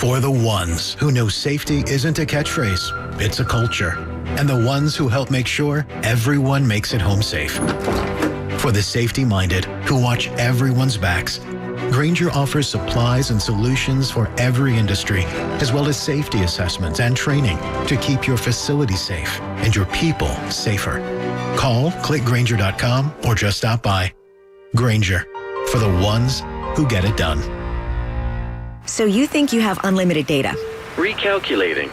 For the ones who know safety isn't a catchphrase, it's a culture. And the ones who help make sure everyone makes it home safe. For the safety-minded who watch everyone's backs, Granger offers supplies and solutions for every industry, as well as safety assessments and training to keep your facility safe and your people safer. Call, click Granger.com, or just stop by. Granger, for the ones who get it done. So you think you have unlimited data? Recalculating.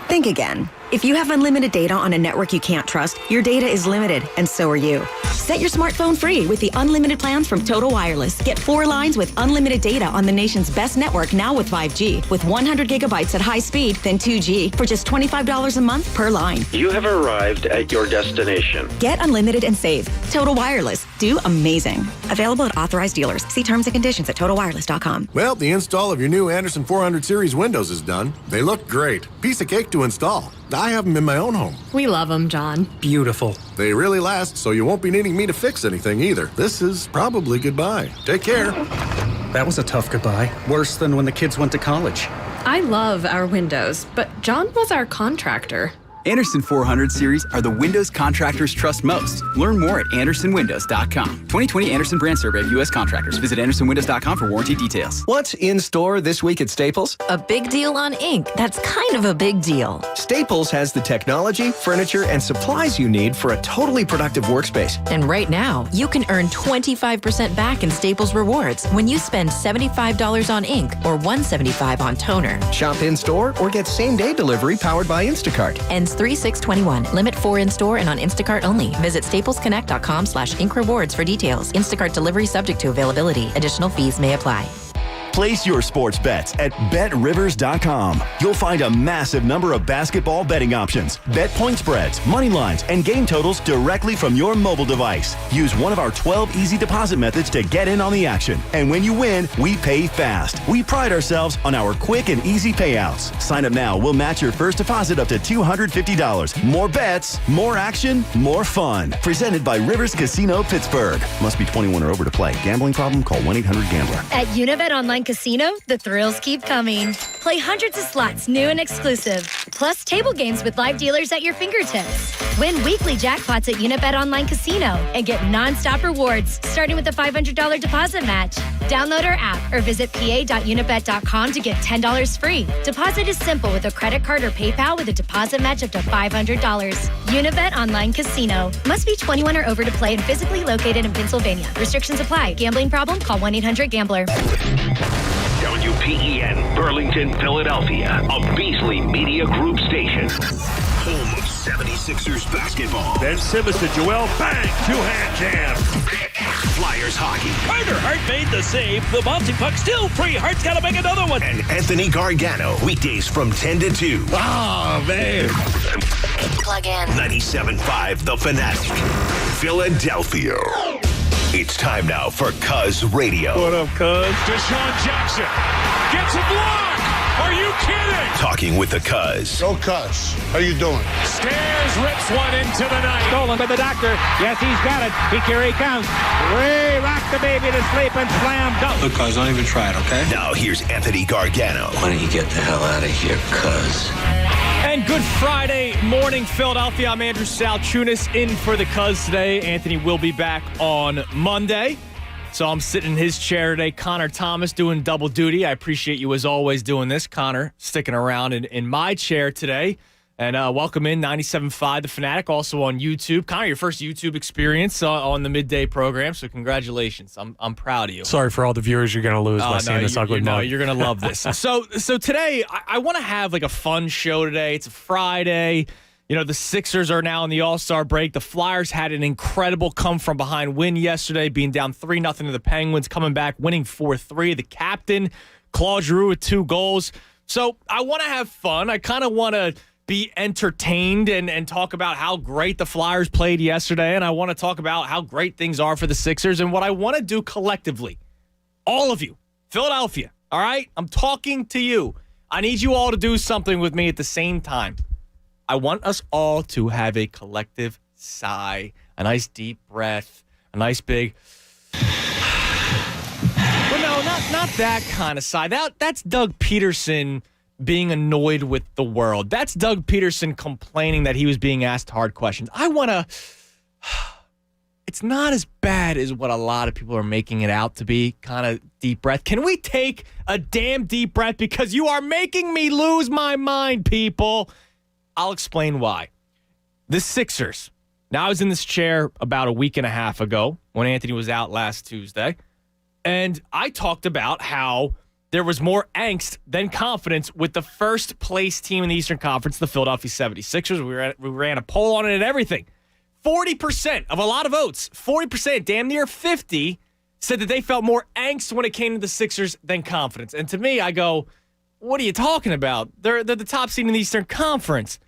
Think again. If you have unlimited data on a network you can't trust, your data is limited, and so are you. Set your smartphone free with the unlimited plans from Total Wireless. Get 4 lines with unlimited data on the nation's best network now with 5G, with 100 gigabytes at high speed, then 2G for just $25 a month per line. You have arrived at your destination. Get unlimited and save. Total Wireless. Do amazing. Available at authorized dealers. See terms and conditions at totalwireless.com. Well, the install of your new Anderson 400 series windows is done. They look great. Piece of cake to install. I have them in my own home. We love them, John. Beautiful. They really last, so you won't be needing me to fix anything either. This is probably goodbye. Take care. That was a tough goodbye. Worse than when the kids went to college. I love our windows, but John was our contractor. Anderson 400 series are the windows contractors trust most. Learn more at andersonwindows.com. 2020 Anderson brand survey of U.S. contractors. Visit andersonwindows.com for warranty details. What's in store this week at Staples? A big deal on ink. That's kind of a big deal. Staples has the technology, furniture, and supplies you need for a totally productive workspace. And right now, you can earn 25% back in Staples rewards when you spend $75 on ink or $175 on toner. Shop in-store or get same-day delivery powered by Instacart. Ends 3/6/21. Limit 4 in-store and on Instacart only. Visit staplesconnect.com/ink rewards for details. Instacart delivery subject to availability. Additional fees may apply. Place your sports bets at BetRivers.com. You'll find a massive number of basketball betting options, bet point spreads, money lines, and game totals directly from your mobile device. Use one of our 12 easy deposit methods to get in on the action. And when you win, we pay fast. We pride ourselves on our quick and easy payouts. Sign up now. We'll match your first deposit up to $250. More bets, more action, more fun. Presented by Rivers Casino Pittsburgh. Must be 21 or over to play. Gambling problem? Call 1-800-GAMBLER. At Unibet Online Casino, the thrills keep coming. Play hundreds of slots, new and exclusive. Plus table games with live dealers at your fingertips. Win weekly jackpots at Unibet Online Casino and get non-stop rewards, starting with a $500 deposit match. Download our app or visit pa.unibet.com to get $10 free. Deposit is simple with a credit card or PayPal with a deposit match up to $500. Unibet Online Casino. Must be 21 or over to play and physically located in Pennsylvania. Restrictions apply. Gambling problem? Call 1-800-GAMBLER. WPEN, Burlington, Philadelphia, a Beasley Media Group station. Home of 76ers basketball. Ben Simmons to Joel, bang, two-hand jam. Flyers hockey. Carter Hart made the save. The bouncing puck still free. Hart's got to make another one. And Anthony Gargano, weekdays from 10 to 2. Oh, man. Plug in. 97.5 The Fanatic, Philadelphia. It's time now for Cuz Radio. What up, Cuz? Deshaun Jackson gets a block. Are you kidding? Talking with the Cuz. Go Cuz. How you doing? Stairs rips one into the night. Stolen by the doctor. Yes, he's got it. Here he comes. Ray rocked the baby to sleep and slam dunk. Look, Cuz, don't even try it, okay? Now here's Anthony Gargano. Why don't you get the hell out of here, Cuz? And good Friday morning, Philadelphia. I'm Andrew Salchunas in for the Cuz today. Anthony will be back on Monday. So I'm sitting in his chair today. Connor Thomas doing double duty. I appreciate you as always doing this. Connor sticking around in my chair today. And welcome in 97.5 The Fanatic, also on YouTube. Connor, your first YouTube experience on the midday program, so congratulations. I'm proud of you. Sorry for all the viewers you're going to lose by seeing this ugly mug. No, you're going to love this. So today, I want to have like a fun show today. It's a Friday. You know, the Sixers are now in the All-Star break. The Flyers had an incredible come-from-behind win yesterday, being down 3-0 to the Penguins, coming back, winning 4-3. The captain, Claude Giroux, with 2 goals. So I want to have fun. I kind of want to be entertained and talk about how great the Flyers played yesterday, and I want to talk about how great things are for the Sixers and what I want to do collectively. All of you, Philadelphia, all right? I'm talking to you. I need you all to do something with me at the same time. I want us all to have a collective sigh, a nice deep breath, a nice big... But no, not that kind of side. That's Doug Peterson being annoyed with the world. That's Doug Peterson complaining that he was being asked hard questions. It's not as bad as what a lot of people are making it out to be. Kind of deep breath. Can we take a damn deep breath? Because you are making me lose my mind, people. I'll explain why. The Sixers. Now, I was in this chair about a week and a half ago when Anthony was out last Tuesday, and I talked about how there was more angst than confidence with the first place team in the Eastern Conference, the Philadelphia 76ers. We ran a poll on it and everything. 40% of a lot of votes, 40%, damn near 50, said that they felt more angst when it came to the Sixers than confidence. And to me, I go, what are you talking about? They're the top seed in the Eastern Conference.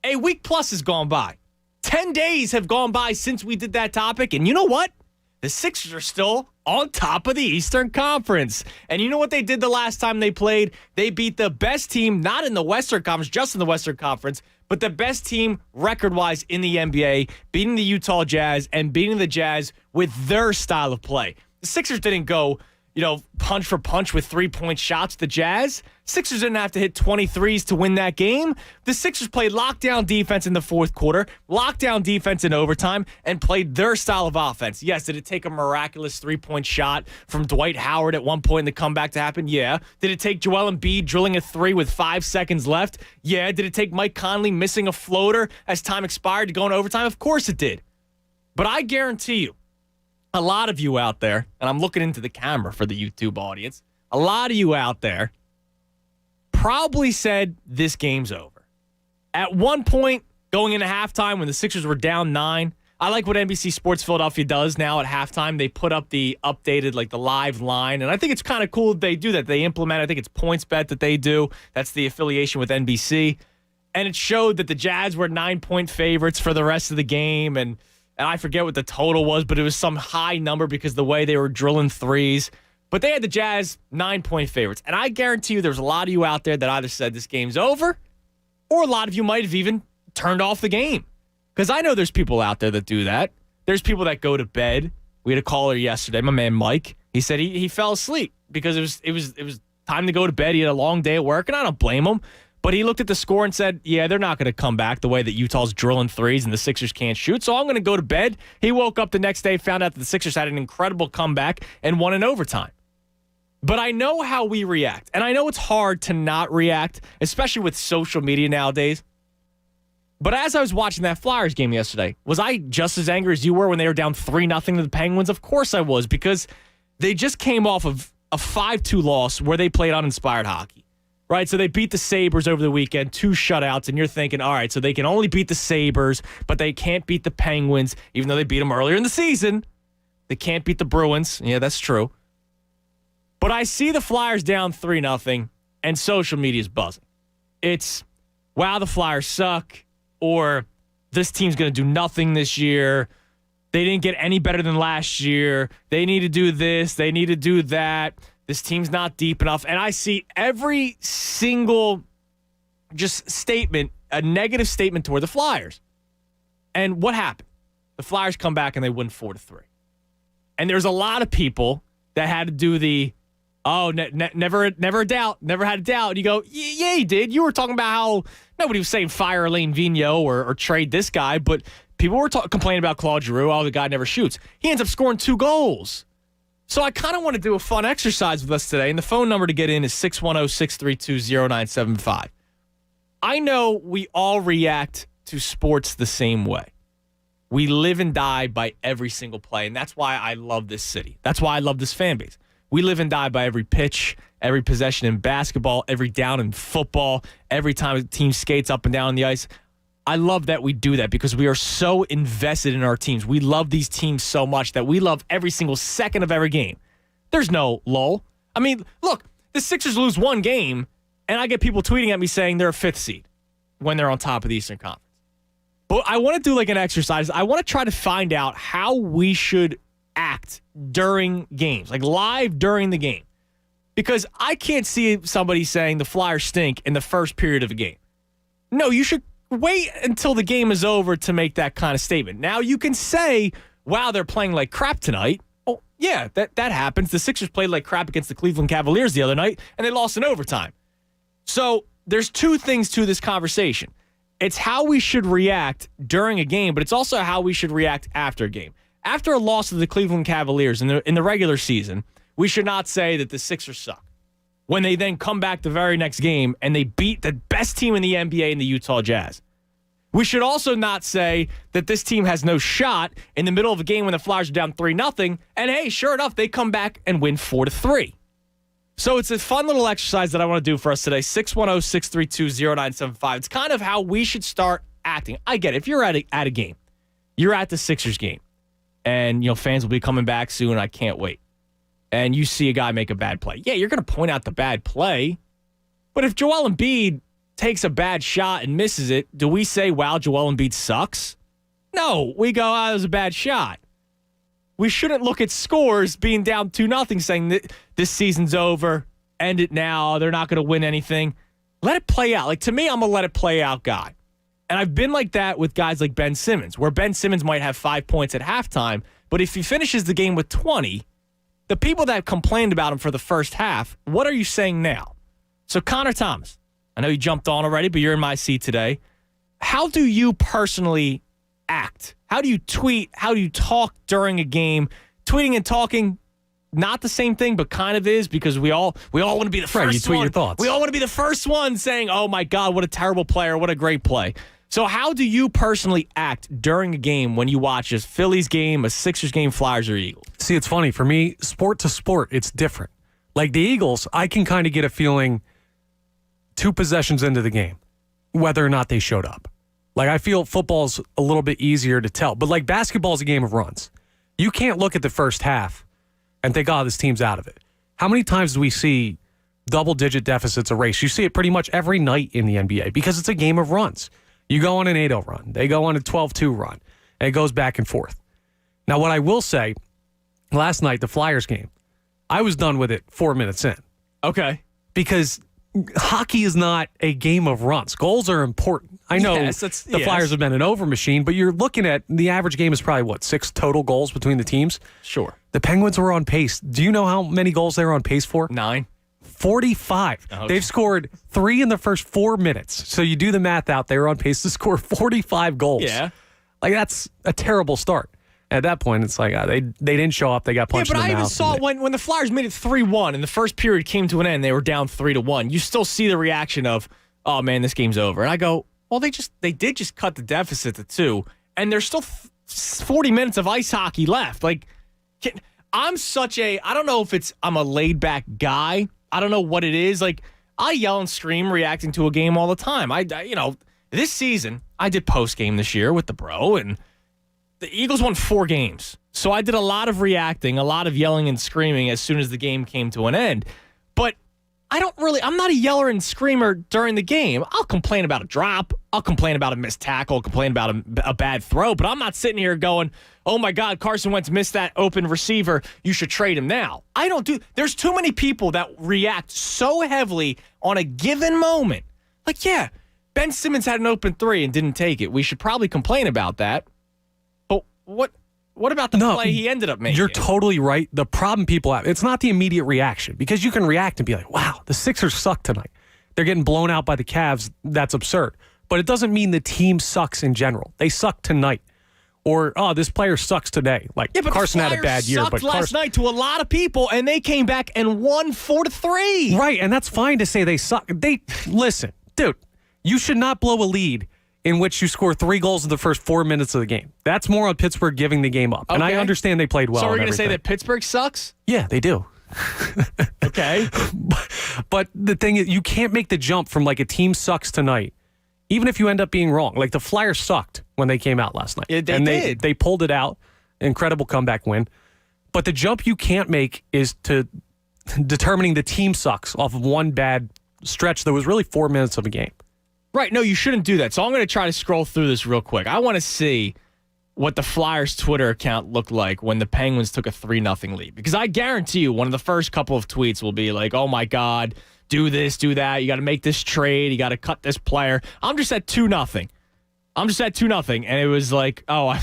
A week plus has gone by. 10 days have gone by since we did that topic. And you know what? The Sixers are still on top of the Eastern Conference. And you know what they did the last time they played? They beat the best team, not in the Western Conference, just in the Western Conference, but the best team record-wise in the NBA, beating the Utah Jazz and beating the Jazz with their style of play. The Sixers didn't go, punch for punch with three-point shots. The Jazz, Sixers didn't have to hit 23s to win that game. The Sixers played lockdown defense in the fourth quarter, lockdown defense in overtime, and played their style of offense. Yes, did it take a miraculous three-point shot from Dwight Howard at one point in the comeback to happen? Yeah. Did it take Joel Embiid drilling a three with 5 seconds left? Yeah. Did it take Mike Conley missing a floater as time expired to go in overtime? Of course it did. But I guarantee you, a lot of you out there, and I'm looking into the camera for the YouTube audience, a lot of you out there probably said this game's over. At one point, going into halftime when the Sixers were down 9, I like what NBC Sports Philadelphia does now at halftime. They put up the updated, the live line, and I think it's kind of cool that they do that. They implement, I think it's PointsBet that they do. That's the affiliation with NBC. And it showed that the Jazz were 9-point favorites for the rest of the game, and I forget what the total was, but it was some high number because the way they were drilling threes. But they had the Jazz 9-point favorites. And I guarantee you there's a lot of you out there that either said this game's over, or a lot of you might have even turned off the game. Because I know there's people out there that do that. There's people that go to bed. We had a caller yesterday, my man Mike. He said he fell asleep because it was time to go to bed. He had a long day at work, and I don't blame him. But he looked at the score and said, yeah, they're not going to come back the way that Utah's drilling threes and the Sixers can't shoot, so I'm going to go to bed. He woke up the next day, found out that the Sixers had an incredible comeback and won in overtime. But I know how we react, and I know it's hard to not react, especially with social media nowadays. But as I was watching that Flyers game yesterday, was I just as angry as you were when they were down 3-0 to the Penguins? Of course I was, because they just came off of a 5-2 loss where they played uninspired hockey. Right, so they beat the Sabres over the weekend, 2 shutouts, and you're thinking, all right, so they can only beat the Sabres, but they can't beat the Penguins, even though they beat them earlier in the season. They can't beat the Bruins. Yeah, that's true. But I see the Flyers down 3-0, and social media is buzzing. It's, wow, the Flyers suck, or this team's going to do nothing this year. They didn't get any better than last year. They need to do this. They need to do that. This team's not deep enough. And I see every single just statement, a negative statement toward the Flyers. And what happened? The Flyers come back and they win 4-3. And there's a lot of people that had to do the, never a doubt, never had a doubt. And you go, yeah, you did. You were talking about how nobody was saying fire Alain Vigneault or trade this guy, but people were complaining about Claude Giroux. The guy never shoots. He ends up scoring 2 goals. So I kind of want to do a fun exercise with us today, and the phone number to get in is 610-632-0975. I know we all react to sports the same way. We live and die by every single play, and that's why I love this city. That's why I love this fan base. We live and die by every pitch, every possession in basketball, every down in football, every time a team skates up and down the ice. I love that we do that because we are so invested in our teams. We love these teams so much that we love every single second of every game. There's no lull. I mean, look, the Sixers lose one game, and I get people tweeting at me saying they're a 5th seed when they're on top of the Eastern Conference. But I want to do an exercise. I want to try to find out how we should act during games, live during the game. Because I can't see somebody saying the Flyers stink in the first period of a game. No, you should wait until the game is over to make that kind of statement. Now, you can say, wow, they're playing like crap tonight. Well, Yeah, that happens. The Sixers played like crap against the Cleveland Cavaliers the other night, and they lost in overtime. So there's two things to this conversation. It's how we should react during a game, but it's also how we should react after a game. After a loss to the Cleveland Cavaliers in the regular season, we should not say that the Sixers suck. When they then come back the very next game and they beat the best team in the NBA in the Utah Jazz. We should also not say that this team has no shot in the middle of a game when the Flyers are down 3-0, and hey, sure enough, they come back and win 4-3. So it's a fun little exercise that I want to do for us today, 610-632-0975. It's kind of how we should start acting. I get it. If you're at a game, you're at the Sixers game, and fans will be coming back soon, I can't wait, and you see a guy make a bad play. Yeah, you're going to point out the bad play, but if Joel Embiid takes a bad shot and misses it, do we say, wow, Joel Embiid sucks? No, we go, that was a bad shot. We shouldn't look at scores being down 2-0 saying that this season's over, end it now, they're not going to win anything. Let it play out. Like, to me, I'm a let it play out guy. And I've been like that with guys like Ben Simmons, where Ben Simmons might have 5 points at halftime, but if he finishes the game with 20, the people that complained about him for the first half, what are you saying now? So Connor Thomas, I know you jumped on already, but you're in my seat today. How do you personally act? How do you tweet? How do you talk during a game? Tweeting and talking, not the same thing, but kind of is, because we all want to be the first one. Right, you tweet your thoughts. We all want to be the first one saying, oh my God, what a terrible player, what a great play. So how do you personally act during a game when you watch a Phillies game, a Sixers game, Flyers, or Eagles? See, it's funny. For me, sport to sport, it's different. Like the Eagles, I can kind of get a feeling 2 possessions into the game, whether or not they showed up. Like, I feel football's a little bit easier to tell. But, like, basketball's a game of runs. You can't look at the first half and think, oh, this team's out of it. How many times do we see double-digit deficits erased? You see it pretty much every night in the NBA because it's a game of runs. You go on an 8-0 run. They go on a 12-2 run. And it goes back and forth. Now, what I will say, last night, the Flyers game, I was done with it 4 minutes in. Okay. Because hockey is not a game of runs. Goals are important. I know the Flyers have been an over machine, but you're looking at the average game is probably, 6 total goals between the teams? Sure. The Penguins were on pace. Do you know how many goals they were on pace for? 9. 45. Okay. They've scored 3 in the first 4 minutes. So you do the math out, they were on pace to score 45 goals. Yeah. Like, that's a terrible start. At that point, it's like they didn't show up. They got punched in the mouth. Yeah, but I even saw when the Flyers made it 3-1 and the first period came to an end, they were down 3-1. You still see the reaction of, oh, man, this game's over. And I go, well, they did just cut the deficit to 2, and there's still 40 minutes of ice hockey left. Like, I don't know if I'm a laid-back guy. I don't know what it is. Like, I yell and scream reacting to a game all the time. This season, I did post-game this year with the bro, and the Eagles won 4 games. So I did a lot of reacting, a lot of yelling and screaming as soon as the game came to an end. But I'm not a yeller and screamer during the game. I'll complain about a drop. I'll complain about a missed tackle. I'll complain about a bad throw. But I'm not sitting here going, oh my God, Carson Wentz missed that open receiver. You should trade him now. There's too many people that react so heavily on a given moment. Like, yeah, Ben Simmons had an open 3 and didn't take it. We should probably complain about that. But what about the play he ended up making? You're totally right. The problem people have, it's not the immediate reaction, because you can react and be like, wow, the Sixers suck tonight. They're getting blown out by the Cavs. That's absurd. But it doesn't mean the team sucks in general. They suck tonight. Or, oh, this player sucks today. Like, yeah, Carson had a bad year. But last night to a lot of people, and they came back and won 4-3. Right, and that's fine to say they suck. Listen, dude, you should not blow a lead in which you score 3 goals in the first 4 minutes of the game. That's more on Pittsburgh giving the game up. Okay. And I understand they played well. So we're going to say that Pittsburgh sucks? Yeah, they do. Okay. But the thing is, you can't make the jump from like a team sucks tonight, even if you end up being wrong. Like the Flyers sucked when they came out last night. Yeah, they did. They pulled it out. Incredible comeback win. But the jump you can't make is to determining the team sucks off of one bad stretch that was really 4 minutes of a game. Right. No, you shouldn't do that. So I'm going to try to scroll through this real quick. I want to see what the Flyers Twitter account looked like when the Penguins took a 3-0 lead. Because I guarantee you one of the first couple of tweets will be like, oh my God, do this, do that. You got to make this trade. You got to cut this player. I'm just at 2-0. And it was like, oh,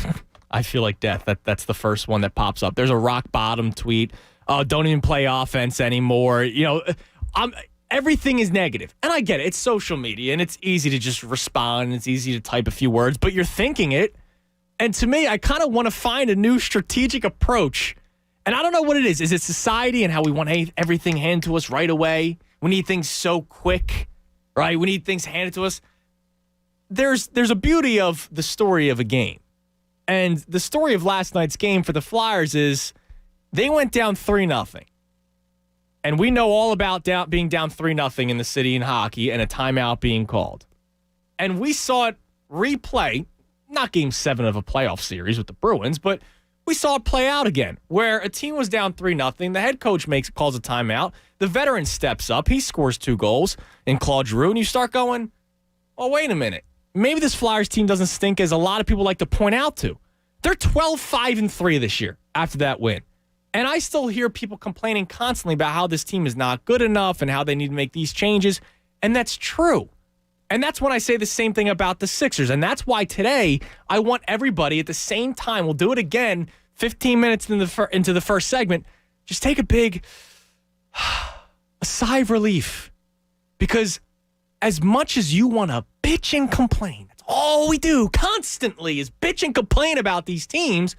I I feel like death. That's the first one that pops up. There's a rock bottom tweet. Don't even play offense anymore. Everything is negative. And I get it. It's social media, and it's easy to just respond. And it's easy to type a few words, but you're thinking it. And to me, I kind of want to find a new strategic approach. And I don't know what it is. Is it society and how we want everything handed to us right away? We need things so quick, right? We need things handed to us. There's a beauty of the story of a game. And the story of last night's game for the Flyers is they went down 3-0. And we know all about being down 3-0 in the city in hockey and a timeout being called. And we saw it replay, not game 7 of a playoff series with the Bruins, but we saw it play out again, where a team was down 3-0. The head coach calls a timeout. The veteran steps up. He scores 2 goals in Claude Giroux. And you start going, oh, wait a minute. Maybe this Flyers team doesn't stink as a lot of people like to point out to. They're 12-5-3 this year after that win. And I still hear people complaining constantly about how this team is not good enough and how they need to make these changes. And that's true. And that's when I say the same thing about the Sixers. And that's why today I want everybody at the same time, we'll do it again 15 minutes into the first segment, just take a big a sigh of relief. Because as much as you want to bitch and complain, that's all we do constantly is bitch and complain about these teams.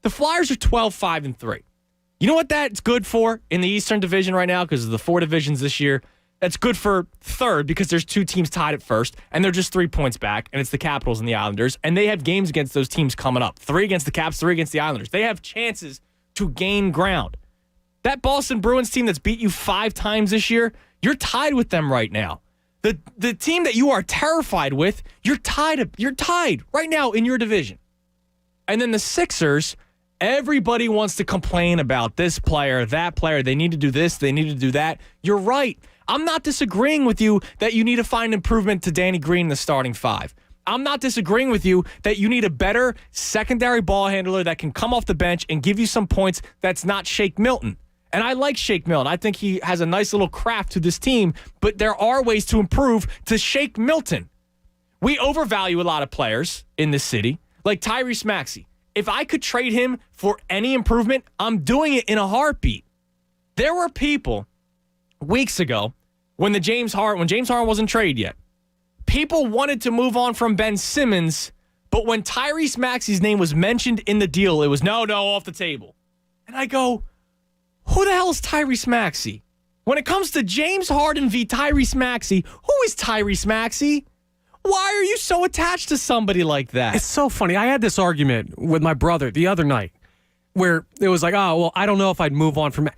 The Flyers are 12-5-3. You know what that's good for in the Eastern Division right now? Because of the 4 divisions this year. That's good for third because there's 2 teams tied at first, and they're just 3 points back, and it's the Capitals and the Islanders, and they have games against those teams coming up. 3 against the Caps, 3 against the Islanders. They have chances to gain ground. That Boston Bruins team that's beat you 5 times this year, you're tied with them right now. The team that you are terrified with, you're tied right now in your division. And then the Sixers, everybody wants to complain about this player, that player. They need to do this, they need to do that. You're right. I'm not disagreeing with you that you need to find improvement to Danny Green in the starting 5. I'm not disagreeing with you that you need a better secondary ball handler that can come off the bench and give you some points that's not Shake Milton. And I like Shake Milton. I think he has a nice little craft to this team, but there are ways to improve to Shake Milton. We overvalue a lot of players in this city, like Tyrese Maxey. If I could trade him for any improvement, I'm doing it in a heartbeat. There were people weeks ago when James Harden wasn't traded yet. People wanted to move on from Ben Simmons, but when Tyrese Maxey's name was mentioned in the deal, it was no, off the table. And I go, who the hell is Tyrese Maxey? When it comes to James Harden v. Tyrese Maxey, who is Tyrese Maxey? Why are you so attached to somebody like that? It's so funny. I had this argument with my brother the other night where it was like, oh, well, I don't know if I'd move on from...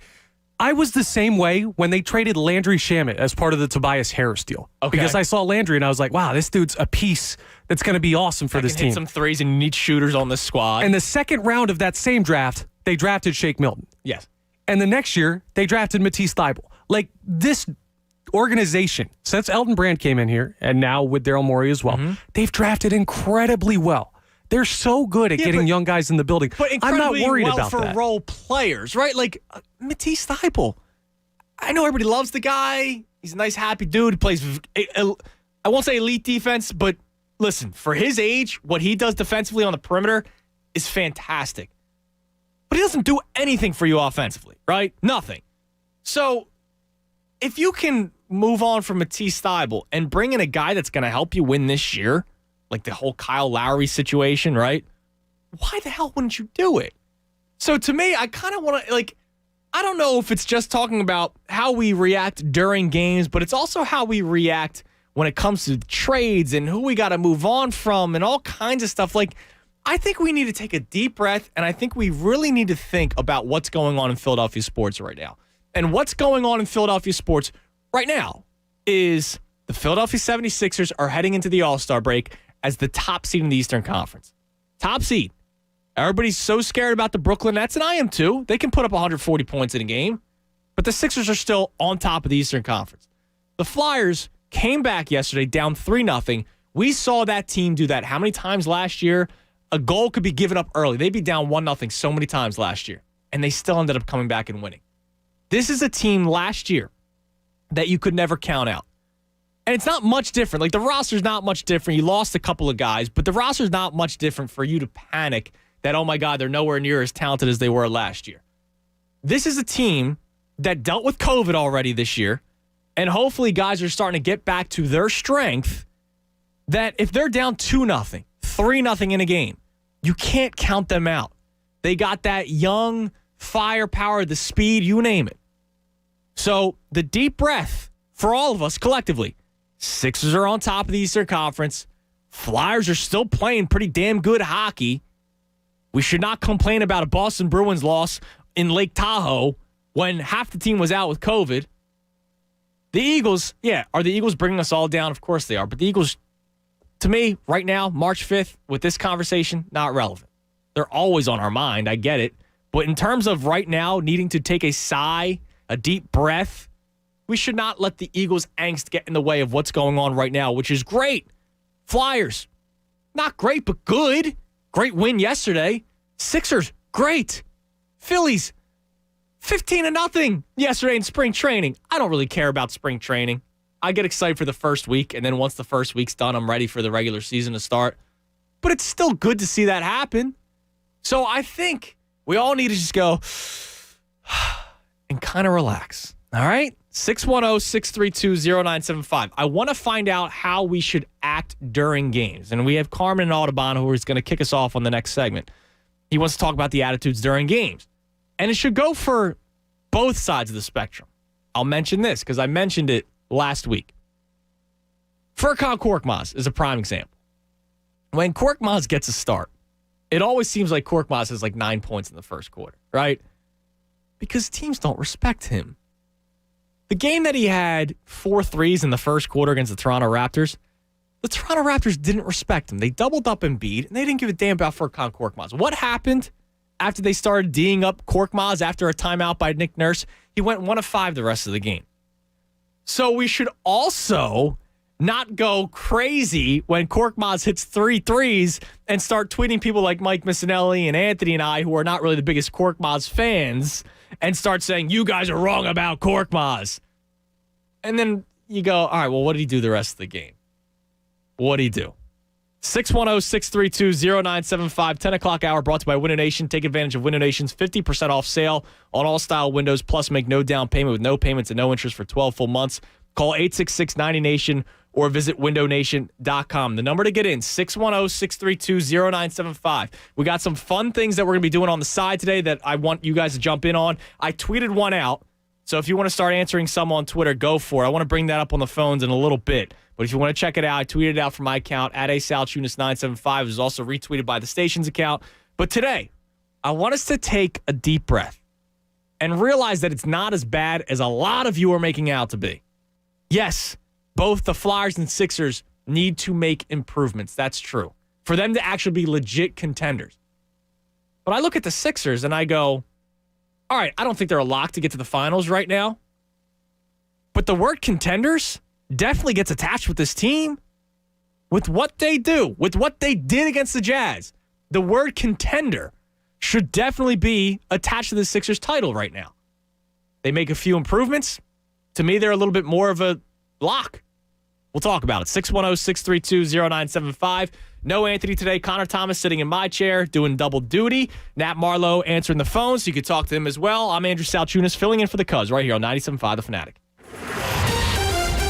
I was the same way when they traded Landry Shamet as part of the Tobias Harris deal. Okay. Because I saw Landry and I was like, wow, this dude's a piece that's going to be awesome for this team. Hit some threes and you need shooters on this squad. And the second round of that same draft, they drafted Shake Milton. Yes. And the next year, they drafted Matisse Thybulle. Like, this organization, since Elton Brand came in here, and now with Daryl Morey as well, they've drafted incredibly well. They're so good at getting young guys in the building. But I'm not worried well about for that. Role players, right? Like Matisse Thybulle. I know everybody loves the guy. He's a nice, happy dude. He plays, I won't say elite defense, but listen, for his age, what he does defensively on the perimeter is fantastic. But he doesn't do anything for you offensively, right? Nothing. So if you can move on from Matisse Thybulle and bring in a guy that's going to help you win this year, like the whole Kyle Lowry situation, right? Why the hell wouldn't you do it? So to me, I kind of want to, I don't know if it's just talking about how we react during games, but it's also how we react when it comes to trades and who we got to move on from and all kinds of stuff. I think we need to take a deep breath, and I think we really need to think about what's going on in Philadelphia sports right now. And what's going on in Philadelphia sports right now is the Philadelphia 76ers are heading into the All-Star break as the top seed in the Eastern Conference. Top seed. Everybody's so scared about the Brooklyn Nets, and I am too. They can put up 140 points in a game, but the Sixers are still on top of the Eastern Conference. The Flyers came back yesterday down 3-0. We saw that team do that how many times last year? A goal could be given up early. They'd be down 1-0 so many times last year, and they still ended up coming back and winning. This is a team last year that you could never count out. And it's not much different. The roster's not much different. You lost a couple of guys, but the roster's not much different for you to panic that, oh my God, they're nowhere near as talented as they were last year. This is a team that dealt with COVID already this year, and hopefully guys are starting to get back to their strength, that if they're down 2-0, 3-0 in a game, you can't count them out. They got that young firepower, the speed, you name it. So the deep breath for all of us collectively. Sixers are on top of the Eastern Conference. Flyers are still playing pretty damn good hockey. We should not complain about a Boston Bruins loss in Lake Tahoe when half the team was out with COVID. The Eagles, are the Eagles bringing us all down? Of course they are. But the Eagles, to me, right now, March 5th, with this conversation, not relevant. They're always on our mind. I get it. But in terms of right now needing to take a sigh, a deep breath, we should not let the Eagles' angst get in the way of what's going on right now, which is great. Flyers, not great, but good. Great win yesterday. Sixers, great. Phillies, 15-0 yesterday in spring training. I don't really care about spring training. I get excited for the first week, and then once the first week's done, I'm ready for the regular season to start. But it's still good to see that happen. So I think we all need to just go and kind of relax. All right? 610-632-0975. I want to find out how we should act during games. And we have Carmen and Audubon who is going to kick us off on the next segment. He wants to talk about the attitudes during games. And it should go for both sides of the spectrum. I'll mention this because I mentioned it last week. Furkan Korkmaz is a prime example. When Korkmaz gets a start, it always seems like Korkmaz has like 9 points in the first quarter, right? Because teams don't respect him. The game that he had 4 threes in the first quarter against the Toronto Raptors, the Toronto Raptors didn't respect him. They doubled up Embiid, and they didn't give a damn about Furkan Korkmaz. What happened after they started D'ing up Korkmaz after a timeout by Nick Nurse? He went 1 of 5 the rest of the game. So we should also not go crazy when Korkmaz hits 3 threes and start tweeting people like Mike Missinelli and Anthony and I, who are not really the biggest Korkmaz fans, and start saying, you guys are wrong about Korkmaz. And then you go, all right, well, what did he do the rest of the game? What did he do? 610-632-0975, 10 o'clock hour brought to you by Window Nation. Take advantage of Window Nation's 50% off sale on all style windows, plus make no down payment with no payments and no interest for 12 full months. Call 866-90-NATION or visit windownation.com. The number to get in, 610-632-0975. We got some fun things that we're going to be doing on the side today that I want you guys to jump in on. I tweeted one out, so if you want to start answering some on Twitter, go for it. I want to bring that up on the phones in a little bit. But if you want to check it out, I tweeted it out from my account, at @ASalChunas975. It was also retweeted by the station's account. But today, I want us to take a deep breath and realize that it's not as bad as a lot of you are making out to be. Yes, both the Flyers and Sixers need to make improvements. That's true. For them to actually be legit contenders. But I look at the Sixers and I go, all right, I don't think they're a lock to get to the finals right now. But the word contenders definitely gets attached with this team. With what they do, with what they did against the Jazz, the word contender should definitely be attached to the Sixers title right now. They make a few improvements. To me, they're a little bit more of a lock. We'll talk about it. 610-632-0975. No Anthony today. Connor Thomas sitting in my chair doing double duty. Nat Marlowe answering the phone, so you can talk to him as well. I'm Andrew Salchunas filling in for the Cuz right here on 97.5 The Fanatic.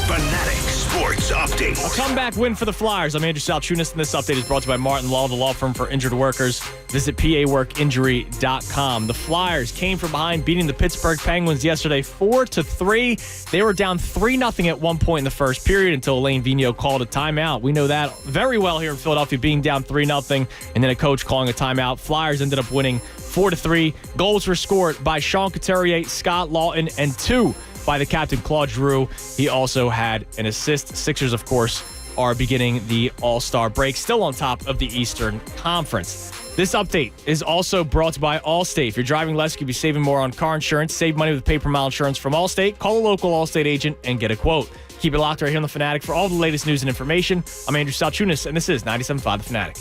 Fanatic Sports Update. A comeback win for the Flyers. I'm Andrew Salchunas, and this update is brought to you by Martin Law, the law firm for injured workers. Visit paworkinjury.com. The Flyers came from behind, beating the Pittsburgh Penguins yesterday 4-3. They were down 3-0 at one point in the first period until Elaine Vigneault called a timeout. We know that very well here in Philadelphia, being down 3-0, and then a coach calling a timeout. Flyers ended up winning 4-3. Goals were scored by Sean Couturier, Scott Lawton, and 2 by the captain, Claude Giroux. He also had an assist. Sixers, of course, are beginning the All-Star break, still on top of the Eastern Conference. This update is also brought to you by Allstate. If you're driving less, you could be saving more on car insurance. Save money with pay-per-mile insurance from Allstate. Call a local Allstate agent and get a quote. Keep it locked right here on The Fanatic for all the latest news and information. I'm Andrew Salchunas, and this is 97.5 The Fanatic.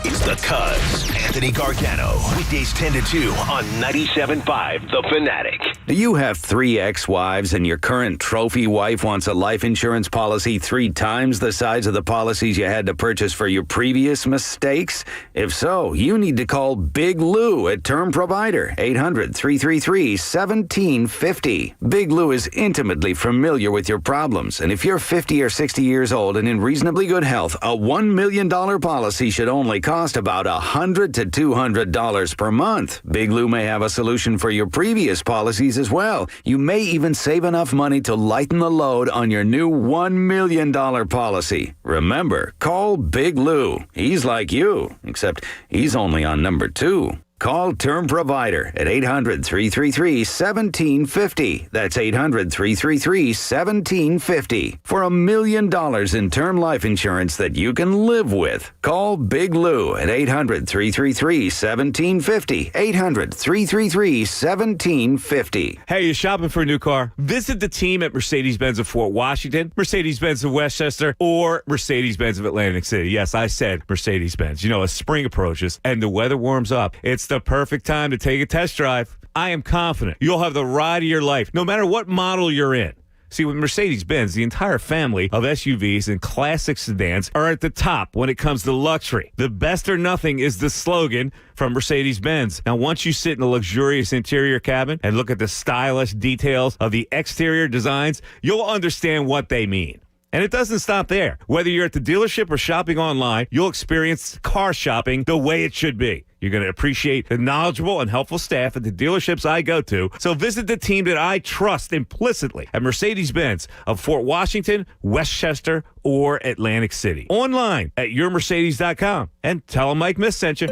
is The Cuz. Anthony Gargano. Weekdays 10 to 2 on 97.5 The Fanatic. Do you have 3 ex-wives and your current trophy wife wants a life insurance policy 3 times the size of the policies you had to purchase for your previous mistakes? If so, you need to call Big Lou at Term Provider, 800-333-1750. Big Lou is intimately familiar with your problems, and if you're 50 or 60 years old and in reasonably good health, a $1 million policy should only cost about $100 to $200 per month. Big Lou may have a solution for your previous policies as well. You may even save enough money to lighten the load on your new $1 million policy. Remember, call Big Lou. He's like you, except he's only on number 2. Call Term Provider at 800-333-1750. That's 800-333-1750 for $1 million in term life insurance that you can live with. Call Big Lou at 800-333-1750. 800-333-1750. Hey, you shopping for a new car? Visit the team at Mercedes-Benz of Fort Washington, Mercedes-Benz of Westchester, or Mercedes-Benz of Atlantic City. Yes, I said Mercedes-Benz. You know, as spring approaches and the weather warms up, it's the perfect time to take a test drive. I am confident you'll have the ride of your life, no matter what model you're in. See, with Mercedes-Benz, the entire family of SUVs and classic sedans are at the top when it comes to luxury. The best or nothing is the slogan from Mercedes-Benz. Now, once you sit in the luxurious interior cabin and look at the stylish details of the exterior designs, you'll understand what they mean. And it doesn't stop there. Whether you're at the dealership or shopping online, you'll experience car shopping the way it should be. You're going to appreciate the knowledgeable and helpful staff at the dealerships I go to. So visit the team that I trust implicitly at Mercedes-Benz of Fort Washington, Westchester, or Atlantic City. Online at yourmercedes.com and tell them Mike Miss sent you.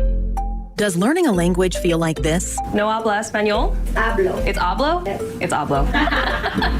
Does learning a language feel like this? No habla español? Hablo. It's hablo? Yes. It's hablo.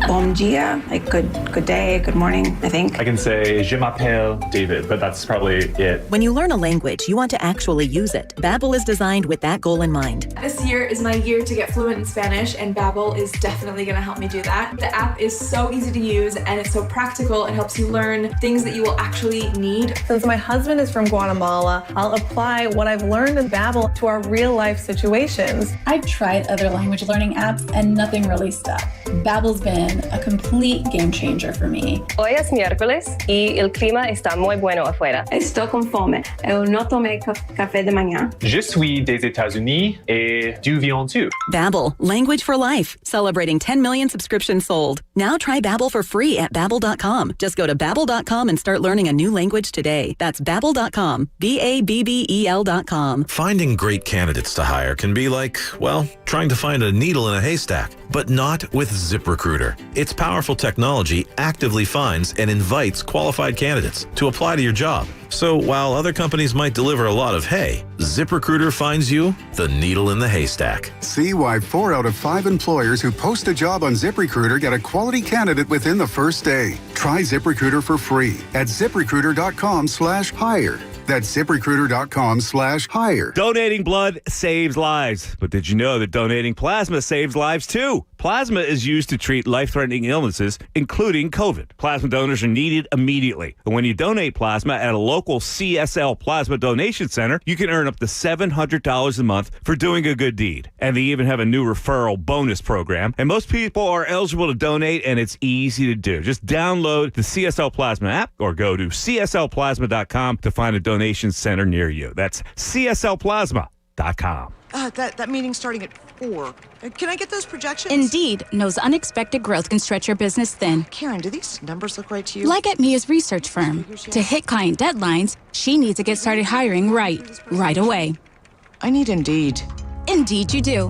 Bom dia, like good day, good morning, I think. I can say, je m'appelle David, but that's probably it. When you learn a language, you want to actually use it. Babbel is designed with that goal in mind. This year is my year to get fluent in Spanish, and Babbel is definitely going to help me do that. The app is so easy to use, and it's so practical. It helps you learn things that you will actually need. Since my husband is from Guatemala, I'll apply what I've learned in Babbel to our real-life situations. I've tried other language learning apps and nothing really stuck. Babbel's been a complete game changer for me. Hoy es miércoles y el clima está muy bueno afuera. Estou com fome. Eu não tomei café de manhã. Je suis des États-Unis et du viens tu. Babbel, language for life, celebrating 10 million subscriptions sold. Now try Babbel for free at Babbel.com. Just go to Babbel.com and start learning a new language today. That's Babbel.com. Babbel.com. Finding great candidates to hire can be like, well, trying to find a needle in a haystack, but not with ZipRecruiter. Its powerful technology actively finds and invites qualified candidates to apply to your job. So while other companies might deliver a lot of hay, ZipRecruiter finds you the needle in the haystack. See why 4 out of 5 employers who post a job on ZipRecruiter get a quality candidate within the first day. Try ZipRecruiter for free at ZipRecruiter.com/hire. That's ZipRecruiter.com/hire. Donating blood saves lives. But did you know that donating plasma saves lives too? Plasma is used to treat life-threatening illnesses, including COVID. Plasma donors are needed immediately. And when you donate plasma at a local CSL Plasma Donation Center, you can earn up to $700 a month for doing a good deed. And they even have a new referral bonus program. And most people are eligible to donate, and it's easy to do. Just download the CSL Plasma app or go to cslplasma.com to find a donation center near you. That's cslplasma.com. That meeting's starting at 4. Can I get those projections? Indeed knows unexpected growth can stretch your business thin. Karen, do these numbers look right to you? Like at Mia's research firm. To hit client deadlines, she needs to get started hiring right away. I need Indeed. Indeed you do.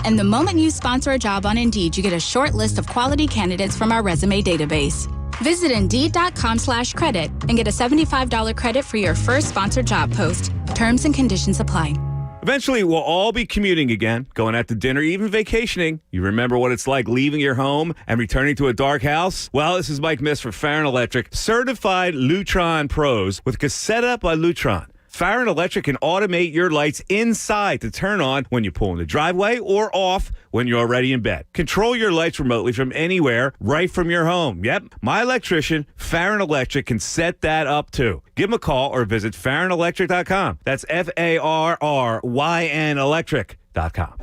And the moment you sponsor a job on Indeed, you get a short list of quality candidates from our resume database. Visit Indeed.com/credit and get a $75 credit for your first sponsored job post. Terms and conditions apply. Eventually, we'll all be commuting again, going out to dinner, even vacationing. You remember what it's like leaving your home and returning to a dark house? Well, this is Mike Miss for Farron Electric, certified Lutron Pros with Cassetta by Lutron. Farron Electric can automate your lights inside to turn on when you pull in the driveway or off when you're already in bed. Control your lights remotely from anywhere, right from your home. Yep, my electrician, Farron Electric, can set that up too. Give them a call or visit FarronElectric.com. That's FARRYN Electric.com.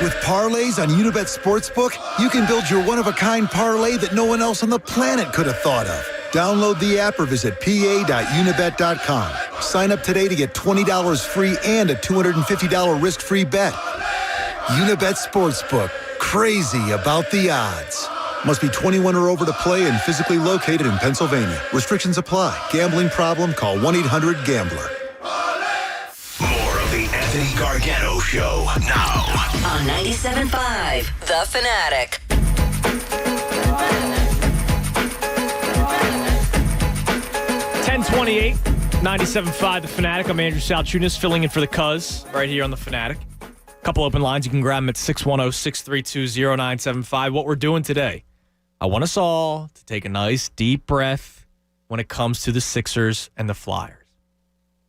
With parlays on Unibet Sportsbook, you can build your one-of-a-kind parlay that no one else on the planet could have thought of. Download the app or visit pa.unibet.com. Sign up today to get $20 free and a $250 risk-free bet. Unibet Sportsbook. Crazy about the odds. Must be 21 or over to play and physically located in Pennsylvania. Restrictions apply. Gambling problem? Call 1-800-GAMBLER. More of the Anthony Gargano Show now on 97.5 The Fanatic. .28, 97.5 The Fanatic. I'm Andrew Salchunas, filling in for the Cuz right here on The Fanatic. A couple open lines. You can grab them at 610-632-0975. What we're doing today, I want us all to take a nice deep breath when it comes to the Sixers and the Flyers.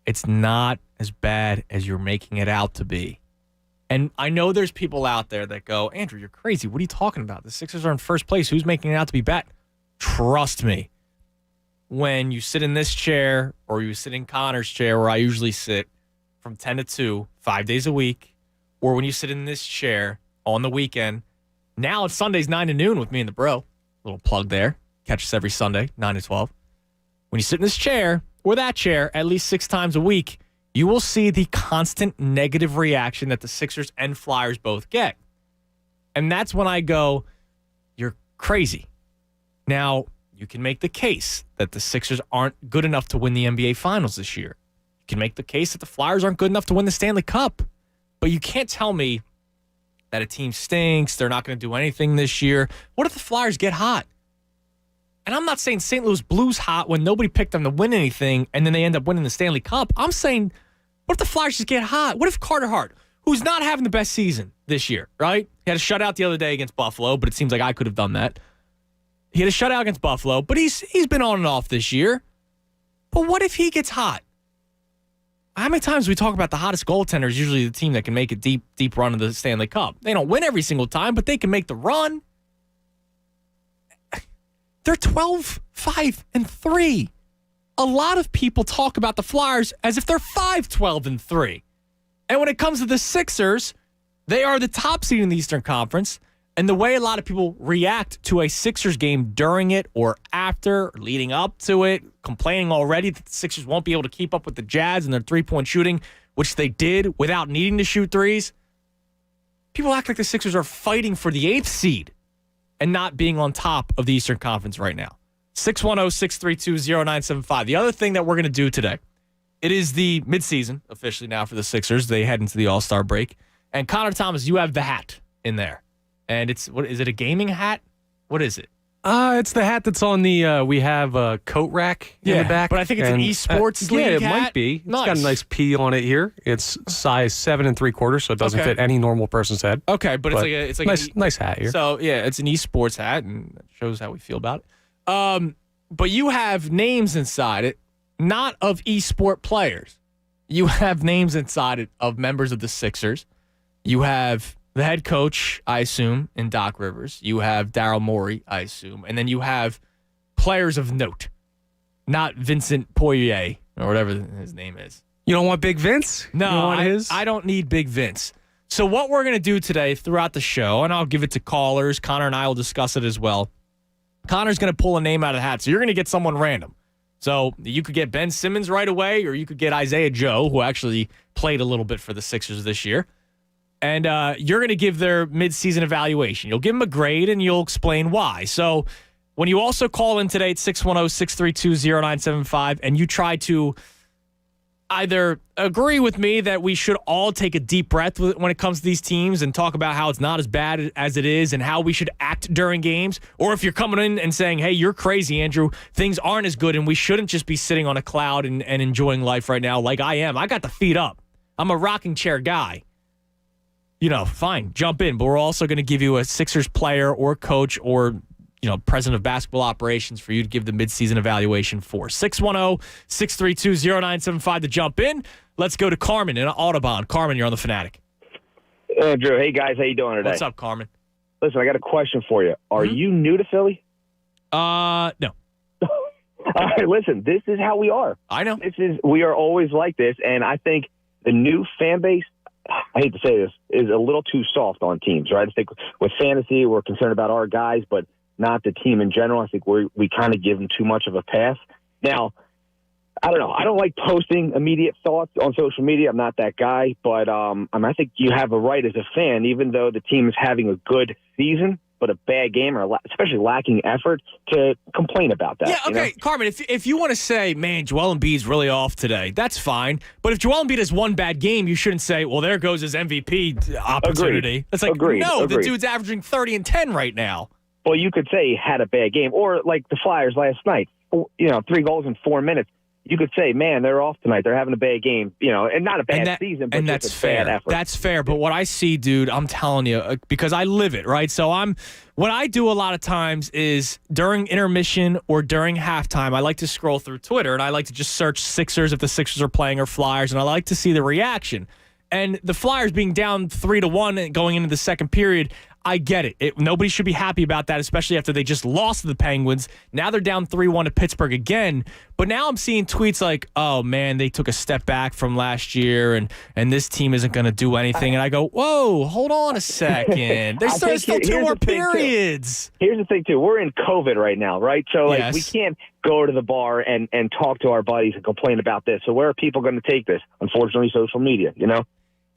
It's not as bad as you're making it out to be. And I know there's people out there that go, Andrew, you're crazy. What are you talking about? The Sixers are in first place. Who's making it out to be bad? Trust me. When you sit in this chair or you sit in Connor's chair where I usually sit from 10 to 2, 5 days a week, or when you sit in this chair on the weekend, now it's Sundays 9 to noon with me and the bro. Little plug there. Catch us every Sunday, 9 to 12. When you sit in this chair or that chair at least 6 times a week, you will see the constant negative reaction that the Sixers and Flyers both get. And that's when I go, you're crazy. Now, you can make the case that the Sixers aren't good enough to win the NBA Finals this year. You can make the case that the Flyers aren't good enough to win the Stanley Cup. But you can't tell me that a team stinks, they're not going to do anything this year. What if the Flyers get hot? And I'm not saying St. Louis Blues hot when nobody picked them to win anything and then they end up winning the Stanley Cup. I'm saying, what if the Flyers just get hot? What if Carter Hart, who's not having the best season this year, right? He had a shutout the other day against Buffalo, but it seems like I could have done that. He had a shutout against Buffalo, but he's been on and off this year. But what if he gets hot? How many times we talk about the hottest goaltender is usually the team that can make a deep run of the Stanley Cup? They don't win every single time, but they can make the run. They're 12-5-3. A lot of people talk about the Flyers as if they're 5-12-3. And when it comes to the Sixers, they are the top seed in the Eastern Conference. And the way a lot of people react to a Sixers game during it or after, or leading up to it, complaining already that the Sixers won't be able to keep up with the Jazz and their three-point shooting, which they did without needing to shoot threes. People act like the Sixers are fighting for the 8th seed and not being on top of the Eastern Conference right now. 610-632-0975. The other thing that we're going to do today, it is the midseason officially now for the Sixers. They head into the All-Star break. And Connor Thomas, you have the hat in there. And it's, what is it, a gaming hat? What is it? It's the hat that's on the, we have a coat rack in the back. But I think it's an esports league hat. Yeah, it might be. Nice. It's got a nice P on it here. It's size 7 3/4, so it doesn't fit any normal person's head. Okay, but it's like nice hat here. So, yeah, it's an esports hat, and that shows how we feel about it. But you have names inside it, not of esport players. You have names inside it of members of the Sixers. You have the head coach, I assume, in Doc Rivers. You have Daryl Morey, I assume. And then you have players of note, not Vincent Poirier or whatever his name is. You don't want Big Vince? No, I don't need Big Vince. So what we're going to do today throughout the show, and I'll give it to callers, Connor and I will discuss it as well. Connor's going to pull a name out of the hat, so you're going to get someone random. So you could get Ben Simmons right away, or you could get Isaiah Joe, who actually played a little bit for the Sixers this year. And you're going to give their midseason evaluation. You'll give them a grade, and you'll explain why. So when you also call in today at 610-632-0975, and you try to either agree with me that we should all take a deep breath when it comes to these teams and talk about how it's not as bad as it is and how we should act during games, or if you're coming in and saying, hey, you're crazy, Andrew, things aren't as good and we shouldn't just be sitting on a cloud and enjoying life right now like I am. I got the feet up. I'm a rocking chair guy. Fine, jump in. But we're also going to give you a Sixers player or coach or, president of basketball operations for you to give the midseason evaluation for. 610-632-0975 to jump in. Let's go to Carmen in Audubon. Carmen, you're on the Fanatic. Andrew, hey guys, how you doing today? What's up, Carmen? Listen, I got a question for you. Are you new to Philly? No. All right, listen, this is how we are. I know. We are always like this, and I think the new fan base, I hate to say this, is a little too soft on teams, right? I think with fantasy, we're concerned about our guys, but not the team in general. I think we kind of give them too much of a pass. Now, I don't know. I don't like posting immediate thoughts on social media. I'm not that guy, but I think you have a right as a fan, even though the team is having a good season, but a bad game, or especially lacking effort, to complain about that. Yeah, okay, Carmen, if you want to say, man, Joel Embiid's really off today, that's fine. But if Joel Embiid has one bad game, you shouldn't say, well, there goes his MVP opportunity. Agreed. It's like, Agreed. no, the dude's averaging 30 and 10 right now. Well, you could say he had a bad game. Or like the Flyers last night, 3 goals in 4 minutes. You could say, man, they're off tonight. They're having a bad game, and not a bad season, but that's just a bad effort. That's fair. But what I see, dude, I'm telling you, because I live it, right? So what I do a lot of times is during intermission or during halftime, I like to scroll through Twitter, and I like to just search Sixers if the Sixers are playing, or Flyers, and I like to see the reaction. And the Flyers being down 3-1 going into the second period, I get it. Nobody should be happy about that, especially after they just lost to the Penguins. Now they're down 3-1 to Pittsburgh again. But now I'm seeing tweets like, oh, man, they took a step back from last year, and this team isn't going to do anything. And I go, whoa, hold on a second. There's still 2 more periods. Here's the thing, too. We're in COVID right now, right? So we can't go to the bar and talk to our buddies and complain about this. So where are people going to take this? Unfortunately, social media,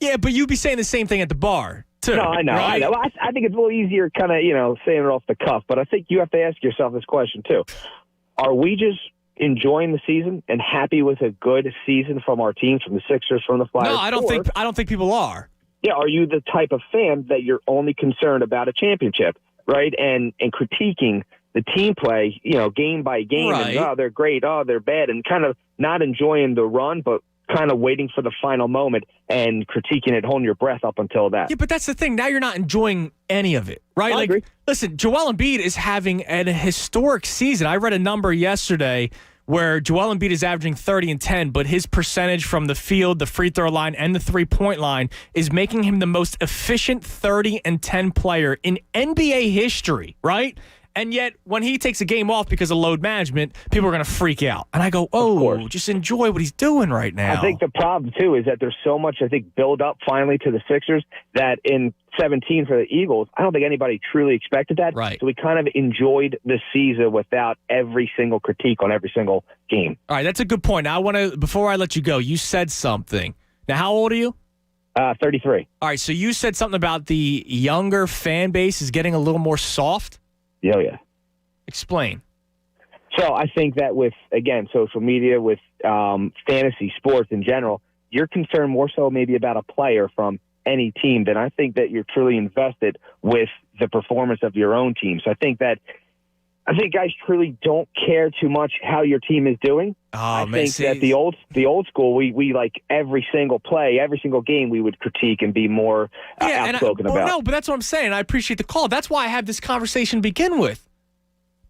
Yeah, but you'd be saying the same thing at the bar, too. No, I know. Right? I know. I think it's a little easier kind of, saying it off the cuff, but I think you have to ask yourself this question, too. Are we just enjoying the season and happy with a good season from our teams, from the Sixers, from the Flyers? No, I don't think people are. Yeah, are you the type of fan that you're only concerned about a championship, right? And critiquing the team play, game by game, right. And they're great, they're bad, and kind of not enjoying the run, but kind of waiting for the final moment and critiquing it, holding your breath up until that. Yeah, but that's the thing. Now you're not enjoying any of it, right? I agree. Listen, Joel Embiid is having an historic season. I read a number yesterday where Joel Embiid is averaging 30 and 10, but his percentage from the field, the free throw line, and the three-point line is making him the most efficient 30 and 10 player in NBA history, right? And yet, when he takes a game off because of load management, people are going to freak out. And I go, just enjoy what he's doing right now. I think the problem, too, is that there's so much, build up finally to the Sixers that in 17 for the Eagles, I don't think anybody truly expected that. Right. So we kind of enjoyed the season without every single critique on every single game. All right, that's a good point. Now, before I let you go, you said something. Now, how old are you? 33. All right, so you said something about the younger fan base is getting a little more soft? Yeah. Explain. So I think that with, again, social media, with fantasy sports in general, you're concerned more so maybe about a player from any team than I think that you're truly invested with the performance of your own team. So I think guys truly don't care too much how your team is doing. I think that the old school, we like every single play, every single game we would critique and be more outspoken about. No, but that's what I'm saying. I appreciate the call. That's why I have this conversation to begin with.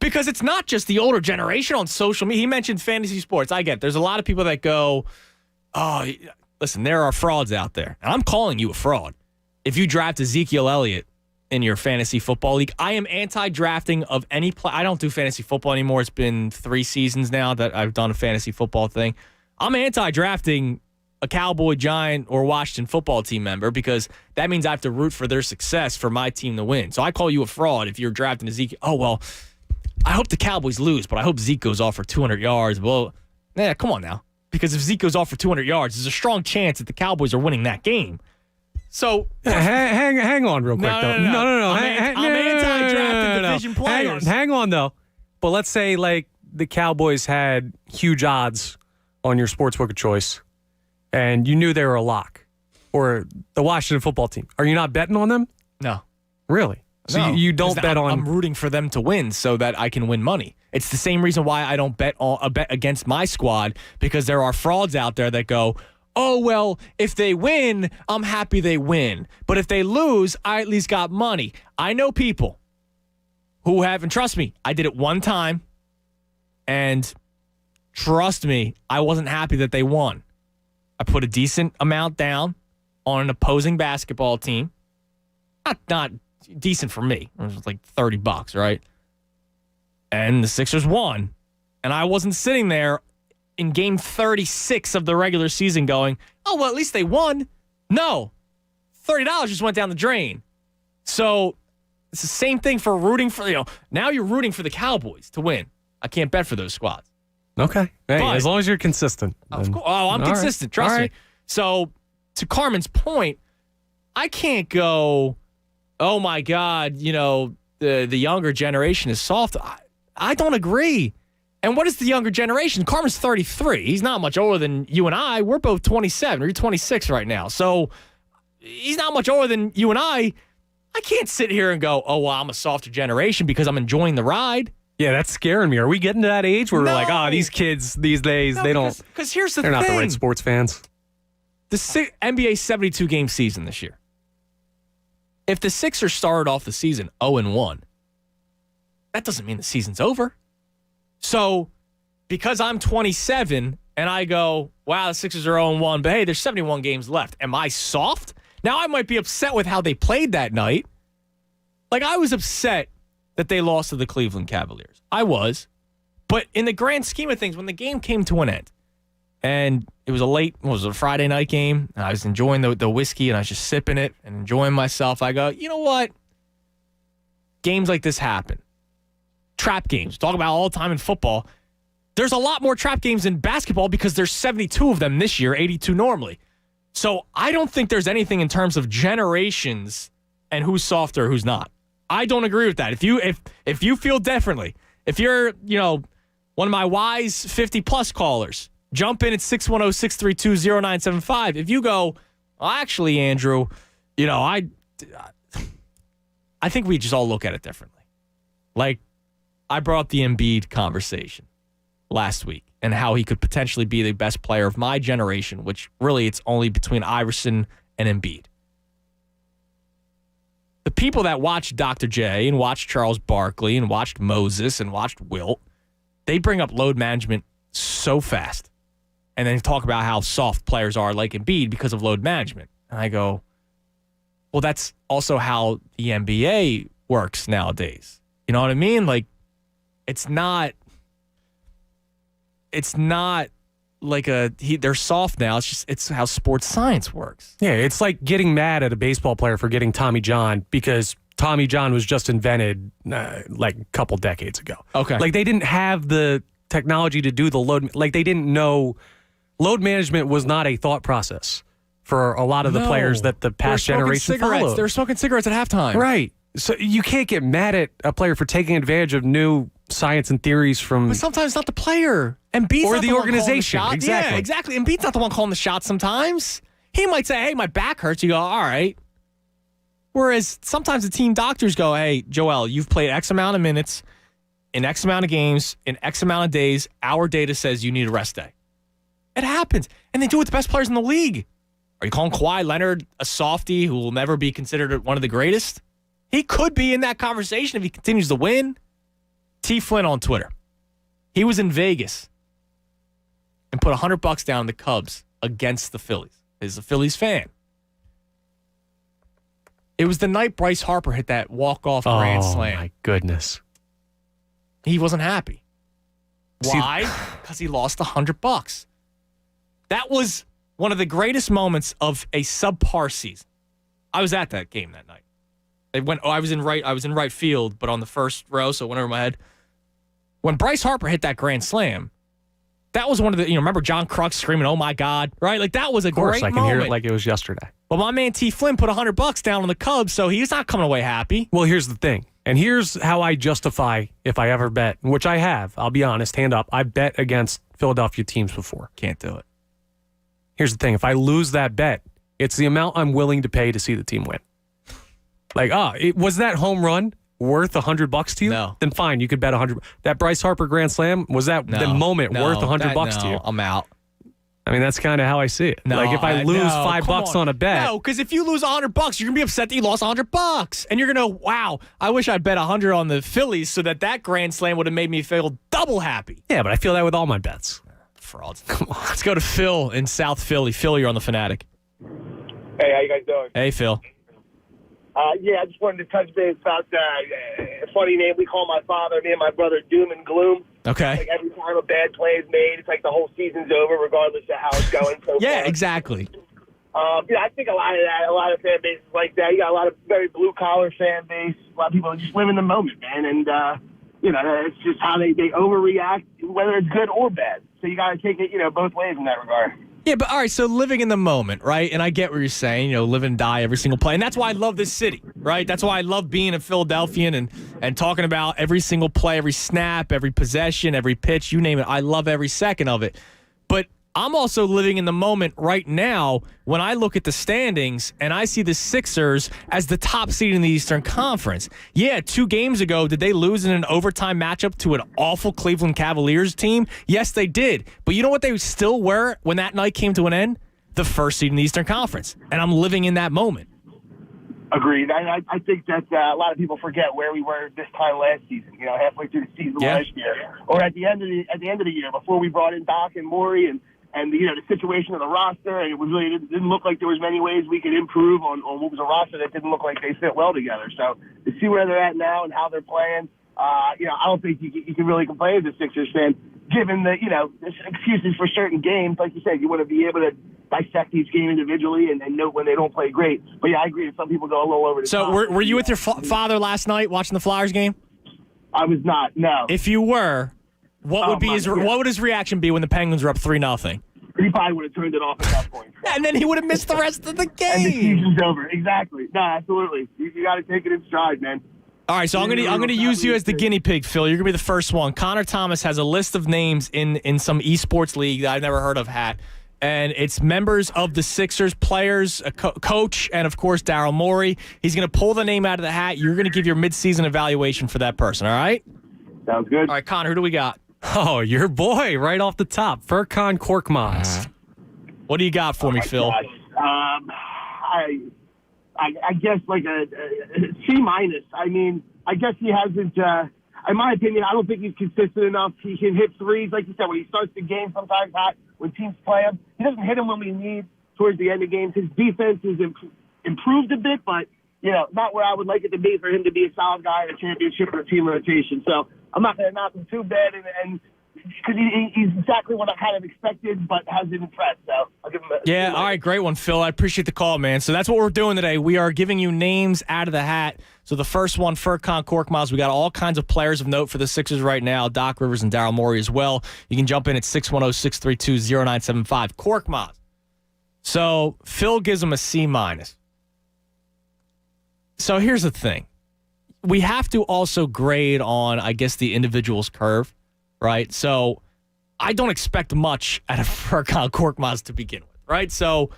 Because it's not just the older generation on social media. He mentioned fantasy sports. I get it. There's a lot of people that go, oh, listen, there are frauds out there. And I'm calling you a fraud. If you draft Ezekiel Elliott in your fantasy football league, I am anti-drafting of any play. I don't do fantasy football anymore. It's been 3 seasons now that I've done a fantasy football thing. I'm anti-drafting a Cowboy, Giant, or Washington football team member because that means I have to root for their success for my team to win. So I call you a fraud if you're drafting Ezekiel. Oh, well, I hope the Cowboys lose, but I hope Zeke goes off for 200 yards. Well, come on now. Because if Zeke goes off for 200 yards, there's a strong chance that the Cowboys are winning that game. So hang on real quick, though. No. I'm anti-drafting division players. Hang on, though. But let's say, the Cowboys had huge odds on your sportsbook of choice, and you knew they were a lock, or the Washington football team. Are you not betting on them? No. Really? So no, you don't bet on... I'm rooting for them to win so that I can win money. It's the same reason why I don't bet against my squad, because there are frauds out there that go, oh, well, if they win, I'm happy they win. But if they lose, I at least got money. I know people who have, and trust me, I did it one time, and trust me, I wasn't happy that they won. I put a decent amount down on an opposing basketball team. Not decent for me. It was like $30, right? And the Sixers won. And I wasn't sitting there in game 36 of the regular season going, oh, well, at least they won. No. $30 just went down the drain. So it's the same thing for rooting for, now you're rooting for the Cowboys to win. I can't bet for those squads. Okay. Hey, as long as you're consistent. Of course. Oh, I'm consistent. Right. Trust me. So to Carmen's point, I can't go, oh my God, the younger generation is soft. I don't agree. And what is the younger generation? Carmen's 33. He's not much older than you and I. We're both 27. You're 26 right now. So he's not much older than you and I. I can't sit here and go, oh, well, I'm a softer generation because I'm enjoying the ride. Yeah, that's scaring me. Are we getting to that age where we're like, these kids these days, they don't. Because here's the thing. They're not the right sports fans. The NBA 72-game season this year. If the Sixers started off the season 0-1, that doesn't mean the season's over. So, because I'm 27 and I go, wow, the Sixers are 0-1, but hey, there's 71 games left. Am I soft? Now, I might be upset with how they played that night. Like, I was upset that they lost to the Cleveland Cavaliers. I was. But in the grand scheme of things, when the game came to an end, and it was a Friday night game, and I was enjoying the whiskey, and I was just sipping it and enjoying myself, I go, you know what? Games like this happen. Trap games. Talk about all the time in football. There's a lot more trap games in basketball because there's 72 of them this year, 82 normally. So I don't think there's anything in terms of generations and who's softer, who's not. I don't agree with that. If you feel differently, if you're, one of my wise 50-plus callers, jump in at 610-632-0975. If you go, well, actually, Andrew, I think we just all look at it differently. Like, I brought up the Embiid conversation last week and how he could potentially be the best player of my generation, which really it's only between Iverson and Embiid. The people that watched Dr. J and watched Charles Barkley and watched Moses and watched Wilt, they bring up load management so fast. And then talk about how soft players are like Embiid because of load management. And I go, well, that's also how the NBA works nowadays. You know what I mean? Like, it's not like they're soft now. It's how sports science works. Yeah, it's like getting mad at a baseball player for getting Tommy John because Tommy John was just invented like a couple decades ago. Okay. Like, they didn't have the technology to do the load. Like, they didn't know. Load management was not a thought process for a lot of the players that the past generation followed. They were smoking cigarettes at halftime. Right. So you can't get mad at a player for taking advantage of new science and theories from... But sometimes it's not the player. Embiid's or not the organization. One exactly. Yeah, exactly. Embiid's not the one calling the shots sometimes. He might say, hey, my back hurts. You go, all right. Whereas sometimes the team doctors go, hey, Joel, you've played X amount of minutes in X amount of games in X amount of days. Our data says you need a rest day. It happens. And they do it with the best players in the league. Are you calling Kawhi Leonard a softie who will never be considered one of the greatest? He could be in that conversation if he continues to win. T. Flynn on Twitter. He was in Vegas and put $100 down on the Cubs against the Phillies. He's a Phillies fan. It was the night Bryce Harper hit that walk-off grand slam. Oh, my goodness. He wasn't happy. Why? Because he lost $100. That was one of the greatest moments of a subpar season. I was at that game that night. I was in right field, but on the first row, so it went over my head. When Bryce Harper hit that grand slam, that was one of the, remember John Kruk screaming, "Oh my God," right? Like, that was a great moment. I can hear it like it was yesterday. Well, my man T. Flynn put $100 down on the Cubs, so he's not coming away happy. Well, here's the thing, and here's how I justify if I ever bet, which I have. I'll be honest, hand up. I bet against Philadelphia teams before. Can't do it. Here's the thing: if I lose that bet, it's the amount I'm willing to pay to see the team win. Like, was that home run worth $100 to you? No. Then fine, you could bet $100. That Bryce Harper grand slam, was that the moment worth $100 to you? I'm out. I mean, that's kind of how I see it. No, like if I lose $5 on a bet. No, because if you lose $100, you're going to be upset that you lost $100. And you're going to, wow, I wish I'd bet 100 on the Phillies so that grand slam would have made me feel double happy. Yeah, but I feel that with all my bets. Frauds. Come on. Let's go to Phil in South Philly. Phil, you're on the Fanatic. Hey, how you guys doing? Hey, Phil. I just wanted to touch base about a funny name we call my father, me and my brother, Doom and Gloom. Okay. Like every time a bad play is made, it's like the whole season's over, regardless of how it's going. Yeah, exactly. I think a lot of fan bases like that. You got a lot of very blue collar fan base. A lot of people just live in the moment, man, and it's just how they overreact, whether it's good or bad. So you got to take it, both ways in that regard. Yeah, but all right, so living in the moment, right? And I get what you're saying, live and die every single play. And that's why I love this city, right? That's why I love being a Philadelphian and talking about every single play, every snap, every possession, every pitch, you name it. I love every second of it. But I'm also living in the moment right now when I look at the standings and I see the Sixers as the top seed in the Eastern Conference. Yeah, 2 games ago, did they lose in an overtime matchup to an awful Cleveland Cavaliers team? Yes, they did. But you know what they still were when that night came to an end? The first seed in the Eastern Conference. And I'm living in that moment. Agreed. I think that a lot of people forget where we were this time last season. Halfway through the season last year, or at the end of the year before we brought in Doc and Morey and the situation of the roster, and it was really didn't look like there was many ways we could improve on what was a roster that didn't look like they fit well together. So to see where they're at now and how they're playing, I don't think you can really complain as a Sixers fan, given the there's excuses for certain games. Like you said, you want to be able to dissect each game individually and note when they don't play great. But yeah, I agree that some people go a little over the top. So were you with your father last night watching the Flyers game? I was not. No. If you were, what would his reaction be when the Penguins were up 3-0? He probably would have turned it off at that point. And then he would have missed the rest of the game. And the season's over. Exactly. No, absolutely. You got to take it in stride, man. All right, so I'm gonna use you as the guinea pig, Phil. You're gonna be the first one. Connor Thomas has a list of names in some esports league that I've never heard of, and it's members of the Sixers, players, a coach, and of course Daryl Morey. He's gonna pull the name out of the hat. You're gonna give your midseason evaluation for that person. All right? Sounds good. All right, Connor, who do we got? Oh, your boy, right off the top, Furkan Korkmaz. What do you got for me, Phil? I guess like a C-. I mean, I guess he hasn't. In my opinion, I don't think he's consistent enough. He can hit threes, like you said, when he starts the game. Sometimes hot when teams play him. He doesn't hit them when we need towards the end of games. His defense has improved a bit, but not where I would like it to be for him to be a solid guy in a championship or a team rotation. So I'm not going to knock him too bad, and because he's exactly what I kind of expected, but hasn't impressed. So I'll give him a all right, great one, Phil. I appreciate the call, man. So that's what we're doing today. We are giving you names out of the hat. So the first one, Furkan Korkmaz. We got all kinds of players of note for the Sixers right now, Doc Rivers and Daryl Morey as well. You can jump in at 610-632-0975. Korkmaz. So Phil gives him a C-. So here's the thing. We have to also grade on, I guess, the individual's curve, right? So I don't expect much out of Furkan Korkmaz to begin with, right? So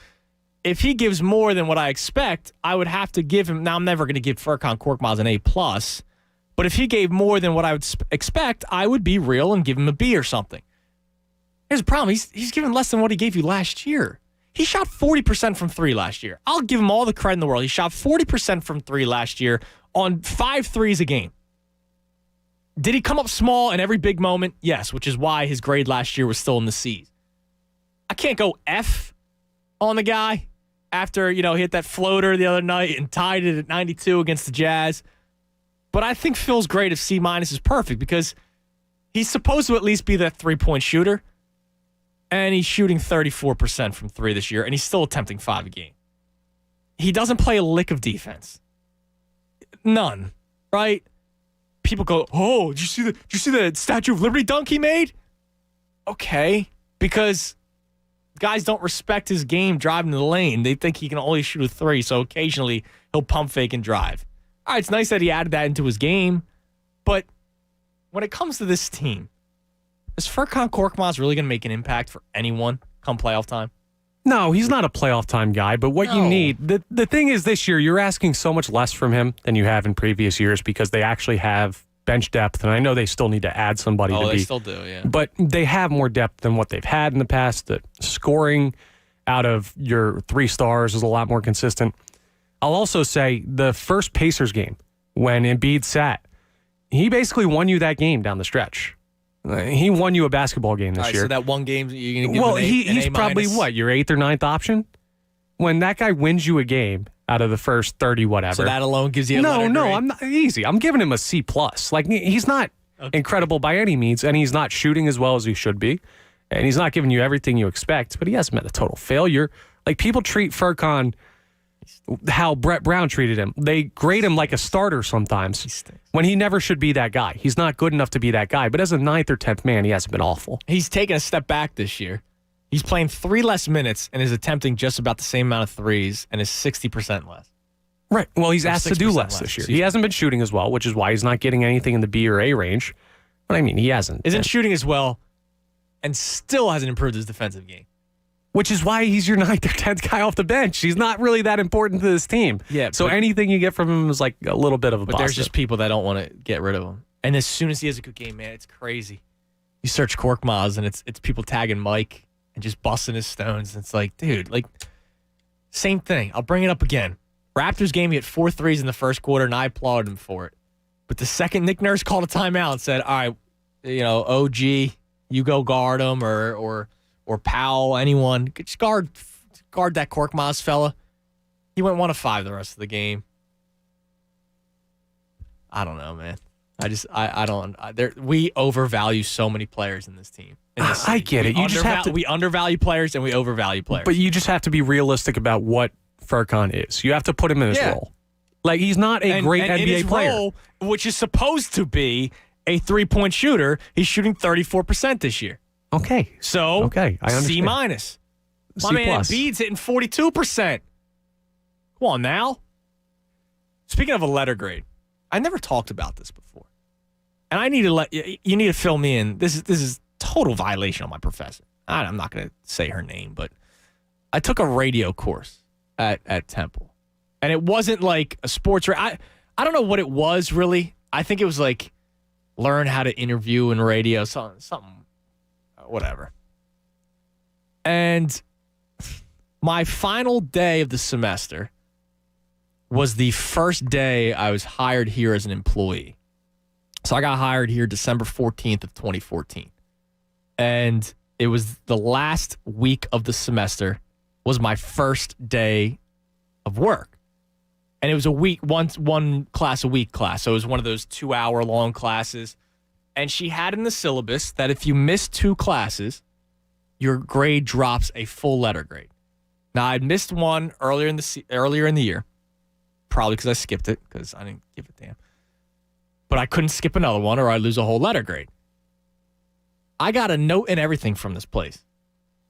if he gives more than what I expect, I would have to give him. Now, I'm never going to give Furkan Korkmaz an A+, but if he gave more than what I would expect, I would be real and give him a B or something. Here's the problem. He's given less than what he gave you last year. He shot 40% from 3 last year. I'll give him all the credit in the world. He shot 40% from 3 last year on 5 threes a game. Did he come up small in every big moment? Yes, which is why his grade last year was still in the C's. I can't go F on the guy after, he hit that floater the other night and tied it at 92 against the Jazz. But I think Phil's grade of C- is perfect because he's supposed to at least be that three-point shooter, and he's shooting 34% from 3 this year, and he's still attempting 5 a game. He doesn't play a lick of defense. None, right? People go, oh, did you see the Statue of Liberty dunk he made? Okay, because guys don't respect his game driving to the lane. They think he can only shoot a 3, so occasionally he'll pump fake and drive. All right, it's nice that he added that into his game, but when it comes to this team, is Furkan Korkmaz really going to make an impact for anyone come playoff time? No, he's not a playoff time guy, but what you need, the thing is this year, you're asking so much less from him than you have in previous years because they actually have bench depth, and I know they still need to add somebody. They still do, yeah. But they have more depth than what they've had in the past. The scoring out of your 3 stars is a lot more consistent. I'll also say the first Pacers game when Embiid sat, he basically won you that game down the stretch. He won you a basketball game this year. So that one game you're going to give well, an he's A-. probably what, your 8th or 9th option? When that guy wins you a game out of the first 30 whatever. So that alone gives you a letter grade? I'm not easy. I'm giving him a C+. Like, he's not incredible by any means, and he's not shooting as well as he should be, and he's not giving you everything you expect, but he hasn't been a total failure. Like, people treat Furkan how Brett Brown treated him. They grade him like a starter sometimes when he never should be that guy. He's not good enough to be that guy, but as a 9th or 10th man, he hasn't been awful. He's taken a step back this year. He's playing 3 less minutes and is attempting just about the same amount of threes and is 60% less. Right. Well, he's asked to do less this year. He hasn't been shooting as well, which is why he's not getting anything in the B or A range. But I mean, he hasn't. Isn't shooting as well and still hasn't improved his defensive game. Which is why he's your 9th or 10th guy off the bench. He's not really that important to this team. Yeah. So anything you get from him is like a little bit of a But positive. there's just people that don't want to get rid of him. And as soon as he has a good game, man, it's crazy. You search Korkmaz and it's people tagging Mike and just busting his stones. It's like, dude, like, same thing. I'll bring it up again. Raptors game, he hit 4 threes in the first quarter, and I applauded him for it. But the second Nick Nurse called a timeout and said, all right, OG, you go guard him or Powell, anyone. Just guard that Korkmaz fella. He went 1 of 5 the rest of the game. I don't know, man. We overvalue so many players in this team. I get it. We undervalue players and we overvalue players. But you just have to be realistic about what Furkan is. You have to put him in his role. Like, he's not a great NBA in his player. Role, which is supposed to be a 3-point shooter, he's shooting 34% this year. Okay. So, I understand. C-. My man Embiid's hitting 42%. Come on now. Speaking of a letter grade, I never talked about this before. And I need to you need to fill me in. This is total violation on my professor. I'm not going to say her name, but I took a radio course at Temple. And it wasn't like a sports I don't know what it was really. I think it was like learn how to interview in radio, something whatever. And my final day of the semester was the first day I was hired here as an employee. So I got hired here December 14th of 2014. And it was the last week of the semester was my first day of work. And it was a week, one class a week class. So it was one of those 2-hour long classes. And she had in the syllabus that if you miss 2 classes, your grade drops a full letter grade. Now, I'd missed one earlier in the year, probably because I skipped it because I didn't give a damn. But I couldn't skip another one or I'd lose a whole letter grade. I got a note and everything from this place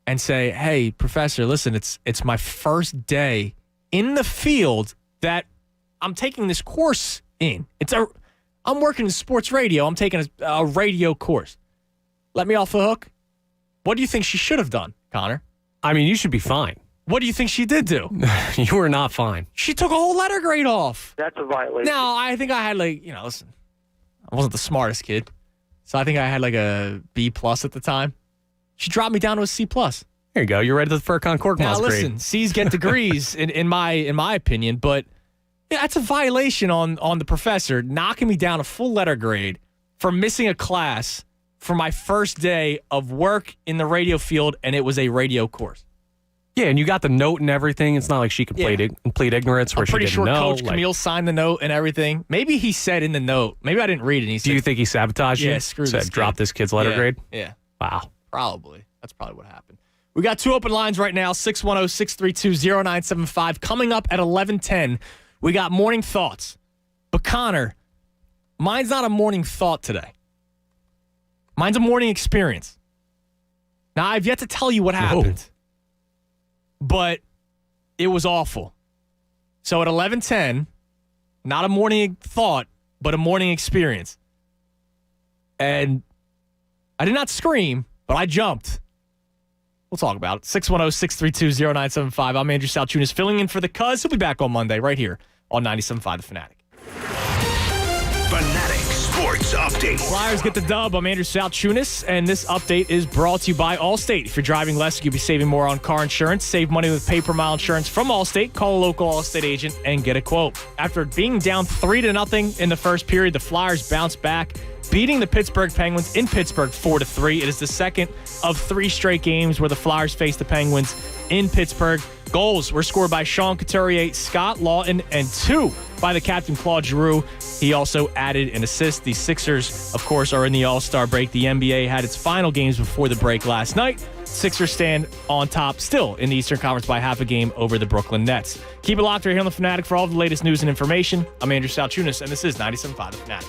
and say, hey, professor, listen, it's my first day in the field that I'm taking this course in. I'm working in sports radio. I'm taking a radio course. Let me off the hook. What do you think she should have done, Connor? I mean, you should be fine. What do you think she did do? You were not fine. She took a whole letter grade off. That's a violation. Now, I think I had listen, I wasn't the smartest kid. So I think I had a B+ at the time. She dropped me down to a C+. There you go. You're ready to the Furkan Korkmaz grade. Now, listen, C's get degrees in my opinion, but that's a violation on the professor knocking me down a full letter grade for missing a class for my first day of work in the radio field, and it was a radio course. Yeah, and you got the note and everything. It's not like she complete ignorance where she didn't know. I'm pretty sure Coach Camille signed the note and everything. Maybe he said in the note. Maybe I didn't read it. And he said, do you think he sabotaged you? Yeah, screw this kid. Drop this kid's letter grade? Yeah. Wow. Probably. That's probably what happened. We got 2 open lines right now, 610-632-0975. Coming up at 11:10, we got morning thoughts. But Connor, mine's not a morning thought today. Mine's a morning experience. Now, I've yet to tell you what happened. But it was awful. So at 11:10, not a morning thought, but a morning experience. And I did not scream, but I jumped. We'll talk about it. 610-632-0975. I'm Andrew Salchunas, filling in for the Cuz. He'll be back on Monday right here on 97.5 The Fanatic. Fanatic Sports Update. Flyers get the dub. I'm Andrew Salchunas, and this update is brought to you by Allstate. If you're driving less, you'll be saving more on car insurance. Save money with pay-per-mile insurance from Allstate. Call a local Allstate agent and get a quote. After being down 3-0 in the first period, the Flyers bounced back, beating the Pittsburgh Penguins in Pittsburgh 4-3. It is the second of 3 straight games where the Flyers face the Penguins in Pittsburgh. Goals were scored by Sean Couturier, Scott Lawton, and 2 by the captain, Claude Giroux. He also added an assist. The Sixers, of course, are in the All-Star break. The NBA had its final games before the break last night. Sixers stand on top still in the Eastern Conference by half a game over the Brooklyn Nets. Keep it locked right here on The Fanatic for all the latest news and information. I'm Andrew Salchunas, and this is 97.5 The Fanatic.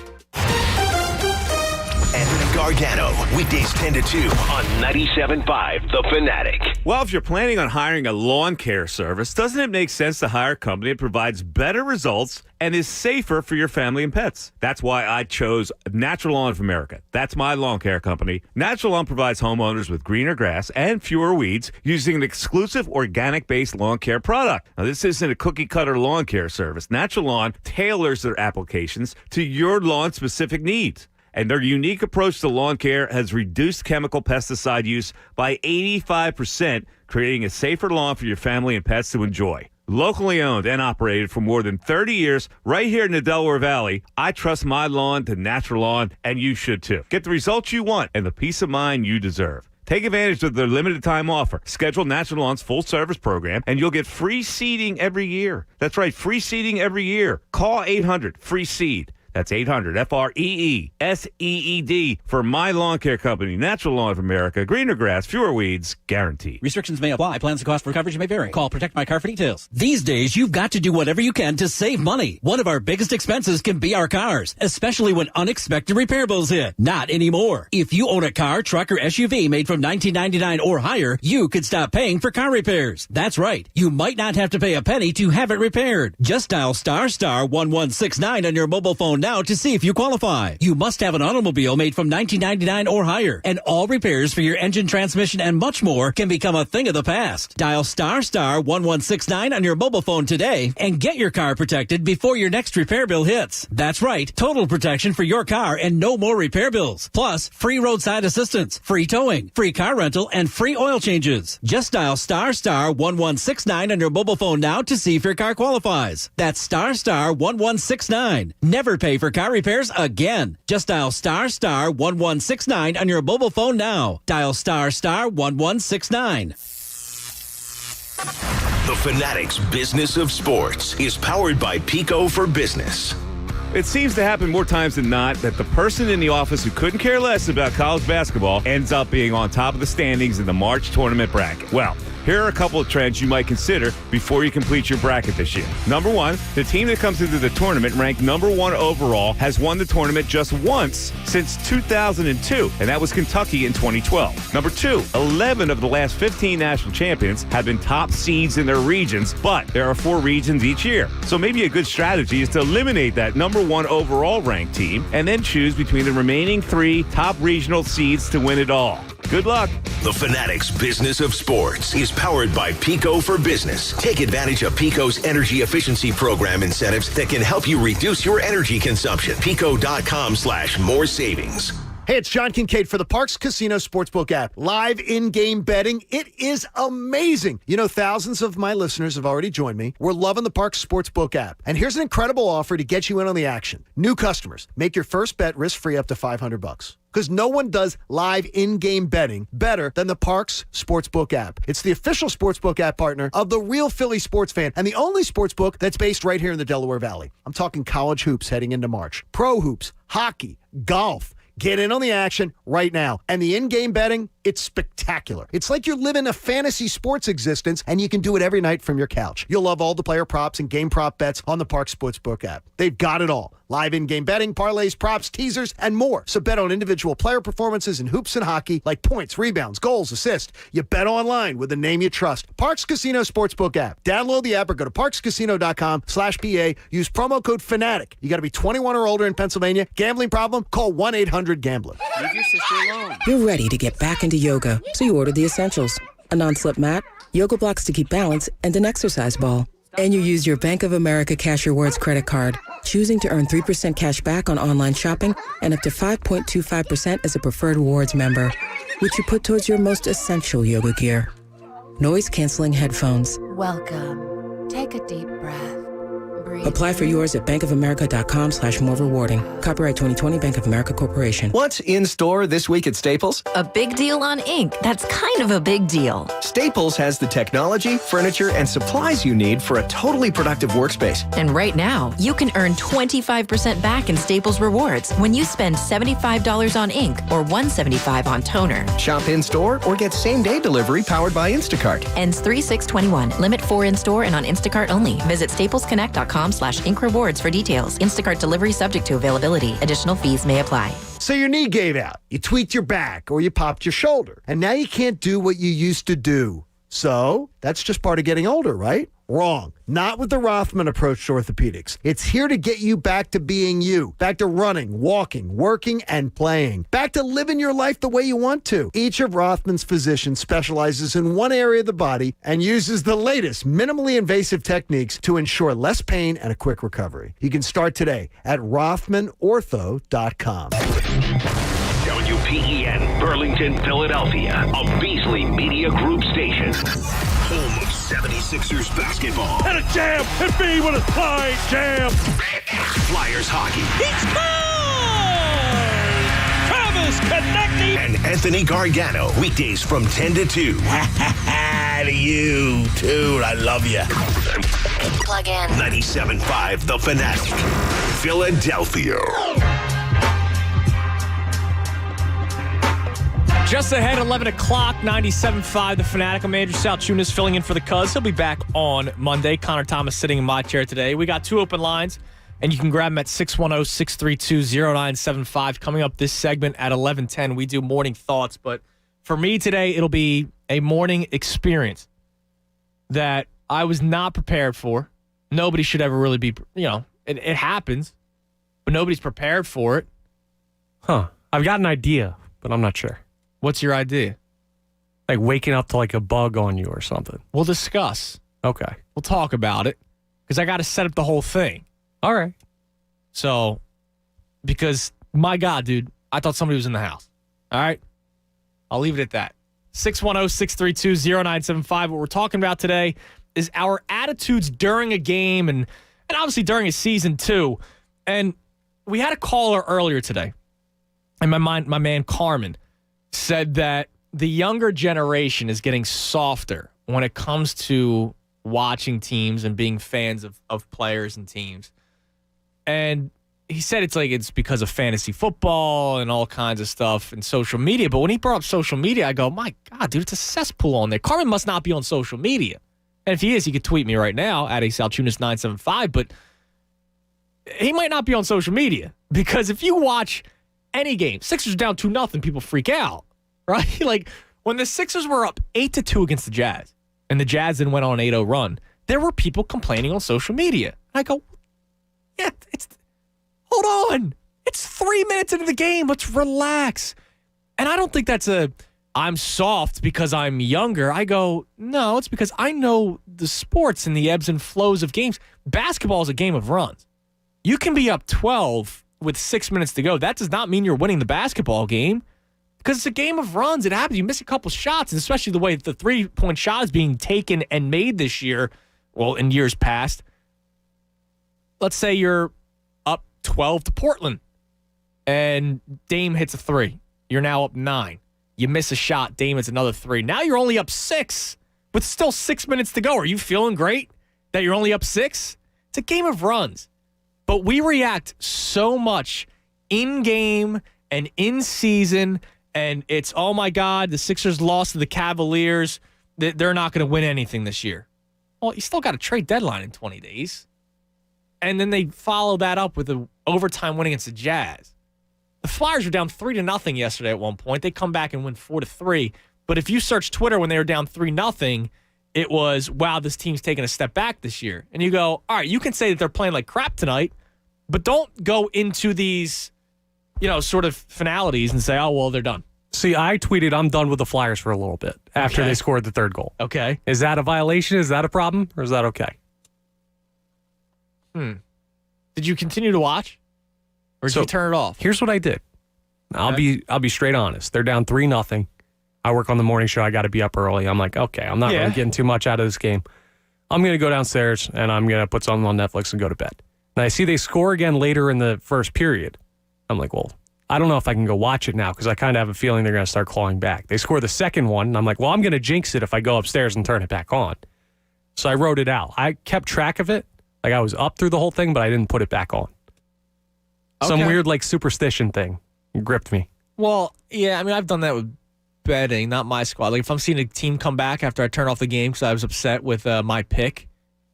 And Gargano, weekdays 10 to 2 on 97.5 The Fanatic. Well, if you're planning on hiring a lawn care service, doesn't it make sense to hire a company that provides better results and is safer for your family and pets? That's why I chose Natural Lawn of America. That's my lawn care company. Natural Lawn provides homeowners with greener grass and fewer weeds using an exclusive organic-based lawn care product. Now, this isn't a cookie-cutter lawn care service. Natural Lawn tailors their applications to your lawn-specific needs. And their unique approach to lawn care has reduced chemical pesticide use by 85%, creating a safer lawn for your family and pets to enjoy. Locally owned and operated for more than 30 years right here in the Delaware Valley, I trust my lawn to Natural Lawn, and you should too. Get the results you want and the peace of mind you deserve. Take advantage of their limited time offer. Schedule Natural Lawn's full service program, and you'll get free seeding every year. That's right, free seeding every year. Call 800-FREE-SEED. That's 800-FREE-SEED for my lawn care company, Natural Lawn of America. Greener grass, fewer weeds, guaranteed. Restrictions may apply. Plans and cost for coverage may vary. Call Protect My Car for details. These days, you've got to do whatever you can to save money. One of our biggest expenses can be our cars, especially when unexpected repair bills hit. Not anymore. If you own a car, truck, or SUV made from 1999 or higher, you could stop paying for car repairs. That's right. You might not have to pay a penny to have it repaired. Just dial **1169 on your mobile phone now to see if you qualify. You must have an automobile made from 1999 or higher, and all repairs for your engine, transmission, and much more can become a thing of the past. Dial **1169 on your mobile phone today and get your car protected before your next repair bill hits. That's right, total protection for your car and no more repair bills. Plus, free roadside assistance, free towing, free car rental, and free oil changes. Just dial **1169 on your mobile phone now to see if your car qualifies. That's **1169. Never pay for car repairs again. Just dial **1169 on your mobile phone now. Dial **1169. The Fanatic's Business of Sports is powered by Pico for Business. It seems to happen more times than not that the person in the office who couldn't care less about college basketball ends up being on top of the standings in the March tournament bracket. Well, here are a couple of trends you might consider before you complete your bracket this year. Number 1, the team that comes into the tournament ranked number 1 overall has won the tournament just once since 2002, and that was Kentucky in 2012. Number 2, 11 of the last 15 national champions have been top seeds in their regions, but there are 4 regions each year. So maybe a good strategy is to eliminate that number 1 overall ranked team and then choose between the remaining 3 top regional seeds to win it all. Good luck. The Fanatic's Business of Sports is powered by Pico for Business. Take advantage of Pico's energy efficiency program incentives that can help you reduce your energy consumption. Pico.com/more savings. Hey, it's John Kincaid for the Parks Casino Sportsbook app. Live in-game betting. It is amazing. You know, thousands of my listeners have already joined me. We're loving the Parks Sportsbook app. And here's an incredible offer to get you in on the action. New customers, make your first bet risk-free up to $500. Because no one does live in-game betting better than the Parks Sportsbook app. It's the official sportsbook app partner of the real Philly sports fan and the only sportsbook that's based right here in the Delaware Valley. I'm talking college hoops heading into March, pro hoops, hockey, golf. Get in on the action right now. And the in-game betting, it's spectacular. It's like you're living a fantasy sports existence, and you can do it every night from your couch. You'll love all the player props and game prop bets on the Parks Sportsbook app. They've got it all. Live in-game betting, parlays, props, teasers, and more. So bet on individual player performances in hoops and hockey, like points, rebounds, goals, assists. You bet online with the name you trust. Parks Casino Sportsbook app. Download the app or go to parkscasino.com/PA. Use promo code FANATIC. You got to be 21 or older in Pennsylvania. Gambling problem? Call 1-800-GAMBLER. Leave your sister alone. You're ready to get back into yoga, so you order the essentials. A non-slip mat, yoga blocks to keep balance, and an exercise ball. And you use your Bank of America Cash Rewards credit card. choosing to earn 3% cash back on online shopping and up to 5.25% as a preferred rewards member, which you put towards your most essential yoga gear. Noise-canceling headphones. Welcome. Take a deep breath. Breathe. Apply for yours at bankofamerica.com/more rewarding. Copyright 2020 Bank of America Corporation. What's in store this week at Staples? A big deal on ink. That's kind of a big deal. Staples has the technology, furniture, and supplies you need for a totally productive workspace. And right now, you can earn 25% back in Staples Rewards when you spend $75 on ink or $175 on toner. Shop in-store or get same-day delivery powered by Instacart. Ends 3/6/21. Limit 4 in-store and on Instacart only. Visit staplesconnect.com/ink rewards for details. Instacart delivery subject to availability. Additional fees may apply. So your knee gave out, you tweaked your back, or you popped your shoulder, and now you can't do what you used to do. So that's just part of getting older, right? Wrong. Not with the Rothman approach to orthopedics. It's here to get you back to being you, back to running, walking, working, and playing, back to living your life the way you want to. Each of Rothman's physicians specializes in one area of the body and uses the latest minimally invasive techniques to ensure less pain and a quick recovery. You can start today at RothmanOrtho.com. WPEN, Burlington, Philadelphia, a Beasley Media Group station. Home of 76ers basketball. And a jam, and B with a slide jam. Flyers hockey. He scores! Travis Konecny. And Anthony Gargano, weekdays from 10 to 2. To you, dude, I love you. Plug in. 97.5 The Fanatic, Philadelphia. Just ahead, 11 o'clock, 97.5 The Fanatic. I'm Andrew Salchunas filling in for the Cuz. He'll be back on Monday. Connor Thomas sitting in my chair today. We got 2 open lines, and you can grab them at 610-632-0975. Coming up this segment at 11:10, we do morning thoughts. But for me today, it'll be a morning experience that I was not prepared for. Nobody should ever really be, it happens, but nobody's prepared for it. Huh. I've got an idea, but I'm not sure. What's your idea? Like waking up to like a bug on you or something. We'll discuss. Okay. We'll talk about it because I got to set up the whole thing. All right. So, because my God, dude, I thought somebody was in the house. All right. I'll leave it at that. 610-632-0975. What we're talking about today is our attitudes during a game and obviously during a season too. And we had a caller earlier today. And my man Carmen said that the younger generation is getting softer when it comes to watching teams and being fans of players and teams. And he said it's because of fantasy football and all kinds of stuff and social media. But when he brought up social media, I go, my God, dude, it's a cesspool on there. Carmen must not be on social media. And if he is, he could tweet me right now at Salchunas975. But he might not be on social media because if you watch any game, Sixers down 2-0, people freak out, right? Like when the Sixers were up 8-2 against the Jazz and the Jazz then went on an 8-0 run, there were people complaining on social media. I go, yeah, hold on. It's 3 minutes into the game. Let's relax. And I don't think that's I'm soft because I'm younger. I go, no, it's because I know the sports and the ebbs and flows of games. Basketball is a game of runs. You can be up 12 with 6 minutes to go. That does not mean you're winning the basketball game because it's a game of runs. It happens. You miss a couple shots, and especially the way the 3-point shot is being taken and made this year, well, in years past. Let's say you're up 12 to Portland, and Dame hits a 3. You're now up 9. You miss a shot. Dame hits another 3. Now you're only up 6 with still 6 minutes to go. Are you feeling great that you're only up 6? It's a game of runs. But we react so much in-game and in-season, and it's, oh, my God, the Sixers lost to the Cavaliers. They're not going to win anything this year. Well, you still got a trade deadline in 20 days. And then they follow that up with an overtime win against the Jazz. The Flyers were down 3-0 yesterday at one point. They come back and win 4-3. But if you search Twitter when they were down 3-0, it was, wow, this team's taking a step back this year. And you go, all right, you can say that they're playing like crap tonight, but don't go into these, sort of finalities and say, oh, well, they're done. See, I tweeted I'm done with the Flyers for a little bit after they scored the third goal. Okay. Is that a violation? Is that a problem? Or is that okay? Did you continue to watch? Or did you turn it off? Here's what I did. I'll be straight honest. They're down 3-0. I work on the morning show. I got to be up early. I'm like, okay, I'm not really getting too much out of this game. I'm going to go downstairs and I'm going to put something on Netflix and go to bed. And I see they score again later in the first period. I'm like, well, I don't know if I can go watch it now because I kind of have a feeling they're going to start clawing back. They score the second one, and I'm like, well, I'm going to jinx it if I go upstairs and turn it back on. So I wrote it out. I kept track of it. Like I was up through the whole thing, but I didn't put it back on. Some weird like superstition thing gripped me. Well, yeah, I mean, I've done that with betting, not my squad. Like if I'm seeing a team come back after I turn off the game because I was upset with my pick,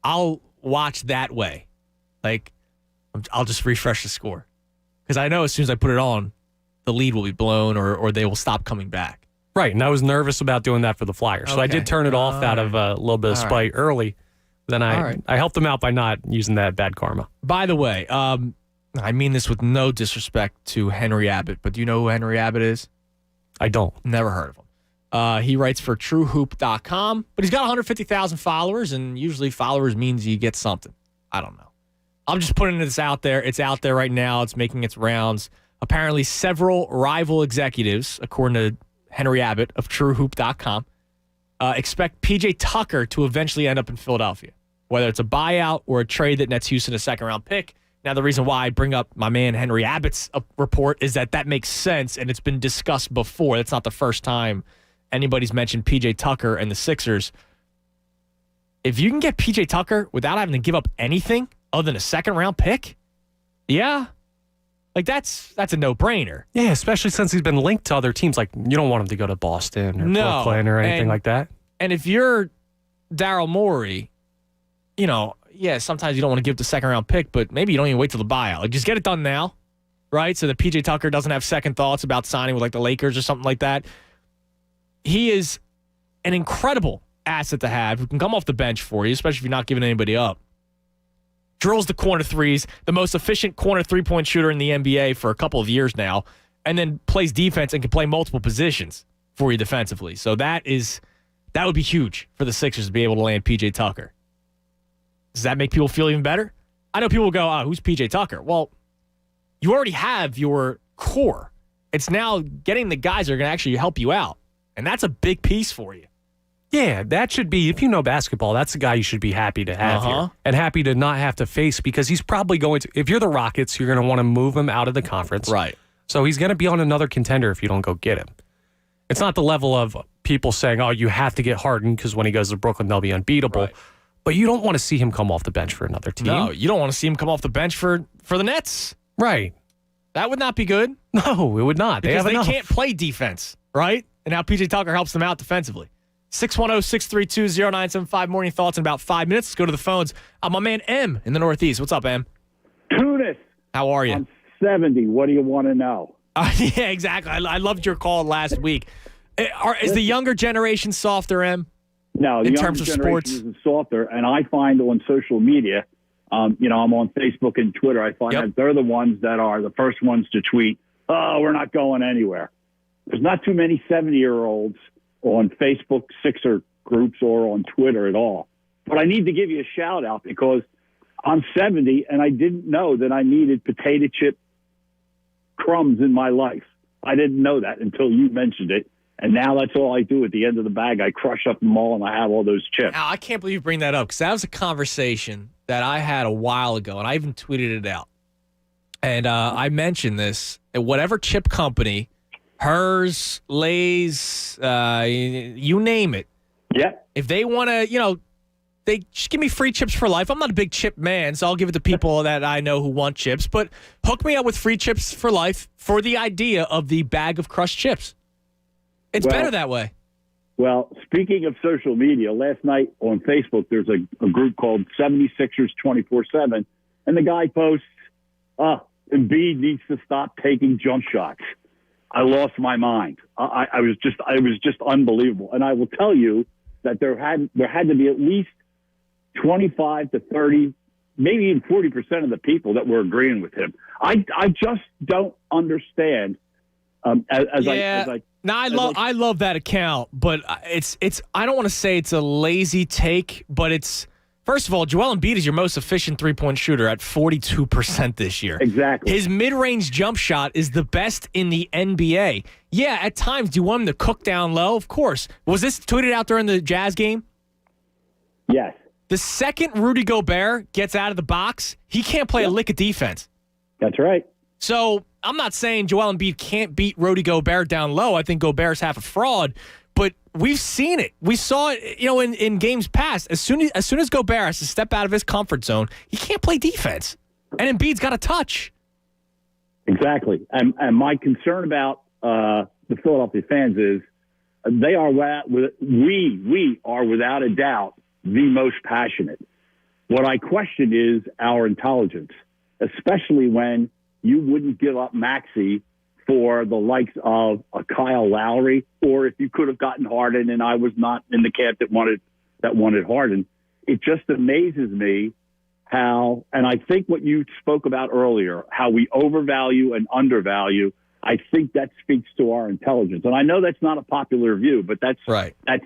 I'll watch that way. Like I'll just refresh the score because I know as soon as I put it on, the lead will be blown or they will stop coming back. Right, and I was nervous about doing that for the Flyers. So I did turn it off out of a little bit of spite early. Then I helped them out by not using that bad karma. By the way, I mean this with no disrespect to Henry Abbott, but do you know who Henry Abbott is? I don't. Never heard of him. He writes for TrueHoop.com, but he's got 150,000 followers, and usually followers means you get something. I don't know. I'm just putting this out there. It's out there right now. It's making its rounds. Apparently, several rival executives, according to Henry Abbott of TrueHoop.com, expect P.J. Tucker to eventually end up in Philadelphia, whether it's a buyout or a trade that nets Houston a second-round pick. Now, the reason why I bring up my man Henry Abbott's report is that makes sense, and it's been discussed before. That's not the first time anybody's mentioned P.J. Tucker and the Sixers. If you can get P.J. Tucker without having to give up anything other than a second-round pick, like that's a no-brainer. Yeah, especially since he's been linked to other teams. Like, you don't want him to go to Boston or Brooklyn or anything like that. And if you're Daryl Morey, sometimes you don't want to give the second-round pick, but maybe you don't even wait till the buyout. Like, just get it done now, right? So that P.J. Tucker doesn't have second thoughts about signing with, like, the Lakers or something like that. He is an incredible asset to have who can come off the bench for you, especially if you're not giving anybody up. Drills the corner threes, the most efficient corner three-point shooter in the NBA for a couple of years now, and then plays defense and can play multiple positions for you defensively. So that would be huge for the Sixers to be able to land P.J. Tucker. Does that make people feel even better? I know people will go, who's P.J. Tucker? Well, you already have your core. It's now getting the guys that are going to actually help you out, and that's a big piece for you. Yeah, that should be, if you know basketball, that's the guy you should be happy to have here. And happy to not have to face, because he's probably going to, if you're the Rockets, you're going to want to move him out of the conference. Right. So he's going to be on another contender if you don't go get him. It's not the level of people saying, you have to get Harden because when he goes to Brooklyn, they'll be unbeatable. Right. But you don't want to see him come off the bench for another team. No, you don't want to see him come off the bench for the Nets. Right. That would not be good. No, it would not. Because they can't play defense, right? And now P.J. Tucker helps them out defensively. 610-632-0975. Morning thoughts in about 5 minutes. Let's go to the phones. My man M in the Northeast. What's up, M? Tunis. How are you? I'm 70. What do you want to know? Yeah, exactly. I loved your call last week. Is the younger generation softer, M? No, the in younger terms of generation sports is softer, and I find on social media, I'm on Facebook and Twitter. I find that they're the ones that are the first ones to tweet, we're not going anywhere. There's not too many 70-year-olds on Facebook Sixer groups or on Twitter at all. But I need to give you a shout out because I'm 70 and I didn't know that I needed potato chip crumbs in my life. I didn't know that until you mentioned it. And now that's all I do at the end of the bag. I crush up them all and I have all those chips. Now, I can't believe you bring that up because that was a conversation that I had a while ago and I even tweeted it out. And I mentioned this at whatever chip company, Hers, Lay's, you name it. Yeah. If they want to, they just give me free chips for life. I'm not a big chip man, so I'll give it to people that I know who want chips. But hook me up with free chips for life for the idea of the bag of crushed chips. It's better that way. Well, speaking of social media, last night on Facebook, there's a group called 76ers 24/7, and the guy posts, Embiid needs to stop taking jump shots. I lost my mind. I was just unbelievable. And I will tell you that there had to be at least 25 to 30, maybe even 40% of the people that were agreeing with him. I just don't understand. I love that account, but it's I don't want to say it's a lazy take, but it's First of all, Joel Embiid is your most efficient three-point shooter at 42% this year. Exactly. His mid-range jump shot is the best in the NBA. Yeah, at times, do you want him to cook down low? Of course. Was this tweeted out during the Jazz game? Yes. The second Rudy Gobert gets out of the box, he can't play a lick of defense. That's right. So I'm not saying Joel Embiid can't beat Rudy Gobert down low. I think Gobert's half a fraud. But we've seen it. We saw it, in games past. As soon as Gobert has to step out of his comfort zone, he can't play defense. And Embiid's got a touch. Exactly. And my concern about the Philadelphia fans is we are without a doubt the most passionate. What I question is our intelligence, especially when you wouldn't give up Maxey for the likes of a Kyle Lowry, or if you could have gotten Harden and I was not in the camp that wanted Harden. It just amazes me how, and I think what you spoke about earlier, how we overvalue and undervalue, I think that speaks to our intelligence. And I know that's not a popular view, but that's right. That's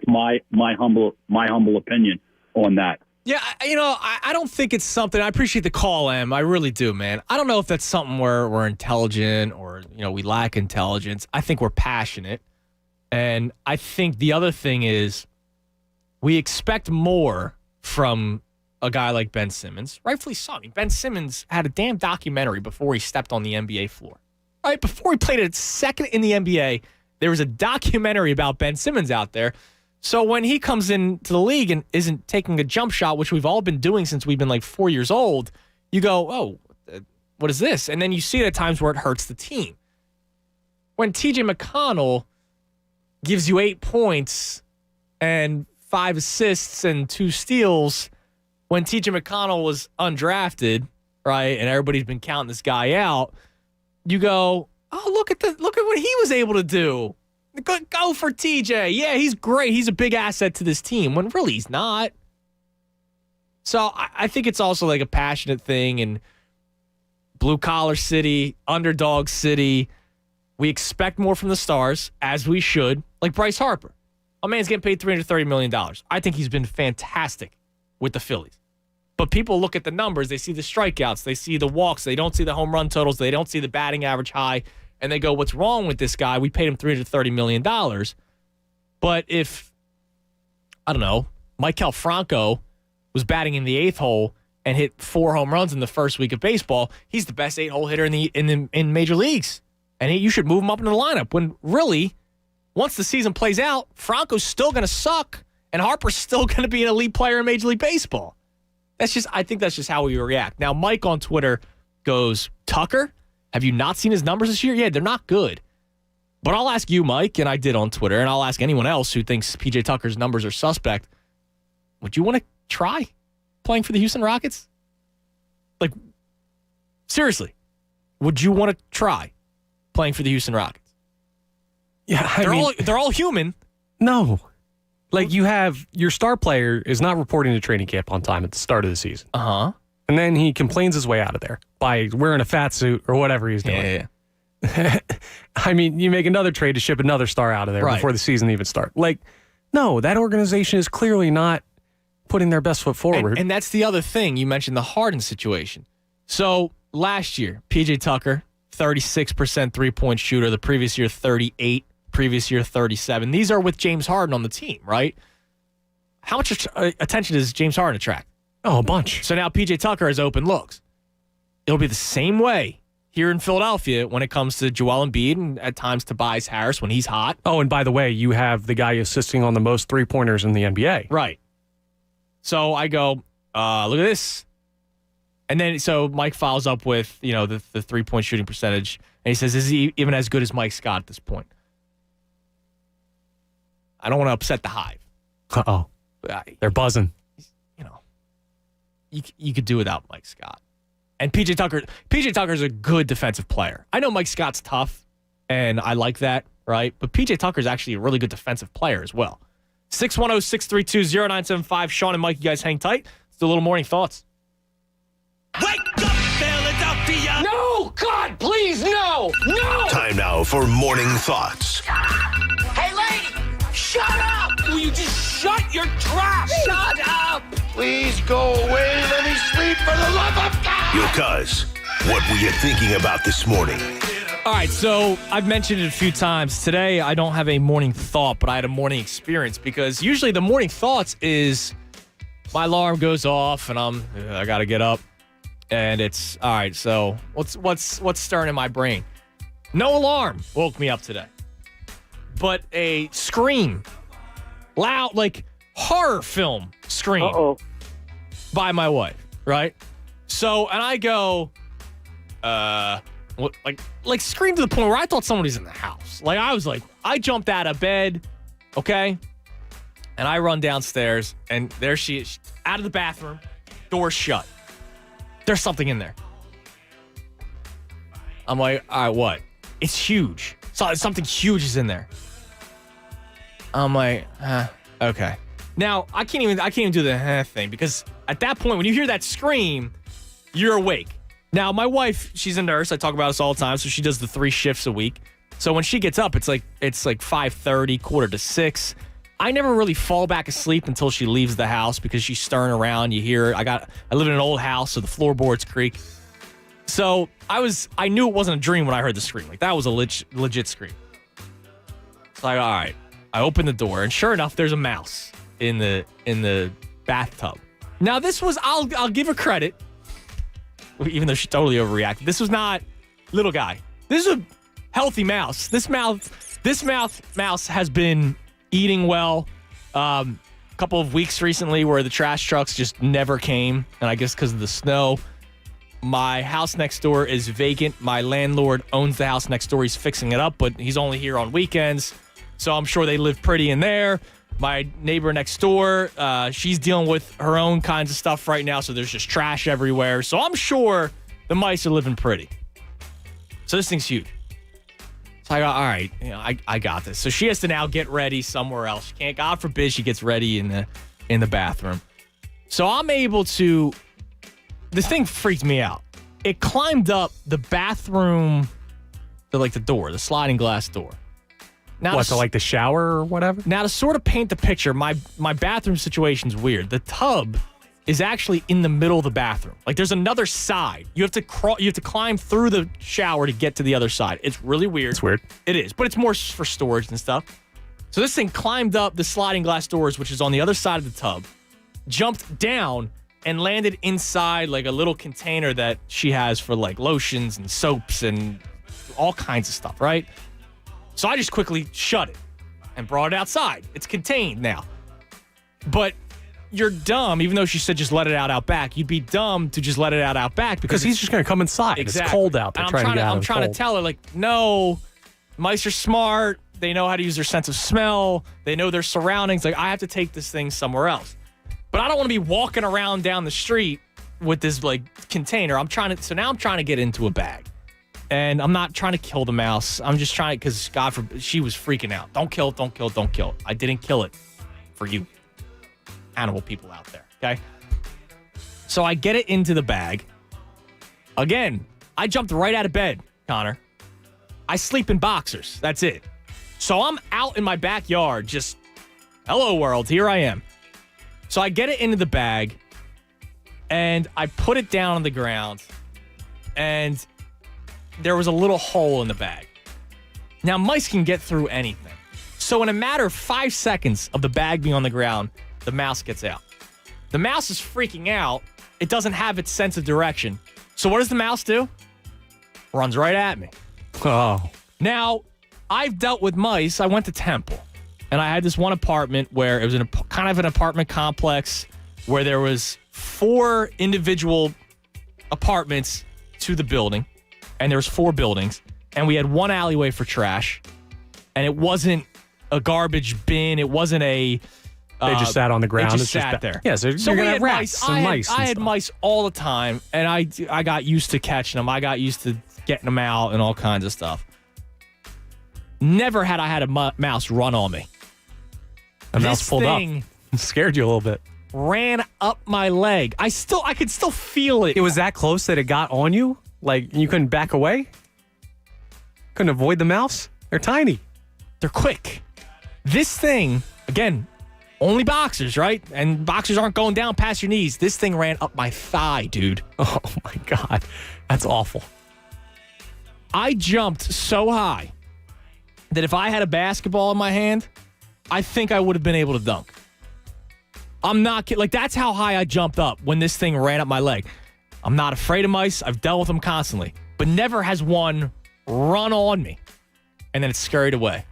my humble opinion on that. Yeah, I don't think it's something. I appreciate the call, Em. I really do, man. I don't know if that's something where we're intelligent or, we lack intelligence. I think we're passionate. And I think the other thing is we expect more from a guy like Ben Simmons. Rightfully so. I mean, Ben Simmons had a damn documentary before he stepped on the NBA floor. Right? Before he played a second in the NBA, there was a documentary about Ben Simmons out there. So when he comes into the league and isn't taking a jump shot, which we've all been doing since we've been like 4 years old, you go, oh, what is this? And then you see it at times where it hurts the team. When TJ McConnell gives you 8 points and 5 assists and 2 steals, when TJ McConnell was undrafted, right, and everybody's been counting this guy out, you go, oh, look at what he was able to do. Go for TJ. Yeah, he's great. He's a big asset to this team, when really he's not. So I think it's also like a passionate thing, and blue-collar city, underdog city. We expect more from the stars, as we should, like Bryce Harper. A man's getting paid $330 million. I think he's been fantastic with the Phillies. But people look at the numbers. They see the strikeouts. They see the walks. They don't see the home run totals. They don't see the batting average high. And they go, what's wrong with this guy? We paid him $330 million. But if, I don't know, Maikel Franco was batting in the 8th hole and hit 4 home runs in the first week of baseball, he's the best 8-hole hitter in major leagues. And you should move him up into the lineup. When really, once the season plays out, Franco's still going to suck, and Harper's still going to be an elite player in Major League Baseball. I think that's just how we react. Now, Mike on Twitter goes, Tucker? Have you not seen his numbers this year? Yeah, they're not good. But I'll ask you, Mike, and I did on Twitter, and I'll ask anyone else who thinks P.J. Tucker's numbers are suspect. Would you want to try playing for the Houston Rockets? Like, seriously, would you want to try playing for the Houston Rockets? Yeah, they're all human. No. Like, you have your star player is not reporting to training camp on time at the start of the season. Uh-huh. And then he complains his way out of there by wearing a fat suit or whatever he's doing. Yeah. I mean, you make another trade to ship another star out of there before the season even starts. Like, no, that organization is clearly not putting their best foot forward. And that's the other thing. You mentioned the Harden situation. So last year, P.J. Tucker, 36% three-point shooter. The previous year, 38. Previous year, 37. These are with James Harden on the team, right? How much attention does James Harden attract? Oh, a bunch. So now P.J. Tucker has open looks. It'll be the same way here in Philadelphia when it comes to Joel Embiid and at times Tobias Harris when he's hot. Oh, and by the way, you have the guy assisting on the most three-pointers in the NBA. Right. So I go, look at this. And then so Mike follows up with, the three-point shooting percentage. And he says, is he even as good as Mike Scott at this point? I don't want to upset the Hive. Uh-oh. They're buzzing. You could do without Mike Scott. And P.J. Tucker's a good defensive player. I know Mike Scott's tough, and I like that, right? But P.J. Tucker's actually a really good defensive player as well. 610-632-0975. Sean and Mike, you guys hang tight. Let's do a little morning thoughts. Wake up, Philadelphia! No! God, please, no! No! Time now for Morning Thoughts. Hey, lady! Shut up! Will you just shut your trap? Shut up! Please go away. Let me sleep for the love of God. Yo, cuz, what were you thinking about this morning? All right, so I've mentioned it a few times. Today, I don't have a morning thought, but I had a morning experience because usually the morning thoughts is my alarm goes off and I got to get up, and it's all right. So what's stirring in my brain? No alarm woke me up today, but a scream, loud like horror film scream by my wife. Right? So and I go, like scream to the point where I thought somebody's in the house. Like I jumped out of bed, okay, and I run downstairs, and there she is, out of the bathroom, door shut. There's something in there. I'm like, all right, what? It's huge. So something huge is in there. I'm like, okay. Now I can't even do the thing because at that point when you hear that scream, you're awake. Now, my wife, she's a nurse. I talk about this all the time, so she does the 3 shifts a week. So when she gets up, it's like 5:30, 5:45. I never really fall back asleep until she leaves the house because she's stirring around. You hear I live in an old house, so the floorboards creak. So I knew it wasn't a dream when I heard the scream. Like that was a legit scream. It's like, all right. I open the door, and sure enough, there's a mouse in the bathtub. Now this was I'll give her credit. Even though she totally overreacted. This was not little guy. This is a healthy mouse. This mouse has been eating well. A couple of weeks recently where the trash trucks just never came. And I guess because of the snow. My house next door is vacant. My landlord owns the house next door. He's fixing it up, but he's only here on weekends. So I'm sure they live pretty in there. My neighbor next door, she's dealing with her own kinds of stuff right now, so there's just trash everywhere. So I'm sure the mice are living pretty. So this thing's huge. So I go, all right, I got this. So she has to now get ready somewhere else. She can't, God forbid, she gets ready in the bathroom. So I'm able to. This thing freaked me out. It climbed up the bathroom, the door, the sliding glass door. Now so like the shower or whatever? Now, to sort of paint the picture, my bathroom situation's weird. The tub is actually in the middle of the bathroom. Like, there's another side. You have to climb through the shower to get to the other side. It's really weird. It's weird. It is, but it's more for storage and stuff. So this thing climbed up the sliding glass doors, which is on the other side of the tub, jumped down, and landed inside, like, a little container that she has for, like, lotions and soaps and all kinds of stuff, right? So I just quickly shut it and brought it outside. It's contained now. But you're dumb, even though she said just let it out back. You'd be dumb to just let it out back because he's just going to come inside. Exactly. It's cold out there. I'm trying to tell her, like, no, mice are smart. They know how to use their sense of smell. They know their surroundings. Like, I have to take this thing somewhere else. But I don't want to be walking around down the street with this, like, container. So now I'm trying to get into a bag. And I'm not trying to kill the mouse. I'm just trying, because God forbid, she was freaking out. Don't kill it, don't kill it, don't kill it. I didn't kill it for you animal people out there, okay? So I get it into the bag. Again, I jumped right out of bed, Connor. I sleep in boxers. That's it. So I'm out in my backyard, just, hello world, here I am. So I get it into the bag, and I put it down on the ground, and there was a little hole in the bag. Now, mice can get through anything. So in a matter of 5 seconds of the bag being on the ground, the mouse gets out. The mouse is freaking out. It doesn't have its sense of direction. So what does the mouse do? Runs right at me. Oh. Now, I've dealt with mice. I went to Temple, and I had this one apartment where it was kind of an apartment complex where there was 4 individual apartments to the building. And there was 4 buildings, and we had one alleyway for trash, and it wasn't a garbage bin. It wasn't a. They just sat on the ground. They just sat there. Yeah, so you're gonna have rats and mice. I had mice all the time, and I got used to catching them. I got used to getting them out and all kinds of stuff. Never had I had a mouse run on me. A mouse pulled up. Scared you a little bit. Ran up my leg. I could still feel it. It was that close that it got on you. Like, you couldn't back away? Couldn't avoid the mouse? They're tiny. They're quick. This thing, again, Only boxers, right? And boxers aren't going down past your knees. This thing ran up my thigh, dude. Oh, my God. That's awful. I jumped so high that if I had a basketball in my hand, I think I would have been able to dunk. I'm not kidding. Like, that's how high I jumped up when this thing ran up my leg. I'm not afraid of mice. I've dealt with them constantly. But never has one run on me. And then it scurried away.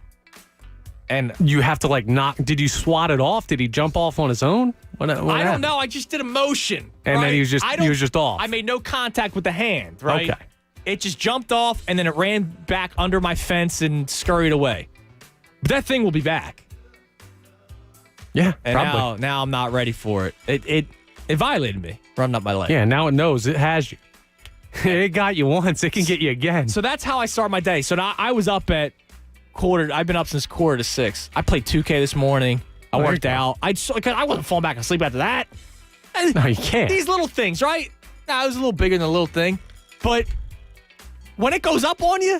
And you have to, like, did you swat it off? Did he jump off on his own? What I don't know. I just did a motion. And right? then he was just off. I made no contact with the hand, right? Okay. It just jumped off, and then it ran back under my fence and scurried away. But that thing will be back. Yeah, and probably. Now I'm not ready for it. It violated me, running up my leg. Yeah, now it knows it has you. It got you once. It can get you again. So that's how I start my day. So now I was up at I've been up since 5:45. I played 2K this morning. I worked out. I wasn't falling back asleep after that. No, you can't. These little things, right? Now, it was a little bigger than a little thing. But when it goes up on you,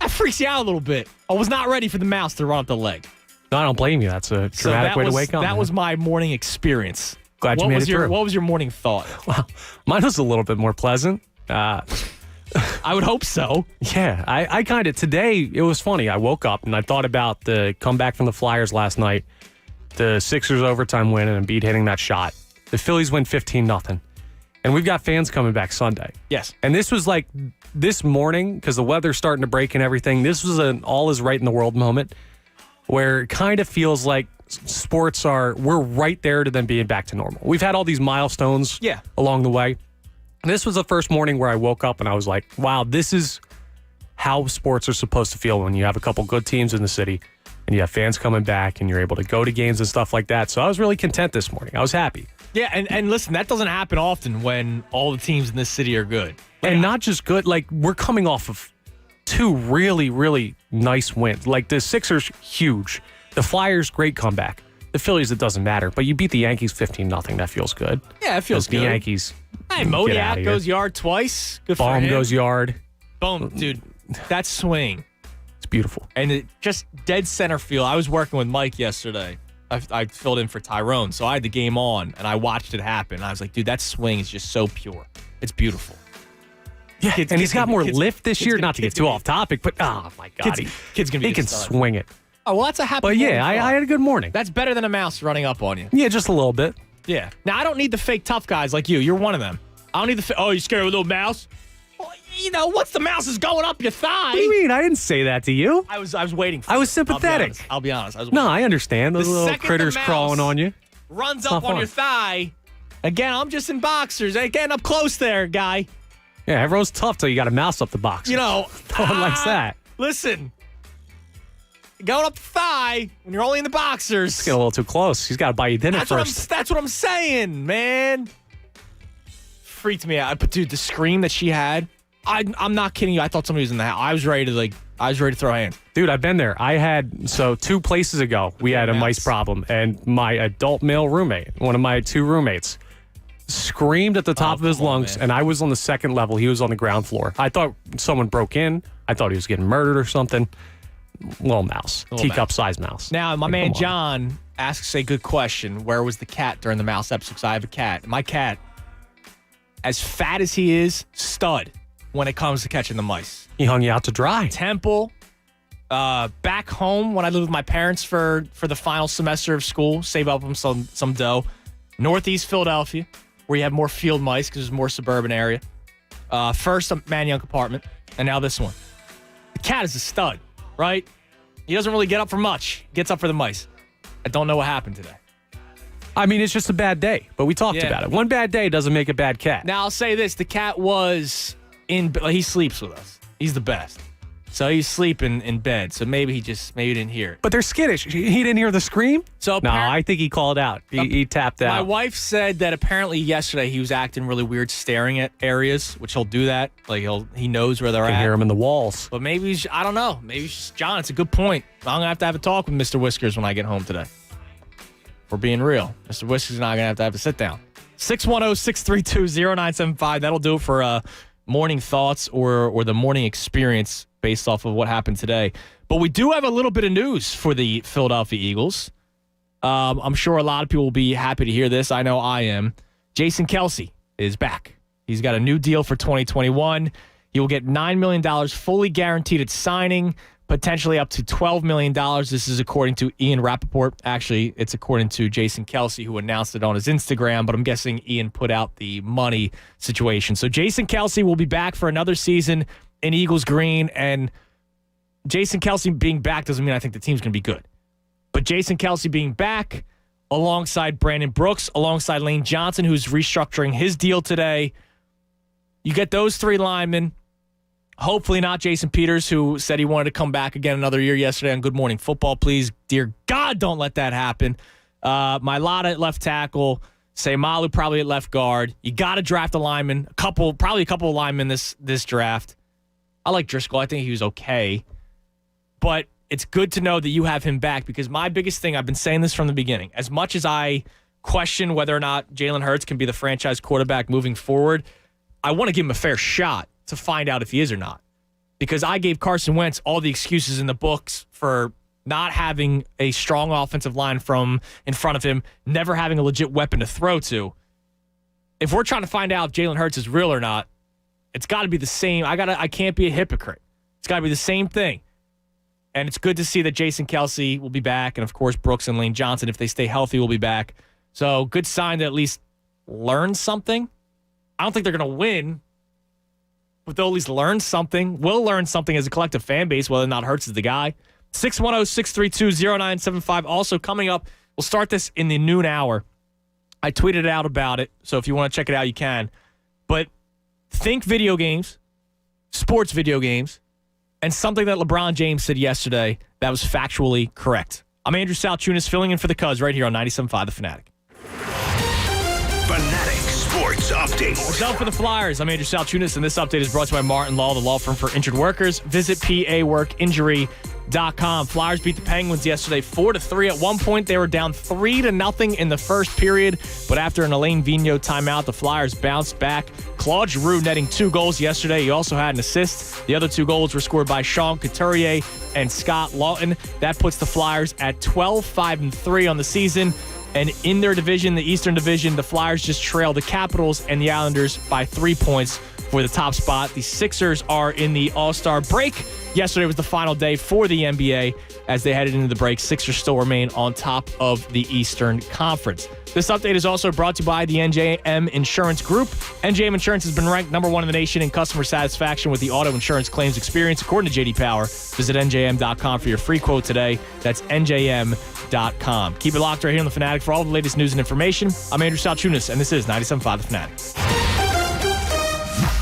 that freaks you out a little bit. I was not ready for the mouse to run up the leg. No, I don't blame you. That's a dramatic way to wake up. That was my morning experience. Glad you made it through. What was your morning thought? Well, mine was a little bit more pleasant. I would hope so. Yeah, I kind of, today, it was funny. I woke up and I thought about the comeback from the Flyers last night, the Sixers overtime win and Embiid hitting that shot. The Phillies win 15-0. And we've got fans coming back Sunday. Yes. And this was like this morning, because the weather's starting to break and everything, this was an all is right in the world moment where it kind of feels like we're right there to them being back to normal. We've had all these milestones along the way. This was the first morning where I woke up and I was like, wow, this is how sports are supposed to feel when you have a couple good teams in the city and you have fans coming back and you're able to go to games and stuff like that. So I was really content this morning. I was happy. Yeah, and listen, that doesn't happen often when all the teams in this city are good. And not just good, like we're coming off of two really, really nice wins. Like the Sixers, huge. The Flyers, great comeback. The Phillies, it doesn't matter. But you beat the Yankees 15-0. That feels good. Yeah, it feels good. The Yankees. Hey, Modiak goes yard twice. Good for him. Baum goes yard. Boom, dude. That swing. It's beautiful. And it just dead center field. I was working with Mike yesterday. I filled in for Tyrone, so I had the game on, and I watched it happen. I was like, dude, that swing is just so pure. It's beautiful. Yeah, and he's got more lift this year. Not to get too off topic, but oh my God, kid's gonna be. He can swing it. Oh well, that's a happy. But yeah, I had a good morning. That's better than a mouse running up on you. Yeah, just a little bit. Yeah. Now I don't need the fake tough guys like you. You're one of them. I don't need the. Oh, you scared of a little mouse? Well, you know, once the mouse is going up your thigh. What do you mean? I didn't say that to you. I was waiting for I was sympathetic. I'll be honest. No, I understand. Those little critters crawling on you. Runs up on your thigh. Again, I'm just in boxers. Again, up close there, guy. Yeah, everyone's tough till you got a mouse up the box. You know. No one likes that. Listen. Going up the thigh when you're only in the boxers. It's getting a little too close. He's got to buy you dinner first. That's what I'm saying, man. Freaked me out. But dude, the scream that she had, I'm not kidding you. I thought somebody was in the house. I was ready to throw hands. Dude, I've been there. 2 places ago, we had a mice problem, and my adult male roommate, one of my 2 roommates, screamed at the top of his lungs, and I was on the second level. He was on the ground floor. I thought someone broke in. I thought he was getting murdered or something. Little mouse. Teacup-sized mouse. Now, my man John asks a good question. Where was the cat during the mouse episode? Because I have a cat. My cat, as fat as he is, stud when it comes to catching the mice. He hung you out to dry. Temple. Back home when I lived with my parents for the final semester of school, save up some dough. Northeast Philadelphia, where you have more field mice because there's more suburban area. First, a man-young apartment, and now this one. The cat is a stud, right? He doesn't really get up for much. He gets up for the mice. I don't know what happened today. I mean, it's just a bad day, but we talked about it. One bad day doesn't make a bad cat. Now, I'll say this. The cat was he sleeps with us. He's the best. So he's sleeping in bed. So maybe he didn't hear it. But they're skittish. He didn't hear the scream? So no, I think he called out. He tapped out. My wife said that apparently yesterday he was acting really weird, staring at areas, which he'll do that. Like he knows where they're at. You can hear him in the walls. But maybe I don't know. Maybe John, it's a good point. I'm going to have a talk with Mr. Whiskers when I get home today. For being real. Mr. Whiskers and I are going to have a sit down. 610-632-0975. That'll do it for morning thoughts or the morning experience based off of what happened today. But we do have a little bit of news for the Philadelphia Eagles. I'm sure a lot of people will be happy to hear this. I know I am. Jason Kelce is back. He's got a new deal for 2021. He will get $9 million fully guaranteed at signing, potentially up to $12 million. This is according to Ian Rappaport. Actually, it's according to Jason Kelce, who announced it on his Instagram, but I'm guessing Ian put out the money situation. So Jason Kelce will be back for another season in Eagles green, and Jason Kelce being back doesn't mean I think the team's going to be good. But Jason Kelce being back alongside Brandon Brooks, alongside Lane Johnson, who's restructuring his deal today, you get those three linemen. Hopefully not Jason Peters, who said he wanted to come back again another year yesterday on Good Morning Football. Please, dear God, don't let that happen. Mailata at left tackle, Seimalu probably at left guard. You got to draft a lineman, probably a couple of linemen this draft. I like Driscoll. I think he was okay. But it's good to know that you have him back, because my biggest thing, I've been saying this from the beginning, as much as I question whether or not Jalen Hurts can be the franchise quarterback moving forward, I want to give him a fair shot to find out if he is or not. Because I gave Carson Wentz all the excuses in the books for not having a strong offensive line from in front of him, never having a legit weapon to throw to. If we're trying to find out if Jalen Hurts is real or not, it's got to be the same. I can't be a hypocrite. It's got to be the same thing. And it's good to see that Jason Kelce will be back. And, of course, Brooks and Lane Johnson, if they stay healthy, will be back. So good sign to at least learn something. I don't think they're going to win, but they'll at least learn something. We'll learn something as a collective fan base, whether or not Hurts is the guy. 610-632-0975. Also coming up, we'll start this in the noon hour. I tweeted out about it, so if you want to check it out, you can. But think video games, sports video games, and something that LeBron James said yesterday that was factually correct. I'm Andrew Salchunas, filling in for the Cuz right here on 97.5 The Fanatic. Fanatic Sports Update. What's up for the Flyers? I'm Andrew Salchunas, and this update is brought to you by Martin Law, the law firm for injured workers. Visit paworkinjury.com. Flyers beat the Penguins yesterday 4-3. At one point, they were down 3-0 in the first period, but after an Alain Vigneault timeout, the Flyers bounced back. Claude Giroux netting 2 goals yesterday. He also had an assist. The other 2 goals were scored by Sean Couturier and Scott Lawton. That puts the Flyers at 12-5-3 on the season. And in their division, the Eastern Division, the Flyers just trail the Capitals and the Islanders by 3 points for the top spot. The Sixers are in the All-Star break. Yesterday was the final day for the NBA. As they headed into the break, Sixers still remain on top of the Eastern Conference. This update is also brought to you by the NJM Insurance Group. NJM Insurance has been ranked number 1 in the nation in customer satisfaction with the auto insurance claims experience, according to J.D. Power. Visit NJM.com for your free quote today. That's NJM.com. Keep it locked right here on The Fanatic for all the latest news and information. I'm Andrew Salchunas, and this is 97.5 The Fanatic.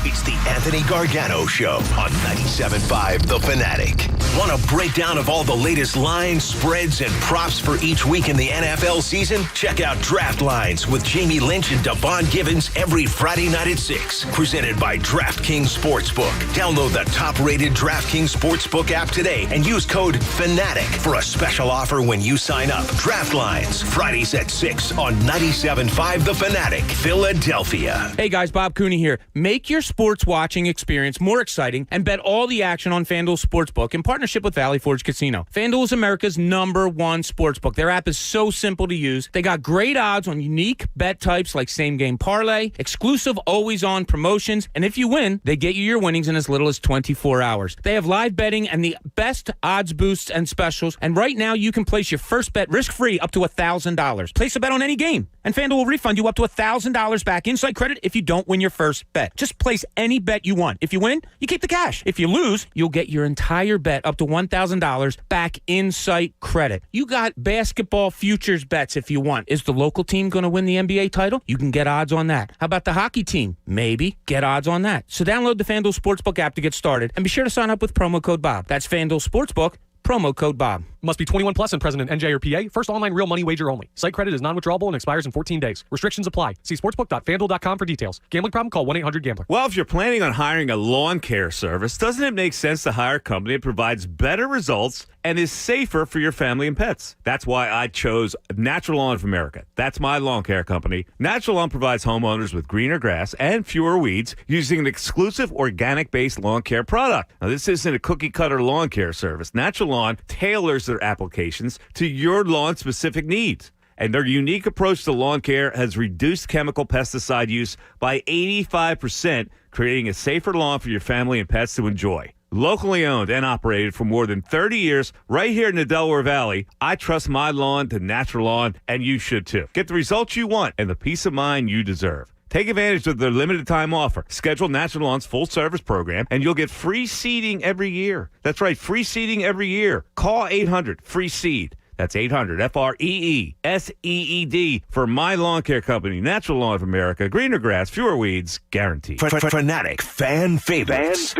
It's the Anthony Gargano Show on 97.5 The Fanatic. Want a breakdown of all the latest lines, spreads, and props for each week in the NFL season? Check out Draft Lines with Jamie Lynch and Devon Givens every Friday night at 6. Presented by DraftKings Sportsbook. Download the top-rated DraftKings Sportsbook app today and use code FANATIC for a special offer when you sign up. Draft Lines, Fridays at 6 on 97.5 The Fanatic, Philadelphia. Hey guys, Bob Cooney here. Make your sports watching experience more exciting and bet all the action on FanDuel Sportsbook in partnership with Valley Forge Casino. FanDuel is America's #1 sportsbook. Their app is so simple to use. They got great odds on unique bet types like same-game parlay, exclusive always-on promotions, and if you win, they get you your winnings in as little as 24 hours. They have live betting and the best odds boosts and specials, and right now you can place your first bet risk-free up to $1,000. Place a bet on any game, and FanDuel will refund you up to $1,000 back in site credit if you don't win your first bet. Just place any bet you want. If you win, you keep the cash. If you lose, you'll get your entire bet up to $1,000 back in site credit. You got basketball futures bets if you want. Is the local team going to win the NBA title? You can get odds on that. How about the hockey team? Maybe. Get odds on that. So download the FanDuel Sportsbook app to get started and be sure to sign up with promo code Bob. That's FanDuel Sportsbook, promo code Bob. Must be 21 plus and present in NJ or PA. First online real money wager only. Site credit is non-withdrawable and expires in 14 days. Restrictions apply. See sportsbook.fanduel.com for details. Gambling problem? Call 1-800-GAMBLER. Well, if you're planning on hiring a lawn care service, doesn't it make sense to hire a company that provides better results and is safer for your family and pets? That's why I chose Natural Lawn of America. That's my lawn care company. Natural Lawn provides homeowners with greener grass and fewer weeds using an exclusive organic-based lawn care product. Now, this isn't a cookie-cutter lawn care service. Natural Lawn tailors their applications to your lawn-specific needs. And their unique approach to lawn care has reduced chemical pesticide use by 85%, creating a safer lawn for your family and pets to enjoy. Locally owned and operated for more than 30 years right here in the Delaware Valley, I trust my lawn to Natural Lawn, and you should too. Get the results you want and the peace of mind you deserve. Take advantage of their limited time offer. Schedule Natural Lawn's full service program, and you'll get free seeding every year. That's right, free seeding every year. Call 800-FREE-SEED. That's 800-FREESEED for My Lawn Care Company, Natural Lawn of America. Greener grass, fewer weeds, guaranteed. Fanatic fan favorites.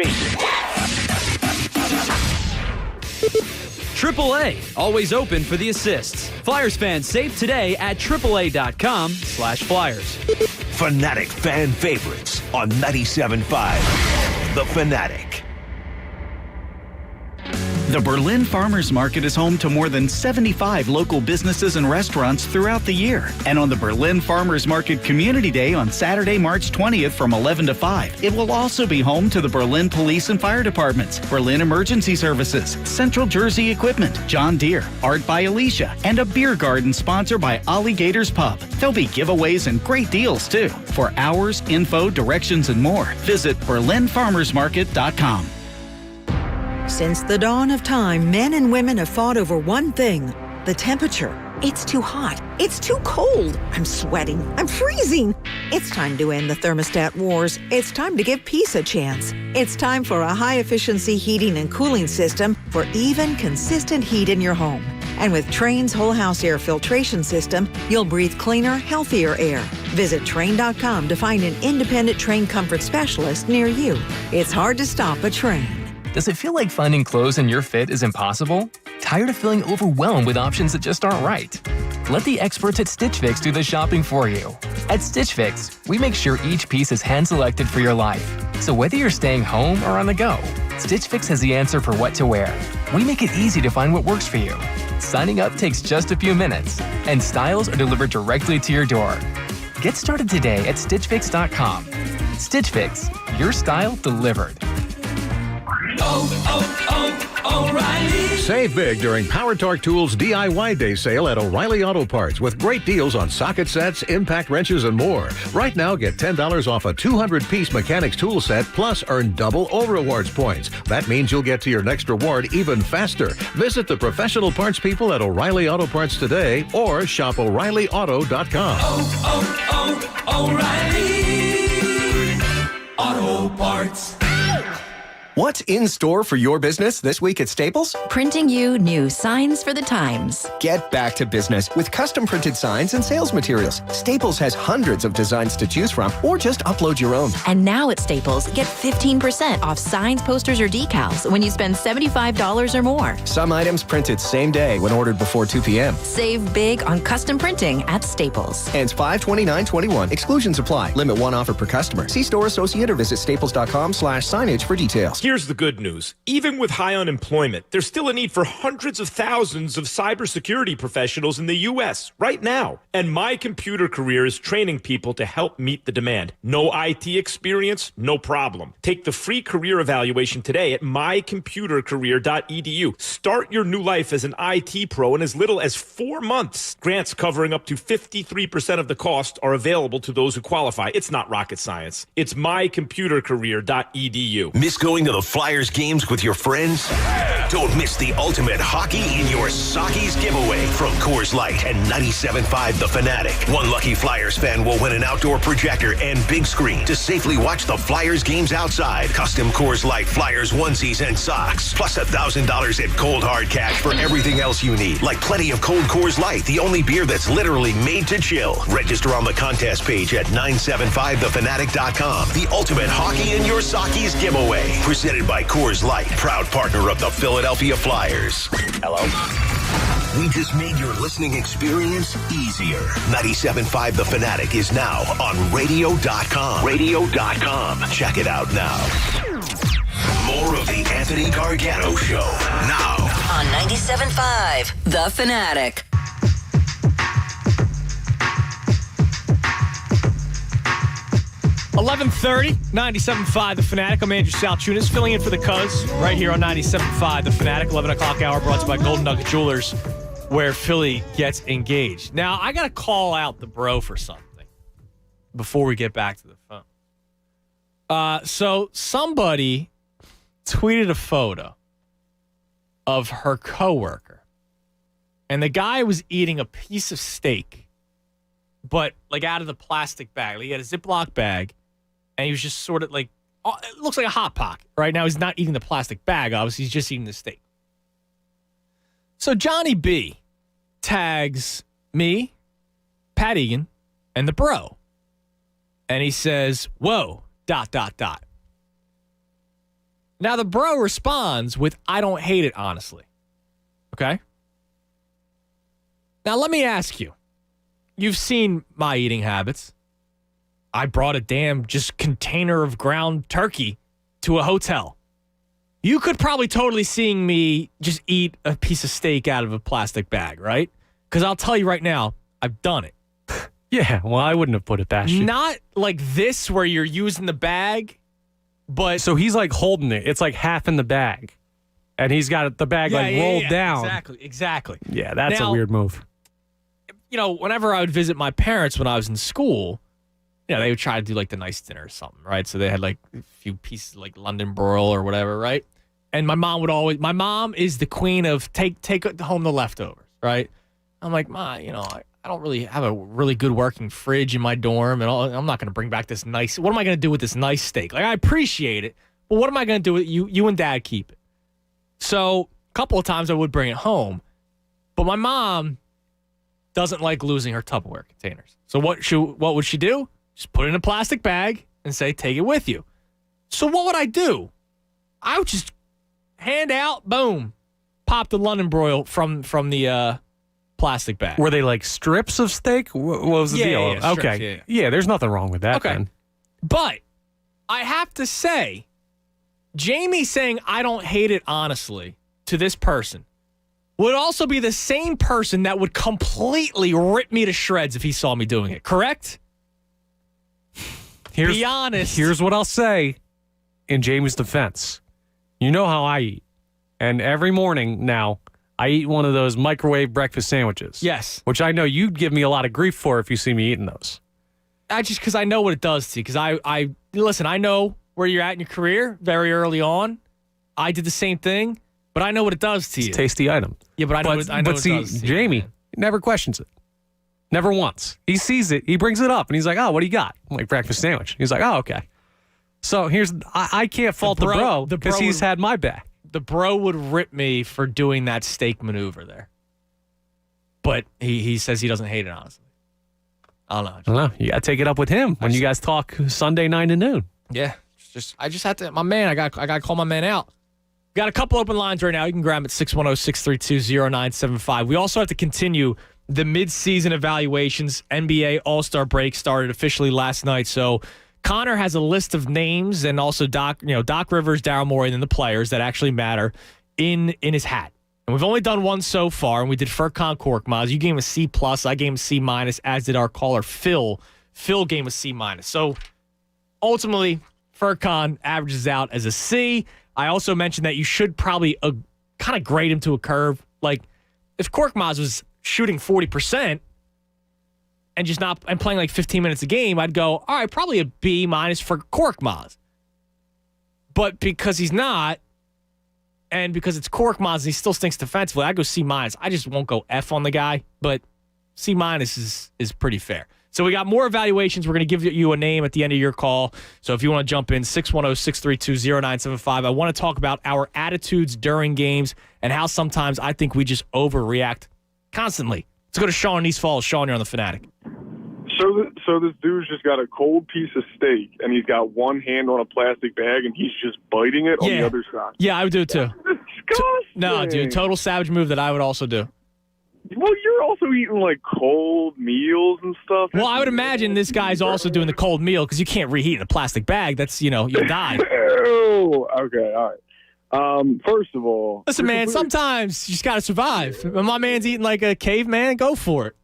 AAA, always open for the assists. Flyers fans save today at AAA.com/Flyers. Fanatic fan favorites on 97.5 The Fanatic. The Berlin Farmers Market is home to more than 75 local businesses and restaurants throughout the year. And on the Berlin Farmers Market Community Day on Saturday, March 20th from 11 to 5, it will also be home to the Berlin Police and Fire Departments, Berlin Emergency Services, Central Jersey Equipment, John Deere, Art by Alicia, and a beer garden sponsored by Alligators Pub. There'll be giveaways and great deals, too. For hours, info, directions, and more, visit BerlinFarmersMarket.com. Since the dawn of time, men and women have fought over one thing, the temperature. It's too hot. It's too cold. I'm sweating. I'm freezing. It's time to end the thermostat wars. It's time to give peace a chance. It's time for a high-efficiency heating and cooling system for even, consistent heat in your home. And with Trane's whole house air filtration system, you'll breathe cleaner, healthier air. Visit Trane.com to find an independent Trane comfort specialist near you. It's hard to stop a Trane. Does it feel like finding clothes in your fit is impossible? Tired of feeling overwhelmed with options that just aren't right? Let the experts at Stitch Fix do the shopping for you. At Stitch Fix, we make sure each piece is hand-selected for your life. So whether you're staying home or on the go, Stitch Fix has the answer for what to wear. We make it easy to find what works for you. Signing up takes just a few minutes, and styles are delivered directly to your door. Get started today at StitchFix.com. Stitch Fix, your style delivered. O'Reilly. Save big during Power Torque Tools DIY Day sale at O'Reilly Auto Parts with great deals on socket sets, impact wrenches, and more. Right now, get $10 off a 200-piece mechanics tool set, plus earn double O-Rewards points. That means you'll get to your next reward even faster. Visit the professional parts people at O'Reilly Auto Parts today or shop O'ReillyAuto.com. O'Reilly Auto Parts. What's in store for your business this week at Staples? Printing you new signs for the times. Get back to business with custom printed signs and sales materials. Staples has hundreds of designs to choose from, or just upload your own. And now at Staples, get 15% off signs, posters, or decals when you spend $75 or more. Some items printed same day when ordered before 2 p.m. Save big on custom printing at Staples. Ends 5/29/21. Exclusions apply. Limit one offer per customer. See store associate or visit staples.com/signage for details. Here's the good news. Even with high unemployment, there's still a need for hundreds of thousands of cybersecurity professionals in the U.S. right now. And My Computer Career is training people to help meet the demand. No IT experience? No problem. Take the free career evaluation today at mycomputercareer.edu. Start your new life as an IT pro in as little as 4 months. Grants covering up to 53% of the cost are available to those who qualify. It's not rocket science. It's mycomputercareer.edu. Miss going to the Flyers games with your friends? Don't miss the ultimate hockey in your Sockies giveaway from Coors Light and 97.5 The Fanatic. One lucky Flyers fan will win an outdoor projector and big screen to safely watch the Flyers games outside. Custom Coors Light Flyers onesies and socks, plus $1,000 in cold hard cash for everything else you need, like plenty of cold Coors Light, the only beer that's literally made to chill. Register on the contest page at 975thefanatic.com. The ultimate hockey in your Sockies giveaway. Presented by Coors Light, proud partner of the Philadelphia Flyers. Hello? We just made your listening experience easier. 97.5 The Fanatic is now on radio.com. Radio.com. Check it out now. More of the Anthony Gargano Show now on 97.5 The Fanatic. $11:30, 97.5 The Fanatic. I'm Andrew Salchunas, filling in for the Cuz right here on 97.5 The Fanatic. 11 o'clock hour brought to you by Golden Nugget Jewelers. where Philly gets engaged. Now, I got to call out the bro for something before we get back to the phone. So somebody tweeted a photo of her coworker, and the guy was eating a piece of steak, but like out of the plastic bag. Like, he had a Ziploc bag, and he was just sort of like, it looks like a Hot Pocket. Right now, he's not eating the plastic bag, obviously. He's just eating the steak. So Johnny B tags me, Pat Egan, and the bro. And he says, whoa, ... Now the bro responds with, I don't hate it, honestly. Okay? Now let me ask you. You've seen my eating habits. I brought a damn just container of ground turkey to a hotel. You could probably totally seeing me just eat a piece of steak out of a plastic bag, right? Because I'll tell you right now, I've done it. Yeah, well, I wouldn't have put it past you. Not like this where you're using the bag, but... So he's like holding it. It's like half in the bag. And he's got the bag rolled down. Exactly. Yeah, that's now, a weird move. You know, whenever I would visit my parents when I was in school, you know, they would try to do like the nice dinner or something, right? So they had like a few pieces of like London broil or whatever, right? And my mom is the queen of take home the leftovers, right? I'm like, Ma, you know, I don't really have a really good working fridge in my dorm, and I'm not going to bring back this nice. What am I going to do with this nice steak? Like, I appreciate it, but what am I going to do with it? You and Dad keep it. So a couple of times I would bring it home, but my mom doesn't like losing her Tupperware containers. So what would she do? Just put it in a plastic bag and say, take it with you. So what would I do? I would just hand out, boom, pop the London broil from the plastic bag. Were they like strips of steak? What was the deal? Yeah, okay. Strips, yeah, there's nothing wrong with that then. But I have to say, Jamie saying I don't hate it honestly to this person would also be the same person that would completely rip me to shreds if he saw me doing it, correct? Be honest. Here's what I'll say in Jamie's defense. You know how I eat. And every morning now, I eat one of those microwave breakfast sandwiches. Yes. Which I know you'd give me a lot of grief for if you see me eating those. Because I know what it does to you. Because listen, I know where you're at in your career very early on. I did the same thing, but I know what it does to you. It's a tasty item. Yeah, but I know what it does to you. Jamie never questions it. Never once. He sees it. He brings it up, and he's like, oh, what do you got? I'm like, breakfast sandwich. He's like, oh, okay. So I can't fault the bro because he's had my back. The bro would rip me for doing that steak maneuver there. But he says he doesn't hate it, honestly. I don't know. You got to take it up with him when you guys talk Sunday 9 to noon. Yeah. I just have to, my man, I got to call my man out. We got a couple open lines right now. You can grab them at 610-632-0975. We also have to continue the mid-season evaluations. NBA All-Star break started officially last night. So Connor has a list of names and also Doc Rivers, Daryl Morey, and then the players that actually matter in his hat. And we've only done one so far, and we did Furkan Korkmaz. You gave him a C+, I gave him a C-, as did our caller Phil. Phil gave him a C-. So ultimately, Furkan averages out as a C. I also mentioned that you should probably kind of grade him to a curve. Like, if Korkmaz was shooting 40% and playing like 15 minutes a game, I'd go, all right, probably a B- for Korkmaz. But because he's not, and because it's Korkmaz and he still stinks defensively, I go C-. I just won't go F on the guy, but C- is pretty fair. So we got more evaluations. We're going to give you a name at the end of your call. So if you want to jump in, 610-632-0975. I want to talk about our attitudes during games and how sometimes I think we just overreact constantly. Let's go to Sean in East Falls. Sean, you're on The Fanatic. So this dude's just got a cold piece of steak, and he's got one hand on a plastic bag, and he's just biting it on the other side. Yeah, I would do it too. That's disgusting. No, dude, total savage move that I would also do. Well, you're also eating like cold meals and stuff. Well, I would imagine this guy's also doing the cold meal because you can't reheat in a plastic bag. That's, you'll die. Oh, okay, all right. First of all, listen, man, sometimes you just got to survive. When my man's eating like a caveman, go for it.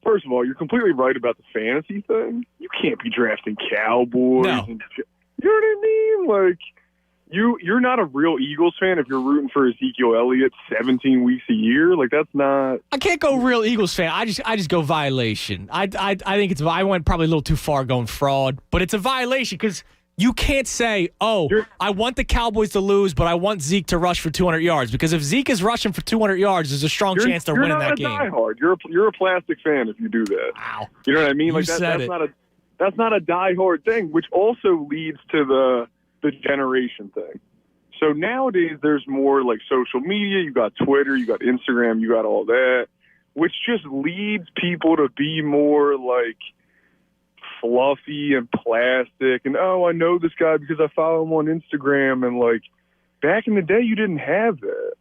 First of all, you're completely right about the fantasy thing. You can't be drafting Cowboys. No. You know what I mean? Like, you're not a real Eagles fan if you're rooting for Ezekiel Elliott 17 weeks a year. Like, that's not. I can't go real Eagles fan. I just go violation. I think I went probably a little too far going fraud, but it's a violation because you can't say, I want the Cowboys to lose, but I want Zeke to rush for 200 yards. Because if Zeke is rushing for 200 yards, there's a strong chance they're winning that game. You're not a diehard. You're a plastic fan if you do that. Wow. You know what I mean? Like that's not a diehard thing, which also leads to the generation thing. So nowadays there's more like social media. You got Twitter, you got Instagram, you got all that, which just leads people to be more like fluffy and plastic and I know this guy because I follow him on Instagram, and like back in the day you didn't have that.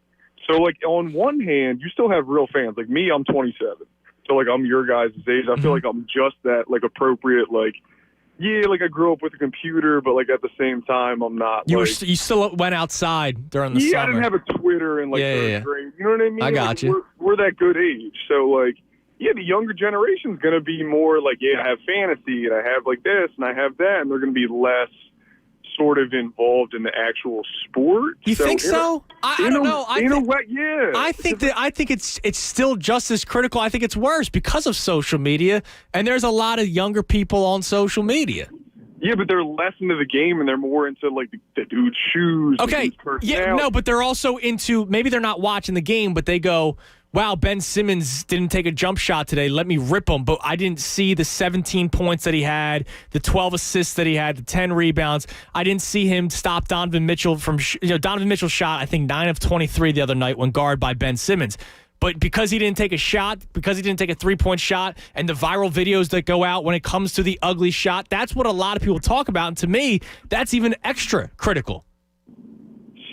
So like on one hand you still have real fans. Like me, I'm 27, so like I'm your guys' age. I feel like I'm just that like appropriate, like like I grew up with a computer, but like at the same time I'm not. You still went outside during the summer. I didn't have a Twitter in like third grade. You know what I mean? I got you. We're that good age, so like the younger generation's going to be more like, I have fantasy and I have like this and I have that, and they're going to be less sort of involved in the actual sport. You think so? I don't know. I think it's still just as critical. I think it's worse because of social media, and there's a lot of younger people on social media. Yeah, but they're less into the game and they're more into like the dude's shoes. Okay. But they're also into, maybe they're not watching the game, but they go, wow, Ben Simmons didn't take a jump shot today. Let me rip him. But I didn't see the 17 points that he had, the 12 assists that he had, the 10 rebounds. I didn't see him stop Donovan Mitchell from, Donovan Mitchell shot, I think, 9 of 23 the other night when guarded by Ben Simmons. But because he didn't take a shot, because he didn't take a three-point shot, and the viral videos that go out when it comes to the ugly shot, that's what a lot of people talk about. And to me, that's even extra critical.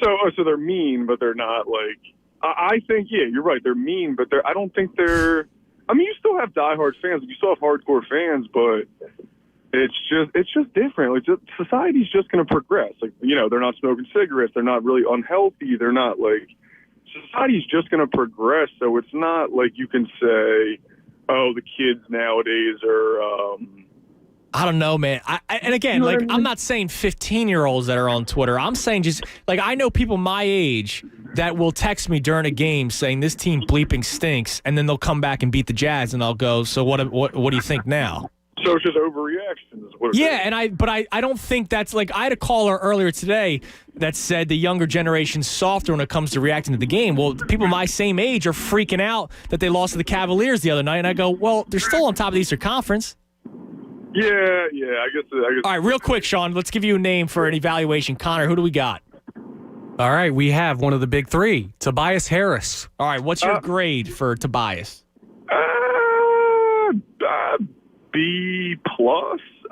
So they're mean, but they're not like. I think, you're right. They're mean, but I don't think they're. I mean, you still have diehard fans. You still have hardcore fans, but it's just different. Like, society's just going to progress. Like, they're not smoking cigarettes. They're not really unhealthy. They're not like. Society's just going to progress. So it's not like you can say, the kids nowadays are. I don't know, man. And again, I'm not saying 15-year-olds that are on Twitter. I'm saying just like I know people my age that will text me during a game saying this team bleeping stinks, and then they'll come back and beat the Jazz, and I'll go, so what do you think now? So it's just overreaction. But I don't think that's like, I had a caller earlier today that said the younger generation's softer when it comes to reacting to the game. Well, people my same age are freaking out that they lost to the Cavaliers the other night, and I go, well, they're still on top of the Eastern Conference. Yeah, I guess. All right, real quick, Sean, let's give you a name for an evaluation. Connor, who do we got? All right, we have one of the big three, Tobias Harris. All right, what's your grade for Tobias? B+.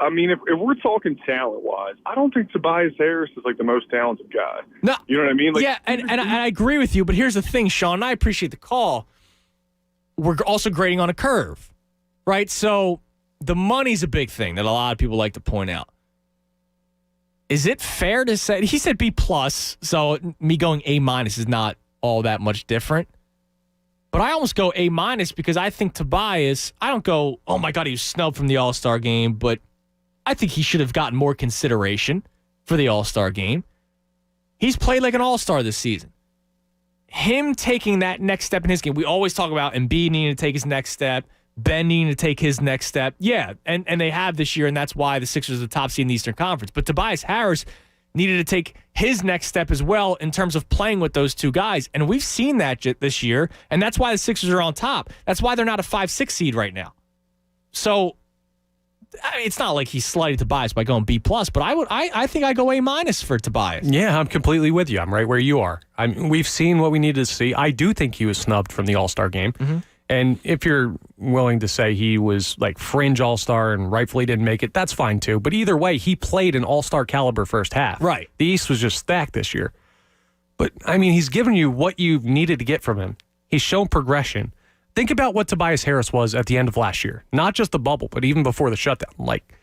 I mean, if we're talking talent-wise, I don't think Tobias Harris is like the most talented guy. No, you know what I mean? Like, and I agree with you, but here's the thing, Sean, and I appreciate the call. We're also grading on a curve, right? So the money's a big thing that a lot of people like to point out. Is it fair to say, he said B+, so me going A- is not all that much different. But I almost go A- because I think Tobias, I don't go, oh my God, he was snubbed from the All-Star game, but I think he should have gotten more consideration for the All-Star game. He's played like an All-Star this season. Him taking that next step in his game, we always talk about Embiid needing to take his next step, Ben needing to take his next step. Yeah, and they have this year, and that's why the Sixers are the top seed in the Eastern Conference. But Tobias Harris needed to take his next step as well in terms of playing with those two guys. And we've seen that this year, and that's why the Sixers are on top. That's why they're not a 5-6 seed right now. So it's not like he slighted Tobias by going B+, but I think I go A- for Tobias. Yeah, I'm completely with you. I'm right where you are. We've seen what we needed to see. I do think he was snubbed from the All-Star game. Mm-hmm. And if you're willing to say he was like fringe All-Star and rightfully didn't make it, that's fine too. But either way, he played an All-Star caliber first half. Right. The East was just stacked this year. But, I mean, he's given you what you've needed to get from him. He's shown progression. Think about what Tobias Harris was at the end of last year. Not just the bubble, but even before the shutdown. Like,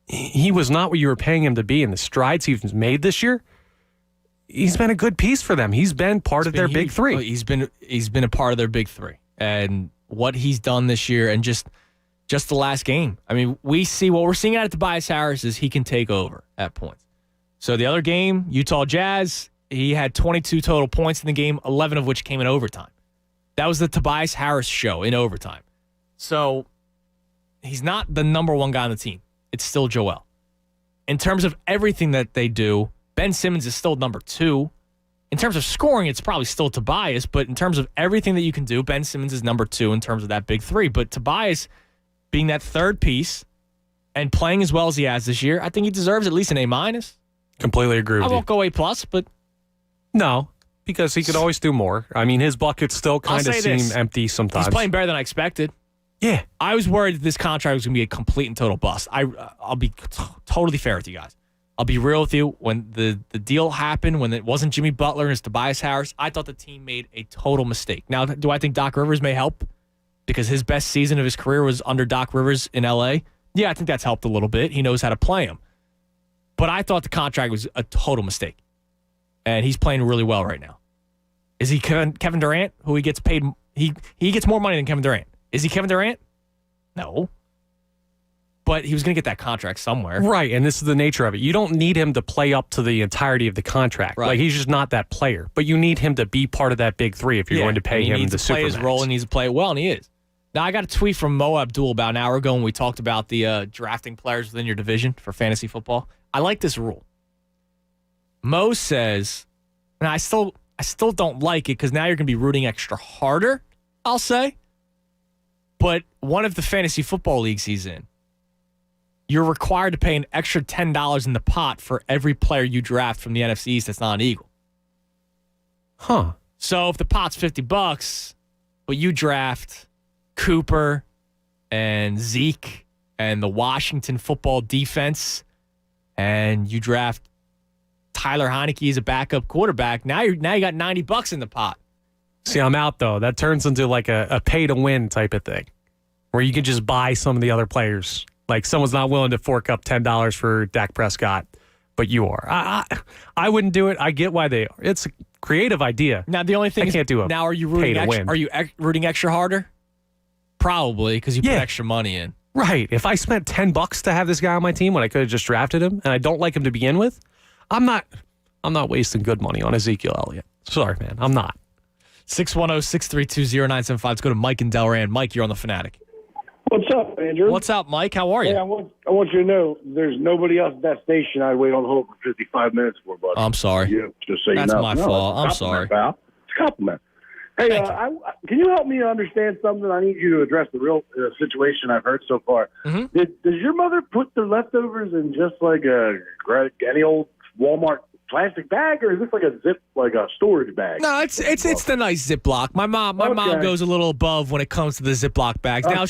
he was not what you were paying him to be. And the strides he's made this year, he's been a good piece for them. He's been part of their big three. He's been a part of their big three. And what he's done this year and just the last game. I mean, we're seeing out of Tobias Harris is he can take over at points. So the other game, Utah Jazz, he had 22 total points in the game, 11 of which came in overtime. That was the Tobias Harris show in overtime. So he's not the number one guy on the team. It's still Joel. In terms of everything that they do, Ben Simmons is still number 2. In terms of scoring, it's probably still Tobias, but in terms of everything that you can do, Ben Simmons is number 2 in terms of that big 3. But Tobias being that third piece and playing as well as he has this year, I think he deserves at least an A-. Completely agree with you. I won't go A+, but... No, because he could always do more. I mean, his buckets still kind of seem empty sometimes. He's playing better than I expected. Yeah. I was worried that this contract was going to be a complete and total bust. I'll be totally fair with you guys. I'll be real with you. When the deal happened, when it wasn't Jimmy Butler and it's Tobias Harris, I thought the team made a total mistake. Now, do I think Doc Rivers may help? Because his best season of his career was under Doc Rivers in L.A.? Yeah, I think that's helped a little bit. He knows how to play him. But I thought the contract was a total mistake. And he's playing really well right now. Is he Kevin Durant, who he gets paid? He gets more money than Kevin Durant. Is he Kevin Durant? No. But he was going to get that contract somewhere. Right, and this is the nature of it. You don't need him to play up to the entirety of the contract. Right. Like, he's just not that player. But you need him to be part of that big 3 if you're going to pay him the He needs to play his role and needs to play it well, and he is. Now, I got a tweet from Mo Abdul about an hour ago when we talked about the drafting players within your division for fantasy football. I like this rule. Mo says, and I still don't like it because now you're going to be rooting extra harder, I'll say. But one of the fantasy football leagues he's in, you're required to pay an extra $10 in the pot for every player you draft from the NFC East that's not an Eagle. Huh. So if the pot's $50, but you draft Cooper and Zeke and the Washington football defense, and you draft Tyler Heineke as a backup quarterback, now you got $90 in the pot. See, I'm out, though. That turns into like a pay-to-win type of thing, where you can just buy some of the other players. Like, someone's not willing to fork up $10 for Dak Prescott, but you are. I wouldn't do it. I get why they are. It's a creative idea. Now, the only thing I can't do it. Now, are you rooting rooting extra harder? Probably, because you put extra money in. Right. If I spent $10 to have this guy on my team when I could have just drafted him, and I don't like him to begin with, I'm not wasting good money on Ezekiel Elliott. Sorry, man. I'm not. 610-632-0975. Let's go to Mike in Delran. Mike, you're on The Fanatic. What's up, Andrew? What's up, Mike? How are you? Hey, I want you to know there's nobody else at that station I'd wait on hold for 55 minutes for, buddy. I'm sorry. You, just so That's you know. my fault. I'm sorry. Pal. It's a compliment. Hey, can you help me understand something? I need you to address the real situation I've heard so far. Mm-hmm. Does your mother put the leftovers in just like any old Walmart plastic bag, or is this like a storage bag? No, it's the nice Ziploc. My mom goes a little above when it comes to the Ziploc bags. Now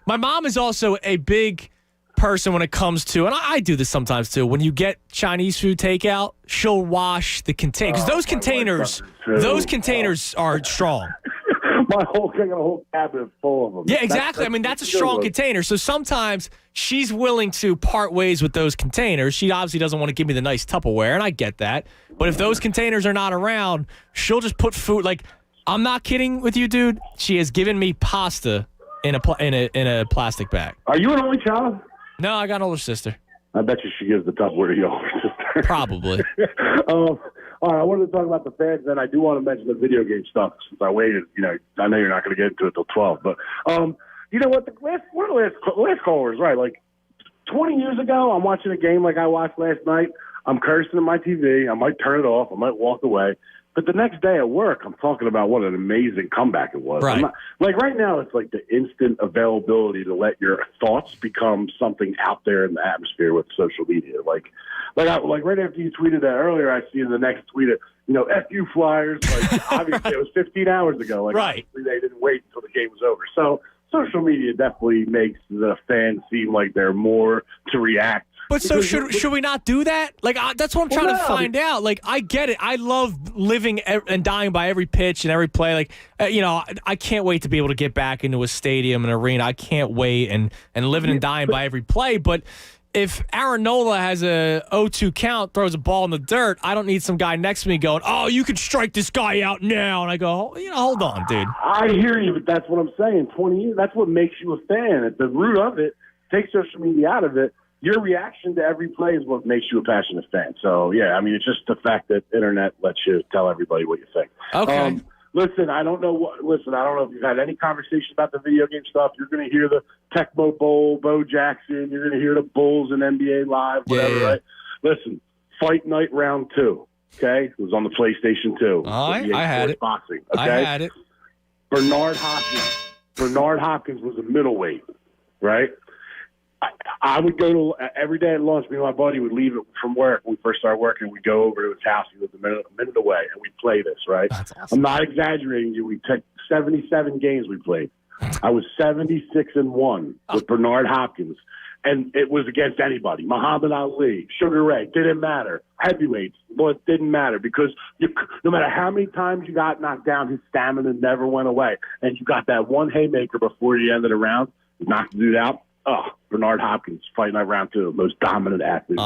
my mom is also a big person when it comes to, and I do this sometimes too, when you get Chinese food takeout, she'll wash the container, because those containers are strong. I got a whole cabinet full of them. Yeah, exactly. That's a strong container. So sometimes she's willing to part ways with those containers. She obviously doesn't want to give me the nice Tupperware, and I get that. But if those containers are not around, she'll just put food. Like, I'm not kidding with you, dude. She has given me pasta in a plastic bag. Are you an only child? No, I got an older sister. I bet you she gives the Tupperware to your older sister. Probably. All right, I wanted to talk about the fans, and I do want to mention the video game stuff since I waited. I know you're not going to get into it till 12, but you know what? One of the last caller was right. Like 20 years ago, I'm watching a game like I watched last night. I'm cursing at my TV. I might turn it off. I might walk away. But the next day at work, I'm talking about what an amazing comeback it was. Right. Right now, it's like the instant availability to let your thoughts become something out there in the atmosphere with social media. Like right after you tweeted that earlier, I see in the next tweet, F you Flyers. Like, obviously, it was 15 hours ago. Like, right. Obviously, they didn't wait until the game was over. So social media definitely makes the fans seem like they're more to react. But so should we not do that? Like, that's what I'm trying to find out. Like, I get it. I love living and dying by every pitch and every play. Like, I can't wait to be able to get back into a stadium and arena. I can't wait and living and dying by every play. But if Aaron Nola has a 0-2 count, throws a ball in the dirt, I don't need some guy next to me going, "Oh, you can strike this guy out now." And I go, hold on, dude. I hear you, but that's what I'm saying. 20 years, that's what makes you a fan. At the root of it, take social media out of it. your reaction to every play is what makes you a passionate fan. So, yeah, I mean, it's just the fact that internet lets you tell everybody what you think. Okay. Listen, I don't know if you've had any conversation about the video game stuff. You're going to hear the Tecmo Bowl, Bo Jackson. You're going to hear the Bulls and NBA Live, whatever, right? Listen, Fight Night Round 2, okay? It was on the PlayStation 2. I had it. Boxing, okay? I had it. Bernard Hopkins was a middleweight, right? I would go to every day at lunch. Me and my buddy would leave it from work. When we first started working, we'd go over to his house. He lived a minute away, and we'd play this, right? That's awesome. I'm not exaggerating you. We took 77 games we played. I was 76-1 with Bernard Hopkins, and it was against anybody. Muhammad Ali, Sugar Ray, didn't matter. Heavyweights, well, it didn't matter because no matter how many times you got knocked down, his stamina never went away. And you got that one haymaker before the end of the round, knocked the dude out. Oh, Bernard Hopkins, Fight Night Round 2, most dominant athlete.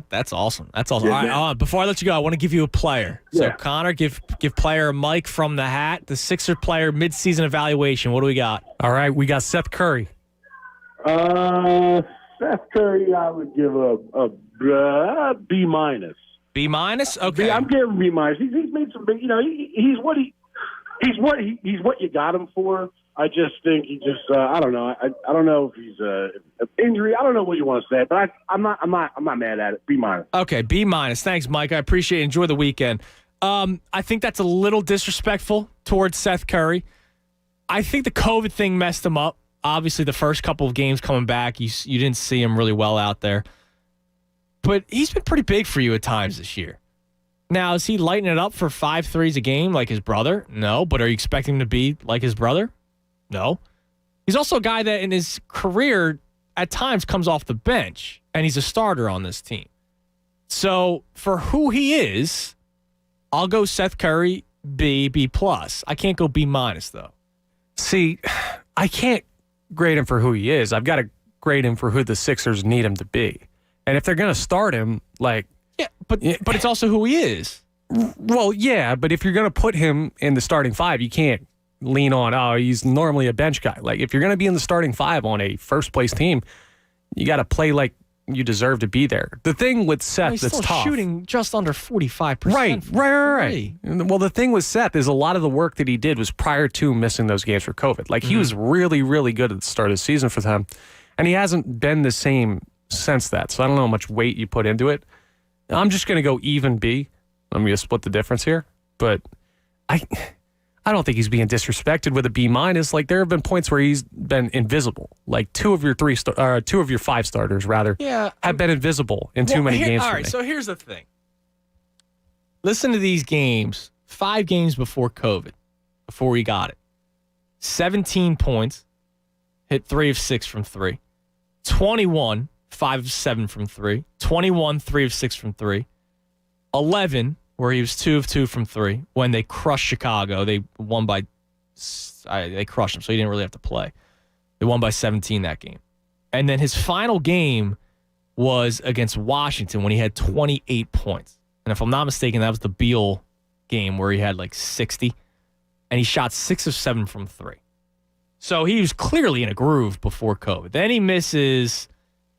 That's awesome. That's awesome. Yeah, All right, before I let you go, I want to give you a player. So, Yeah. Connor, give player a mic from the hat. The Sixer player midseason evaluation. What do we got? All right, we got Seth Curry. Seth Curry, I would give a B minus. B minus? Okay. I'm giving B minus. He's made some big. He's what you got him for. I just think he just. I don't know. I don't know if he's an injury. I don't know what you want to say, but I'm not mad at it. B minus. Okay, B minus. Thanks, Mike. I appreciate it. Enjoy the weekend. I think that's a little disrespectful towards Seth Curry. I think the COVID thing messed him up. Obviously, the first couple of games coming back, you didn't see him really well out there. But he's been pretty big for you at times this year. Now, is he lighting it up for 5 threes a game like his brother? No. But are you expecting him to be like his brother? No. He's also a guy that in his career at times comes off the bench, and he's a starter on this team. So for who he is, I'll go Seth Curry, B plus. I can't go B minus, though. See, I can't grade him for who he is. I've got to grade him for who the Sixers need him to be. And if they're going to start him, like... Yeah, but it's also who he is. Well, yeah, but if you're going to put him in the starting five, you can't lean on, he's normally a bench guy. Like, if you're going to be in the starting five on a first-place team, you got to play like you deserve to be there. The thing with Seth he's that's still tough. shooting just under 45%. Right. Well, the thing with Seth is a lot of the work that he did was prior to missing those games for COVID. Like, he was really, really good at the start of the season for them, and he hasn't been the same since that. So I don't know how much weight you put into it. I'm just going to go even B. I'm going to split the difference here. But I don't think he's being disrespected with a B minus. Like, there have been points where he's been invisible. Like, two of your 5 starters have been invisible in too many games. All for right, me. so here's the thing. Listen to these games. 5 games before COVID, before he got it. 17 points, hit 3 of 6 from 3. 21, 5 of 7 from 3. 21, 3 of 6 from 3. 11, where he was 2 of 2 from 3 when they crushed Chicago. They won by, they crushed them, so he didn't really have to play. They won by 17 that game. And then his final game was against Washington when he had 28 points. And if I'm not mistaken, that was the Beal game where he had like 60. And he shot 6 of 7 from 3. So he was clearly in a groove before COVID. Then he misses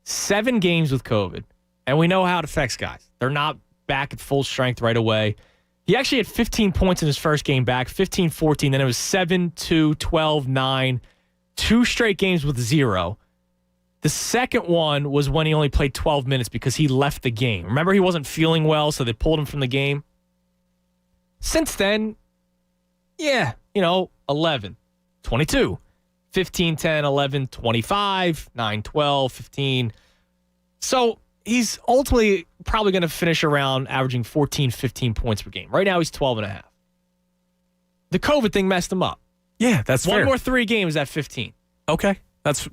7 games with COVID. And we know how it affects guys. They're not back at full strength right away. He actually had 15 points in his first game back, 15, 14. Then it was 7, 2, 12, 9, 2 straight games with 0. The second one was when he only played 12 minutes because he left the game. Remember, he wasn't feeling well, so they pulled him from the game. Since then, 11, 22, 15, 10, 11, 25, 9, 12, 15. So he's ultimately probably going to finish around averaging 14, 15 points per game. Right now, he's 12.5. The COVID thing messed him up. Yeah, that's fair. One more 3 games at 15. Okay. That's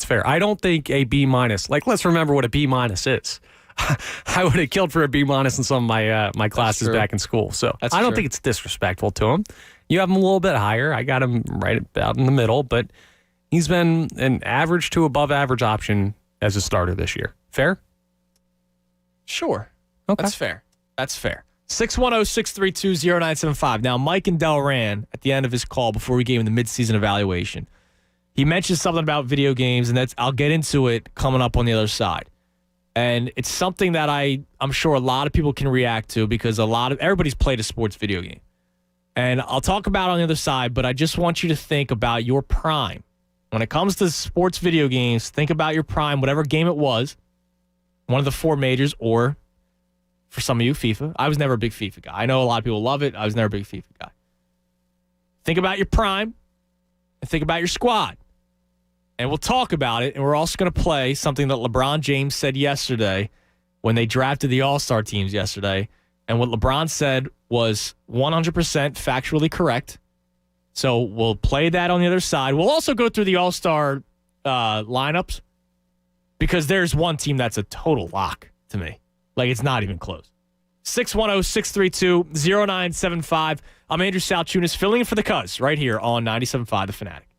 fair. I don't think a B minus, like, let's remember what a B minus is. I would have killed for a B minus in some of my classes back in school. So I don't think it's disrespectful to him. You have him a little bit higher. I got him right about in the middle, but he's been an average to above average option as a starter this year. Fair? Sure. Okay. That's fair. 610-632-0975. Now, Mike and Del ran at the end of his call before we gave him the midseason evaluation. He mentioned something about video games, and I'll get into it coming up on the other side. And it's something that I'm sure a lot of people can react to because everybody's played a sports video game. And I'll talk about it on the other side, but I just want you to think about your prime. When it comes to sports video games, think about your prime, whatever game it was, one of the 4 majors, or for some of you, FIFA. I was never a big FIFA guy. I know a lot of people love it. I was never a big FIFA guy. Think about your prime and think about your squad. And we'll talk about it, and we're also going to play something that LeBron James said yesterday when they drafted the All-Star teams yesterday. And what LeBron said was 100% factually correct. So we'll play that on the other side. We'll also go through the All-Star lineups because there's one team that's a total lock to me. Like, it's not even close. 610-632-0975. I'm Andrew Salchunas, filling in for the Cuz right here on 97.5 The Fanatic.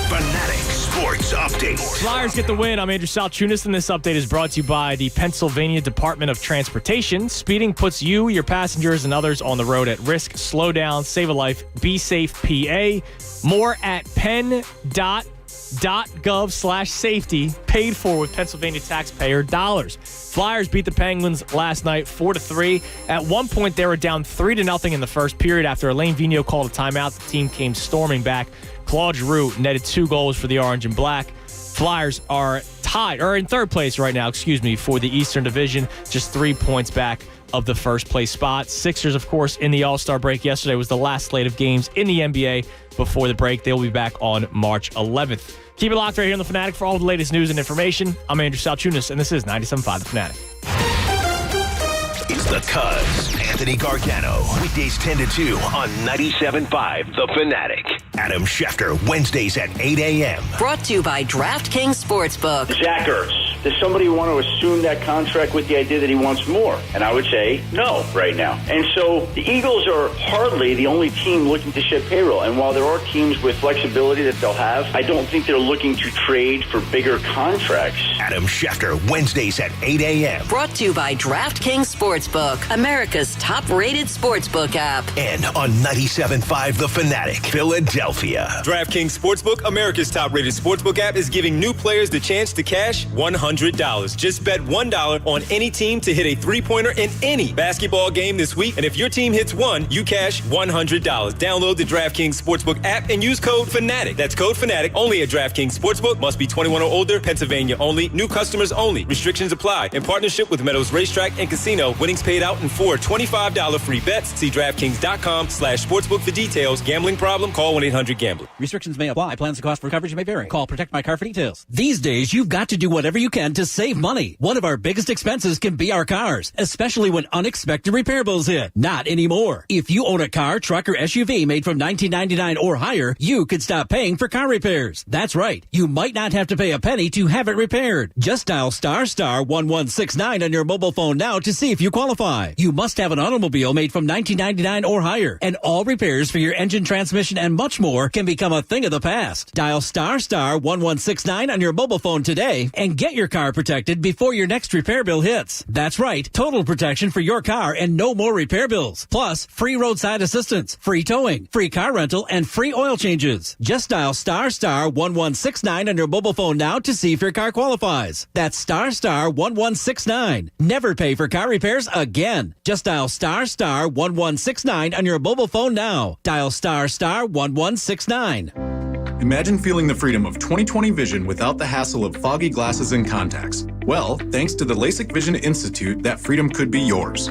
Fanatic Sports Update. Flyers get the win. I'm Andrew Salchunas, and this update is brought to you by the Pennsylvania Department of Transportation. Speeding puts you, your passengers, and others on the road at risk. Slow down, save a life, be safe, PA. More at penn.gov/safety, paid for with Pennsylvania taxpayer dollars. Flyers beat the Penguins last night 4-3. At one point, they were down 3-0 in the first period. After Alain Vigneault called a timeout, the team came storming back. Claude Giroux netted 2 goals for the Orange and Black. Flyers are in third place right now, for the Eastern Division, just 3 points back of the first place spot. Sixers, of course, in the All-Star break yesterday was the last slate of games in the NBA before the break. They'll be back on March 11th. Keep it locked right here on The Fanatic for all the latest news and information. I'm Andrew Salchunas, and this is 97.5 The Fanatic. It's the Cuz, Anthony Gargano. Weekdays 10 to 2 on 97.5 The Fanatic. Adam Schefter, Wednesdays at 8 a.m. Brought to you by DraftKings Sportsbook. Zach Ertz. Does somebody want to assume that contract with the idea that he wants more? And I would say no right now. And so the Eagles are hardly the only team looking to shed payroll. And while there are teams with flexibility that they'll have, I don't think they're looking to trade for bigger contracts. Adam Schefter, Wednesdays at 8 a.m. Brought to you by DraftKings Sportsbook, America's top-rated sportsbook app. And on 97.5 The Fanatic, Philadelphia. DraftKings Sportsbook, America's top-rated sportsbook app, is giving new players the chance to cash $100. Just bet $1 on any team to hit a three-pointer in any basketball game this week. And if your team hits 1, you cash $100. Download the DraftKings Sportsbook app and use code FANATIC. That's code FANATIC only at DraftKings Sportsbook. Must be 21 or older. Pennsylvania only. New customers only. Restrictions apply. In partnership with Meadows Racetrack and Casino. Winnings paid out in 4 $25 free bets. See DraftKings.com/sportsbook for details. Gambling problem? Call 1-800-GAMBLER. Restrictions may apply. Plans and cost for coverage may vary. Call Protect My Car for details. These days, you've got to do whatever you can to save money. One of our biggest expenses can be our cars, especially when unexpected repair bills hit. Not anymore. If you own a car, truck, or SUV made from 1999 or higher, you could stop paying for car repairs. That's right. You might not have to pay a penny to have it repaired. Just dial *1169 on your mobile phone now to see if you qualify. You must have an automobile made from 1999 or higher, and all repairs for your engine, transmission, and much more can become a thing of the past. Dial *1169 on your mobile phone today and get your car protected before your next repair bill hits. That's right, total protection for your car and no more repair bills. Plus, free roadside assistance, free towing, free car rental, and free oil changes. Just dial *1169 on your mobile phone now to see if your car qualifies. That's *1169. Never pay for car repairs again. Just dial *1169 on your mobile phone now. Dial *1169. Imagine feeling the freedom of 20/20 vision without the hassle of foggy glasses and contacts. Well, thanks to the LASIK Vision Institute, that freedom could be yours.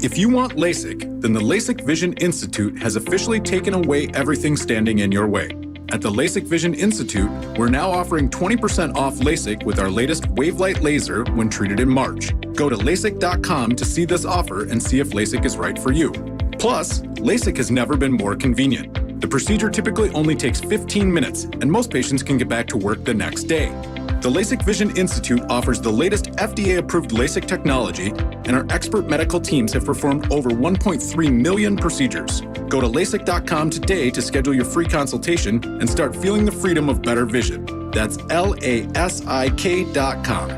If you want LASIK, then the LASIK Vision Institute has officially taken away everything standing in your way. At the LASIK Vision Institute, we're now offering 20% off LASIK with our latest Wavelight laser when treated in March. Go to LASIK.com to see this offer and see if LASIK is right for you. Plus, LASIK has never been more convenient. The procedure typically only takes 15 minutes, and most patients can get back to work the next day. The LASIK Vision Institute offers the latest FDA-approved LASIK technology, and our expert medical teams have performed over 1.3 million procedures. Go to LASIK.com today to schedule your free consultation and start feeling the freedom of better vision. That's LASIK.com.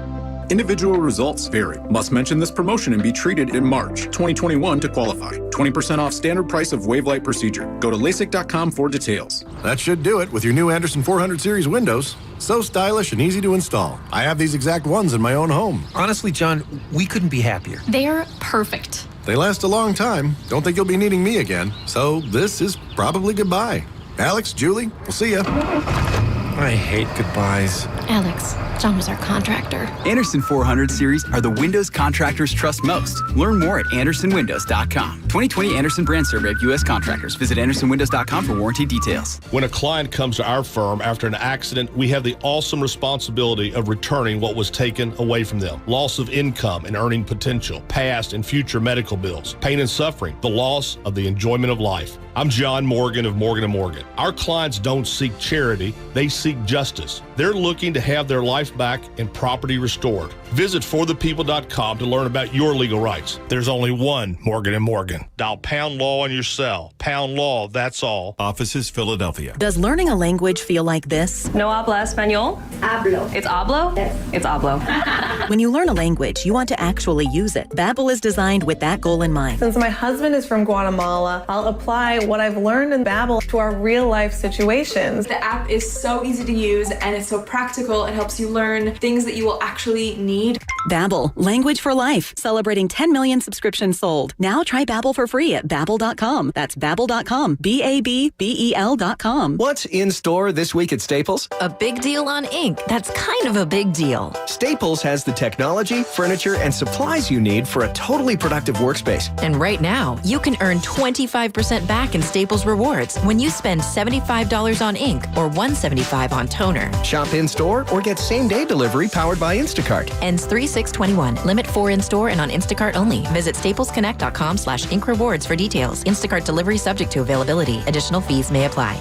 Individual results vary. Must mention this promotion and be treated in March 2021 to qualify. 20% off standard price of Wave Light procedure. Go to LASIK.com for details. That should do it with your new Anderson 400 series windows. So stylish and easy to install. I have these exact ones in my own home. Honestly, John, we couldn't be happier. They're perfect. They last a long time. Don't think you'll be needing me again. So this is probably goodbye. Alex, Julie, we'll see ya. I hate goodbyes. Alex, John was our contractor. Anderson 400 series are the windows contractors trust most. Learn more at andersonwindows.com. 2020 Anderson brand survey of U.S. contractors. Visit andersonwindows.com for warranty details. When a client comes to our firm after an accident, we have the awesome responsibility of returning what was taken away from them. Loss of income and earning potential, past and future medical bills, pain and suffering, the loss of the enjoyment of life. I'm John Morgan of Morgan & Morgan. Our clients don't seek charity, they seek justice. They're looking to have their life back and property restored. Visit forthepeople.com to learn about your legal rights. There's only one Morgan & Morgan. Dial pound law on your cell. Pound law, that's all. Offices, Philadelphia. Does learning a language feel like this? No habla español? Hablo. It's hablo? Yes. It's hablo. When you learn a language, you want to actually use it. Babbel is designed with that goal in mind. Since my husband is from Guatemala, I'll apply what I've learned in Babbel to our real-life situations. The app is so easy to use and it's so practical. It helps you learn things that you will actually need. Babbel, language for life. Celebrating 10 million subscriptions sold. Now try Babbel for free at Babbel.com. That's Babbel.com. Babbel.com. What's in store this week at Staples? A big deal on ink. That's kind of a big deal. Staples has the technology, furniture, and supplies you need for a totally productive workspace. And right now, you can earn 25% back in Staples rewards when you spend $75 on ink or $175 on toner. Shop in-store or get same-day delivery powered by Instacart. Ends 3/6/21. Limit 4 in-store and on Instacart only. Visit staplesconnect.com/ink rewards for details. Instacart delivery subject to availability. Additional fees may apply.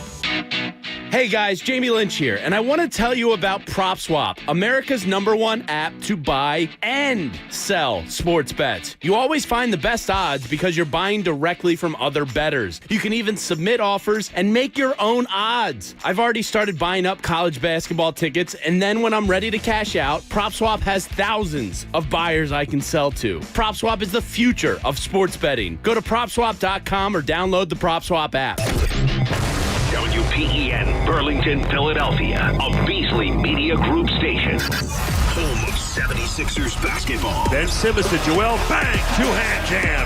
Hey guys, Jamie Lynch here, and I want to tell you about PropSwap, America's #1 app to buy and sell sports bets. You always find the best odds because you're buying directly from other bettors. You can even submit offers and make your own odds. I've already started buying up college basketball tickets, and then when I'm ready to cash out, PropSwap has thousands of buyers I can sell to. PropSwap is the future of sports betting. Go to PropSwap.com or download the PropSwap app. WPEN, Burlington, Philadelphia, a Beasley Media Group station. Home of 76ers basketball. Ben Simmons to Joel, bang, two-hand jam.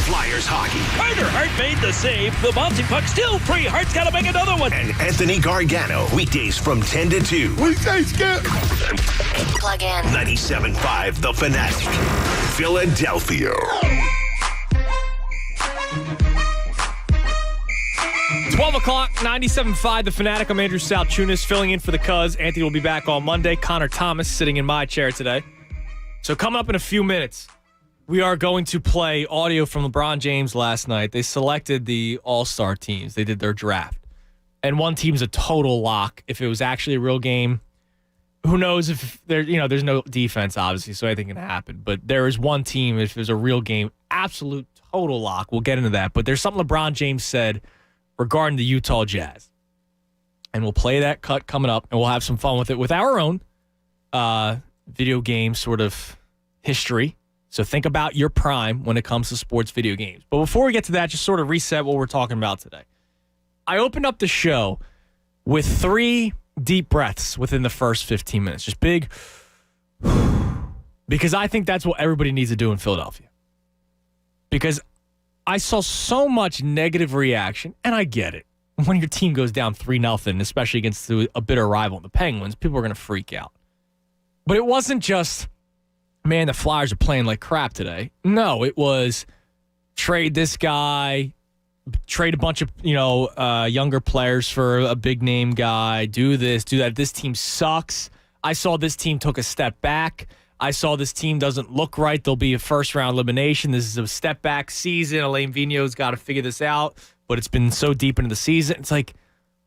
Flyers hockey. Carter Hart made the save. The bouncy puck still free. Hart's got to make another one. And Anthony Gargano, weekdays from 10 to 2. Weekdays get. Plug in. 97.5 The Fanatic, Philadelphia. 12 o'clock, 97.5 The Fanatic. I'm Andrew Salchunas filling in for the Cuz. Anthony will be back on Monday. Connor Thomas sitting in my chair today. So coming up in a few minutes, we are going to play audio from LeBron James last night. They selected the all-star teams. They did their draft. And one team's a total lock. If it was actually a real game, who knows if there's no defense, obviously, so anything can happen. But there is one team, if there's a real game, absolute total lock. We'll get into that. But there's something LeBron James said regarding the Utah Jazz. And we'll play that cut coming up, and we'll have some fun with it with our own video game sort of history. So think about your prime when it comes to sports video games. But before we get to that, just sort of reset what we're talking about today. I opened up the show with 3 deep breaths within the first 15 minutes. Just big, because I think that's what everybody needs to do in Philadelphia. Because I saw so much negative reaction, and I get it. When your team goes down 3-0, especially against a bitter rival, the Penguins, people are going to freak out. But it wasn't just, man, the Flyers are playing like crap today. No, it was trade this guy, trade a bunch of younger players for a big name guy, do this, do that. This team sucks. I saw this team took a step back. I saw this team doesn't look right. There'll be a first-round elimination. This is a step-back season. Alain Vigneault's got to figure this out, but it's been so deep into the season. It's like,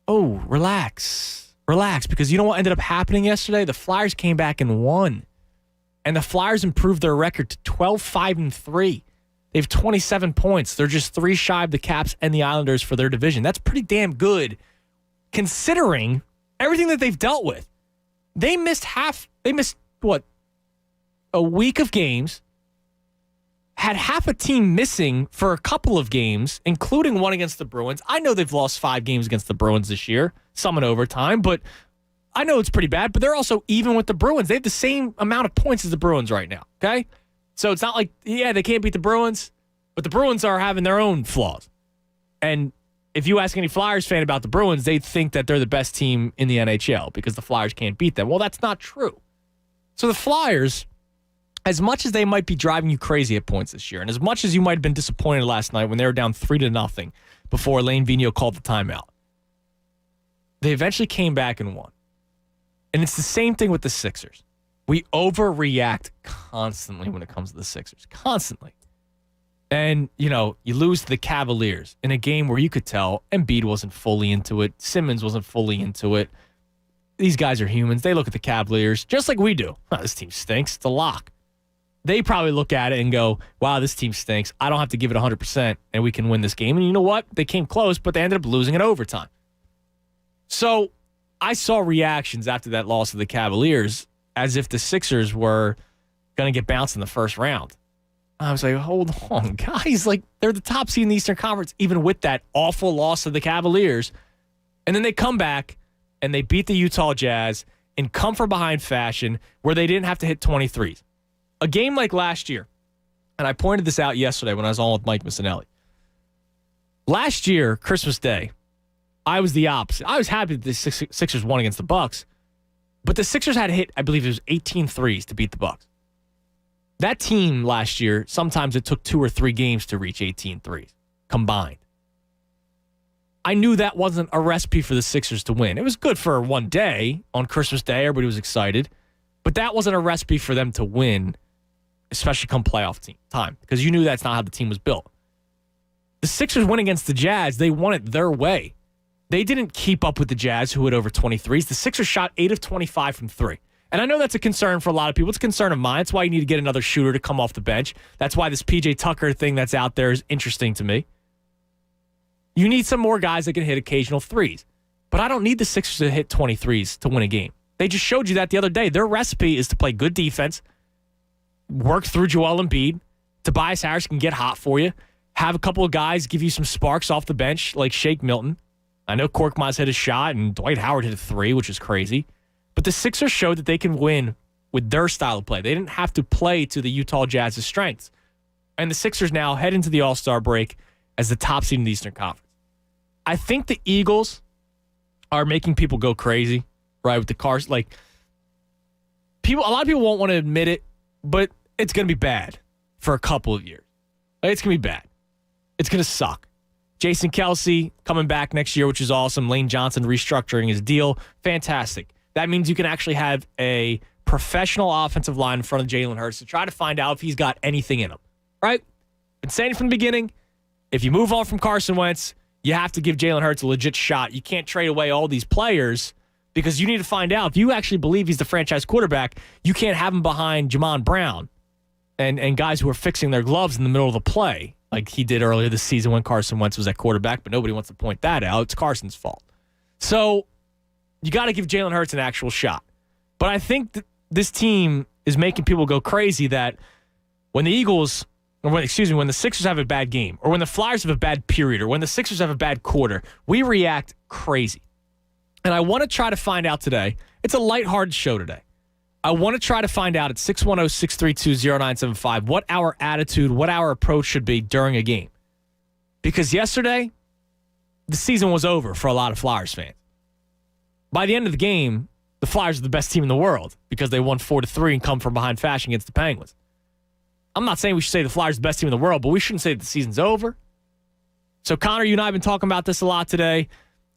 oh, relax, because you know what ended up happening yesterday? The Flyers came back and won, and the Flyers improved their record to 12-5-3. They have 27 points. They're just 3 shy of the Caps and the Islanders for their division. That's pretty damn good, considering everything that they've dealt with. They missed a week of games, had half a team missing for a couple of games, including one against the Bruins. I know they've lost 5 games against the Bruins this year, some in overtime, but I know it's pretty bad. But they're also even with the Bruins. They have the same amount of points as the Bruins right now, okay? So it's not like, they can't beat the Bruins, but the Bruins are having their own flaws. And if you ask any Flyers fan about the Bruins, they think that they're the best team in the NHL because the Flyers can't beat them. Well, that's not true. So the Flyers, as much as they might be driving you crazy at points this year, and as much as you might have been disappointed last night when they were down 3-0 before Lane Vigneault called the timeout, they eventually came back and won. And it's the same thing with the Sixers. We overreact constantly when it comes to the Sixers. Constantly. And, you lose to the Cavaliers in a game where you could tell Embiid wasn't fully into it. Simmons wasn't fully into it. These guys are humans. They look at the Cavaliers just like we do. Oh, this team stinks. It's a lock. They probably look at it and go, wow, this team stinks. I don't have to give it 100% and we can win this game. And you know what? They came close, but they ended up losing in overtime. So I saw reactions after that loss to the Cavaliers as if the Sixers were going to get bounced in the first round. I was like, hold on, guys. Like, they're the top seed in the Eastern Conference, even with that awful loss to the Cavaliers. And then they come back and they beat the Utah Jazz in come-from-behind fashion where they didn't have to hit 23s. A game like last year, and I pointed this out yesterday when I was on with Mike Missinelli. Last year, Christmas Day, I was the opposite. I was happy that the Sixers won against the Bucks, but the Sixers had hit, I believe it was 18 threes to beat the Bucks. That team last year, sometimes it took 2 or 3 games to reach 18 threes combined. I knew that wasn't a recipe for the Sixers to win. It was good for one day on Christmas Day. Everybody was excited. But that wasn't a recipe for them to win, especially come playoff time, because you knew that's not how the team was built. The Sixers went against the Jazz. They won it their way. They didn't keep up with the Jazz, who had over 23s. The Sixers shot 8 of 25 from 3. And I know that's a concern for a lot of people. It's a concern of mine. That's why you need to get another shooter to come off the bench. That's why this PJ Tucker thing that's out there is interesting to me. You need some more guys that can hit occasional threes. But I don't need the Sixers to hit 23s to win a game. They just showed you that the other day. Their recipe is to play good defense, work through Joel Embiid. Tobias Harris can get hot for you. Have a couple of guys give you some sparks off the bench like Shake Milton. I know Korkmaz hit a shot and Dwight Howard hit a 3, which is crazy. But the Sixers showed that they can win with their style of play. They didn't have to play to the Utah Jazz's strengths. And the Sixers now head into the All-Star break as the top seed in the Eastern Conference. I think the Eagles are making people go crazy, right, with the cars. Like, a lot of people won't want to admit it, but it's going to be bad for a couple of years. Like, it's going to be bad. It's going to suck. Jason Kelsey coming back next year, which is awesome. Lane Johnson restructuring his deal. Fantastic. That means you can actually have a professional offensive line in front of Jalen Hurts to try to find out if he's got anything in him, right? Been saying it from the beginning, if you move on from Carson Wentz, you have to give Jalen Hurts a legit shot. You can't trade away all these players because you need to find out if you actually believe he's the franchise quarterback, you can't have him behind Jamon Brown and guys who are fixing their gloves in the middle of the play like he did earlier this season when Carson Wentz was at quarterback, but nobody wants to point that out. It's Carson's fault. So you got to give Jalen Hurts an actual shot. But I think this team is making people go crazy that when the when the Sixers have a bad game, or when the Flyers have a bad period, or when the Sixers have a bad quarter, we react crazy. And I want to try to find out today. It's a lighthearted show today. I want to try to find out at 610-632-0975 what our attitude, what our approach should be during a game. Because yesterday, the season was over for a lot of Flyers fans. By the end of the game, the Flyers are the best team in the world because they won 4-3 and come from behind fashion against the Penguins. I'm not saying we should say the Flyers are the best team in the world, but we shouldn't say that the season's over. So, Connor, you and I have been talking about this a lot today.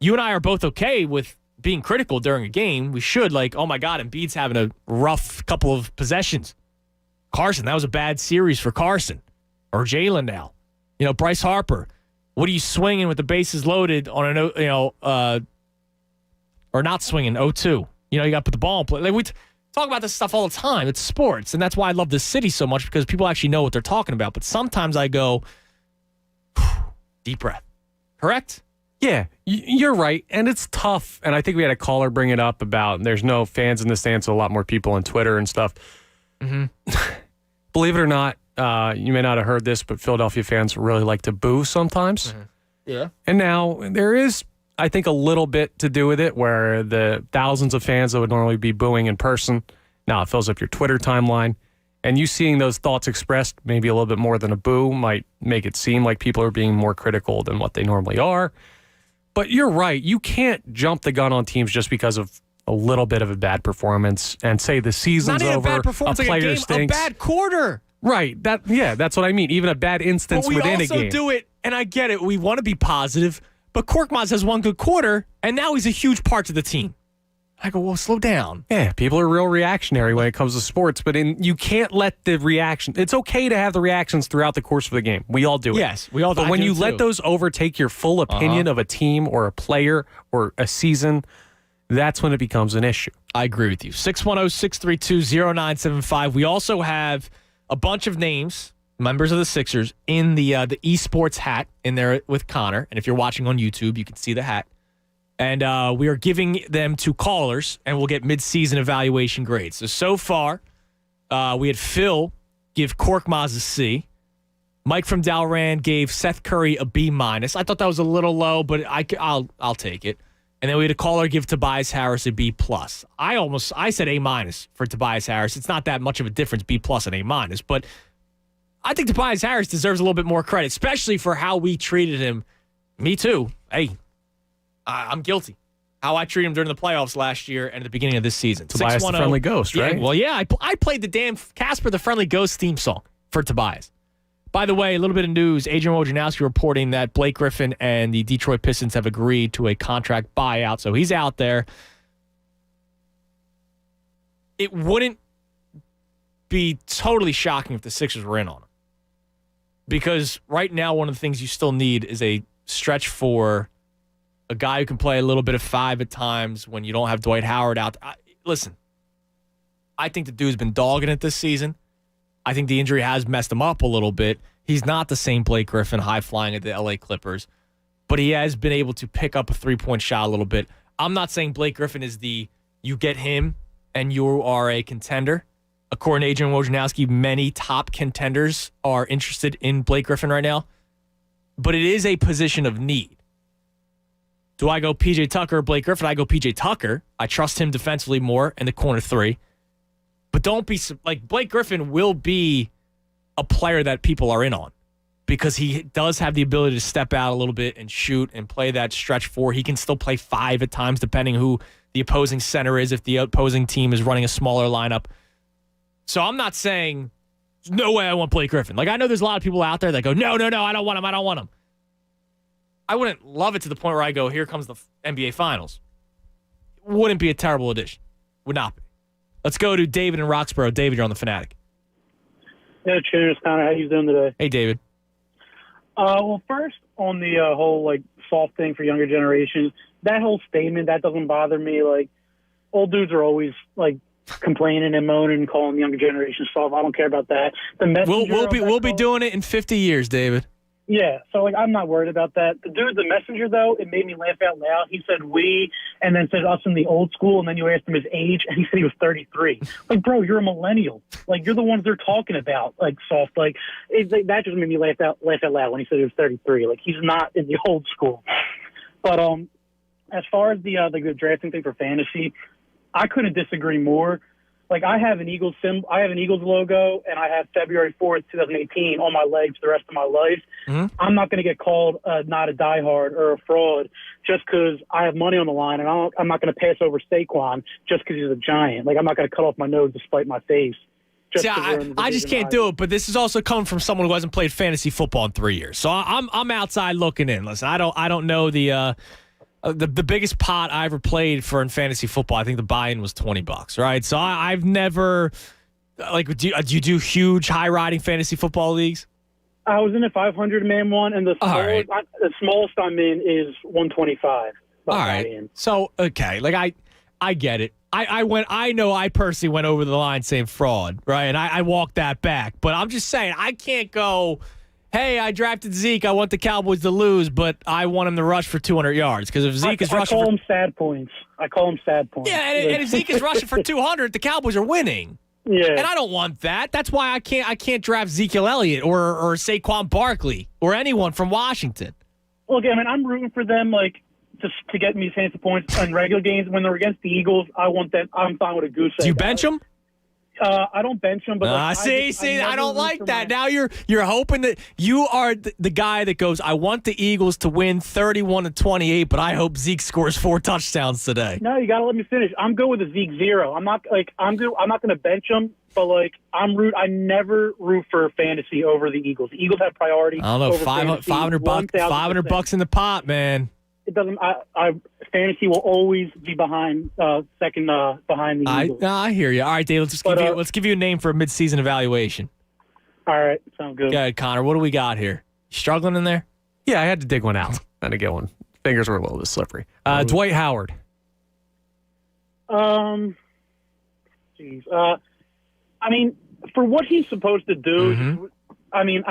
You and I are both okay with being critical during a game. We should, like, oh my God, Embiid's having a rough couple of possessions. Carson, that was a bad series for Carson. Or Jalen now. Bryce Harper, what are you swinging with the bases loaded on or not swinging, 0-2. You got to put the ball in play. Like, we talk about this stuff all the time. It's sports, and that's why I love this city so much, because people actually know what they're talking about. But sometimes I go, deep breath. Correct? Yeah, you're right, and it's tough. And I think we had a caller bring it up about there's no fans in the stands, so a lot more people on Twitter and stuff. Believe it or not, you may not have heard this, but Philadelphia fans really like to boo sometimes. Yeah. And now there is, I think, a little bit to do with it where the thousands of fans that would normally be booing in person, now it fills up your Twitter timeline. And you seeing those thoughts expressed, maybe a little bit more than a boo, might make it seem like people are being more critical than what they normally are. But you're right. You can't jump the gun on teams just because of a little bit of a bad performance and say the season's Not even over, a bad performance, a like player a stinks. bad quarter. Right. That's what I mean. Even a bad instance But we within a also game. do it, and I get it. We want to be positive, but Korkmaz has one good quarter, and now he's a huge part of the team. I go, well, slow down. Yeah, people are real reactionary when it comes to sports, but you can't let the reaction. It's okay to have the reactions throughout the course of the game. We all do it. Yes, we all do. But when I do you too. let those overtake your full opinion of a team or a player or a season, that's when it becomes an issue. I agree with you. 610-632-0975. We also have a bunch of names, members of the Sixers, in the esports hat in there with Connor. And if you're watching on YouTube, you can see the hat. And we are giving them to callers, and we'll get mid-season evaluation grades. So far, we had Phil give Korkmaz a C. Mike from Dalran gave Seth Curry a B-. I thought that was a little low, but I'll take it. And then we had a caller give Tobias Harris a B+. I said A- for Tobias Harris. It's not that much of a difference, B+ and A-. But I think Tobias Harris deserves a little bit more credit, especially for how we treated him. Me too. Hey, I'm guilty. How I treated him during the playoffs last year and at the beginning of this season. Tobias the Friendly Ghost, right? Yeah, well, yeah. I played the damn Casper the Friendly Ghost theme song for Tobias. By the way, a little bit of news. Adrian Wojnarowski reporting that Blake Griffin and the Detroit Pistons have agreed to a contract buyout, so he's out there. It wouldn't be totally shocking if the Sixers were in on him. Because right now, one of the things you still need is a stretch for a guy who can play a little bit of 5 at times when you don't have Dwight Howard out. Listen, I think the dude's been dogging it this season. I think the injury has messed him up a little bit. He's not the same Blake Griffin high-flying at the LA Clippers, but he has been able to pick up a three-point shot a little bit. I'm not saying Blake Griffin is you get him and you are a contender. According to Adrian Wojnarowski, many top contenders are interested in Blake Griffin right now, but it is a position of need. Do I go PJ Tucker or Blake Griffin? I go PJ Tucker. I trust him defensively more in the corner 3. But don't be like Blake Griffin will be a player that people are in on because he does have the ability to step out a little bit and shoot and play that stretch 4. He can still play 5 at times depending who the opposing center is if the opposing team is running a smaller lineup. So I'm not saying no way I want Blake Griffin. Like I know there's a lot of people out there that go, no, I don't want him. I wouldn't love it to the point where I go, here comes the NBA Finals. Wouldn't be a terrible addition. Would not be. Let's go to David in Roxborough. David, you're on The Fanatic. Yeah, cheers, Connor. How you doing today? Hey, David. Well, first, on the whole, soft thing for younger generations, that whole statement, that doesn't bother me. Old dudes are always, complaining and moaning and calling the younger generation soft. I don't care about that. The messenger we'll be doing it in 50 years, David. Yeah, so I'm not worried about that. The messenger, though, it made me laugh out loud. He said we, and then said us in the old school, and then you asked him his age, and he said he was 33. Bro, you're a millennial. You're the ones they're talking about, soft. That just made me laugh out loud when he said he was 33. He's not in the old school. But as far as the drafting thing for fantasy, I couldn't disagree more. I have an Eagles logo, and I have February 4th, 2018 on my legs for the rest of my life. Mm-hmm. I'm not going to get called not a diehard or a fraud just because I have money on the line, and I'm not going to pass over Saquon just because he's a Giant. I'm not going to cut off my nose to spite my face. See, I just can't do it, but this is also coming from someone who hasn't played fantasy football in 3 years. So I'm outside looking in. Listen, I don't know the biggest pot I ever played for in fantasy football, I think the buy-in was $20, right? So I've never, do you do huge, high-riding fantasy football leagues? I was in a 500-man one, and the smallest I'm in is 125. All right. So, okay, I get it. I know I personally went over the line saying fraud, right? And I walked that back. But I'm just saying, I can't go, hey, I drafted Zeke. I want the Cowboys to lose, but I want him to rush for 200 yards. Because if Zeke is rushing I call him sad points. Yeah, and if Zeke is rushing for 200, the Cowboys are winning. Yeah. And I don't want that. That's why I can't draft Ezekiel Elliott or Saquon Barkley or anyone from Washington. Look, I mean, I'm rooting for them, like, just to get me fantasy points in regular games. When they're against the Eagles, I want that. I'm fine with a goose egg. Do you bench them? I don't bench them, but I don't like that. Now you're hoping that you are the guy that goes, I want the Eagles to win 31-28, but I hope Zeke scores 4 touchdowns today. No, you got to let me finish. I'm good with a Zeke 0. I'm not good. I'm not going to bench him, but like I never root for fantasy over the Eagles. The Eagles have priority. I don't know, over $500 in the pot, man. It doesn't. Fantasy will always be behind second behind the Eagles. I hear you. All right, Dave. Let's give you a name for a mid-season evaluation. All right, sounds good. Go ahead, Connor. What do we got here? You struggling in there? Yeah, I had to dig one out. I had to get one. Fingers were a little bit slippery. Dwight Howard. I mean, for what he's supposed to do, I mean,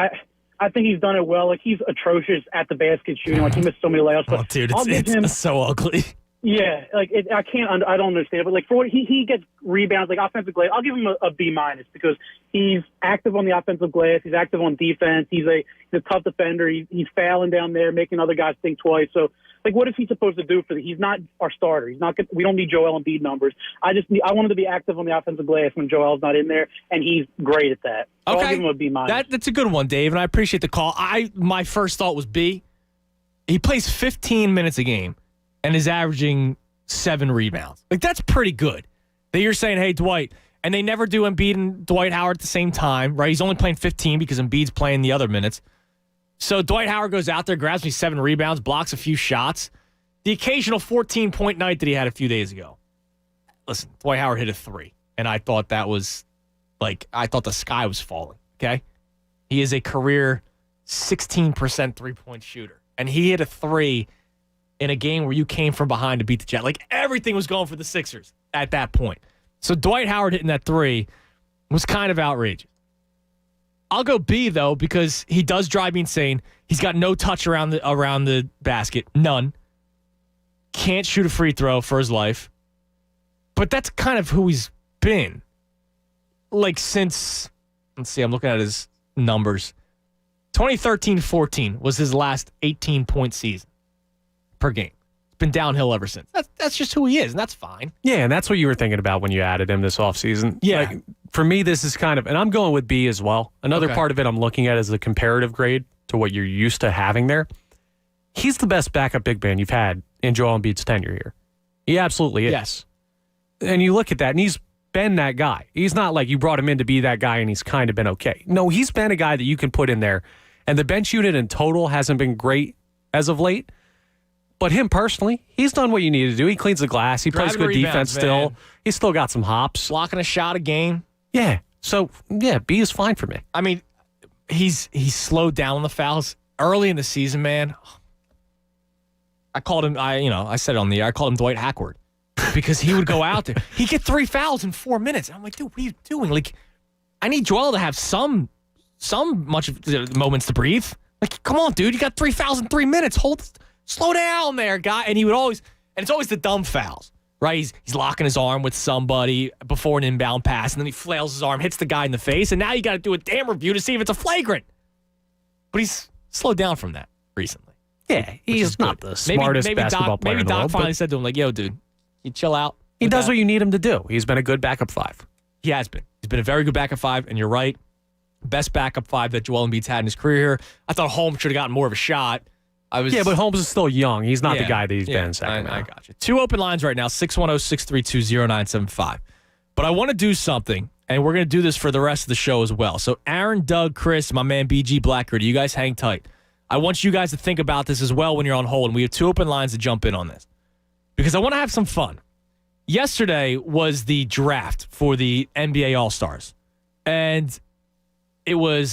I think he's done it well. Like, he's atrocious at the basket shooting. Like, he missed so many layups. But dude, it's so ugly. Yeah, like I don't understand. But like for what he gets rebounds, like offensive glass. I'll give him a B- because he's active on the offensive glass. He's active on defense. He's a tough defender. He's fouling down there, making other guys think twice. So like, what is he supposed to do for he's not our starter. He's not. We don't need Joel Embiid numbers. I want him to be active on the offensive glass when Joel's not in there, and he's great at that. So Okay, I'll give him a B-. That's a good one, Dave, and I appreciate the call. My first thought was B. He plays 15 minutes a game and is averaging 7 rebounds. Like, that's pretty good. That you're saying, hey, Dwight, and they never do Embiid and Dwight Howard at the same time, right? He's only playing 15 because Embiid's playing the other minutes. So Dwight Howard goes out there, grabs me 7 rebounds, blocks a few shots. The occasional 14-point night that he had a few days ago. Listen, Dwight Howard hit a 3, and I thought that was, I thought the sky was falling, okay? He is a career 16% three-point shooter, and he hit a 3 in a game where you came from behind to beat the Jets. Like, everything was going for the Sixers at that point. So Dwight Howard hitting that 3 was kind of outrageous. I'll go B, though, because he does drive me insane. He's got no touch around the basket. None. Can't shoot a free throw for his life. But that's kind of who he's been. Like, since, let's see, I'm looking at his numbers. 2013-14 was his last 18-point season per game. It's been downhill ever since. That's just who he is, and that's fine. Yeah, and that's what you were thinking about when you added him this offseason. Yeah. Like, for me, this is kind of, and I'm going with B as well. Another part of it I'm looking at is the comparative grade to what you're used to having there. He's the best backup big man you've had in Joel Embiid's tenure here. He absolutely is. Yes. And you look at that, and he's been that guy. He's not like you brought him in to be that guy and he's kind of been okay. No, he's been a guy that you can put in there. And the bench unit in total hasn't been great as of late. But him personally, he's done what you need to do. He cleans the glass. He plays good defense still. Man. He's still got some hops. Blocking a shot a game. Yeah. So, yeah, B is fine for me. I mean, he's slowed down on the fouls early in the season, man. I called him, I said it on the air, I called him Dwight Hackward because he would go out there. He'd get 3 fouls in 4 minutes. And I'm like, dude, what are you doing? Like, I need Joel to have some much moments to breathe. Like, come on, dude, you got 3 fouls in 3 minutes. Slow down there, guy. And he would always, and it's always the dumb fouls, right? He's locking his arm with somebody before an inbound pass, and then he flails his arm, hits the guy in the face, and now you got to do a damn review to see if it's a flagrant. But he's slowed down from that recently. Yeah, he's not the smartest basketball player in the world. Maybe Doc finally said to him, like, yo, dude, you chill out. He does what you need him to do. He's been a good backup 5. He has been. He's been a very good backup 5, and you're right. Best backup 5 that Joel Embiid's had in his career. I thought Holmes should have gotten more of a shot. Yeah, but Holmes is still young. He's not the guy that he's been in Sacramento. I got you. 2 open lines right now, 610-632-0975. But I want to do something, and we're going to do this for the rest of the show as well. So Aaron, Doug, Chris, my man BG Blackbeard, you guys hang tight. I want you guys to think about this as well when you're on hold, and we have 2 open lines to jump in on this because I want to have some fun. Yesterday was the draft for the NBA All-Stars, and it was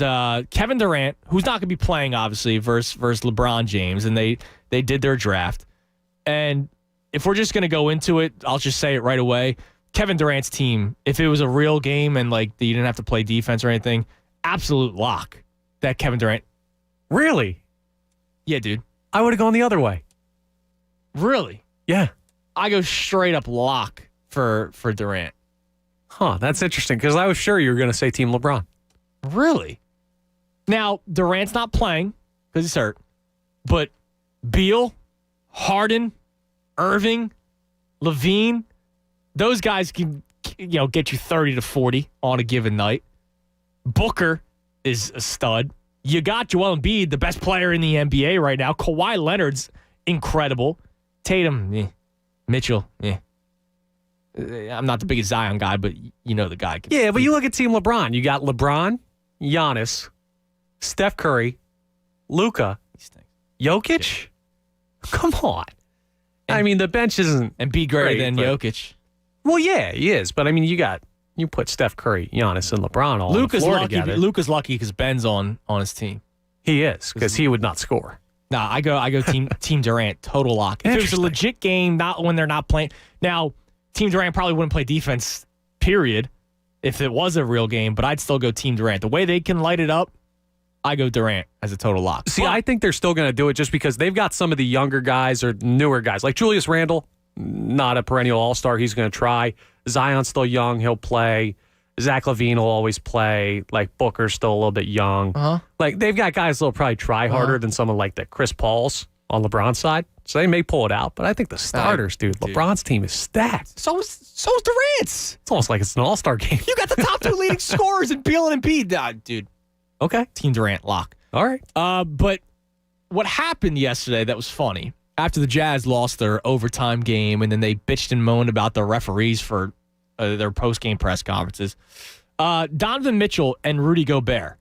Kevin Durant, who's not going to be playing, obviously, versus LeBron James, and they did their draft. And if we're just going to go into it, I'll just say it right away. Kevin Durant's team, if it was a real game and like you didn't have to play defense or anything, absolute lock that Kevin Durant. Really? Yeah, dude. I would have gone the other way. Really? Yeah. I go straight up lock for Durant. Huh, that's interesting because I was sure you were going to say Team LeBron. Really? Now, Durant's not playing because he's hurt, but Beal, Harden, Irving, Levine, those guys can get you 30 to 40 on a given night. Booker is a stud. You got Joel Embiid, the best player in the NBA right now. Kawhi Leonard's incredible. Tatum, Mitchell, I'm not the biggest Zion guy, but you know the guy. Yeah, but you look at Team LeBron. You got LeBron, Giannis, Steph Curry, Luka, Jokic. Come on. I mean, the bench isn't and be greater than but, Jokic. Well, yeah, he is. But I mean, you put Steph Curry, Giannis, and LeBron all on the floor together. Luka's lucky because Ben's on his team. He is because he would not score. Nah, I go team Durant, total lock. If it was a legit game, not when they're not playing. Now, Team Durant probably wouldn't play defense, period, if it was a real game, but I'd still go Team Durant. The way they can light it up, I go Durant as a total lock. See, I think they're still going to do it just because they've got some of the younger guys or newer guys. Like Julius Randle, not a perennial all-star. He's going to try. Zion's still young. He'll play. Zach LaVine will always play. Like Booker's still a little bit young. Like they've got guys that'll probably try harder than someone like the Chris Paul's on LeBron's side. So they may pull it out. But I think the starters, dude, LeBron's team is stacked. So is Durant's. It's almost like it's an all-star game. You got the top two leading scorers in Beal and Embiid. Dude. Okay. Team Durant, lock. All right. But what happened yesterday that was funny, after the Jazz lost their overtime game and then they bitched and moaned about the referees for their post-game press conferences, Donovan Mitchell and Rudy Gobert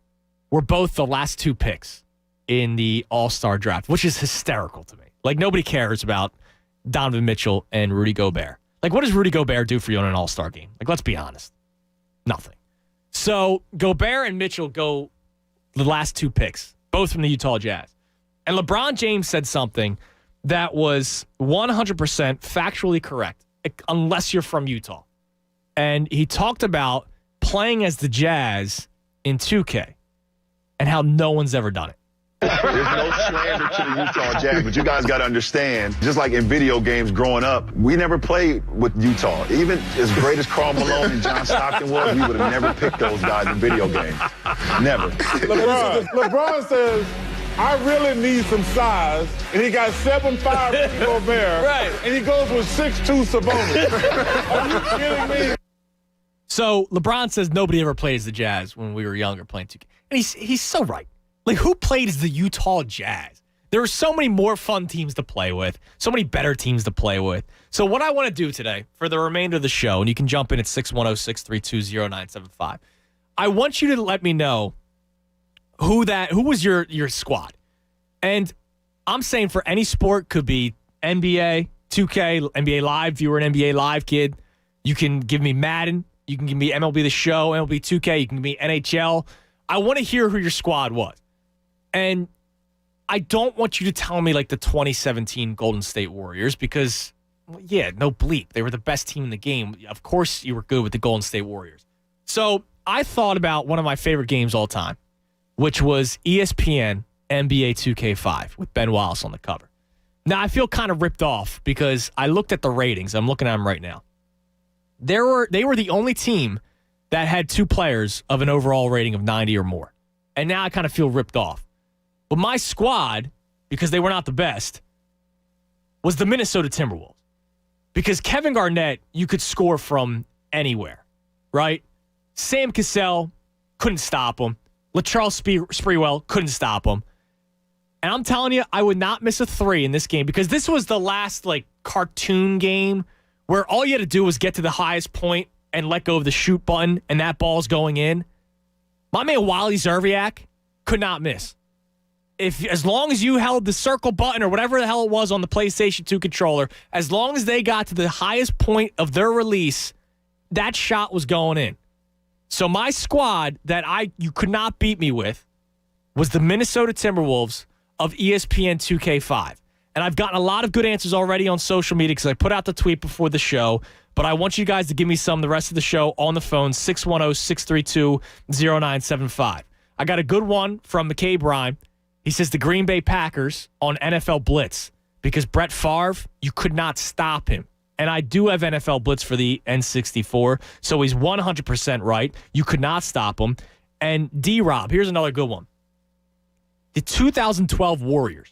were both the last two picks in the All-Star draft, which is hysterical to me. Like, nobody cares about Donovan Mitchell and Rudy Gobert. Like, what does Rudy Gobert do for you in an All-Star game? Like, let's be honest. Nothing. So, Gobert and Mitchell go the last two picks, both from the Utah Jazz. And LeBron James said something that was 100% factually correct, unless you're from Utah. And he talked about playing as the Jazz in 2K and how no one's ever done it. There's no slander to the Utah Jazz, but you guys got to understand, just like in video games growing up, we never played with Utah. Even as great as Karl Malone and John Stockton was, we would have never picked those guys in video games. Never. LeBron says, I really need some size, and he got 7'5" Gobert, right, and he goes with 6'2" Sabonis. Are you kidding me? So LeBron says nobody ever played as the Jazz when we were younger playing 2K. And he's so right. Like, who played as the Utah Jazz? There are so many more fun teams to play with, so many better teams to play with. So what I want to do today for the remainder of the show, and you can jump in at 610-632-0975, I want you to let me know who was your squad. And I'm saying for any sport, could be NBA, 2K, NBA Live. If you were an NBA Live kid, you can give me Madden. You can give me MLB The Show, MLB 2K. You can give me NHL. I want to hear who your squad was. And I don't want you to tell me like the 2017 Golden State Warriors because, yeah, no bleep. They were the best team in the game. Of course you were good with the Golden State Warriors. So I thought about one of my favorite games all time, which was ESPN NBA 2K5 with Ben Wallace on the cover. Now, I feel kind of ripped off because I looked at the ratings. I'm looking at them right now. They were the only team that had two players of an overall rating of 90 or more. And now I kind of feel ripped off. But my squad, because they were not the best, was the Minnesota Timberwolves. Because Kevin Garnett, you could score from anywhere, right? Sam Cassell, couldn't stop him. Latrell Sprewell, couldn't stop him. And I'm telling you, I would not miss a three in this game because this was the last like cartoon game where all you had to do was get to the highest point and let go of the shoot button and that ball's going in. My man Wally Zerviak could not miss. As long as you held the circle button or whatever the hell it was on the PlayStation 2 controller, as long as they got to the highest point of their release, that shot was going in. So my squad that you could not beat me with was the Minnesota Timberwolves of ESPN 2K5. And I've gotten a lot of good answers already on social media because I put out the tweet before the show. But I want you guys to give me some the rest of the show on the phone, 610-632-0975. I got a good one from McCabe Rhyme. He says the Green Bay Packers on NFL Blitz because Brett Favre, you could not stop him And I do have NFL Blitz for the N64, so he's 100% right. You could not stop him. And D-Rob, here's another good one. The 2012 Warriors.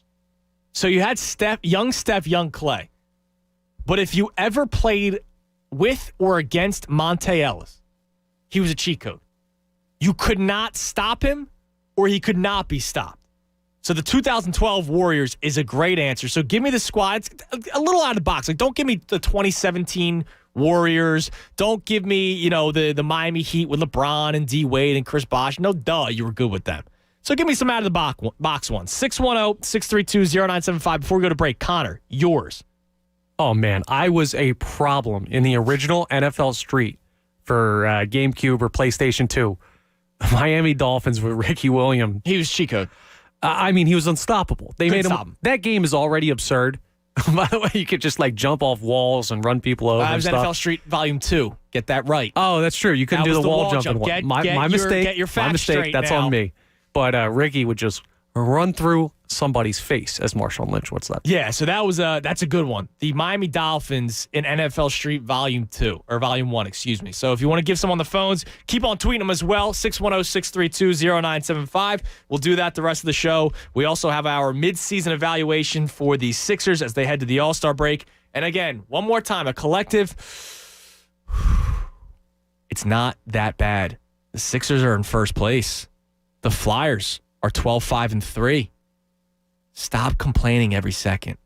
So you had Steph, young Clay. But if you ever played with or against Monte Ellis, he was a cheat code. You could not stop him, or he could not be stopped. So the 2012 Warriors is a great answer. So give me the squad. It's a little out of the box. Like, don't give me the 2017 Warriors. Don't give me, the Miami Heat with LeBron and D Wade and Chris Bosh. No, you were good with them. So give me some out of the box ones. 610-632-0975. Before we go to break, Connor, yours. Oh, man, I was a problem in the original NFL Street for GameCube or PlayStation 2. The Miami Dolphins with Ricky Williams. He was cheat code. He was unstoppable. They made him. That game is already absurd. By the way, you could just jump off walls and run people over. It was NFL Street Volume 2. Get that right. Oh, that's true. You couldn't do the wall jumping. My mistake. Get your facts straight. That's now. on me. But Ricky would just run through somebody's face, as Marshawn Lynch would say. Yeah, so that's a good one. The Miami Dolphins in NFL Street Volume 2, or Volume 1, excuse me. So if you want to give some on the phones, keep on tweeting them as well, 610-632-0975. We'll do that the rest of the show. We also have our mid-season evaluation for the Sixers as they head to the All-Star break. And again, one more time, a collective, it's not that bad. The Sixers are in first place. The Flyers are 12-5-3. Stop complaining every second.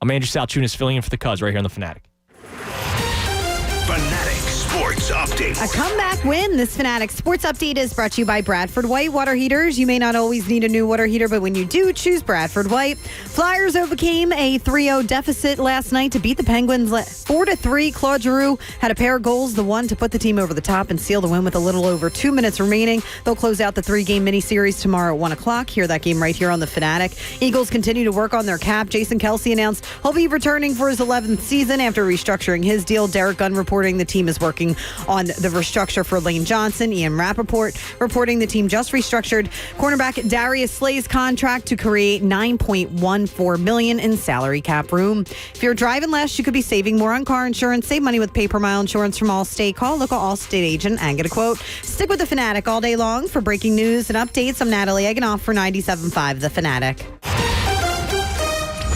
I'm Andrew Salchunas filling in for the Cuz right here on The Fanatic. Fanatic Sports Update. A comeback win. This Fanatic Sports Update is brought to you by Bradford White Water Heaters. You may not always need a new water heater, but when you do, choose Bradford White. Flyers overcame a 3-0 deficit last night to beat the Penguins 4-3. Claude Giroux had a pair of goals, the one to put the team over the top and seal the win with a little over 2 minutes remaining. They'll close out the 3-game mini-series tomorrow at 1 o'clock. Hear that game right here on The Fanatic. Eagles continue to work on their cap. Jason Kelce announced he'll be returning for his 11th season after restructuring his deal. Derek Gunn reporting the team is working on the restructure for Lane Johnson. Ian Rappaport reporting the team just restructured cornerback Darius Slay's contract to create $9.14 million in salary cap room. If you're driving less, you could be saving more on car insurance. Save money with pay-per-mile insurance from Allstate. Call local Allstate agent and get a quote. Stick with The Fanatic all day long for breaking news and updates. I'm Natalie Eganoff for 97.5 The Fanatic.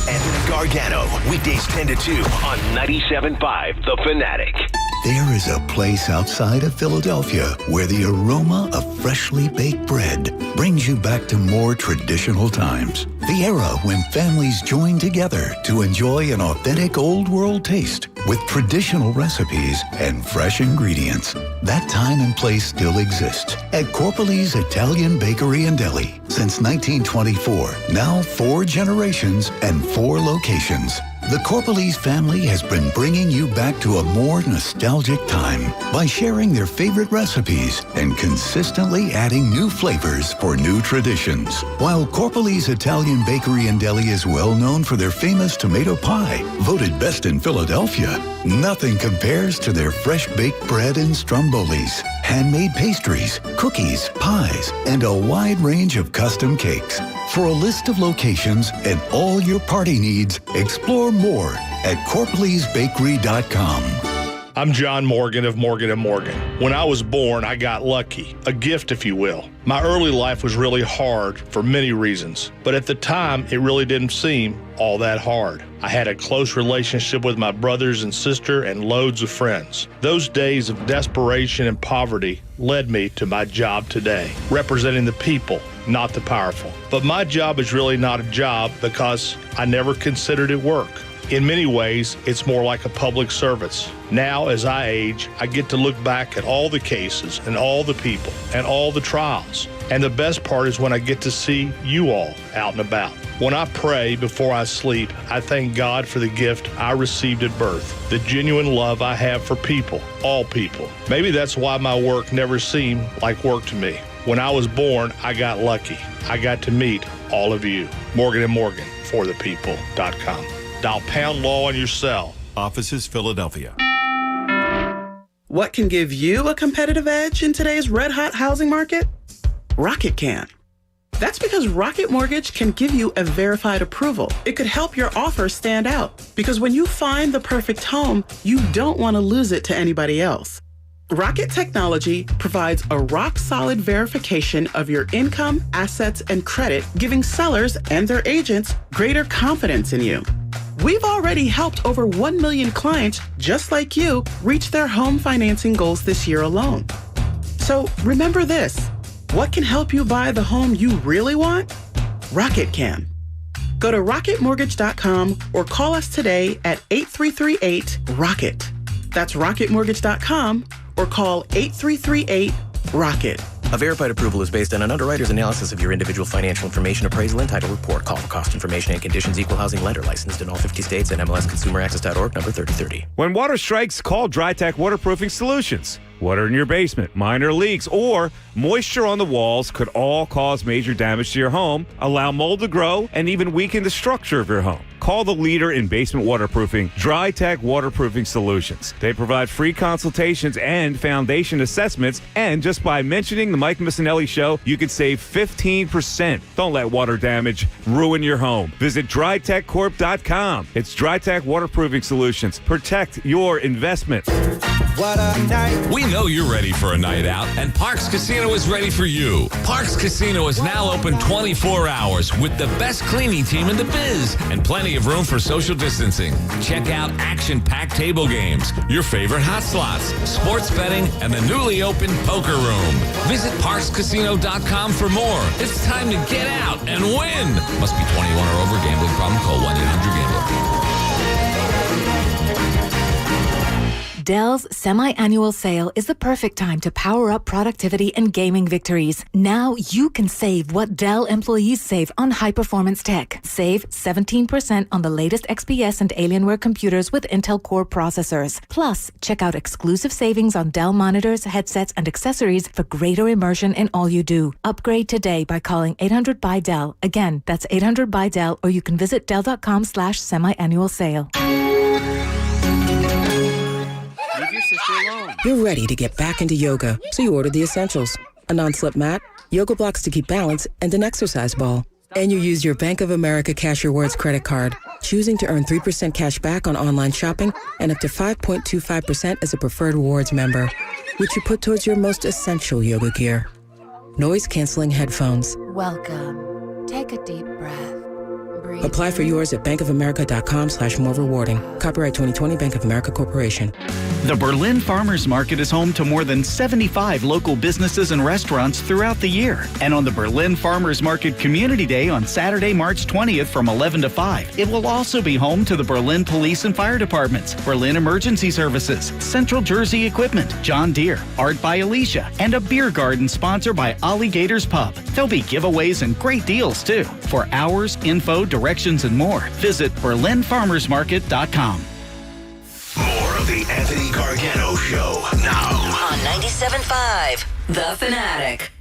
Anthony Gargano, weekdays 10 to 2 on 97.5 The Fanatic. There is a place outside of Philadelphia where the aroma of freshly baked bread brings you back to more traditional times. The era when families join together to enjoy an authentic old world taste with traditional recipes and fresh ingredients. That time and place still exists at Corpali's Italian Bakery and Deli. Since 1924, now 4 generations and 4 locations. The Korkmaz family has been bringing you back to a more nostalgic time by sharing their favorite recipes and consistently adding new flavors for new traditions. While Korkmaz Italian Bakery and Deli is well known for their famous tomato pie, voted best in Philadelphia, nothing compares to their fresh baked bread and strombolis, handmade pastries, cookies, pies, and a wide range of custom cakes. For a list of locations and all your party needs, explore more at CorpleysBakery.com. I'm John Morgan of Morgan & Morgan. When I was born, I got lucky, a gift, if you will. My early life was really hard for many reasons, but at the time, it really didn't seem all that hard. I had a close relationship with my brothers and sister and loads of friends. Those days of desperation and poverty led me to my job today, representing the people, not the powerful. But my job is really not a job because I never considered it work. In many ways, it's more like a public service. Now, as I age, I get to look back at all the cases and all the people and all the trials. And the best part is when I get to see you all out and about. When I pray before I sleep, I thank God for the gift I received at birth, the genuine love I have for people, all people. Maybe that's why my work never seemed like work to me. When I was born, I got lucky. I got to meet all of you. Morgan & Morgan, forthepeople.com. Dial pound law on your cell. Offices, Philadelphia. What can give you a competitive edge in today's red-hot housing market? Rocket can. That's because Rocket Mortgage can give you a verified approval. It could help your offer stand out. Because when you find the perfect home, you don't want to lose it to anybody else. Rocket Technology provides a rock-solid verification of your income, assets, and credit, giving sellers and their agents greater confidence in you. We've already helped over 1 million clients just like you reach their home financing goals this year alone. So remember this, what can help you buy the home you really want? Rocket can. Go to rocketmortgage.com or call us today at 8338-ROCKET. That's rocketmortgage.com or call 8338-ROCKET. A verified approval is based on an underwriter's analysis of your individual financial information, appraisal, and title report. Call for cost information and conditions. Equal housing lender licensed in all 50 states and MLSConsumerAccess.org number 3030. When water strikes, call DryTech Waterproofing Solutions. Water in your basement, minor leaks, or moisture on the walls could all cause major damage to your home, allow mold to grow, and even weaken the structure of your home. Call the leader in basement waterproofing, DryTech Waterproofing Solutions. They provide free consultations and foundation assessments, and just by mentioning the Mike Missinelli Show, you can save 15%. Don't let water damage ruin your home. Visit DryTechCorp.com. It's DryTech Waterproofing Solutions. Protect your investment. What a night. We know you're ready for a night out, and Parks Casino is ready for you. Parks Casino is now open 24 hours with the best cleaning team in the biz and plenty of room for social distancing. Check out action-packed table games, your favorite hot slots, sports betting, and the newly opened poker room. Visit parkscasino.com for more. It's time to get out and win. Must be 21 or over. Gambling problem? Call 1-800-GAMBLER. Dell's semi-annual sale is the perfect time to power up productivity and gaming victories. Now you can save what Dell employees save on high-performance tech. Save 17% on the latest XPS and Alienware computers with Intel Core processors. Plus, check out exclusive savings on Dell monitors, headsets, and accessories for greater immersion in all you do. Upgrade today by calling 800-BY-DELL. Again, that's 800-BY-DELL, or you can visit Dell.com/semi-annual sale. You're ready to get back into yoga, so you ordered the essentials. A non-slip mat, yoga blocks to keep balance, and an exercise ball. And you used your Bank of America Cash Rewards credit card, choosing to earn 3% cash back on online shopping and up to 5.25% as a preferred rewards member, which you put towards your most essential yoga gear. Noise-canceling headphones. Welcome. Take a deep breath. Breathe. Apply for yours at bankofamerica.com/more rewarding. Copyright 2020 Bank of America Corporation. The Berlin Farmers Market is home to more than 75 local businesses and restaurants throughout the year. And on the Berlin Farmers Market Community Day on Saturday, March 20th from 11 to 5, it will also be home to the Berlin Police and Fire Departments, Berlin Emergency Services, Central Jersey Equipment, John Deere, Art by Alicia, and a beer garden sponsored by Alligators Pub. There'll be giveaways and great deals, too. For hours, info, directions, and more, visit BerlinFarmersMarket.com. More of the Anthony Gargano Show now on 97.5 The Fanatic.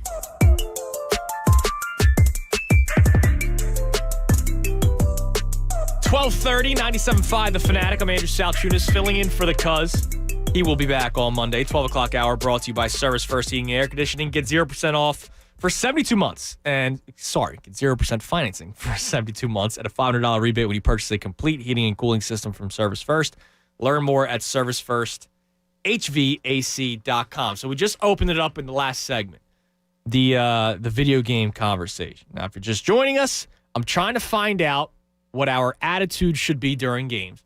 $12:30, 97.5 The Fanatic. I'm Andrew Salchunas filling in for the Cuz. He will be back on Monday, 12 o'clock hour, brought to you by Service First Heating and Air Conditioning. Get 0% off for 72 months. And, get 0% financing for 72 months at a $500 rebate when you purchase a complete heating and cooling system from Service First. Learn more at ServiceFirstHVAC.com. So we just opened it up in the last segment, the video game conversation. Now, if you're just joining us, I'm trying to find out what our attitude should be during games,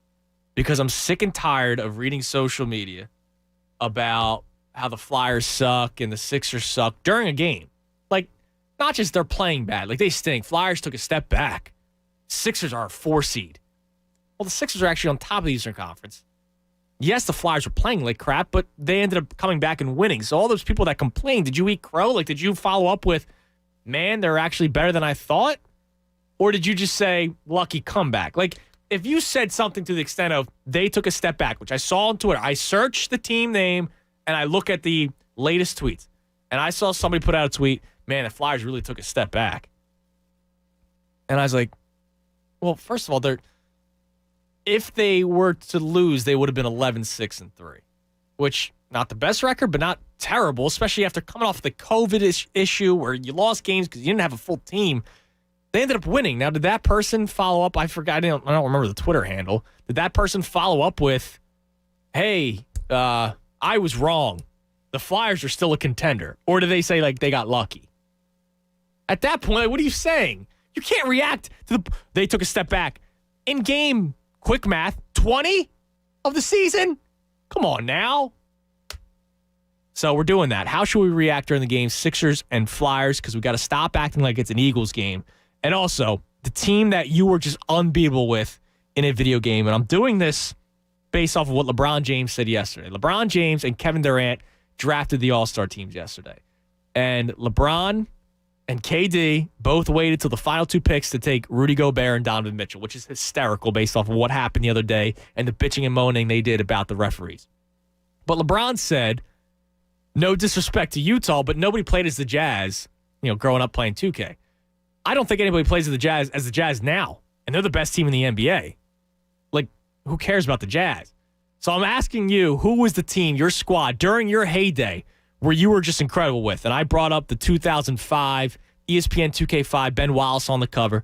because I'm sick and tired of reading social media about how the Flyers suck and the Sixers suck during a game. Like, not just they're playing bad. Like, they stink. Flyers took a step back. Sixers are a 4 seed. Well, the Sixers are actually on top of the Eastern Conference. Yes, the Flyers were playing like crap, but they ended up coming back and winning. So all those people that complained, did you eat crow? Like, did you follow up with, man, they're actually better than I thought? Or did you just say, lucky comeback? Like, if you said something to the extent of they took a step back, which I saw on Twitter, I searched the team name and I look at the latest tweets, and I saw somebody put out a tweet, man, the Flyers really took a step back. And I was like, well, first of all, if they were to lose, they would have been 11-6-3, which not the best record, but not terrible, especially after coming off the COVID issue where you lost games because you didn't have a full team. They ended up winning. Now, did that person follow up? I forgot. I don't remember the Twitter handle. Did that person follow up with, hey, I was wrong. The Flyers are still a contender. Or did they say, like, they got lucky? At that point, what are you saying? You can't react to they took a step back. In game, quick math, 20 of the season? Come on now. So we're doing that. How should we react during the game? Sixers and Flyers, because we got to stop acting like it's an Eagles game. And also, the team that you were just unbeatable with in a video game. And I'm doing this based off of what LeBron James said yesterday. LeBron James and Kevin Durant drafted the All-Star teams yesterday. And LeBron and KD both waited till the final 2 picks to take Rudy Gobert and Donovan Mitchell, which is hysterical based off of what happened the other day and the bitching and moaning they did about the referees. But LeBron said, no disrespect to Utah, but nobody played as the Jazz, growing up playing 2K. I don't think anybody plays as the Jazz now, and they're the best team in the NBA. Like, who cares about the Jazz? So I'm asking you, who was the team, your squad, during your heyday where you were just incredible with? And I brought up the 2005 ESPN 2K5, Ben Wallace on the cover,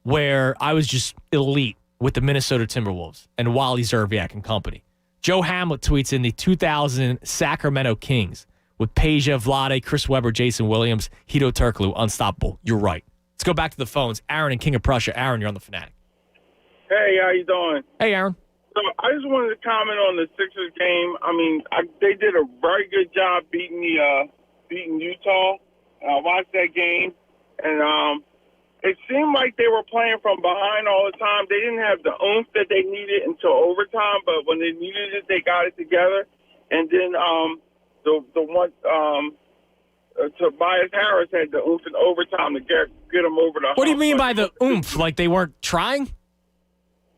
where I was just elite with the Minnesota Timberwolves and Wally Zerviak and company. Joe Hamlet tweets in the 2000 Sacramento Kings with Peja, Vlade, Chris Webber, Jason Williams, Hito Turkoglu, unstoppable. You're right. Let's go back to the phones. Aaron in King of Prussia. Aaron, you're on the Fanatic. Hey, how you doing? Hey, Aaron. So I just wanted to comment on the Sixers game. I mean, they did a very good job beating Utah. I watched that game, and it seemed like they were playing from behind all the time. They didn't have the oomph that they needed until overtime, but when they needed it, they got it together. And then the one Tobias Harris had the oomph in overtime to get them over the hump. What do you mean by the oomph? Like they weren't trying?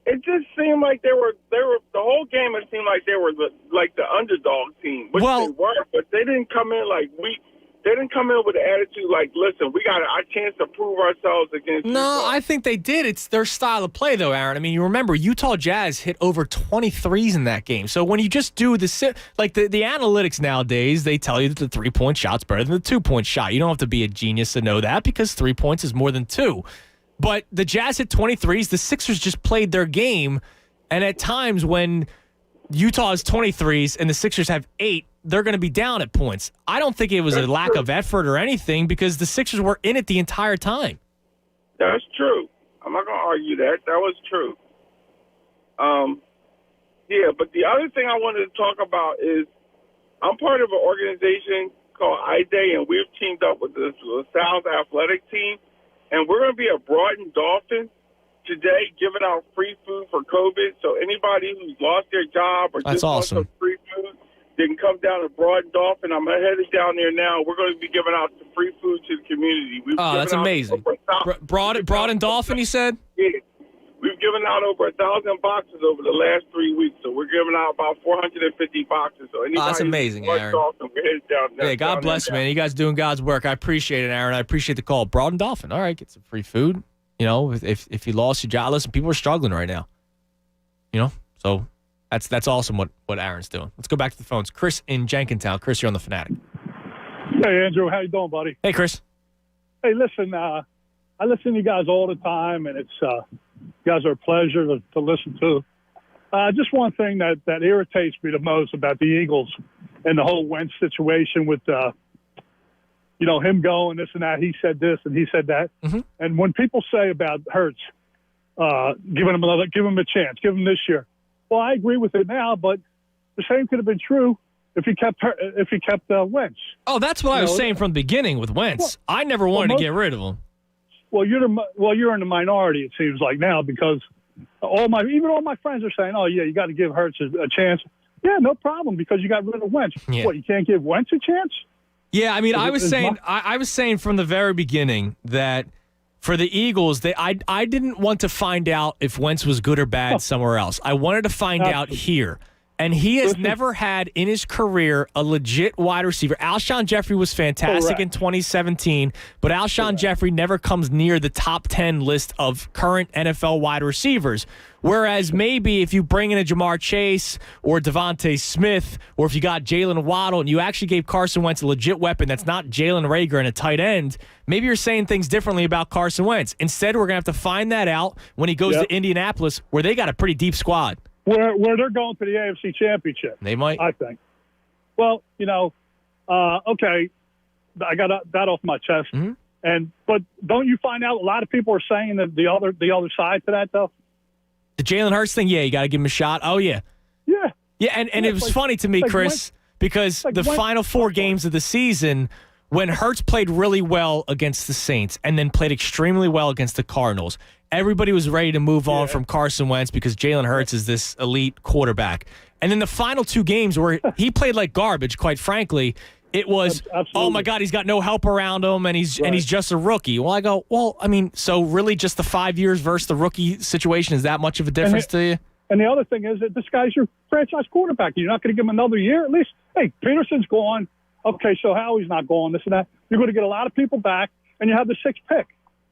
It just seemed like they were the whole game. It seemed like they were the underdog team, which they were, but they didn't come in like weak. They didn't come in with an attitude like, listen, we got our chance to prove ourselves against No, Utah. I think they did. It's their style of play, though, Aaron. I mean, you remember Utah Jazz hit over 23s in that game. So when you just do the analytics nowadays, they tell you that the 3-point shot's better than the 2-point shot. You don't have to be a genius to know that because 3 points is more than 2. But the Jazz hit 23s. The Sixers just played their game. And at times when Utah has 23s and the Sixers have 8, they're going to be down at points. I don't think it was a lack of effort or anything because the Sixers were in it the entire time. That's true. I'm not going to argue that. That was true. Yeah, but the other thing I wanted to talk about is I'm part of an organization called iDay, and we've teamed up with the South Athletic team, and we're going to be at Broughton Dolphin today giving out free food for COVID. So anybody who's lost their job or just wants some free food, they can come down to Broughton Dolphin. I'm headed down there now. We're going to be giving out some free food to the community. That's amazing. Broughton Dolphin, you said? Yeah. We've given out over 1,000 boxes over the last 3 weeks. So we're giving out about 450 boxes. So anybody that's amazing, Aaron. Dolphin, we're headed down there. Yeah, God bless you, man. You guys doing God's work. I appreciate it, Aaron. I appreciate the call. Broughton Dolphin. All right, get some free food. If you lost your job, listen, people are struggling right now. So that's awesome what Aaron's doing. Let's go back to the phones. Chris in Jenkintown. Chris, you're on the Fanatic. Hey, Andrew. How you doing, buddy? Hey, Chris. Hey, listen, I listen to you guys all the time, and it's you guys are a pleasure to listen to. Just one thing that irritates me the most about the Eagles and the whole Wentz situation with him going this and that. He said this and he said that. Mm-hmm. And when people say about Hurts, give him a chance, give him this year. Well, I agree with it now, but the same could have been true if he kept Wentz. Oh, that's what I was saying from the beginning with Wentz. I never wanted to get rid of him. Well, you're in the minority, it seems like now, because all my friends are saying, "Oh yeah, you got to give Hurts a chance." Yeah, no problem, because you got rid of Wentz. Yeah. What, you can't give Wentz a chance? Yeah, I mean, I was saying from the very beginning that for the Eagles, I didn't want to find out if Wentz was good or bad somewhere else. I wanted to find out here. And he has never had in his career a legit wide receiver. Alshon Jeffrey was fantastic in 2017, but Alshon Jeffrey never comes near the top 10 list of current NFL wide receivers. Whereas maybe if you bring in a Jamar Chase or Devontae Smith, or if you got Jalen Waddle and you actually gave Carson Wentz a legit weapon that's not Jalen Reagor and a tight end, maybe you're saying things differently about Carson Wentz. Instead, we're going to have to find that out when he goes to Indianapolis, where they got a pretty deep squad. Where they're going to the AFC Championship. They might. I think. Well, okay, I got that off my chest. Mm-hmm. But don't you find out a lot of people are saying that the other side to that, though? The Jalen Hurts thing, you got to give him a shot. Oh, yeah. Yeah. Yeah, and it was funny to me, Chris, because the final 4 games of the season, when Hurts played really well against the Saints and then played extremely well against the Cardinals, everybody was ready to move on from Carson Wentz because Jalen Hurts is this elite quarterback. And then the final 2 games where he played like garbage, quite frankly, it was, oh my God, he's got no help around him and he's just a rookie. Well, I go, so really just the 5 years versus the rookie situation is that much of a difference to you? And the other thing is that this guy's your franchise quarterback. You're not going to give him another year at least. Hey, Peterson's gone. Okay, so Howie's not gone, this and that. You're going to get a lot of people back, and you have the 6th pick.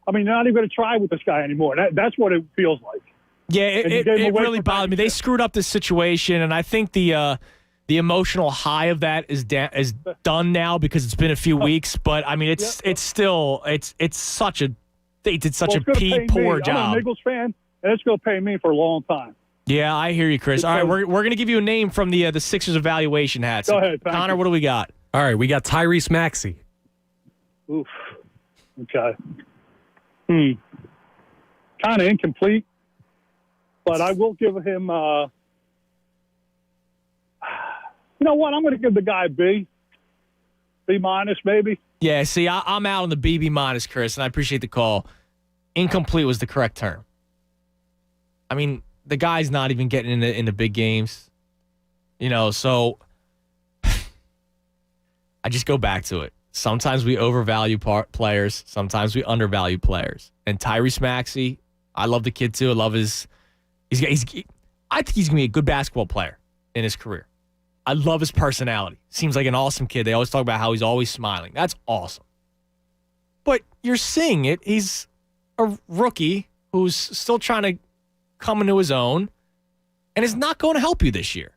I mean, you're not even going to try with this guy anymore. That's what it feels like. Yeah, it really bothered me. They screwed up this situation, and I think the emotional high of that is done now because it's been a few weeks. But I mean, it's still such a they did such a poor job. I'm an Eagles fan, and it's going to pay me for a long time. Yeah, I hear you, Chris. All right, we're going to give you a name from the Sixers evaluation hat. So, go ahead, Connor. What do we got? All right, we got Tyrese Maxey. Oof. Okay. Kind of incomplete, but I will give him. You know what? I'm going to give the guy B minus, maybe. Yeah. See, I'm out on the B minus, Chris, and I appreciate the call. Incomplete was the correct term. I mean, the guy's not even getting into big games, So I just go back to it. Sometimes we overvalue players. Sometimes we undervalue players. And Tyrese Maxey, I love the kid too. I love I think he's going to be a good basketball player in his career. I love his personality. Seems like an awesome kid. They always talk about how he's always smiling. That's awesome. But you're seeing it. He's a rookie who's still trying to come into his own and is not going to help you this year.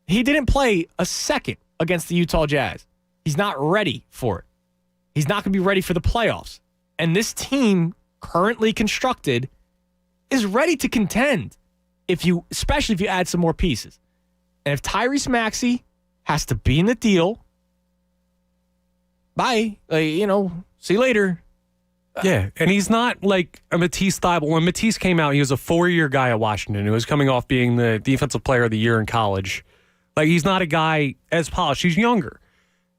He didn't play a second against the Utah Jazz. He's not ready for it. He's not going to be ready for the playoffs. And this team, currently constructed, is ready to contend, especially if you add some more pieces. And if Tyrese Maxey has to be in the deal, bye. See you later. Yeah, and he's not like a Matisse Thybulle. When Matisse came out, he was a 4-year guy at Washington who was coming off being the Defensive Player of the Year in college. Like, he's not a guy as polished. He's younger.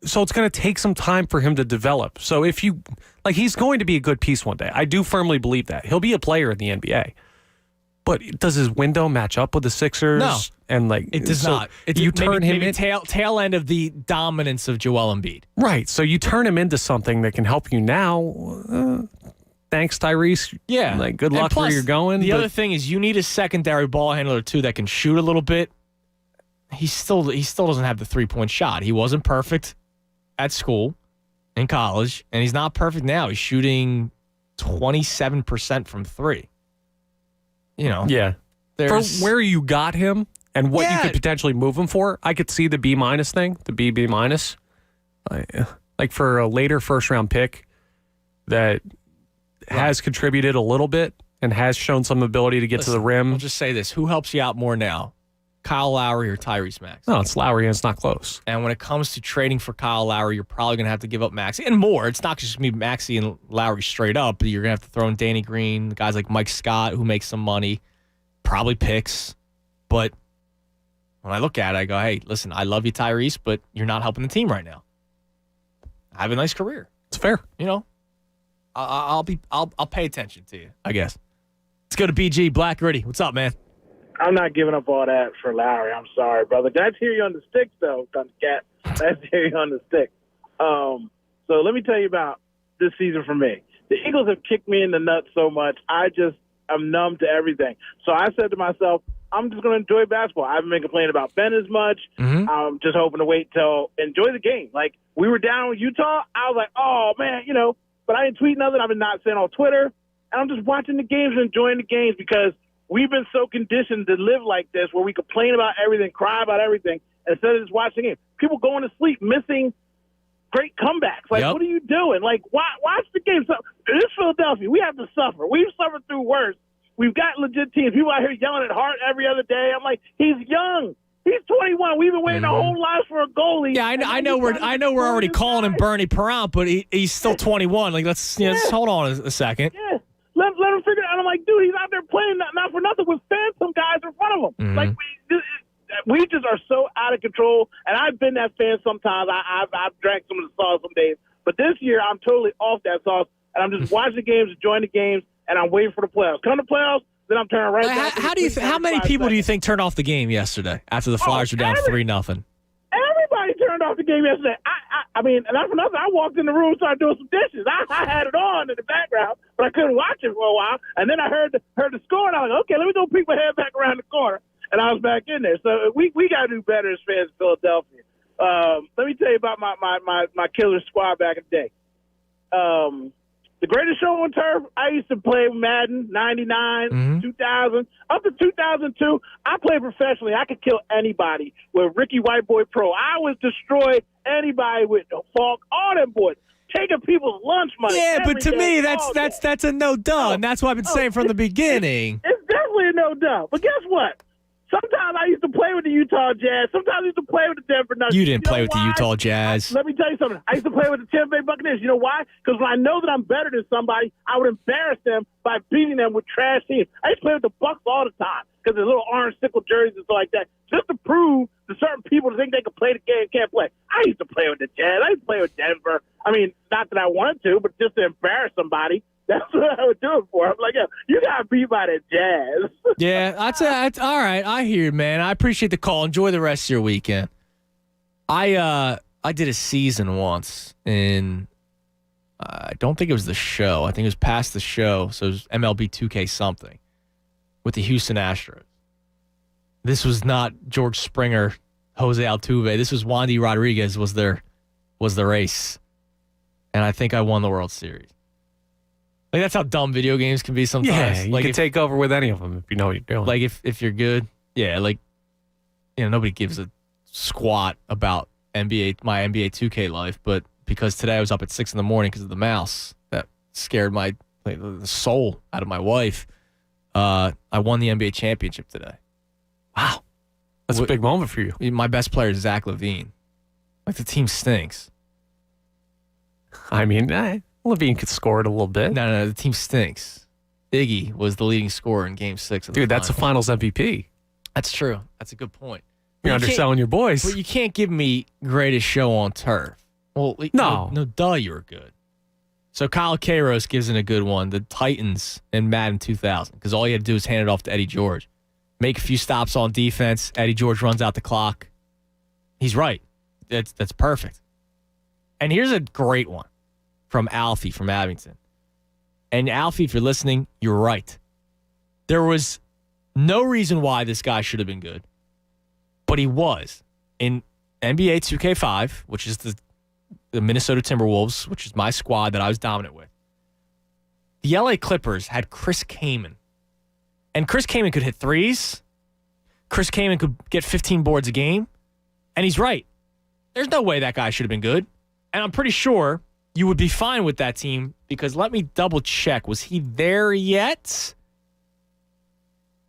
So it's going to take some time for him to develop. So he's going to be a good piece one day. I do firmly believe that. He'll be a player in the NBA. But does his window match up with the Sixers? No. And it does not. Maybe tail end of the dominance of Joel Embiid. Right. So you turn him into something that can help you now. Thanks, Tyrese. Yeah. Good luck where you're going. The other thing is you need a secondary ball handler too that can shoot a little bit. He still doesn't have the 3-point shot. He wasn't perfect at school, in college, and he's not perfect now. He's shooting 27% from 3. Yeah. For where you got him and what you could potentially move him for, I could see the B minus thing, the B minus. Like for a later first round pick that has contributed a little bit and has shown some ability to get to the rim. I'll just say this. Who helps you out more now? Kyle Lowry or Tyrese Maxey? No, it's Lowry, and it's not close. And when it comes to trading for Kyle Lowry, you're probably going to have to give up Maxey and more. It's not just going to be Maxey and Lowry straight up. You're going to have to throw in Danny Green, guys like Mike Scott who make some money, probably picks. But when I look at it, I go, hey, listen, I love you, Tyrese, but you're not helping the team right now. Have a nice career. It's fair. I'll pay attention to you, I guess. Let's go to BG, Black Gritty. What's up, man? I'm not giving up all that for Lowry. I'm sorry, brother. Glad to hear you on the stick, though, Thundercat. Glad to hear you on the stick. So let me tell you about this season for me. The Eagles have kicked me in the nuts so much, I'm numb to everything. So I said to myself, I'm just going to enjoy basketball. I haven't been complaining about Ben as much. Mm-hmm. I'm just hoping to wait till enjoy the game. Like, we were down with Utah. I was like, oh, man, but I didn't tweet nothing. I've been not saying on Twitter. And I'm just watching the games and enjoying the games because we've been so conditioned to live like this where we complain about everything, cry about everything, instead of just watching it. People going to sleep missing great comebacks. Like, What are you doing? Like, watch the game. So, this is Philadelphia. We have to suffer. We've suffered through worse. We've got legit teams. People out here yelling at Hart every other day. I'm like, he's young. He's 21. We've been waiting our whole lives for a goalie. Yeah, I know we're already calling him Bernie Perrant, but he's still 21. Like, let's hold on a second. Yeah. Let him figure it out. I'm like, dude, he's out there playing not for nothing with phantom guys in front of him. Mm-hmm. Like, we just are so out of control. And I've been that fan sometimes. I've drank some of the sauce some days. But this year, I'm totally off that sauce. And I'm just watching the games, enjoying the games, and I'm waiting for the playoffs. Come to playoffs, then I'm turning right back. How many people do you think turned off the game yesterday after the Flyers were down 3-0? Everybody turned off the game yesterday. I mean, not for nothing. I walked in the room and started doing some dishes. I had it on in the background, but I couldn't watch it for a while. And then I heard the score, and I was like, okay, let me go peek my head back around the corner. And I was back in there. So we got to do better as fans of Philadelphia. Let me tell you about my killer squad back in the day. The greatest show on turf, I used to play Madden, 99, 2000. Up to 2002, I played professionally. I could kill anybody with Ricky Whiteboy Pro. I would destroy anybody with Falk, all them boys, taking people's lunch money. Yeah, but to me, day, that's a no duh, and that's what I've been saying from the beginning. It's definitely a no duh. But guess what? Sometimes I used to play with the Utah Jazz. Sometimes I used to play with the Denver Nuggets. You didn't play with the Utah Jazz. Let me tell you something. I used to play with the Tampa Bay Buccaneers. You know why? Because when I know that I'm better than somebody, I would embarrass them by beating them with trash teams. I used to play with the Bucs all the time because they're little orange sickle jerseys and stuff like that, just to prove to certain people to think they can play the game and can't play. I used to play with the Jazz. I used to play with Denver. I mean, not that I wanted to, but just to embarrass somebody. That's what I would do it for. I'm like, yo, you got beat by the Jazz. Yeah, that's all right. I hear you, man. I appreciate the call. Enjoy the rest of your weekend. I did a season once in, I don't think it was the show. I think it was past the show. So it was MLB 2K something with the Houston Astros. This was not George Springer, Jose Altuve. This was Wandy Rodriguez was the race. And I think I won the World Series. Like, that's how dumb video games can be sometimes. Yeah, you like can take over with any of them if you know what you're doing. Like, if you're good. Yeah, like, nobody gives a squat about my NBA 2K life, but because today I was up at 6 a.m. because of the mouse that scared the soul out of my wife, I won the NBA championship today. Wow. That's a big moment for you. My best player is Zach LaVine. Like, the team stinks. I mean, LaVine could score it a little bit. No, the team stinks. Iggy was the leading scorer in Game 6 of the Dude, that's a Finals MVP. That's true. That's a good point. You're underselling your boys. But you can't give me greatest show on turf. Well, no, you were good. So Kyle Kairos gives in a good one. The Titans in Madden 2000, because all you had to do is hand it off to Eddie George. Make a few stops on defense. Eddie George runs out the clock. He's right. That's perfect. And here's a great one from Alfie from Abington. And Alfie, if you're listening, you're right. There was no reason why this guy should have been good, but he was. In NBA 2K5, which is the Minnesota Timberwolves, which is my squad that I was dominant with, the LA Clippers had Chris Kaman. And Chris Kaman could hit threes. Chris Kaman could get 15 boards a game. And he's right. There's no way that guy should have been good. And I'm pretty sure you would be fine with that team because let me double check. Was he there yet?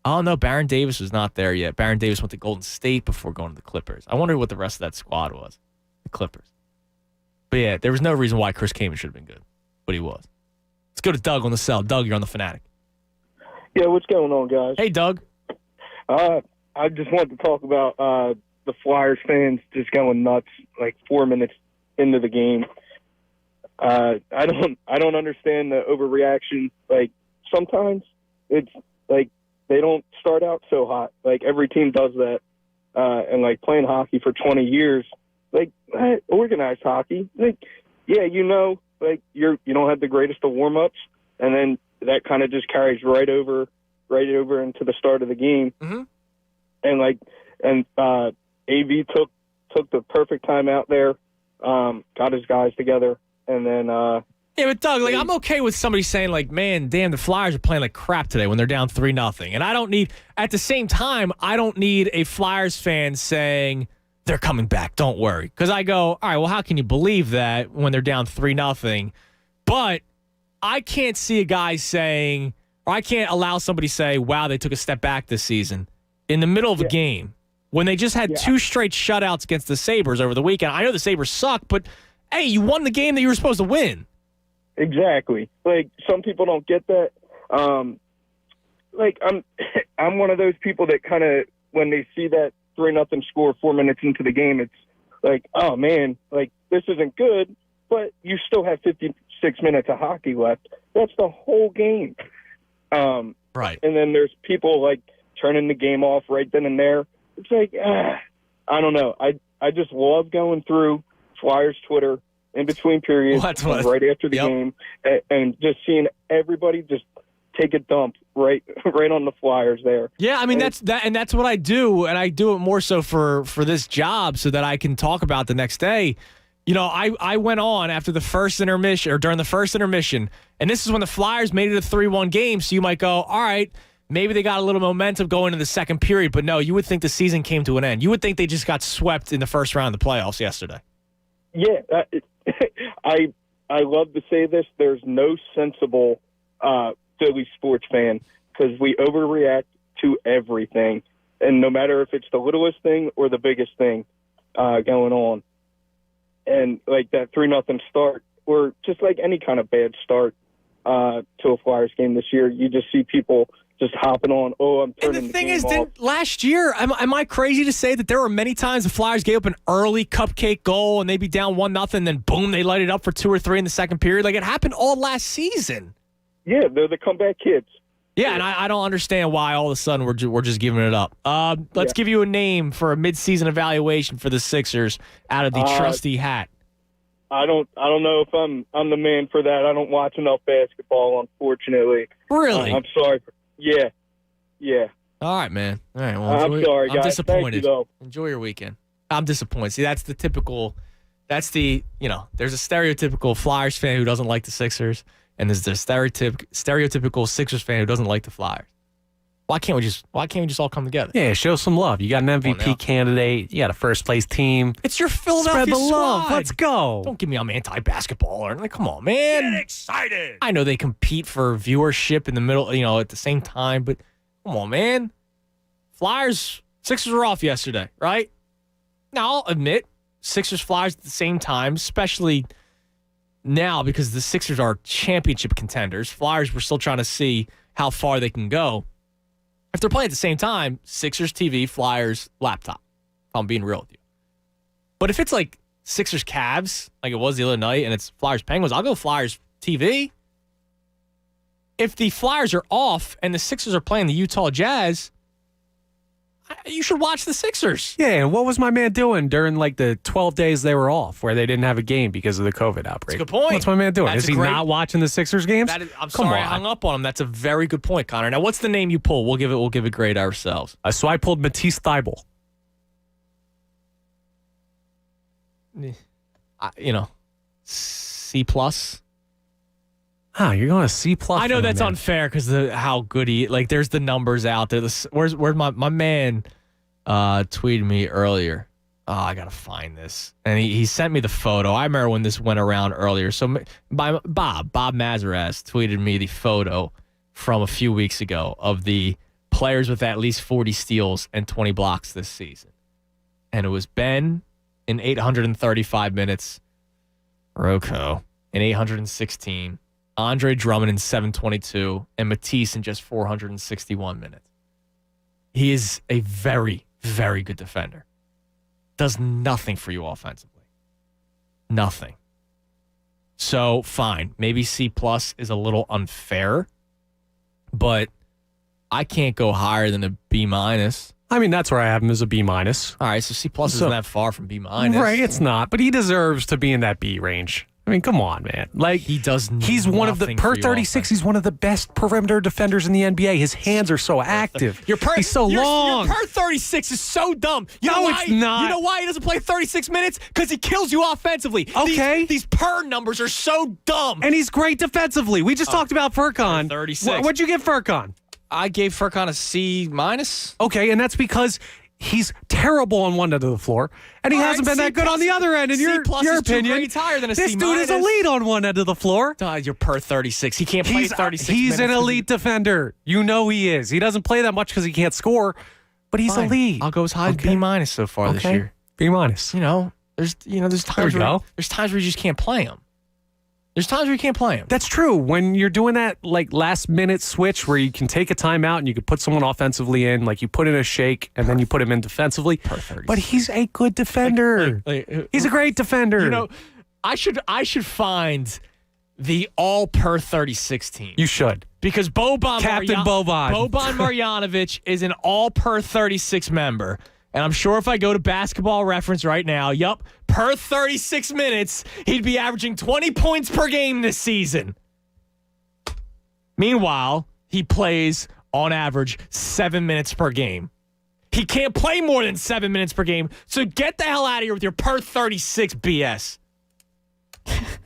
Oh, no, Baron Davis was not there yet. Baron Davis went to Golden State before going to the Clippers. I wonder what the rest of that squad was, the Clippers. But yeah, there was no reason why Chris Kaman should have been good, but he was. Let's go to Doug on the cell. Doug, you're on the Fanatic. Yeah, what's going on, guys? Hey, Doug. I just wanted to talk about the Flyers fans just going nuts like 4 minutes into the game. I don't understand the overreaction. Like, sometimes it's like they don't start out so hot. Like, every team does that. And like playing hockey for 20 years, like organized hockey, like, yeah, like you don't have the greatest of warm-ups, and then that kind of just carries right over into the start of the game. Mm-hmm. And AV took the perfect time out there, got his guys together, and then. Yeah, but Doug, I'm okay with somebody saying, man, damn, the Flyers are playing like crap today when they're down 3-0. And I don't need, at the same time, I don't need a Flyers fan saying they're coming back, don't worry. Because I go, all right, well, how can you believe that when they're down 3-0? But I can't see a guy saying, or I can't allow somebody to say, wow, they took a step back this season in the middle of a game when they just had 2 straight shutouts against the Sabres over the weekend. I know the Sabres suck, but, hey, you won the game that you were supposed to win. Exactly. Some people don't get that. I'm one of those people that kind of, when they see that 3-0 score 4 minutes into the game, it's like, oh man, this isn't good, but you still have 56 minutes of hockey left. That's the whole game. Right. And then there's people turning the game off right then and there. It's I don't know. I just love going through Flyers Twitter in between periods, right after the game, and just seeing everybody just take a dump right on the Flyers there. Yeah, I mean that's what I do, and I do it more so for this job so that I can talk about the next day. I went on after the first intermission, or during the first intermission, and this is when the Flyers made it a 3-1 game. So you might go, all right, maybe they got a little momentum going into the second period, but no, you would think the season came to an end. You would think they just got swept in the first round of the playoffs yesterday. Yeah, I love to say this. There's no sensible Philly sports fan because we overreact to everything, and no matter if it's the littlest thing or the biggest thing going on, and that 3-0 start, or just any kind of bad start to a Flyers game this year, you just see people just hopping on. Oh, I'm turning and the thing game is, off. last year, am I crazy to say that there were many times the Flyers gave up an early cupcake goal and they'd be down 1-0, then boom, they light it up for 2 or 3 in the second period? It happened all last season. Yeah, they're the comeback kids. Yeah, and I don't understand why all of a sudden we're just giving it up. Let's give you a name for a midseason evaluation for the Sixers out of the trusty hat. I don't know if I'm the man for that. I don't watch enough basketball, unfortunately. Really? I'm sorry. Yeah. All right, man. All right. Well, I'm sorry, guys. I'm disappointed. Thank you, though. Enjoy your weekend. I'm disappointed. See, that's the typical. There's a stereotypical Flyers fan who doesn't like the Sixers, and there's the stereotypical Sixers fan who doesn't like the Flyers. Why can't we just all come together? Yeah, show some love. You got an MVP candidate. You got a first place team. It's your Philadelphia Spread the squad. love. Let's go. Don't give me I'm anti-basketball or come on, man. Get excited. I know they compete for viewership in the middle, at the same time, but come on, man. Sixers were off yesterday, right? Now, I'll admit, Sixers, Flyers at the same time, especially now because the Sixers are championship contenders. Flyers, we're still trying to see how far they can go. If they're playing at the same time, Sixers TV, Flyers laptop, if I'm being real with you. But if it's Sixers Cavs, like it was the other night, and it's Flyers Penguins, I'll go Flyers TV. If the Flyers are off and the Sixers are playing the Utah Jazz, you should watch the Sixers. Yeah, and what was my man doing during the 12 days they were off where they didn't have a game because of the COVID outbreak? That's a good point. What's my man doing? Is he not watching the Sixers games? I'm sorry I hung up on him. That's a very good point, Connor. Now, what's the name you pull? We'll give it grade ourselves. So I pulled Matisse Thybulle. C plus. You're going to C plus. I know that's unfair because how good he there's the numbers out there. Where's my man tweeted me earlier. Oh, I gotta find this, and he sent me the photo. I remember when this went around earlier. So Bob Mazaraz tweeted me the photo from a few weeks ago of the players with at least 40 steals and 20 blocks this season, and it was Ben in 835 minutes, Rocco in 816. Andre Drummond in 722, and Matisse in just 461 minutes. He is a very, very good defender. Does nothing for you offensively. Nothing. So, fine. Maybe C plus is a little unfair, but I can't go higher than a B minus. I mean, that's where I have him as a B minus. All right, so C plus isn't that far from B minus. Right, it's not, but he deserves to be in that B range. I mean, come on, man. Like he does. He's one of the nothing per for you 36. He's one of the best perimeter defenders in the NBA. His hands are so active. He's so long. Your per 36 is so dumb. No, it's not. You know why he doesn't play 36 minutes? Because he kills you offensively. Okay. These per numbers are so dumb. And he's great defensively. We just talked about Furkan. 36. What'd you give Furkan? I gave Furkan a C-. Okay, and that's because he's terrible on one end of the floor, and he hasn't been that good on the other end. In your opinion, two grades higher than a this C-. dude is elite on one end of the floor. You're per 36. He can't play 36 He's minutes. an elite defender. You know he is. He doesn't play that much because he can't score, but he's Fine. elite. I'll go as high as B- so far this year. B-. There's times there's times where you just can't play him. There's times where you can't play him. That's true. When you're doing that like last minute switch where you can take a timeout and you could put someone offensively in, like you put in a shake and then you put him in defensively. But he's a good defender. He's a great defender. You know, I should find the all per 36 team. You should. Because Captain Boban Marjanovic is an all per 36 member. And I'm sure if I go to Basketball Reference right now, per 36 minutes, he'd be averaging 20 points per game this season. Meanwhile, he plays, on average, 7 minutes per game. He can't play more than 7 minutes per game, so get the hell out of here with your per 36 BS.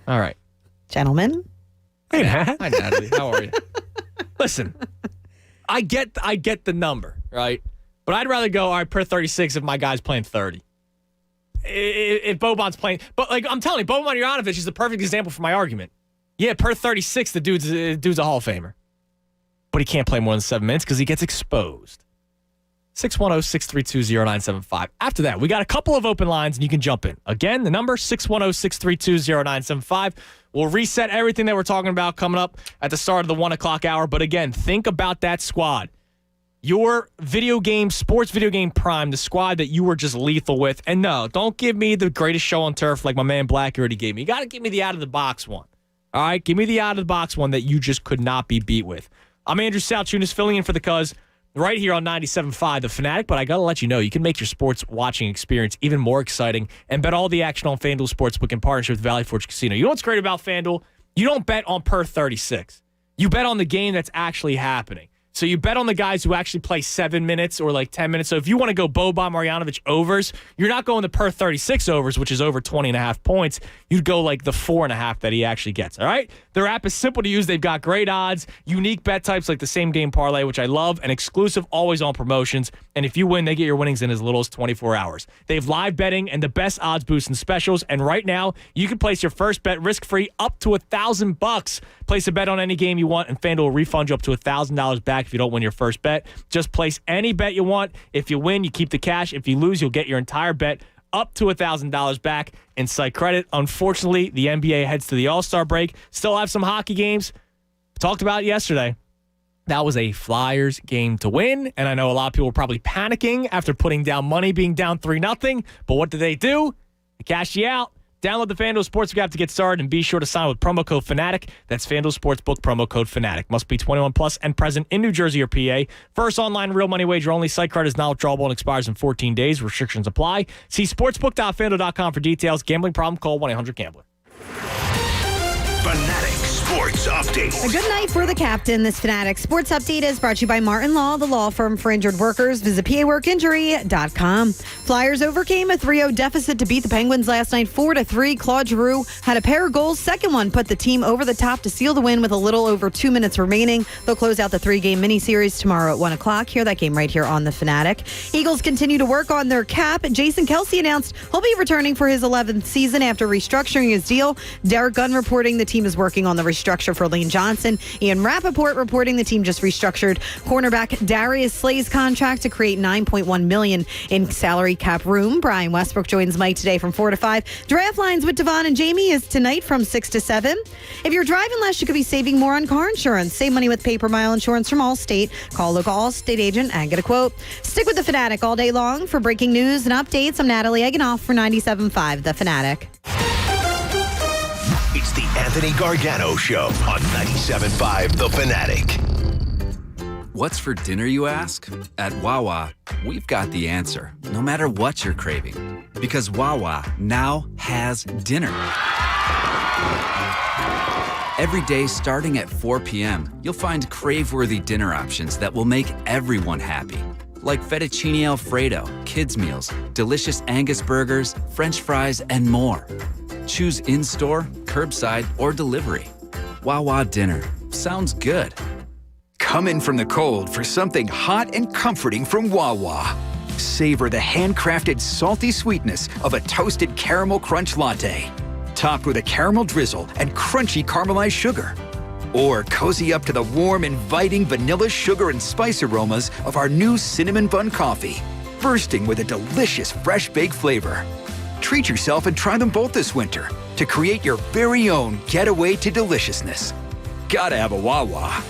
All right. Gentlemen. Hey, Matt. Hi, Natalie. How are you? Listen, I get the number, right? But I'd rather go, all right, per 36 if my guy's playing 30. If Boban's playing. But, like, I'm telling you, Boban Marjanovic is the perfect example for my argument. Yeah, per 36, the dude's a Hall of Famer. But he can't play more than 7 minutes because he gets exposed. 610-632-0975. After that, we got a couple of open lines, and you can jump in. Again, the number, 610-632-0975. We'll reset everything that we're talking about coming up at the start of the 1 o'clock hour. But, again, think about that squad. Your sports video game prime, the squad that you were just lethal with. And no, don't give me the greatest show on turf like my man Black already gave me. You got to give me the out-of-the-box one. All right? Give me the out-of-the-box one that you just could not be beat with. I'm Andrew Salchunas, filling in for the Cuz right here on 97.5 The Fanatic. But I got to let you know, you can make your sports watching experience even more exciting and bet all the action on FanDuel Sportsbook in partnership with Valley Forge Casino. You know what's great about FanDuel? You don't bet on per 36. You bet on the game that's actually happening. So you bet on the guys who actually play 7 minutes or like 10 minutes. So if you want to go Boban Marjanovic overs, you're not going the per 36 overs, which is over 20.5 points. You'd go like the 4.5 that he actually gets. All right? Their app is simple to use. They've got great odds, unique bet types like the same game parlay, which I love, and exclusive, always on promotions. And if you win, they get your winnings in as little as 24 hours. They have live betting and the best odds boosts and specials. And right now, you can place your first bet risk-free up to $1,000. Place a bet on any game you want, and FanDuel will refund you up to $1,000 back if you don't win your first bet. Just place any bet you want. If you win, you keep the cash. If you lose, you'll get your entire bet up to $1,000 back in site credit. Unfortunately, the NBA heads to the All-Star break. Still have some hockey games. Talked about it yesterday. That was a Flyers game to win, and I know a lot of people were probably panicking after putting down money, being down 3-0. But what did they do? They cashed you out. Download the FanDuel Sportsbook app to get started and be sure to sign with promo code FANATIC. That's FanDuel Sportsbook, promo code FANATIC. Must be 21 plus and present in New Jersey or PA. First online real money wager only. Site card is not withdrawable and expires in 14 days. Restrictions apply. See sportsbook.fanduel.com for details. Gambling problem? Call 1-800-GAMBLER. Fanatic Sports Update. A good night for the captain. This Fanatic Sports Update is brought to you by Martin Law, the law firm for injured workers. Visit PAWorkinjury.com. Flyers overcame a 3-0 deficit to beat the Penguins last night 4-3. Claude Giroux had a pair of goals. Second one put the team over the top to seal the win with a little over 2 minutes remaining. They'll close out the 3-game miniseries tomorrow at 1 o'clock. Hear that game right here on the Fanatic. Eagles continue to work on their cap. Jason Kelce announced he'll be returning for his 11th season after restructuring his deal. Derek Gunn reporting the team is working on the restructure for Lane Johnson. Ian Rappaport reporting the team just restructured cornerback Darius Slay's contract to create $9.1 million in salary cap room. Brian Westbrook joins Mike today from 4 to 5. Draft lines with Devon and Jamie is tonight from 6 to 7. If you're driving less, you could be saving more on car insurance. Save money with pay-per-mile insurance from Allstate. Call local Allstate agent and get a quote. Stick with the Fanatic all day long for breaking news and updates. I'm Natalie Eggenoff for 97.5 The Fanatic. It's the Anthony Gargano Show on 97.5 The Fanatic. What's for dinner, you ask? At Wawa, we've got the answer, no matter what you're craving. Because Wawa now has dinner. Every day starting at 4 p.m., you'll find crave-worthy dinner options that will make everyone happy. Like fettuccine Alfredo, kids' meals, delicious Angus burgers, French fries, and more. Choose in-store, curbside, or delivery. Wawa Dinner. Sounds good. Come in from the cold for something hot and comforting from Wawa. Savor the handcrafted salty sweetness of a toasted caramel crunch latte, topped with a caramel drizzle and crunchy caramelized sugar. Or cozy up to the warm, inviting vanilla sugar and spice aromas of our new cinnamon bun coffee, bursting with a delicious fresh baked flavor. Treat yourself and try them both this winter to create your very own getaway to deliciousness. Gotta have a Wawa.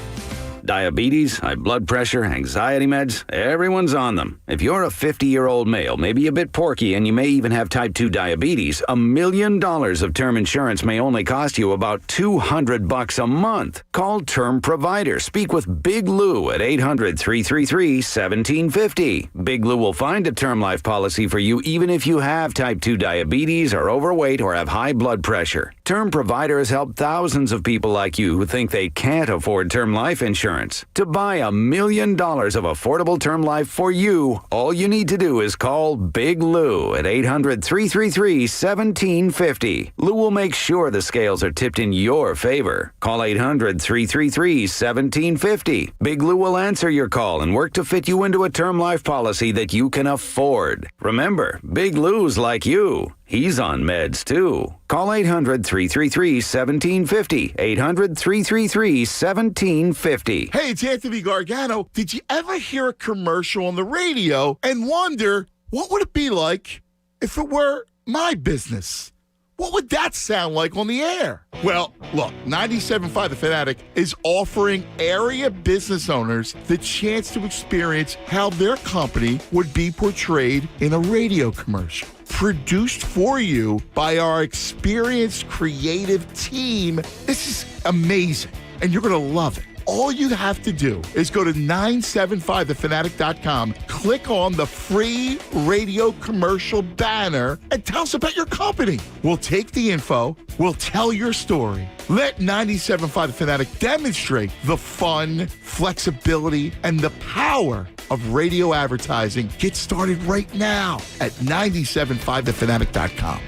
Diabetes, high blood pressure, anxiety meds, everyone's on them. If you're a 50-year-old male, maybe a bit porky, and you may even have type 2 diabetes, $1 million of term insurance may only cost you about $200 a month. Call Term Provider. Speak with Big Lou at 800-333-1750. Big Lou will find a term life policy for you even if you have type 2 diabetes, are overweight, or have high blood pressure. Term Provider has helped thousands of people like you who think they can't afford term life insurance. To buy $1 million of affordable term life for you, all you need to do is call Big Lou at 800-333-1750. Lou will make sure the scales are tipped in your favor. Call 800-333-1750. Big Lou will answer your call and work to fit you into a term life policy that you can afford. Remember, Big Lou's like you. He's on meds, too. Call 800-333-1750. 800-333-1750. Hey, it's Anthony Gargano. Did you ever hear a commercial on the radio and wonder what would it be like if it were my business? What would that sound like on the air? Well, look, 97.5 The Fanatic is offering area business owners the chance to experience how their company would be portrayed in a radio commercial. Produced for you by our experienced creative team. This is amazing, and you're going to love it. All you have to do is go to 975thefanatic.com, click on the free radio commercial banner, and tell us about your company. We'll take the info, we'll tell your story. Let 97.5 The Fanatic demonstrate the fun, flexibility, and the power of radio advertising. Get started right now at 975thefanatic.com.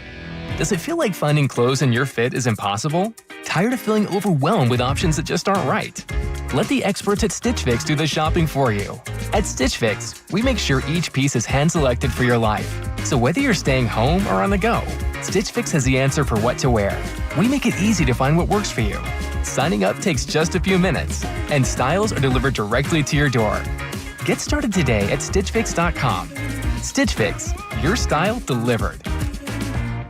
Does it feel like finding clothes in your fit is impossible? Tired of feeling overwhelmed with options that just aren't right? Let the experts at Stitch Fix do the shopping for you. At Stitch Fix, we make sure each piece is hand-selected for your life. So whether you're staying home or on the go, Stitch Fix has the answer for what to wear. We make it easy to find what works for you. Signing up takes just a few minutes, and styles are delivered directly to your door. Get started today at StitchFix.com. Stitch Fix, your style delivered.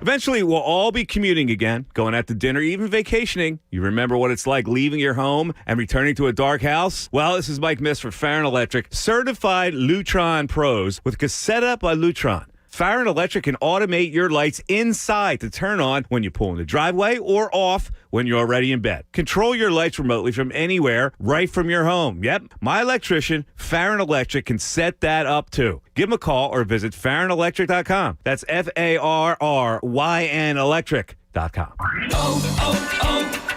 Eventually, we'll all be commuting again, going out to dinner, even vacationing. You remember what it's like leaving your home and returning to a dark house? Well, this is Mike Miss for Farron Electric, certified Lutron Pros with Cassetta by Lutron. Farron Electric can automate your lights inside to turn on when you pull in the driveway or off when you're already in bed. Control your lights remotely from anywhere, right from your home. Yep, my electrician, Farron Electric, can set that up too. Give them a call or visit FarronElectric.com. That's FARRYN Electric.com.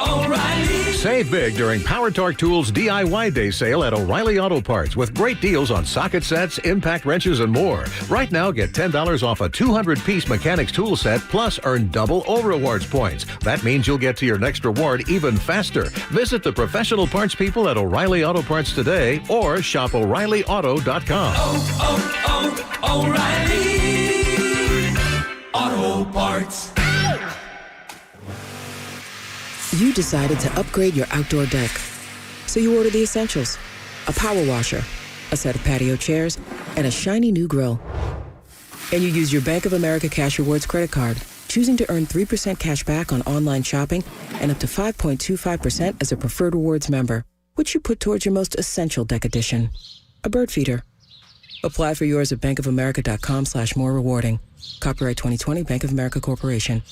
O'Reilly. Save big during Power Torque Tools DIY Day sale at O'Reilly Auto Parts with great deals on socket sets, impact wrenches, and more. Right now, get $10 off a 200-piece mechanics tool set, plus earn double O-Rewards points. That means you'll get to your next reward even faster. Visit the professional parts people at O'Reilly Auto Parts today or shop O'ReillyAuto.com. O'Reilly Auto Parts. You decided to upgrade your outdoor deck. So you ordered the essentials. A power washer, a set of patio chairs, and a shiny new grill. And you use your Bank of America Cash Rewards credit card, choosing to earn 3% cash back on online shopping and up to 5.25% as a Preferred Rewards member, which you put towards your most essential deck addition, a bird feeder. Apply for yours at bankofamerica.com/more rewarding. Copyright 2020 Bank of America Corporation.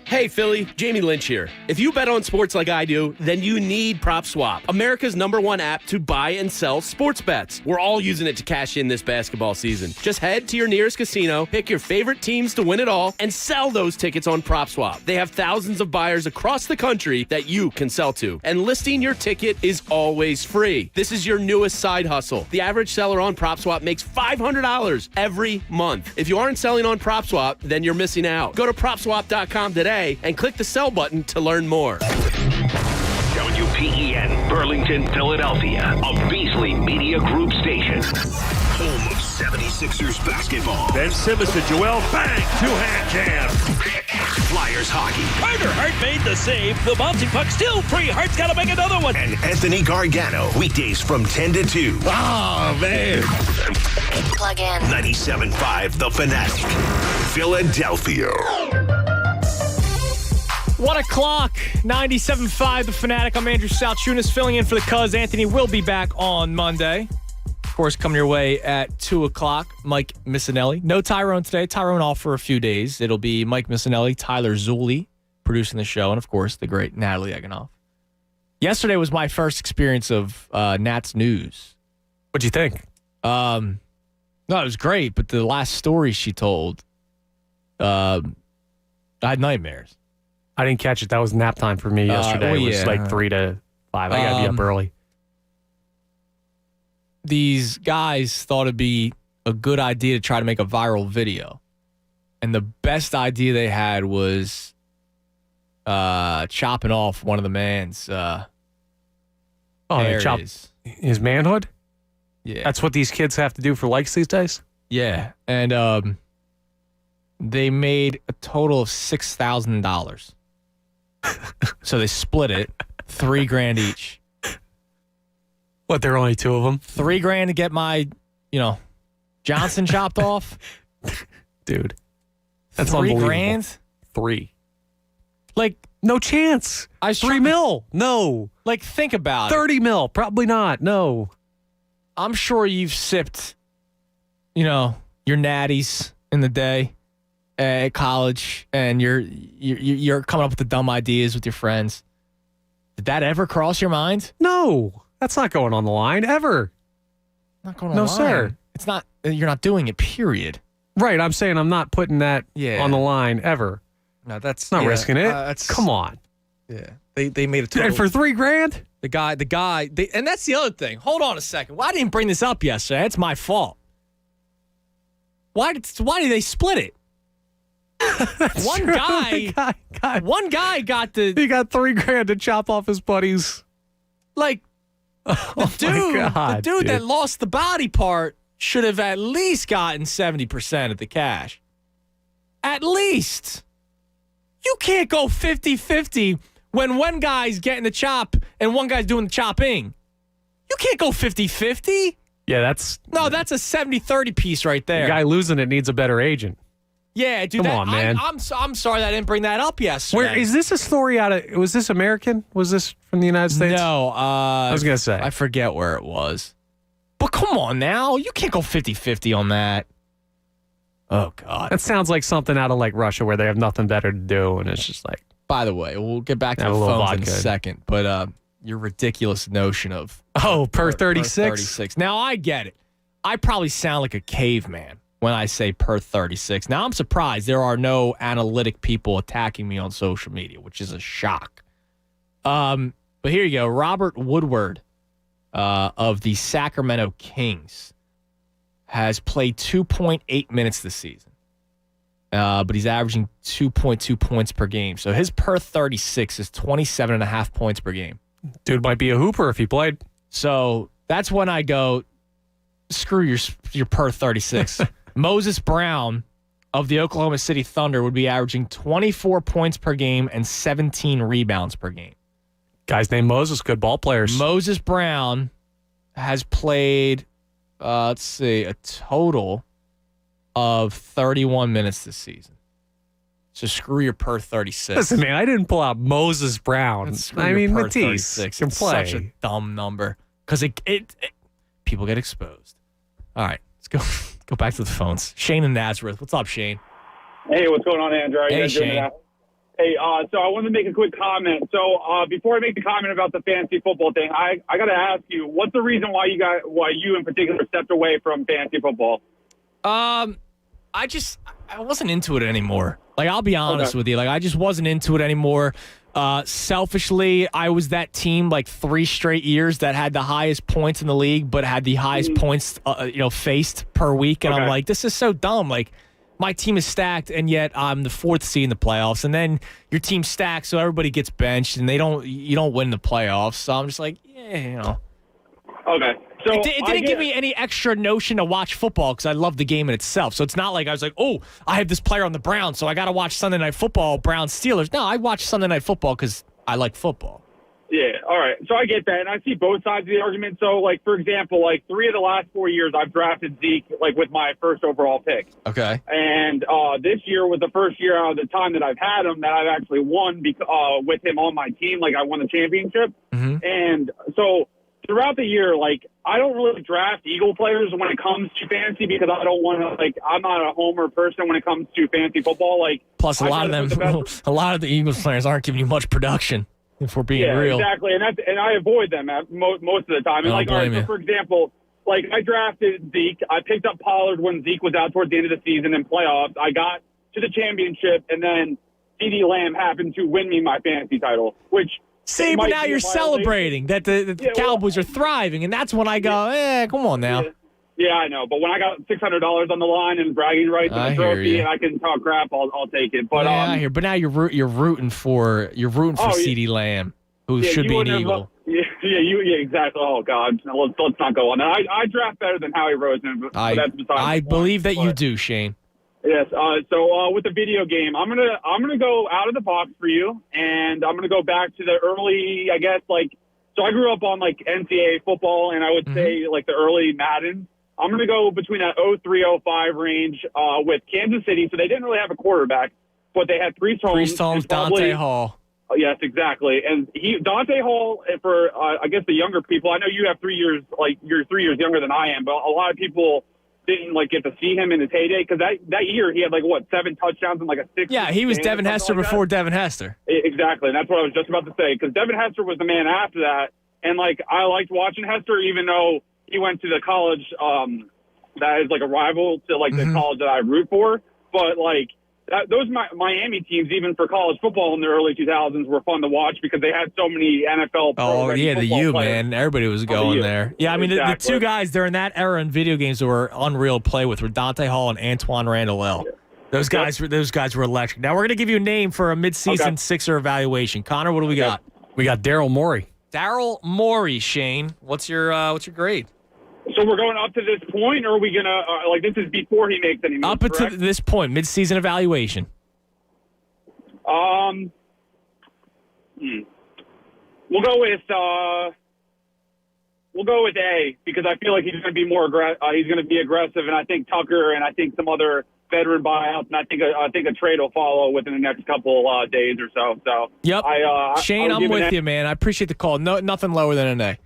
Hey, Philly, Jamie Lynch here. If you bet on sports like I do, then you need PropSwap, America's #1 app to buy and sell sports bets. We're all using it to cash in this basketball season. Just head to your nearest casino, pick your favorite teams to win it all, and sell those tickets on PropSwap. They have thousands of buyers across the country that you can sell to, and listing your ticket is always free. This is your newest side hustle. The average seller on PropSwap makes $500 every month. If you aren't selling on PropSwap, then you're missing out. Go to PropSwap.com today and click the sell button to learn more. WPEN, Burlington, Philadelphia, a Beasley Media Group station. Home of 76ers basketball. Ben Simmons to Joel, bang, two-hand jam. Flyers hockey. Carter Hart made the save. The bouncing puck still free. Hart's got to make another one. And Anthony Gargano, weekdays from 10 to 2. Oh, man. Plug in. 97.5 The Fanatic, Philadelphia. 1 o'clock, 97.5 The Fanatic. I'm Andrew Salchunas filling in for the Cuz. Anthony will be back on Monday. Of course, coming your way at 2 o'clock, Mike Missinelli. No Tyrone today. Tyrone off for a few days. It'll be Mike Missinelli, Tyler Zulli producing the show, and of course, the great Natalie Eganoff. Yesterday was my first experience of Nat's News. What'd you think? No, it was great, but the last story she told, I had nightmares. I didn't catch it. That was nap time for me yesterday. It was like 3 to 5. I got to be up early. These guys thought it'd be a good idea to try to make a viral video. And the best idea they had was chopping off one of the man's they chop his manhood? Yeah. That's what these kids have to do for likes these days? Yeah. And they made a total of $6,000. So they split it, $3,000 each. What, there are only two of them? $3,000 to get my, Johnson chopped off. Dude, that's $3,000? 3. Like, no chance. $3 million. No. Like, think about 30 mil. Probably not. No. I'm sure you've sipped, your natties in the day at college, and you're coming up with the dumb ideas with your friends. Did that ever cross your mind? No. That's not going on the line ever. Not going on the line. No, sir. It's not. You're not doing it, period. Right. I'm saying I'm not putting that on the line ever. No, that's not risking it. Come on. Yeah. They made a total. And for $3,000? The guy, and that's the other thing. Hold on a second. Why didn't bring this up yesterday? That's my fault. Why did they split it? One guy got the. He got $3,000 to chop off his buddies. Like, the dude that lost the body part should have at least gotten 70% of the cash. At least. You can't go 50-50 when one guy's getting the chop and one guy's doing the chopping. You can't go 50-50. Yeah, that's a 70-30 piece right there. The guy losing it needs a better agent. Yeah, dude. Come on, man. I'm sorry that I didn't bring that up yesterday. Where is this a story out of? Was this American? Was this from the United States? No. I was gonna say I forget where it was. But come on now, you can't go 50-50 on that. Oh God, that sounds like something out of like Russia where they have nothing better to do, and it's just like. By the way, we'll get back to the phones in a second, but your ridiculous notion of per 36. 36. Now I get it. I probably sound like a caveman when I say per 36. Now, I'm surprised there are no analytic people attacking me on social media, which is a shock. But here you go. Robert Woodward of the Sacramento Kings has played 2.8 minutes this season. But he's averaging 2.2 points per game. So his per 36 is 27.5 points per game. Dude might be a hooper if he played. So that's when I go, screw your per 36. Moses Brown of the Oklahoma City Thunder would be averaging 24 points per game and 17 rebounds per game. Guys named Moses, good ball players. Moses Brown has played, a total of 31 minutes this season. So screw your per 36. Listen, man, I didn't pull out Moses Brown. I mean, Matisse can play. Such a dumb number because it people get exposed. All right, let's go back to the phones. Shane in Nazareth. What's up, Shane? Hey, what's going on, Andrew? How you Hey, guys doing Shane. today? Hey, so I wanted to make a quick comment. So before I make the comment about the fantasy football thing, I got to ask you, what's the reason why you in particular stepped away from fantasy football? I wasn't into it anymore. Like, I'll be honest with you. Like, I just wasn't into it anymore. Selfishly, I was that team like 3 straight years that had the highest points in the league, but had the highest points, faced per week. And I'm like, this is so dumb. Like, my team is stacked, and yet I'm the 4th seed in the playoffs. And then your team's stacked, so everybody gets benched, and you don't win the playoffs. So I'm just like, yeah. Okay. So it didn't give me any extra notion to watch football because I love the game in itself. So it's not like I was like, oh, I have this player on the Browns, so I got to watch Sunday Night Football, Browns Steelers. No, I watch Sunday Night Football because I like football. Yeah, all right. So I get that, and I see both sides of the argument. So, like, for example, like 3 of the last 4 years, I've drafted Zeke, like, with my first overall pick. Okay. And this year was the first year out of the time that I've had him that I've actually won with him on my team. Like, I won the championship. Mm-hmm. And so throughout the year, like, I don't really draft Eagle players when it comes to fantasy because I don't want to, like, I'm not a homer person when it comes to fantasy football. Like, plus, a lot of the Eagles players aren't giving you much production. If we're being real. Exactly, and I avoid them most of the time. And like, all right, so for example, like I drafted Zeke, I picked up Pollard when Zeke was out towards the end of the season in playoffs. I got to the championship, and then CeeDee Lamb happened to win me my fantasy title, which. See, but now you're celebrating that the Cowboys are thriving, and that's when I go, come on now. Yeah, I know. But when I got $600 on the line and bragging rights and a trophy, and I can talk crap, I'll take it. But I hear. But now you're rooting for CeeDee Lamb, who should be an Eagle. Yeah, exactly. Oh God, let's not go on that. I draft better than Howie Roseman, but that's besides I believe that you do, Shane. Yes. So with the video game, I'm gonna go out of the box for you, and I'm gonna go back to the early, I guess, like. So I grew up on like NCAA football, and I would say like the early Madden. I'm going to go between that 03-05 range with Kansas City. So they didn't really have a quarterback, but they had Priest Holmes, Dante Hall. Yes, exactly. And Dante Hall, for I guess the younger people, I know you have 3 years, like you're 3 years younger than I am, but a lot of people didn't like get to see him in his heyday because that year he had 7 touchdowns and like a 6. Yeah, he was Devin Hester before Devin Hester. Exactly, and that's what I was just about to say because Devin Hester was the man after that, and like I liked watching Hester even though he went to the college that is like a rival to like the college that I root for. But like those Miami teams, even for college football in the early 2000s, were fun to watch because they had so many NFL. Oh yeah, the U players. Man, everybody was going there. Yeah, I mean the 2 guys during that era in video games that were unreal to play with were Dante Hall and Antoine Randall L. Those guys were electric. Now we're gonna give you a name for a midseason Sixer evaluation. Connor, what do we got? We got Daryl Morey. Daryl Morey, Shane. What's your grade? So we're going up to this point, or are we going to, this is before he makes any moves, up to this point, mid-season evaluation. We'll go with A, because I feel like he's going to be more he's going to be aggressive, and I think Tucker and I think some other veteran buyouts, and I think a trade will follow within the next couple days or so. So yep. Shane, I'm with you, man. I appreciate the call. No, nothing lower than an A.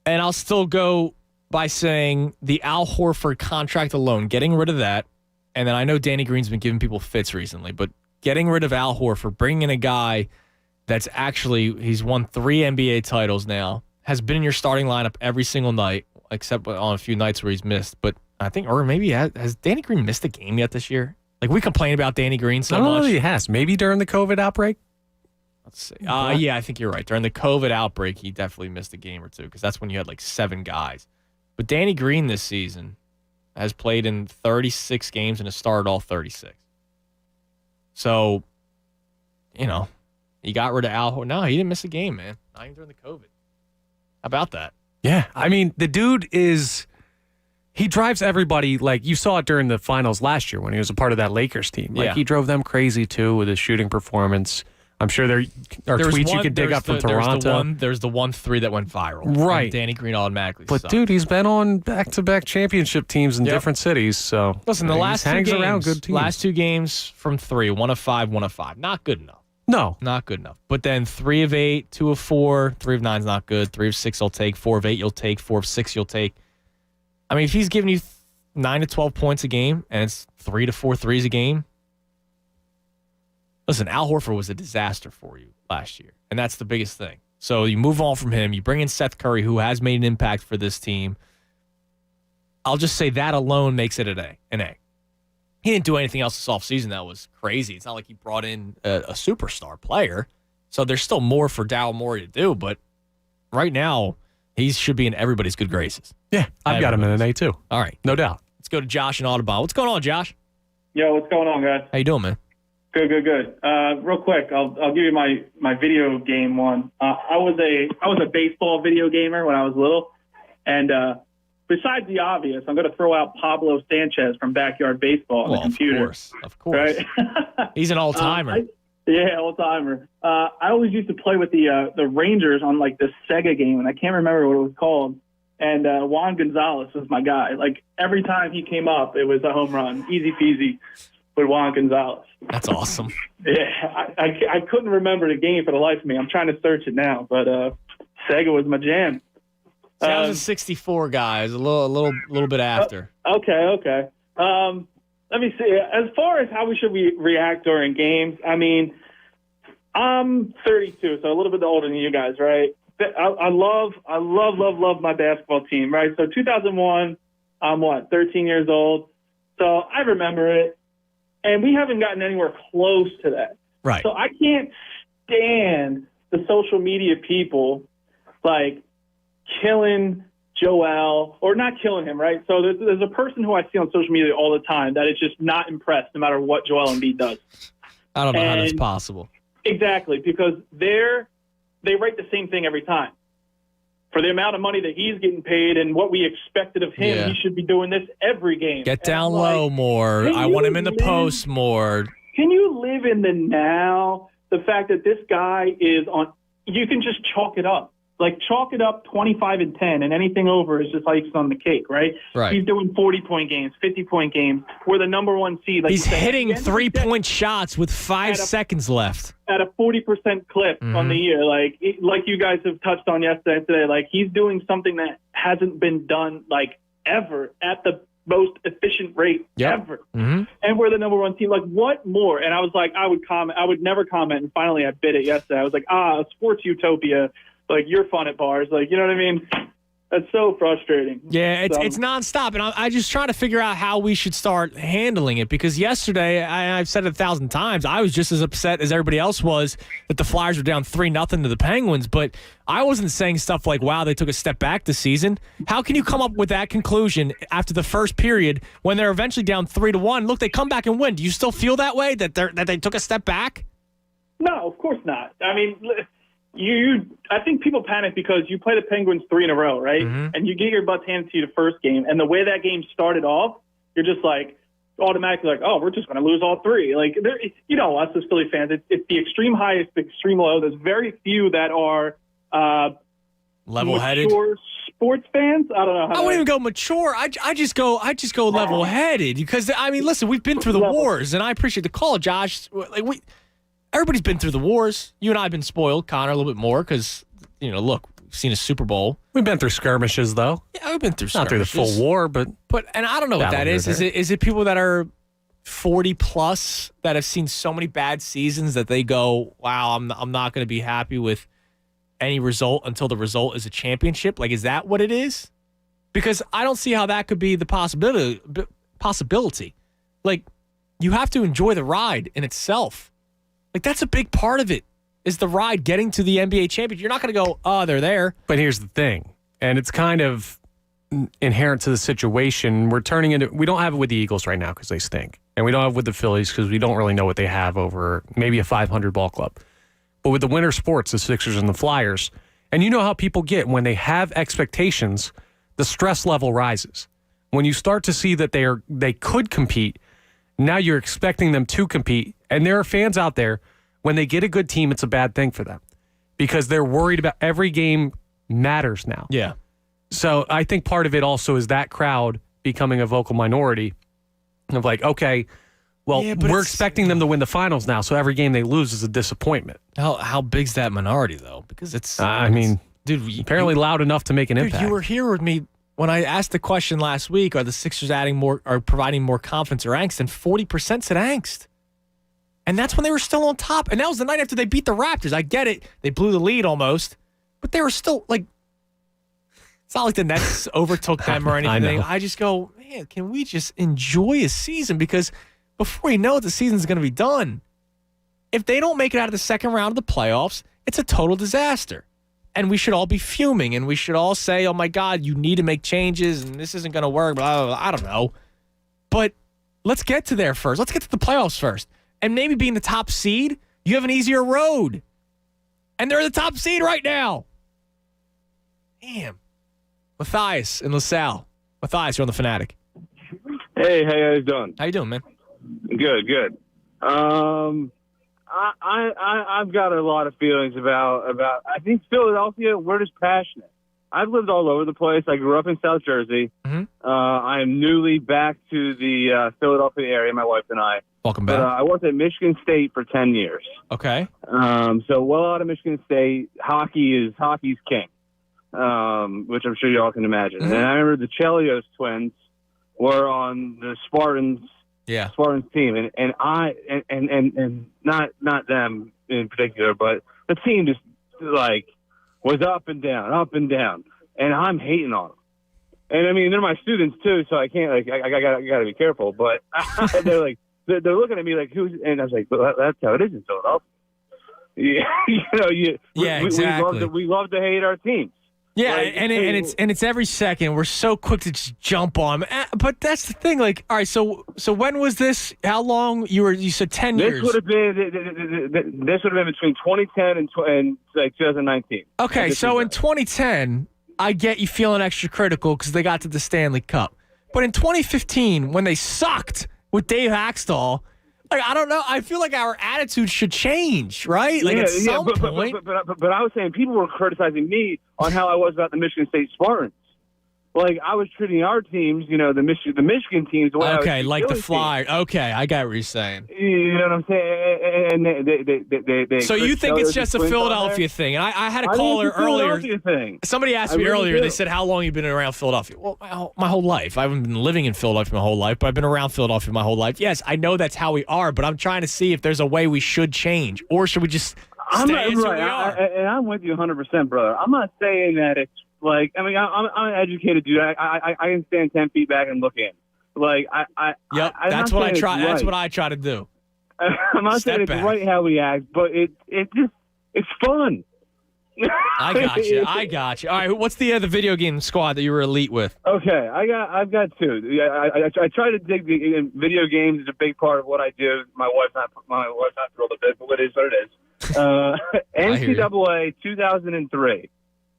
And I'll still go by saying the Al Horford contract alone, getting rid of that, and then I know Danny Green's been giving people fits recently, but getting rid of Al Horford, bringing in a guy that's he's won 3 NBA titles now, has been in your starting lineup every single night, except on a few nights where he's missed. But I think, or maybe has Danny Green missed a game yet this year? Like, we complain about Danny Green so much. I don't know if he has. Maybe during the COVID outbreak? Let's see. Yeah, I think you're right. During the COVID outbreak, he definitely missed a game or two because that's when you had 7 guys. But Danny Green this season has played in 36 games and has started all 36. So, he got rid of Al Horford. No, he didn't miss a game, man. Not even during the COVID. How about that? Yeah. I mean, the dude he drives everybody, like you saw it during the finals last year when he was a part of that Lakers team. Like, he drove them crazy, too, with his shooting performance. I'm sure there are tweets you can dig up from Toronto. There's the 1-3 that went viral. Right. Danny Green automatically But, sucked. dude, he's been on back-to-back championship teams in different cities. So listen, the last 2 games, around good teams. Last 2 games from 3, 1 of 5, 1 of 5. Not good enough. No. Not good enough. But then 3 of 8, 2 of 4, 3 of 9 is not good. 3 of 6 you'll take. 4 of 8 you'll take. 4 of 6 you'll take. I mean, if he's giving you 9 to 12 points a game and it's 3 to 4 threes a game, Listen, Al Horford was a disaster for you last year, and that's the biggest thing. So you move on from him. You bring in Seth Curry, who has made an impact for this team. I'll just say that alone makes it an A. He didn't do anything else this offseason that was crazy. It's not like he brought in a superstar player. So there's still more for Daryl Morey to do, but right now he should be in everybody's good graces. Yeah, I've got him in an A too. All right. No doubt. Let's go to Josh in Audubon. What's going on, Josh? Yo, what's going on, guys? How you doing, man? Good. Real quick, I'll give you my video game one. I was a baseball video gamer when I was little, and besides the obvious, I'm going to throw out Pablo Sanchez from Backyard Baseball on the computer. Of course. Right? He's an all-timer. All-timer. I always used to play with the Rangers on like this Sega game, and I can't remember what it was called. And Juan Gonzalez was my guy. Like every time he came up, it was a home run, easy peasy with Juan Gonzalez. That's awesome. Yeah, I couldn't remember the game for the life of me. I'm trying to search it now, but Sega was my jam. So I was a 64 guy. It was a little bit after. Okay. Let me see. As far as how we should react during games, I mean, I'm 32, so a little bit older than you guys, right? I love my basketball team, right? So 2001, I'm 13 years old. So I remember it. And we haven't gotten anywhere close to that. Right. So I can't stand the social media people like killing Joel, or not killing him, right? So there's a person who I see on social media all the time that is just not impressed no matter what Joel Embiid does. I don't know how that's possible. Exactly, because they write the same thing every time. For the amount of money that he's getting paid and what we expected of him, he should be doing this every game. Get down low more. I want him in the post more. Can you live in the now? The fact that this guy is on, you can just chalk it up. Like, chalk it up 25 and 10, and anything over is just icing on the cake, right? Right. He's doing 40-point games, 50-point games. We're the number one seed. Like he's hitting 3-point shots with 5 seconds left. At a 40% clip on the year. Like you guys have touched on yesterday and today, like, he's doing something that hasn't been done, like, ever at the most efficient rate ever. Mm-hmm. And we're the number one team. Like, what more? And I was like, I would never comment. And finally I bit it yesterday. I was like, sports utopia. Like, you're fun at bars. Like, you know what I mean? That's so frustrating. Yeah, it's nonstop. And I just try to figure out how we should start handling it, because yesterday, I've said it 1,000 times, I was just as upset as everybody else was that the Flyers were down 3-0 to the Penguins. But I wasn't saying stuff like, wow, they took a step back this season. How can you come up with that conclusion after the first period when they're eventually down 3-1? Look, they come back and win. Do you still feel that way, that they took a step back? No, of course not. I mean, I think people panic because you play the Penguins 3 in a row, right? Mm-hmm. And you get your butts handed to you the first game, and the way that game started off, you're just like automatically like, oh, we're just going to lose all 3. Like, you know, us as Philly fans, it's the extreme high, it's the extreme low. There's very few that are level-headed mature sports fans. I don't know. I wouldn't even go mature. I just go level-headed, because I mean, listen, we've been through the wars, and I appreciate the call, Josh. Like, everybody's been through the wars. You and I have been spoiled, Connor, a little bit more because, you know, look, we've seen a Super Bowl. We've been through skirmishes, though. Yeah, we've been through Not skirmishes. through the full war, but and I don't know what that is. Is it people that are 40 plus that have seen so many bad seasons that they go, wow, I'm not going to be happy with any result until the result is a championship? Like, is that what it is? Because I don't see how that could be the possibility. Like, you have to enjoy the ride in itself. Like, that's a big part of it, is the ride getting to the NBA championship. You're not going to go, oh, they're there. But here's the thing, and it's kind of inherent to the situation. We don't have it with the Eagles right now because they stink. And we don't have it with the Phillies because we don't really know what they have over maybe a 500 ball club. But with the winter sports, the Sixers and the Flyers, and you know how people get when they have expectations, the stress level rises. When you start to see that they could compete, now you're expecting them to compete. And there are fans out there, when they get a good team, it's a bad thing for them because they're worried about every game matters now. Yeah. So I think part of it also is that crowd becoming a vocal minority of like, okay, well, we're expecting them to win the finals now, so every game they lose is a disappointment. How big's that minority, though? Because it's... I mean, dude, apparently loud enough to make an impact. You were here with me when I asked the question last week, are the Sixers adding more or providing more confidence or angst? And 40% said angst. And that's when they were still on top. And that was the night after they beat the Raptors. I get it. They blew the lead almost. But they were still, like, it's not like the Nets overtook them or anything. I just go, man, can we just enjoy a season? Because before you know it, the season's going to be done. If they don't make it out of the second round of the playoffs, it's a total disaster. And we should all be fuming, and we should all say, oh, my God, you need to make changes, and this isn't going to work, blah, blah, blah. I don't know. But let's get to there first. Let's get to the playoffs first. And maybe being the top seed, you have an easier road. And they're the top seed right now. Damn. Matthias in LaSalle. Matthias, you're on The Fanatic. Hey, how you doing? How you doing, man? Good. I've got a lot of feelings about. I think Philadelphia, we're just passionate. I've lived all over the place. I grew up in South Jersey. Mm-hmm. I am newly back to the Philadelphia area, my wife and I. Welcome back. But, I worked at Michigan State for 10 years. Okay. So well out of Michigan State, hockey's king, which I'm sure you all can imagine. Mm-hmm. And I remember the Chelios twins were on the Spartans team, and not them in particular, but the team just like was up and down, and I'm hating on them. And I mean, they're my students too, so I can't I gotta be careful. But they're like they're looking at me like who's, and I was like, well, that's how it is in Philadelphia. Exactly. We love to hate our teams. Yeah, like, and it's every second. We're so quick to just jump on 'em. But that's the thing. Like, all right, so when was this? How long you said 10 years? This would have been between 2010 and 2019. Okay, so in 2010, I get you feeling extra critical because they got to the Stanley Cup. But in 2015, when they sucked with Dave Haxtell, like, I don't know. I feel like our attitude should change, right? Like at some point. But I was saying people were criticizing me on how I was about the Michigan State Spartans. Like I was treating our teams, the Michigan teams. The way Okay, I was like the Flyers. Okay, I got what you're saying. You know what I'm saying? And they so you think it's just a Philadelphia thing? And I had a caller earlier. Thing. Somebody asked me earlier. They said, "How long have you been around Philadelphia?" Well, my whole life. I haven't been living in Philadelphia my whole life, but I've been around Philadelphia my whole life. Yes, I know that's how we are, but I'm trying to see if there's a way we should change, or should we just stay as we are? And I'm with you 100%, brother. I'm not saying that it's like. I mean, I'm an educated dude. I can stand 10 feet back and look in. Like that's what I try. Right. That's what I try to do. I'm not saying it's right how we act, but it's fun. I got you. All right, what's the video game squad that you were elite with? Okay, I've got two. I try to dig video games is a big part of what I do. My wife's not thrilled a bit, but it is what it is. NCAA 2003.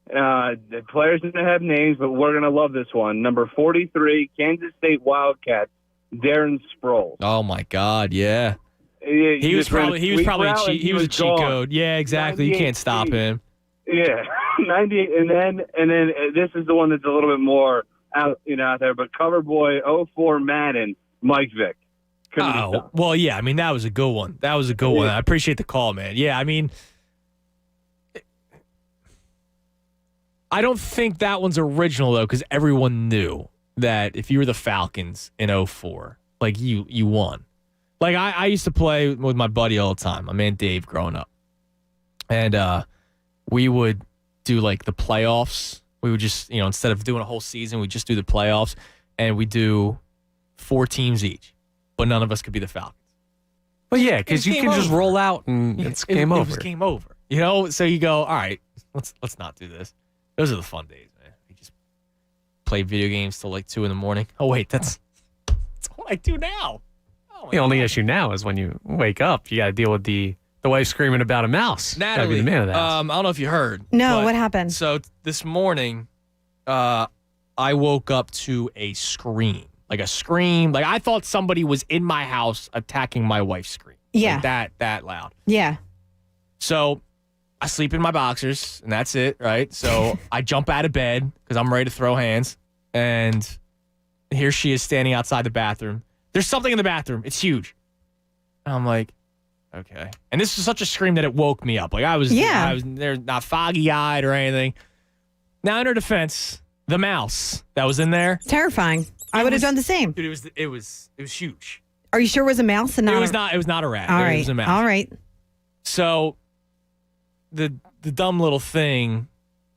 The players didn't have names, but we're gonna love this one. Number 43, Kansas State Wildcats, Darren Sproles. Oh my God, yeah. He was probably a cheat code. Yeah, exactly. You can't stop him. Yeah, 98, and then this is the one that's a little bit more out there. But cover boy 04 Madden, Mike Vick. Well, yeah. I mean, that was a good one. One. I appreciate the call, man. Yeah, I mean, I don't think that one's original though, because everyone knew that if you were the Falcons in 04, like you won. Like I used to play with my buddy all the time, my man Dave, growing up, and we would do like the playoffs. We would just, instead of doing a whole season, we just do the playoffs, and we do 4 teams each, but none of us could be the Falcons. Well, yeah, because you can just roll out and it's game over. It was game over. So you go, all right, let's not do this. Those are the fun days, man. We just play video games till like 2 a.m. Oh wait, that's what I do now. The only issue now is when you wake up, you got to deal with the wife screaming about a mouse. Natalie, be the man of the house. I don't know if you heard. No, what happened? So this morning, I woke up to a scream. Like a scream. Like I thought somebody was in my house attacking my wife's scream. Yeah. Like that loud. Yeah. So I sleep in my boxers, and that's it, right? So I jump out of bed because I'm ready to throw hands, and here she is standing outside the bathroom. There's something in the bathroom. It's huge. And I'm like, okay. And this was such a scream that it woke me up. Like I was there, not foggy-eyed or anything. Now, in her defense, the mouse that was in there, terrifying. I would have done the same. Dude, it was huge. Are you sure it was a mouse and not? It was not a rat. All It right. was a mouse. All right. So the dumb little thing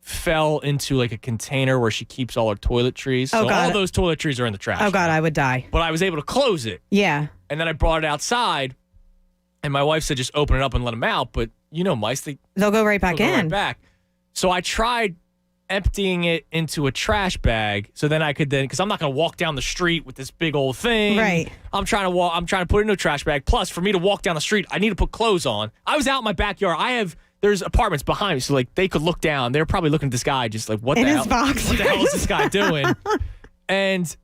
fell into like a container where she keeps all her toiletries. Oh, So God. all those toiletries are in the trash. Oh God, I would die. But I was able to close it. Yeah. And then I brought it outside, and my wife said just open it up and let them out. But mice, they'll go right back they'll go in. right back. So I tried emptying it into a trash bag so then I could because I'm not going to walk down the street with this big old thing. Right. I'm trying to put it in a trash bag. Plus, for me to walk down the street, I need to put clothes on. I was out in my backyard. There's apartments behind me, so like they could look down. They're probably looking at this guy just like, what the hell? What the hell is this guy doing? And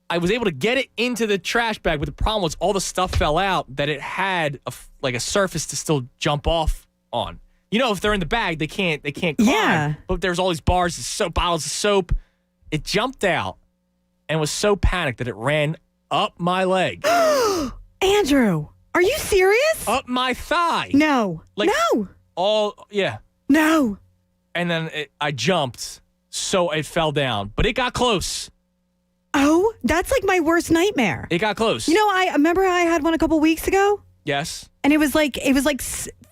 I was able to get it into the trash bag, but the problem was all the stuff fell out that it had a surface to still jump off on. If they're in the bag, they can't climb. Yeah. But there's all these bars of soap, bottles of soap. It jumped out and was so panicked that it ran up my leg. Andrew, are you serious? Up my thigh. No. No. No. And then I jumped, so it fell down. But it got close. Oh, that's like my worst nightmare. It got close. I remember I had one a couple weeks ago. Yes. And it was like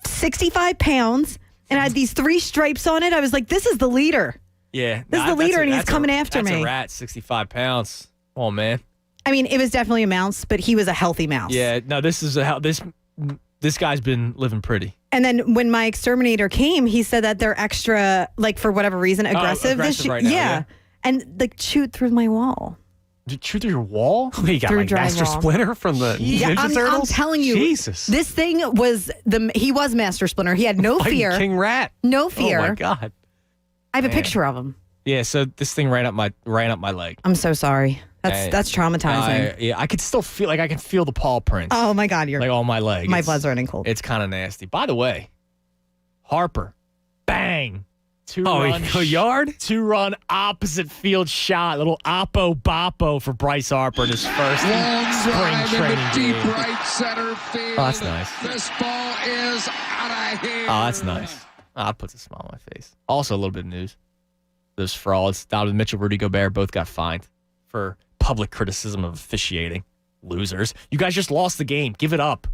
65 pounds, and I had these 3 stripes on it. I was like, this is the leader. Yeah. This is the leader, and he's coming after me. That's a rat, 65 pounds. Oh, man. I mean, it was definitely a mouse, but he was a healthy mouse. Yeah. No, this guy's been living pretty. And then when my exterminator came, he said that they're extra, like for whatever reason, aggressive. Right now, yeah. And like chewed through my wall. Did you chew through your wall? You got like Master Splinter from the Ninja Turtles? I'm telling you, Jesus. This thing was he was Master Splinter. He had no fear. King Rat. No fear. Oh my God. I have a picture of him. Yeah, so this thing ran up my leg. I'm so sorry. That's traumatizing. I could still feel I can feel the paw prints. Oh my God, you're like on my leg. My blood's running cold. It's kind of nasty. By the way, Harper, bang. 2-run opposite field shot. Little oppo-boppo for Bryce Harper in his first spring training game. Right center field. Oh, that's nice. This ball is out of here. Oh, that's nice. Oh, that puts a smile on my face. Also, a little bit of news. Those frauds, Donovan Mitchell, Rudy Gobert, both got fined for public criticism of officiating. Losers. You guys just lost the game. Give it up.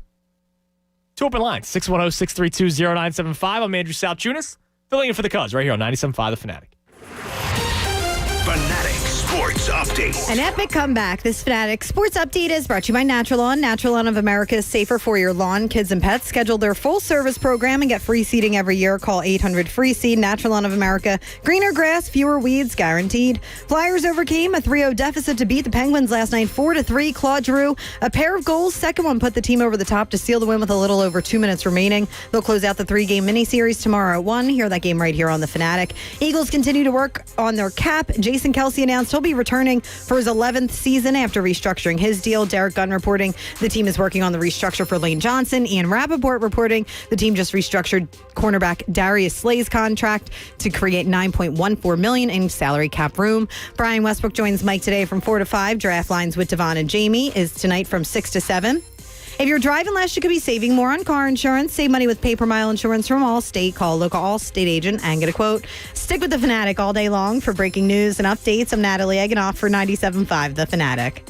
2 open lines, 610-632-0975. I'm Andrew Salchunas. Filling in for the Cubs right here on 97.5 The Fanatic. Fanatic Sports Update. An epic comeback. This Fanatic Sports Update is brought to you by Natural Lawn. Natural Lawn of America is safer for your lawn, kids, and pets. Schedule their full-service program and get free seeding every year. Call 800-FREE-SEED. Natural Lawn of America. Greener grass, fewer weeds, guaranteed. Flyers overcame a 3-0 deficit to beat the Penguins last night, 4-3. Claude Giroux, a pair of goals. Second one put the team over the top to seal the win with a little over 2 minutes remaining. They'll close out the 3-game miniseries tomorrow at 1. Hear that game right here on The Fanatic. Eagles continue to work on their cap. Jason Kelce announced he'll be returning for his 11th season after restructuring his deal. Derek Gunn reporting the team is working on the restructure for Lane Johnson. Ian Rappaport reporting the team just restructured cornerback Darius Slay's contract to create $9.14 million in salary cap room. Brian Westbrook joins Mike today from 4 to 5. Draft lines with Devon and Jamie is tonight from 6 to 7. If you're driving less, you could be saving more on car insurance. Save money with pay-per-mile insurance from Allstate. Call a local Allstate agent and get a quote. Stick with The Fanatic all day long for breaking news and updates. I'm Natalie Eganoff for 97.5 The Fanatic.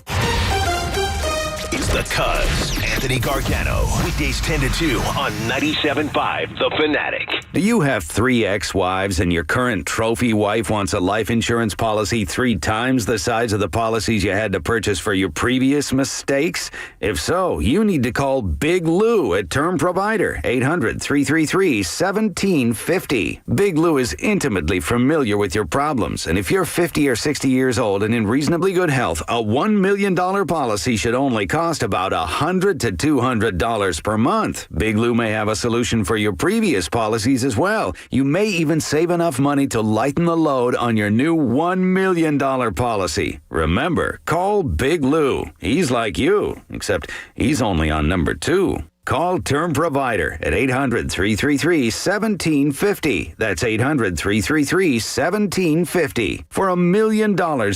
It's the Cubs. Anthony Gargano. Weekdays 10 to 2 on 97.5 The Fanatic. Do you have 3 ex-wives and your current trophy wife wants a life insurance policy 3 times the size of the policies you had to purchase for your previous mistakes? If so, you need to call Big Lou at Term Provider, 800-333-1750. Big Lou is intimately familiar with your problems, and if you're 50 or 60 years old and in reasonably good health, a $1 million policy should only cost about $100 to $200 per month. Big Lou may have a solution for your previous policies as well. You may even save enough money to lighten the load on your new $1 million policy. Remember, call Big Lou. He's like you, except he's only on number 2. Call Term Provider at 800-333-1750. That's 800-333-1750 for $1 million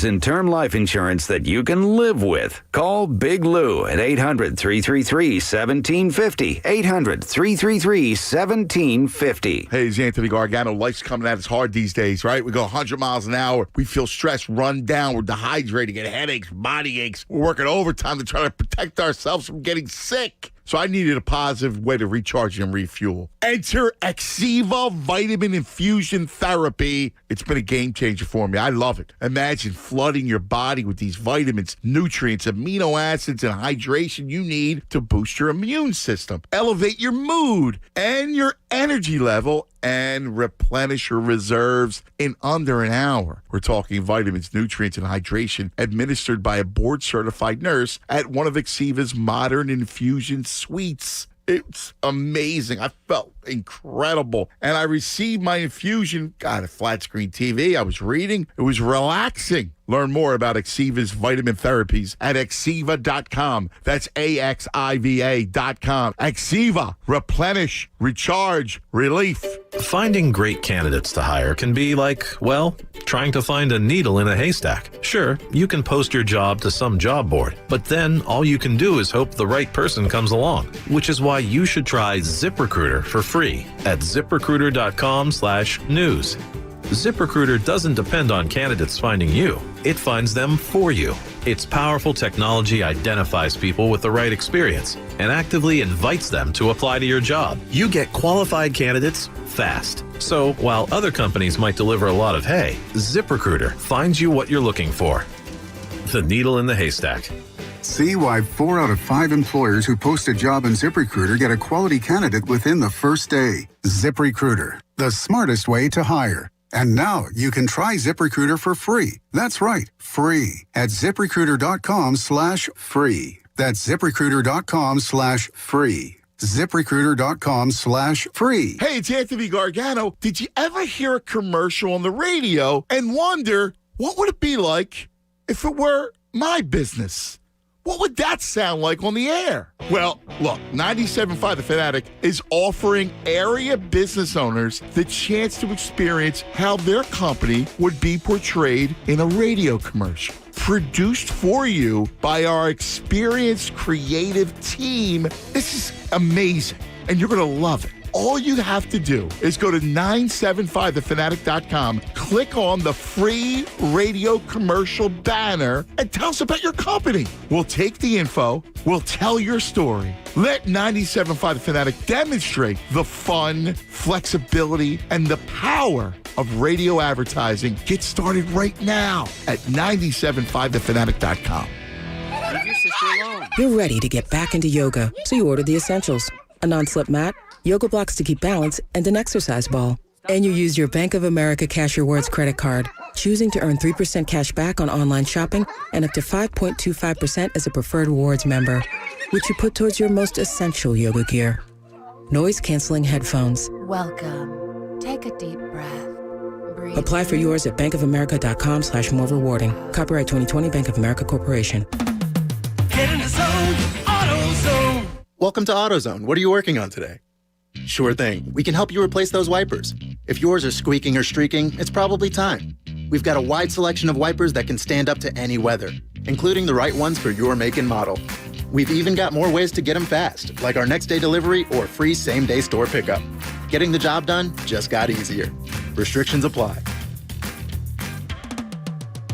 in term life insurance that you can live with. Call Big Lou at 800-333-1750. 800-333-1750. Hey, it's Anthony Gargano. Life's coming at us hard these days, right? We go 100 miles an hour. We feel stressed, run down. We're dehydrated, get headaches, body aches. We're working overtime to try to protect ourselves from getting sick. So I needed a positive way to recharge and refuel. Enter Axiva Vitamin Infusion Therapy. It's been a game changer for me. I love it. Imagine flooding your body with these vitamins, nutrients, amino acids, and hydration you need to boost your immune system, elevate your mood and your energy level, and replenish your reserves in under an hour. We're talking vitamins, nutrients, and hydration administered by a board-certified nurse at one of Axiva's modern infusion suites. It's amazing. I felt incredible. And I received my infusion, got a flat screen TV. I was reading. It was relaxing. Learn more about Axiva's vitamin therapies at Axiva.com. That's AXIVA.com. Axiva. Replenish, recharge, relief. Finding great candidates to hire can be like, well, trying to find a needle in a haystack. Sure, you can post your job to some job board, but then all you can do is hope the right person comes along, which is why you should try ZipRecruiter for free at ZipRecruiter.com/news. ZipRecruiter doesn't depend on candidates finding you. It finds them for you. Its powerful technology identifies people with the right experience and actively invites them to apply to your job. You get qualified candidates fast. So while other companies might deliver a lot of hay, ZipRecruiter finds you what you're looking for. The needle in the haystack. See why 4 out of 5 employers who post a job in ZipRecruiter get a quality candidate within the first day. ZipRecruiter, the smartest way to hire. And now you can try ZipRecruiter for free. That's right, free at ZipRecruiter.com/free. That's ZipRecruiter.com/free. ZipRecruiter.com/free. Hey, it's Anthony Gargano. Did you ever hear a commercial on the radio and wonder what would it be like if it were my business? What would that sound like on the air? Well, look, 97.5 The Fanatic is offering area business owners the chance to experience how their company would be portrayed in a radio commercial. Produced for you by our experienced creative team. This is amazing, and you're going to love it. All you have to do is go to 975thefanatic.com, click on the free radio commercial banner, and tell us about your company. We'll take the info, we'll tell your story. Let 97.5 The Fanatic demonstrate the fun, flexibility, and the power of radio advertising. Get started right now at 975thefanatic.com. You're ready to get back into yoga, so you order the essentials. A non-slip mat, yoga blocks to keep balance, and an exercise ball. And you use your Bank of America Cash Rewards credit card, choosing to earn 3% cash back on online shopping and up to 5.25% as a preferred rewards member, which you put towards your most essential yoga gear. Noise-canceling headphones. Welcome. Take a deep breath. Breathe. Apply for yours at bankofamerica.com/more rewarding. Copyright 2020 Bank of America Corporation. Get in the zone, AutoZone. Welcome to AutoZone. What are you working on today? Sure thing. We can help you replace those wipers. If yours are squeaking or streaking, it's probably time. We've got a wide selection of wipers that can stand up to any weather, including the right ones for your make and model. We've even got more ways to get them fast, like our next day delivery or free same-day store pickup. Getting the job done just got easier. Restrictions apply.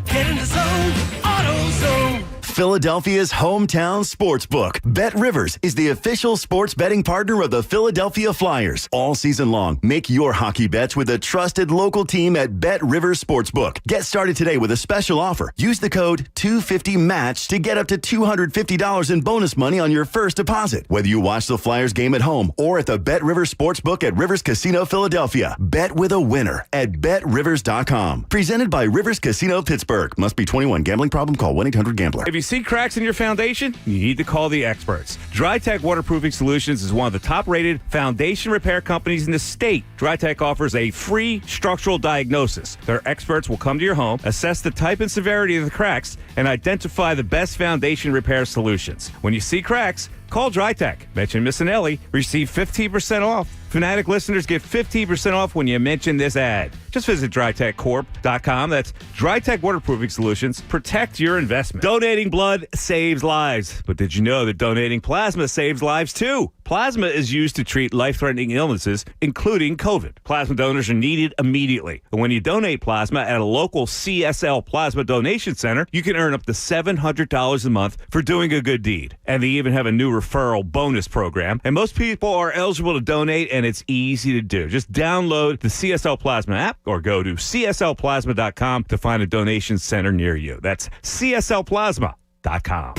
Get in the zone, AutoZone. Philadelphia's hometown sportsbook. Bet Rivers is the official sports betting partner of the Philadelphia Flyers. All season long, make your hockey bets with a trusted local team at Bet Rivers Sportsbook. Get started today with a special offer. Use the code 250MATCH to get up to $250 in bonus money on your first deposit. Whether you watch the Flyers game at home or at the Bet Rivers Sportsbook at Rivers Casino Philadelphia, bet with a winner at BetRivers.com. Presented by Rivers Casino Pittsburgh. Must be 21. Gambling problem? Call 1-800-GAMBLER. If you see cracks in your foundation, you need to call the experts. DryTech Waterproofing Solutions is one of the top-rated foundation repair companies in the state. DryTech offers a free structural diagnosis. Their experts will come to your home, assess the type and severity of the cracks, and identify the best foundation repair solutions. When you see cracks, Call DryTech. Mention Missinelli. Receive 15% off. Fanatic listeners get 15% off when you mention this ad. Just visit DryTechCorp.com. That's DryTech Waterproofing Solutions. Protect your investment. Donating blood saves lives. But did you know that donating plasma saves lives too? Plasma is used to treat life-threatening illnesses, including COVID. Plasma donors are needed immediately. And when you donate plasma at a local CSL Plasma Donation Center, you can earn up to $700 a month for doing a good deed. And they even have a new referral bonus program. And most people are eligible to donate, and it's easy to do. Just download the CSL Plasma app or go to cslplasma.com to find a donation center near you. That's cslplasma.com.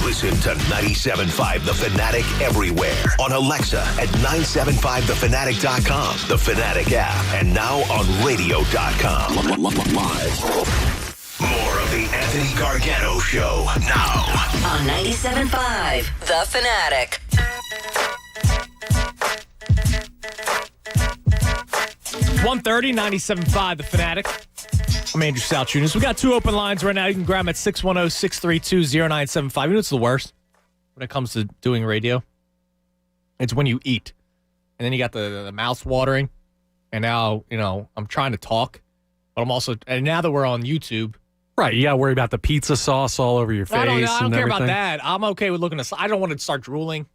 Listen to 97.5 The Fanatic everywhere. On Alexa at 97.5thefanatic.com, the Fanatic app, and now on radio.com. Live. More of the Anthony Gargano Show now. On 97.5 The Fanatic. 1:30, 97.5 The Fanatic. I'm Andrew Salchunas. We got two open lines right now. You can grab them at 610-632-0975. You know what's the worst when it comes to doing radio? It's when you eat. And then you got the mouth watering. And now, I'm trying to talk. But I'm also, and now that we're on YouTube. Right, you got to worry about the pizza sauce all over your face. I don't care about everything. that. I'm okay with looking at, I don't want to start drooling.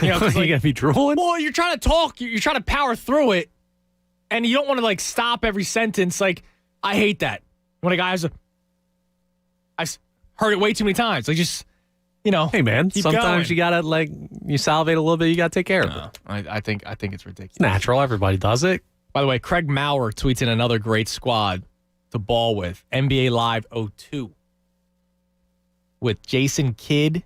You going to be drooling? Well, you're trying to talk. You're trying to power through it. And you don't want to, stop every sentence. I hate that. When a guy has I've heard it way too many times. Hey, man, sometimes you got to, you salivate a little bit, you got to take care of it. I think it's ridiculous. It's natural. Everybody does it. By the way, Craig Maurer tweets in another great squad to ball with. NBA Live 02. With Jason Kidd,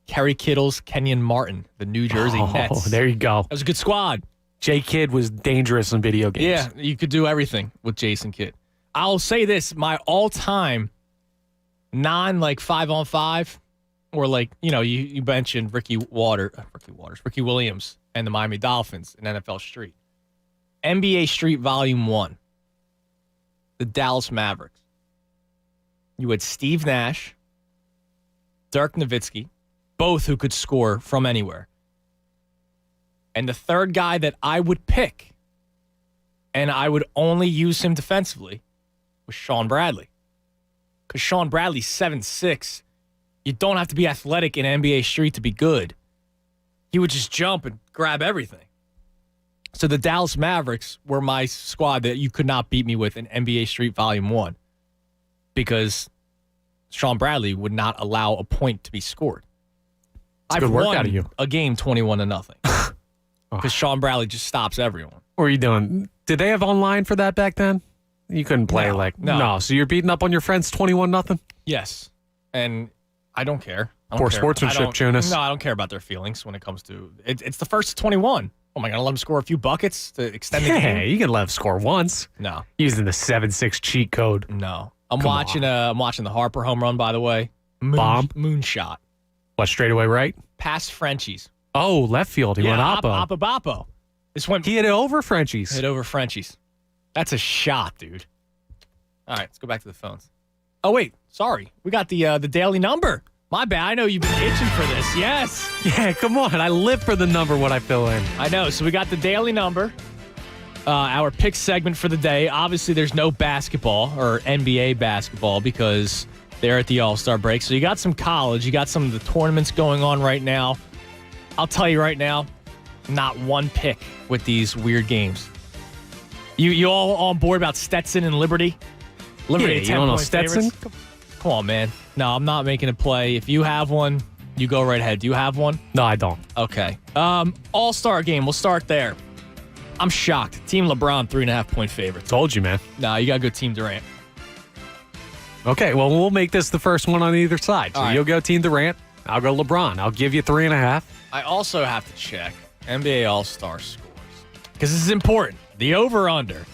Kerry Kittles, Kenyon Martin, the New Jersey Nets. Oh, there you go. That was a good squad. J. Kidd was dangerous in video games. Yeah, you could do everything with Jason Kidd. I'll say this, my all-time non 5-on-5 or you mentioned Ricky Williams and the Miami Dolphins in NFL Street. NBA Street Volume 1. The Dallas Mavericks. You had Steve Nash, Dirk Nowitzki, both who could score from anywhere. And the third guy that I would pick, and I would only use him defensively, was Sean Bradley. Because Sean Bradley's 7'6". You don't have to be athletic in NBA Street to be good. He would just jump and grab everything. So the Dallas Mavericks were my squad that you could not beat me with in NBA Street Volume 1. Because Sean Bradley would not allow a point to be scored. It's a good work out of you. A game 21-0. Because Sean Bradley just stops everyone. What are you doing? Did they have online for that back then? You couldn't play no. So you're beating up on your friends 21-0? Yes. And I don't care. Poor sportsmanship, Jonas. No, I don't care about their feelings when it comes to it's the first 21. Oh, am I going to let them score a few buckets to extend the game? Yeah, you can let them score once. No. Using the 7-6 cheat code. No. I'm watching the Harper home run, by the way. Bomb? Moonshot. What, straight away right? Past Frenchies. Oh, left field. He went oppo. Oppo. He hit it over Frenchies. That's a shot, dude. All right, let's go back to the phones. Oh, wait. Sorry. We got the daily number. My bad. I know you've been itching for this. Yes. Yeah, come on. I live for the number when I fill in. I know. So we got the daily number. Our pick segment for the day. Obviously, there's no basketball or NBA basketball because they're at the All-Star break. So you got some college. You got some of the tournaments going on right now. I'll tell you right now, not one pick with these weird games. You all on board about Stetson and Liberty? Liberty, you don't know Stetson? Come on, man. No, I'm not making a play. If you have one, you go right ahead. Do you have one? No, I don't. Okay. All-Star game. We'll start there. I'm shocked. Team LeBron, 3.5-point favorite. Told you, man. No, you got to go Team Durant. Okay, well, we'll make this the first one on either side. So you'll go Team Durant. I'll go LeBron. I'll give you 3.5. I also have to check NBA All-Star scores because this is important. The over-under.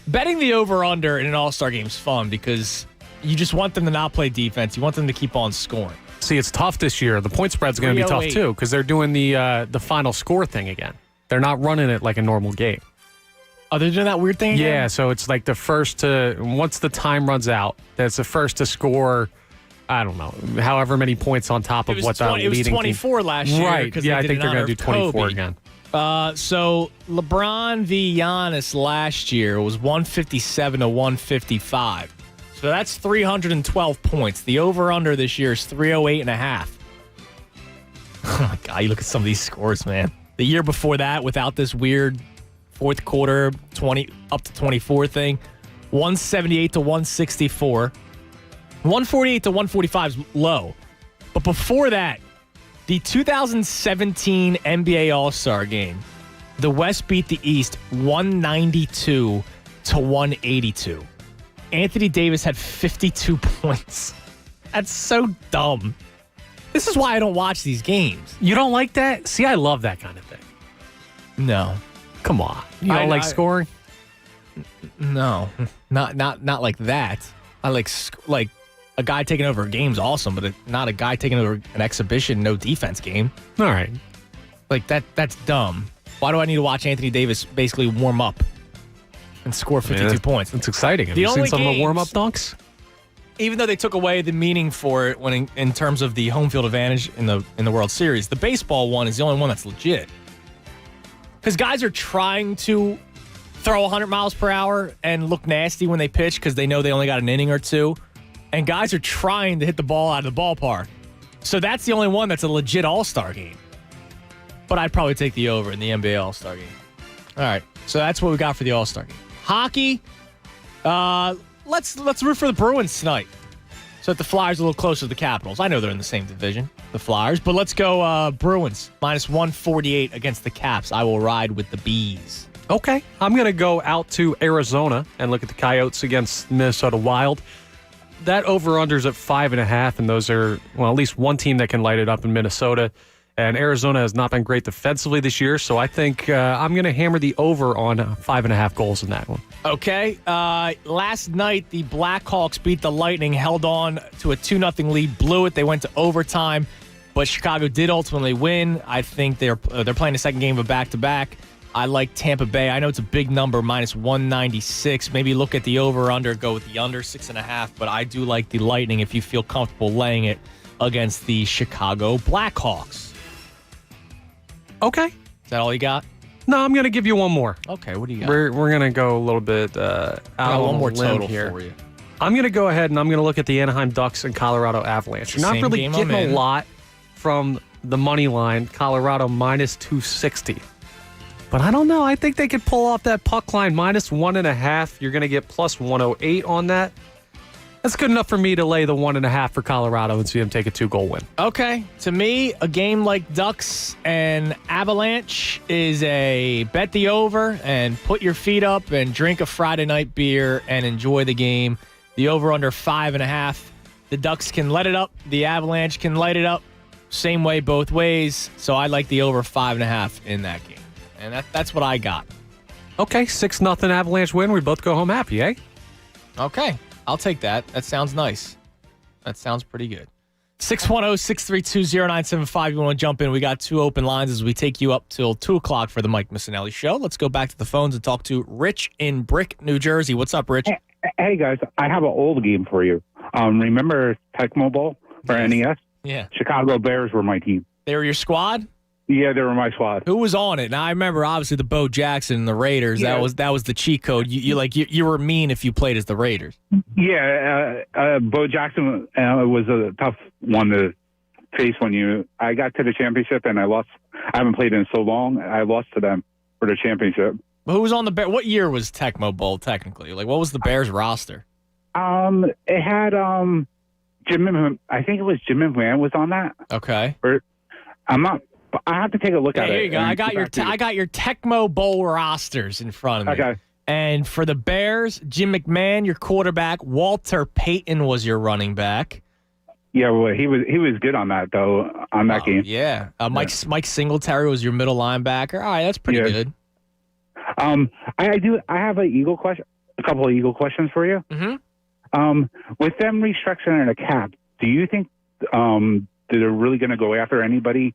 Betting the over-under in an All-Star game is fun because you just want them to not play defense. You want them to keep on scoring. See, it's tough this year. The point spread's going to be tough, too, because they're doing the final score thing again. They're not running it like a normal game. Oh, they're doing that weird thing again? Yeah, so it's like the first to, once the time runs out, that's the first to score I don't know, however many points on top of what that It was leading 24 team. last year. Right. Yeah, I think they're going to do 24 again. So LeBron v. Giannis last year was 157 to 155. So that's 312 points. The over-under this year is 308.5. Oh, my God. You look at some of these scores, man. The year before that, without this weird fourth quarter 20 up to 24 thing, 178 to 164. 148 to 145 is low. But before that, the 2017 NBA All-Star game, the West beat the East 192 to 182. Anthony Davis had 52 points. That's so dumb. This is why I don't watch these games. You don't like that? See, I love that kind of thing. No. Come on. You don't like scoring? No. Not like that. I like a guy taking over a game's awesome, but not a guy taking over an exhibition, no defense game. All right. Like that's dumb. Why do I need to watch Anthony Davis basically warm up and score 52 points? It's exciting. Have you seen some of the warm-up dunks? Even though they took away the meaning for it when in terms of the home field advantage in the World Series, the baseball one is the only one that's legit. Because guys are trying to throw 100 miles per hour and look nasty when they pitch because they know they only got an inning or two. And guys are trying to hit the ball out of the ballpark. So that's the only one that's a legit all-star game. But I'd probably take the over in the NBA all-star game. All right, so that's what we got for the all-star game. Hockey, let's root for the Bruins tonight. So that the Flyers are a little closer to the Capitals. I know they're in the same division, the Flyers. But let's go Bruins, minus 148 against the Caps. I will ride with the Bees. Okay, I'm going to go out to Arizona and look at the Coyotes against Minnesota Wild. That over-under's at 5.5, and those are, well, at least one team that can light it up in Minnesota. And Arizona has not been great defensively this year, so I think I'm going to hammer the over on 5.5 goals in that one. Okay. Last night, the Blackhawks beat the Lightning, held on to a 2-0 lead, blew it. They went to overtime, but Chicago did ultimately win. I think they're playing the second game of a back-to-back. I like Tampa Bay. I know it's a big number, minus 196. Maybe look at the over-under, go with the under 6.5. But I do like the Lightning if you feel comfortable laying it against the Chicago Blackhawks. Okay. Is that all you got? No, I'm going to give you one more. Okay, what do you got? We're going to go a little bit out on one more limb total here. for you. I'm going to go ahead and I'm going to look at the Anaheim Ducks and Colorado Avalanche. You're not really getting a lot from the money line. Colorado minus 260. But I don't know. I think they could pull off that puck line minus 1.5. You're going to get plus 108 on that. That's good enough for me to lay the 1.5 for Colorado and see them take a 2-goal win. Okay. To me, a game like Ducks and Avalanche is a bet the over and put your feet up and drink a Friday night beer and enjoy the game. The over under 5.5. The Ducks can let it up. The Avalanche can light it up. Same way both ways. So I like the over 5.5 in that game. And that's what I got. Okay, 6-0 Avalanche win. We both go home happy, eh? Okay, I'll take that. That sounds nice. That sounds pretty good. 610-632-0975. You want to jump in? We got 2 open lines as we take you up till 2 o'clock for the Mike Missinelli Show. Let's go back to the phones and talk to Rich in Brick, New Jersey. What's up, Rich? Hey guys, I have an old game for you. Remember Tecmo Bowl for NES? Yeah. Chicago Bears were my team. They were your squad? Yeah, they were my squad. Who was on it? Now I remember obviously the Bo Jackson and the Raiders. Yeah. That was the cheat code. You were mean if you played as the Raiders. Yeah, Bo Jackson was a tough one to face when I got to the championship and I lost. I haven't played in so long. I lost to them for the championship. Who was on the Bears? What year was Tecmo Bowl technically? Like what was the Bears roster? It had Jim. I think it was Jim McMahon was on that. Okay. I'm not. I have to take a look at it. Here you go. I got your Tecmo Bowl rosters in front of me. Okay. And for the Bears, Jim McMahon, your quarterback. Walter Payton was your running back. Yeah, well, he was good on that though. On that game. Yeah. Mike Singletary was your middle linebacker. All right, that's pretty good. I have a couple of Eagle questions for you. Mm-hmm. With them restructuring the cap, do you think that they're really going to go after anybody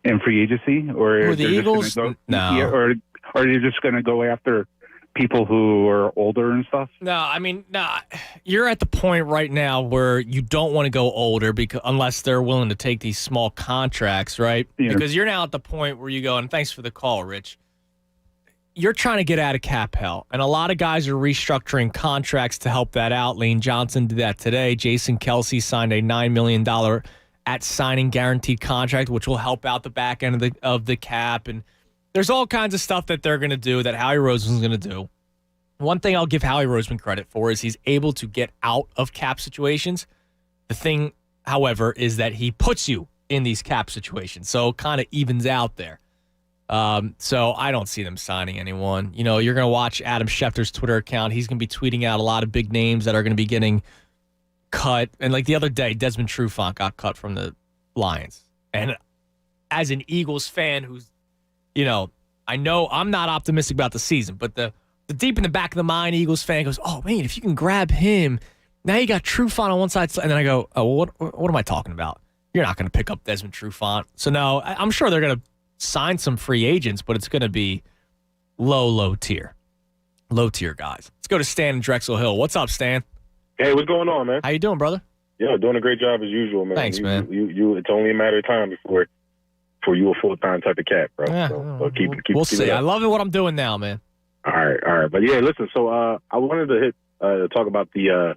in free agency, or the Eagles? No. or they're just going to go after people who are older and stuff? No, you're at the point right now where you don't want to go older unless they're willing to take these small contracts, right? Yeah. Because you're now at the point where you go, and thanks for the call, Rich. You're trying to get out of cap hell, and a lot of guys are restructuring contracts to help that out. Lane Johnson did that today. Jason Kelsey signed a $9 million at signing guaranteed contract, which will help out the back end of the cap. And there's all kinds of stuff that they're going to do that Howie Roseman's going to do. One thing I'll give Howie Roseman credit for is he's able to get out of cap situations. The thing, however, is that he puts you in these cap situations, so it kind of evens out there. So I don't see them signing anyone. You know, you're going to watch Adam Schefter's Twitter account. He's going to be tweeting out a lot of big names that are going to be getting cut. And like the other day, Desmond Trufant got cut from the Lions. And as an Eagles fan who's, you know I'm not optimistic about the season, but the deep in the back of the mind Eagles fan goes, oh, man, if you can grab him, now you got Trufant on one side. And then I go, oh, what am I talking about? You're not going to pick up Desmond Trufant. So no, I'm sure they're going to sign some free agents, but it's going to be low tier guys. Let's go to Stan in Drexel Hill. What's up, Stan? Hey, what's going on, man? How you doing, brother? Yeah, doing a great job as usual, man. Thanks, man. You it's only a matter of time before you a full-time type of cat, bro. Yeah, so keep we'll keep see. it up. I love it what I'm doing now, man. All right. But yeah, listen. So I wanted to talk about the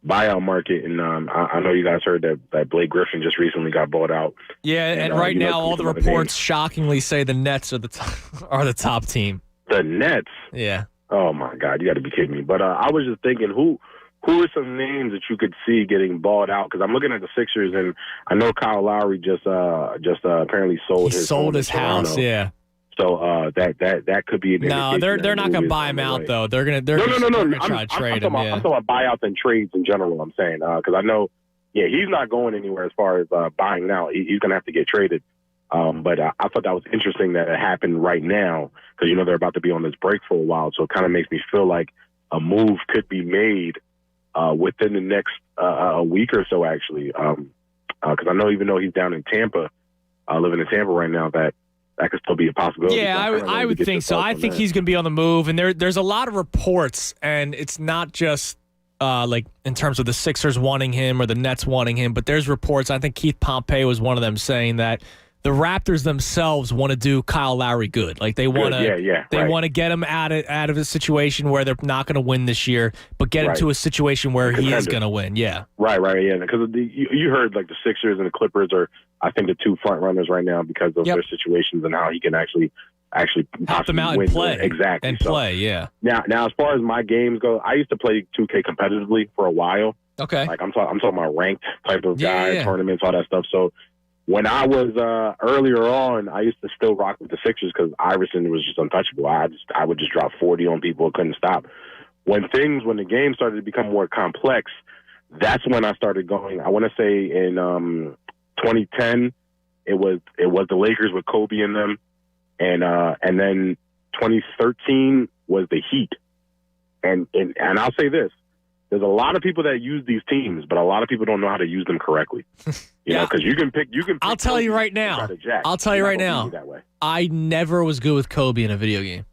buyout market, and I know you guys heard that Blake Griffin just recently got bought out. Yeah, and right now all the reports shockingly say the Nets are the top team. The Nets? Yeah. Oh my God, you got to be kidding me! But I was just thinking, who are some names that you could see getting bought out? Because I'm looking at the Sixers, and I know Kyle Lowry just apparently sold his house. Yeah. So that could be an no. They're not going to buy him out though. They're going to try to trade him. I'm talking about buyouts and trades in general. I'm saying because I know, he's not going anywhere as far as buying out. He's going to have to get traded. But I thought that was interesting that it happened right now because they're about to be on this break for a while. So it kind of makes me feel like a move could be made within the next a week or so, actually. Because I know even though he's down in Tampa, living in Tampa right now, that could still be a possibility. Yeah, I would think so. I think he's going to be on the move, and there's a lot of reports, and it's not just like in terms of the Sixers wanting him or the Nets wanting him, but there's reports. I think Keith Pompey was one of them saying that the Raptors themselves want to do Kyle Lowry good. Like they want to, want to get him out of a situation where they're not going to win this year, but get him to a situation where he is going to win. Yeah, right, yeah. Because you heard like the Sixers and the Clippers are, I think, the two front runners right now because of their situations and how he can actually help them out win. And play exactly and play. Yeah. Now, as far as my games go, I used to play 2K competitively for a while. Okay. Like I'm talking about ranked type of guy, tournaments, all that stuff. So. When I was earlier on, I used to still rock with the Sixers because Iverson was just untouchable. I would just drop 40 on people, it couldn't stop. When the game started to become more complex, that's when I started going. I want to say in 2010, it was the Lakers with Kobe in them, and then 2013 was the Heat. And I'll say this. There's a lot of people that use these teams, but a lot of people don't know how to use them correctly. You know, because you can pick. I'll tell you right now. I never was good with Kobe in a video game.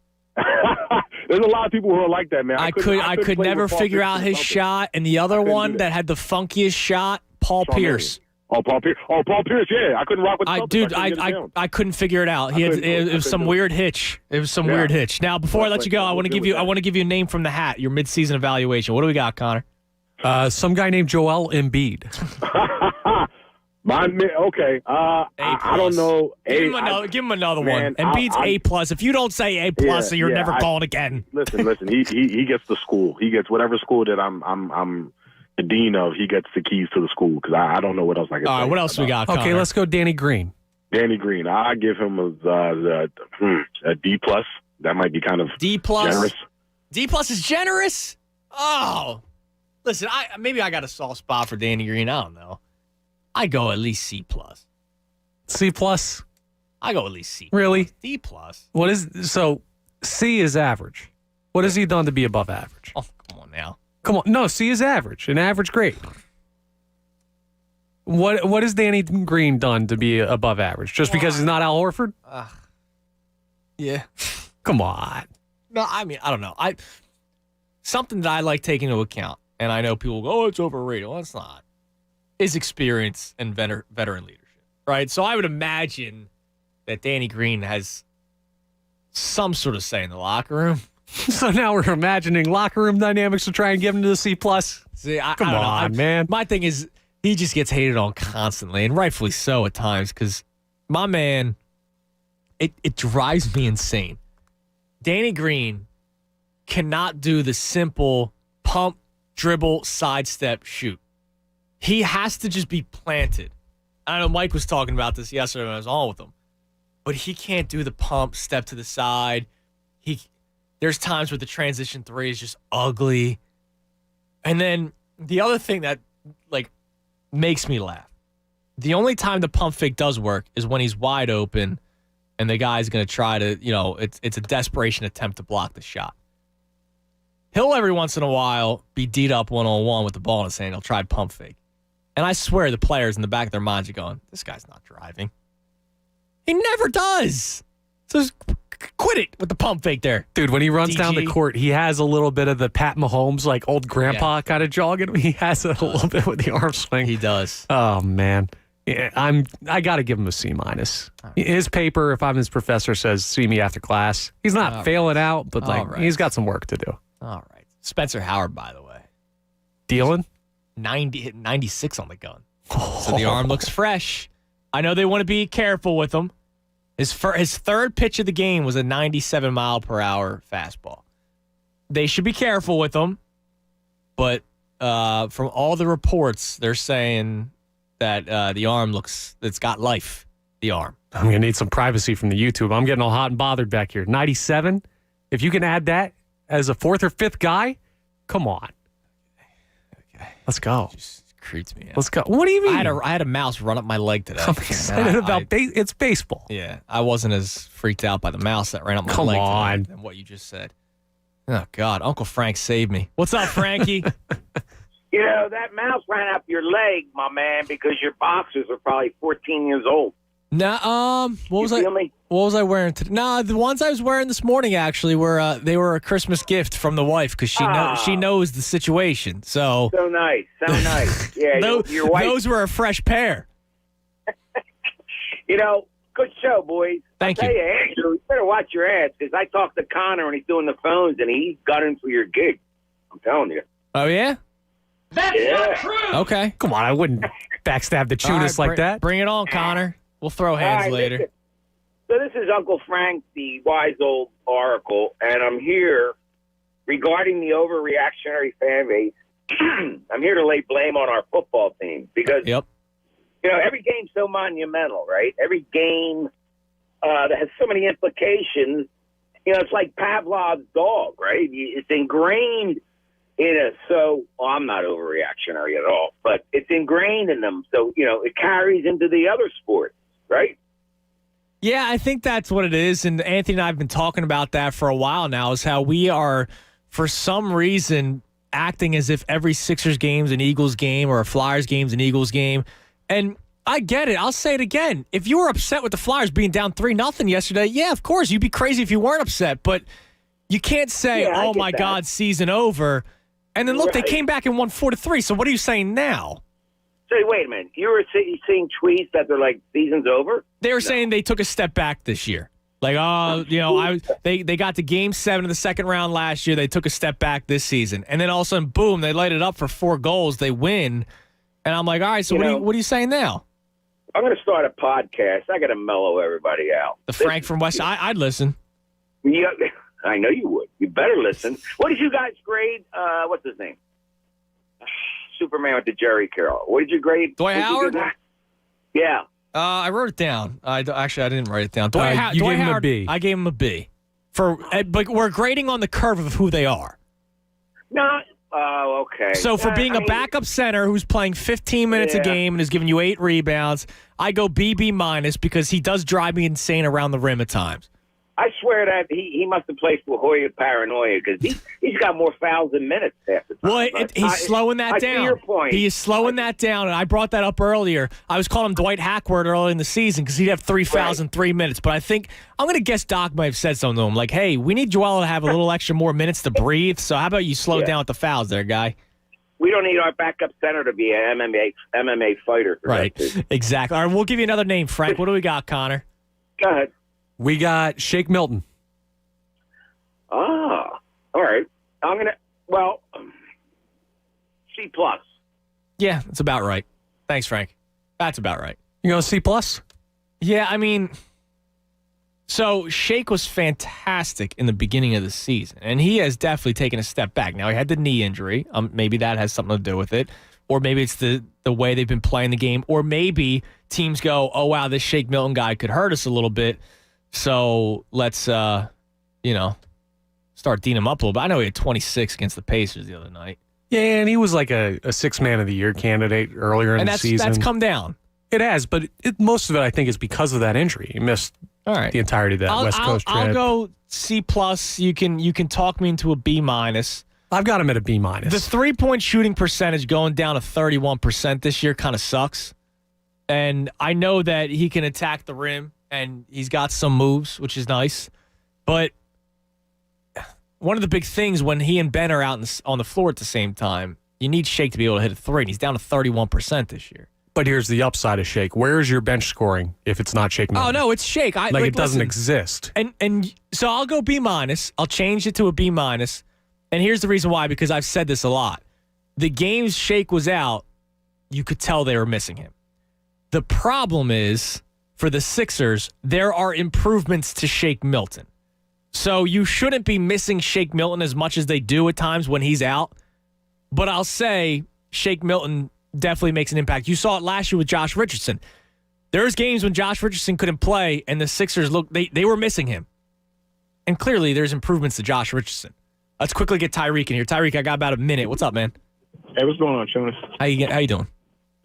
There's a lot of people who are like that, man. I could never figure out his shot, and the other one that had the funkiest shot, Paul Pierce. Oh, Paul Pierce, yeah. I couldn't rock with I couldn't figure it out. It was some weird hitch. It was some weird hitch. Now, before I let you go, I want to give you a name from the hat, your midseason evaluation. What do we got, Connor? Some guy named Joel Embiid. Okay. I don't know. Give him another one. Embiid's A+. If you don't say A+, you're never calling again. Listen. He gets the school. He gets whatever school that I'm the dean of. He gets the keys to the school because I don't know what else I can. All right, what else we got? Okay, Connor? let's go. Danny Green. I give him a D+. That might be kind of D+. Generous. D+ is generous. Oh, listen. Maybe I got a soft spot for Danny Green. I don't know. I go at least C+. C+. I go at least C+. Really? D+. What is so? C is average. What has he done to be above average? Oh, come on now. Come on. No, C is average. An average grade. What has Danny Green done to be above average? Just because he's not Al Horford? Yeah. Come on. No, I mean, I don't know. Something that I like taking into account, and I know people go, oh, it's overrated. Well, it's not. Is experience and veteran leadership, right? So I would imagine that Danny Green has some sort of say in the locker room. So now we're imagining locker room dynamics to try and give him to the C+. See, Come on, man. My thing is he just gets hated on constantly, and rightfully so at times, because my man, it drives me insane. Danny Green cannot do the simple pump, dribble, sidestep, shoot. He has to just be planted. I know Mike was talking about this yesterday when I was on with him, but he can't do the pump, step to the side. There's times where the transition three is just ugly. And then the other thing that makes me laugh, the only time the pump fake does work is when he's wide open and the guy's going to try to, it's a desperation attempt to block the shot. He'll every once in a while be D'd up one-on-one with the ball in his hand. He'll try pump fake. And I swear the players in the back of their minds are going, this guy's not driving. He never does. So just quit it with the pump fake there. Dude, when he runs DG. down the court, he has a little bit of the Pat Mahomes, old grandpa kind of jogging. He has a little bit with the arm swing. He does. Oh, man. Yeah, I got to give him a C-. His paper, if I'm his professor, says see me after class. He's not failing out, but he's got some work to do. All right. Spencer Howard, by the way. Dealing? 96 on the gun. So the arm looks fresh. I know they want to be careful with him. His third pitch of the game was a 97-mile-per-hour fastball. They should be careful with him, but from all the reports, they're saying that the arm it's got life, the arm. I'm going to need some privacy from the YouTube. I'm getting all hot and bothered back here. 97? If you can add that as a fourth or fifth guy, come on. Okay. Let's go. Just creeps me out. Let's go. What do you mean? I had a mouse run up my leg today. I'm excited about it's baseball. Yeah, I wasn't as freaked out by the mouse that ran up my leg today than what you just said. Oh, God. Uncle Frank saved me. What's up, Frankie? That mouse ran up your leg, my man, because your boxers are probably 14 years old. Nah, what was I wearing today? Nah, the ones I was wearing this morning actually were a Christmas gift from the wife because she knows the situation. So nice. Yeah, your wife. Those were a fresh pair. Good show, boys. Thank you. you. Andrew, you better watch your ass because I talked to Connor and he's doing the phones and he's gunning for your gig. I'm telling you. Oh yeah. That's not true. Okay. Come on, I wouldn't backstab the Tunis like that. Bring it on, Connor. We'll throw hands later. Listen. So this is Uncle Frank, the wise old oracle, and I'm here regarding the overreactionary fan base. I'm here to lay blame on our football team because, every game's so monumental, right? Every game that has so many implications. It's like Pavlov's dog, right? It's ingrained in us. So I'm not overreactionary at all, but it's ingrained in them. So, it carries into the other sports, right? Yeah, I think that's what it is. And Anthony and I have been talking about that for a while now, is how we are, for some reason, acting as if every Sixers game's an Eagles game or a Flyers game's an Eagles game. And I get it. I'll say it again. If you were upset with the Flyers being down 3-0 yesterday, yeah, of course, you'd be crazy if you weren't upset. But you can't say, oh, my God, season over. And then, look, they came back and won 4-3. So what are you saying now? Say, wait a minute. You were seeing tweets that they're like, season's over? They were saying they took a step back this year. Like, they got to Game 7 of the second round last year. They took a step back this season. And then all of a sudden, boom, they light it up for 4 goals. They win. And I'm like, all right, so what are you saying now? I'm going to start a podcast. I got to mellow everybody out. The Frank from West, I'd listen. Yeah, I know you would. You better listen. What did you guys grade? What's his name? Superman with the Jerry Carroll. What did you grade? Dwight Howard? Yeah. I wrote it down. I didn't write it down. You gave him a B. I gave him a B. But we're grading on the curve of who they are. No. Oh, okay. So for being a backup center who's playing 15 minutes a game and is giving you 8 rebounds, I go B- because he does drive me insane around the rim at times. I swear that he must have played for Hoya Paranoia because he's got more fouls than minutes half the time. Well, he's slowing that down. I see your point. He is slowing that down, and I brought that up earlier. I was calling him Dwight Hackward early in the season because he'd have 3 fouls in 3 minutes. But I think I'm going to guess Doc might have said something to him like, "Hey, we need Joel to have a little extra more minutes to breathe. So how about you slow down with the fouls, there, guy." We don't need our backup center to be an MMA fighter. Right. Exactly. All right, we'll give you another name, Frank. What do we got, Connor? Go ahead. We got Shake Milton. Ah, all right. I'm going to, C+. Yeah, that's about right. Thanks, Frank. That's about right. You go C+? Yeah, I mean, so Shake was fantastic in the beginning of the season, and he has definitely taken a step back. Now, he had the knee injury. Maybe that has something to do with it, or maybe it's the way they've been playing the game, or maybe teams go, oh, wow, this Shake Milton guy could hurt us a little bit, so let's, start D'ing him up a little bit. I know he had 26 against the Pacers the other night. Yeah, and he was like a 6 man of the year candidate earlier in the season. And that's come down. It has, but most of it, I think, is because of that injury. He missed the entirety of that West Coast trip. I'll go C+. You can talk me into a B-. I've got him at a B-. The 3-point shooting percentage going down to 31% this year kind of sucks. And I know that he can attack the rim, and he's got some moves, which is nice. But one of the big things when he and Ben are out on the floor at the same time, you need Shake to be able to hit a 3, and he's down to 31% this year. But here's the upside of Shake. Where's your bench scoring if it's not Shake Milton? Oh, no, it's Shake. It doesn't exist. And so I'll go B-. I'll change it to a B-. And here's the reason why, because I've said this a lot. The games Shake was out, you could tell they were missing him. The problem is, for the Sixers, there are improvements to Shake Milton. So you shouldn't be missing Shake Milton as much as they do at times when he's out. But I'll say Shake Milton definitely makes an impact. You saw it last year with Josh Richardson. There's games when Josh Richardson couldn't play and the Sixers they were missing him. And clearly there's improvements to Josh Richardson. Let's quickly get Tyreek in here. Tyreek, I got about a minute. What's up, man? Hey, what's going on, Jonas? How you doing?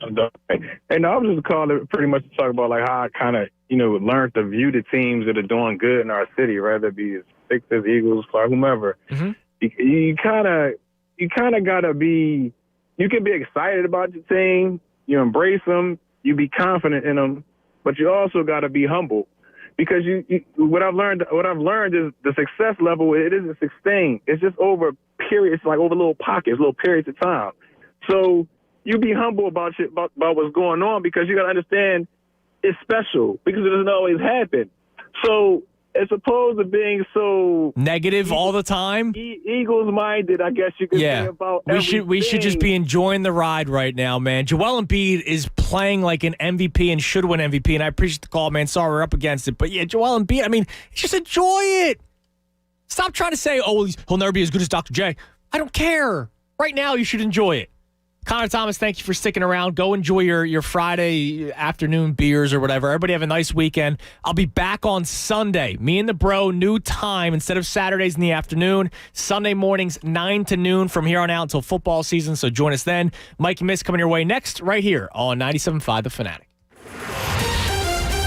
I'm done. Hey, no, I was just calling pretty much to talk about like how I kind of, learned to view the teams that are doing good in our city, whether it be Sixers, Eagles, Clark, whomever. Mm-hmm. You kind of got to be, you can be excited about your team, you embrace them, you be confident in them, but you also got to be humble. Because what I've learned is the success level, it isn't sustained. It's just over periods, like over little pockets, little periods of time. So you be humble about what's going on, because you got to understand it's special, because it doesn't always happen. So as opposed to being so negative all the time, Eagles-minded, I guess you could say about everything. We should just be enjoying the ride right now, man. Joel Embiid is playing like an MVP and should win MVP, and I appreciate the call, man. Sorry we're up against it, but yeah, Joel Embiid, I mean, just enjoy it. Stop trying to say, oh, he'll never be as good as Dr. J. I don't care. Right now, you should enjoy it. Connor Thomas, thank you for sticking around. Go enjoy your Friday afternoon beers or whatever. Everybody have a nice weekend. I'll be back on Sunday. Me and the bro, new time. Instead of Saturdays in the afternoon, Sunday mornings, 9 to noon from here on out until football season. So join us then. Mike and Miss coming your way next right here on 97.5 The Fanatic.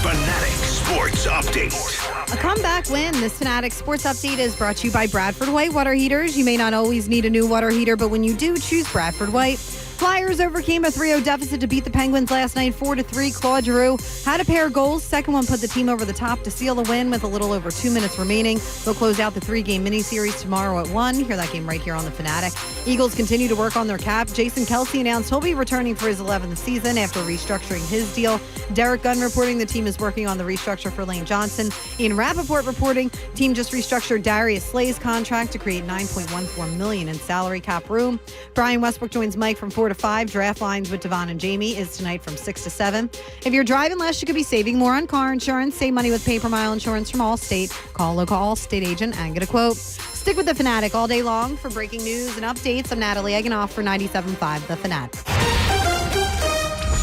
Fanatic Sports Update. A comeback win. This Fanatic Sports Update is brought to you by Bradford White Water Heaters. You may not always need a new water heater, but when you do, choose Bradford White. Flyers overcame a 3-0 deficit to beat the Penguins last night, 4-3. Claude Giroux had a pair of goals. Second one put the team over the top to seal the win with a little over 2 minutes remaining. They'll close out the 3-game miniseries tomorrow at 1. Hear that game right here on the Fanatic. Eagles continue to work on their cap. Jason Kelce announced he'll be returning for his 11th season after restructuring his deal. Derek Gunn reporting the team is working on the restructure for Lane Johnson. Ian Rappaport reporting team just restructured Darius Slay's contract to create $9.14 million in salary cap room. Brian Westbrook joins Mike from 4 to 5. Draft lines with Devon and Jamie is tonight from 6 to 7. If you're driving less, you could be saving more on car insurance. Save money with pay-per-mile insurance from Allstate. Call a local Allstate agent and get a quote. Stick with the Fanatic all day long for breaking news and updates. I'm Natalie Eggenoff for 97.5 The Fanatic.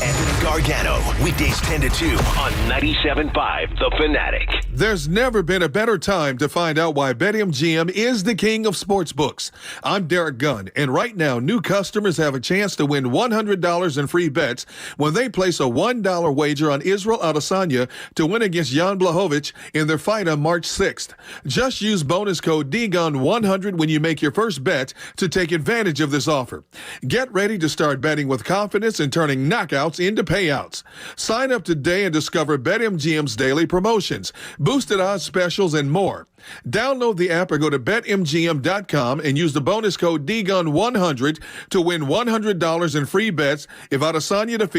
Anthony Gargano, weekdays 10 to 2 on 97.5 The Fanatic. There's never been a better time to find out why BetMGM is the king of sportsbooks. I'm Derek Gunn, and right now, new customers have a chance to win $100 in free bets when they place a $1 wager on Israel Adesanya to win against Jan Blachowicz in their fight on March 6th. Just use bonus code DGUN100 when you make your first bet to take advantage of this offer. Get ready to start betting with confidence and turning knockouts into payouts. Sign up today and discover BetMGM's daily promotions, boosted odds specials, and more. Download the app or go to BetMGM.com and use the bonus code DGUN100 to win $100 in free bets if Adesanya defeats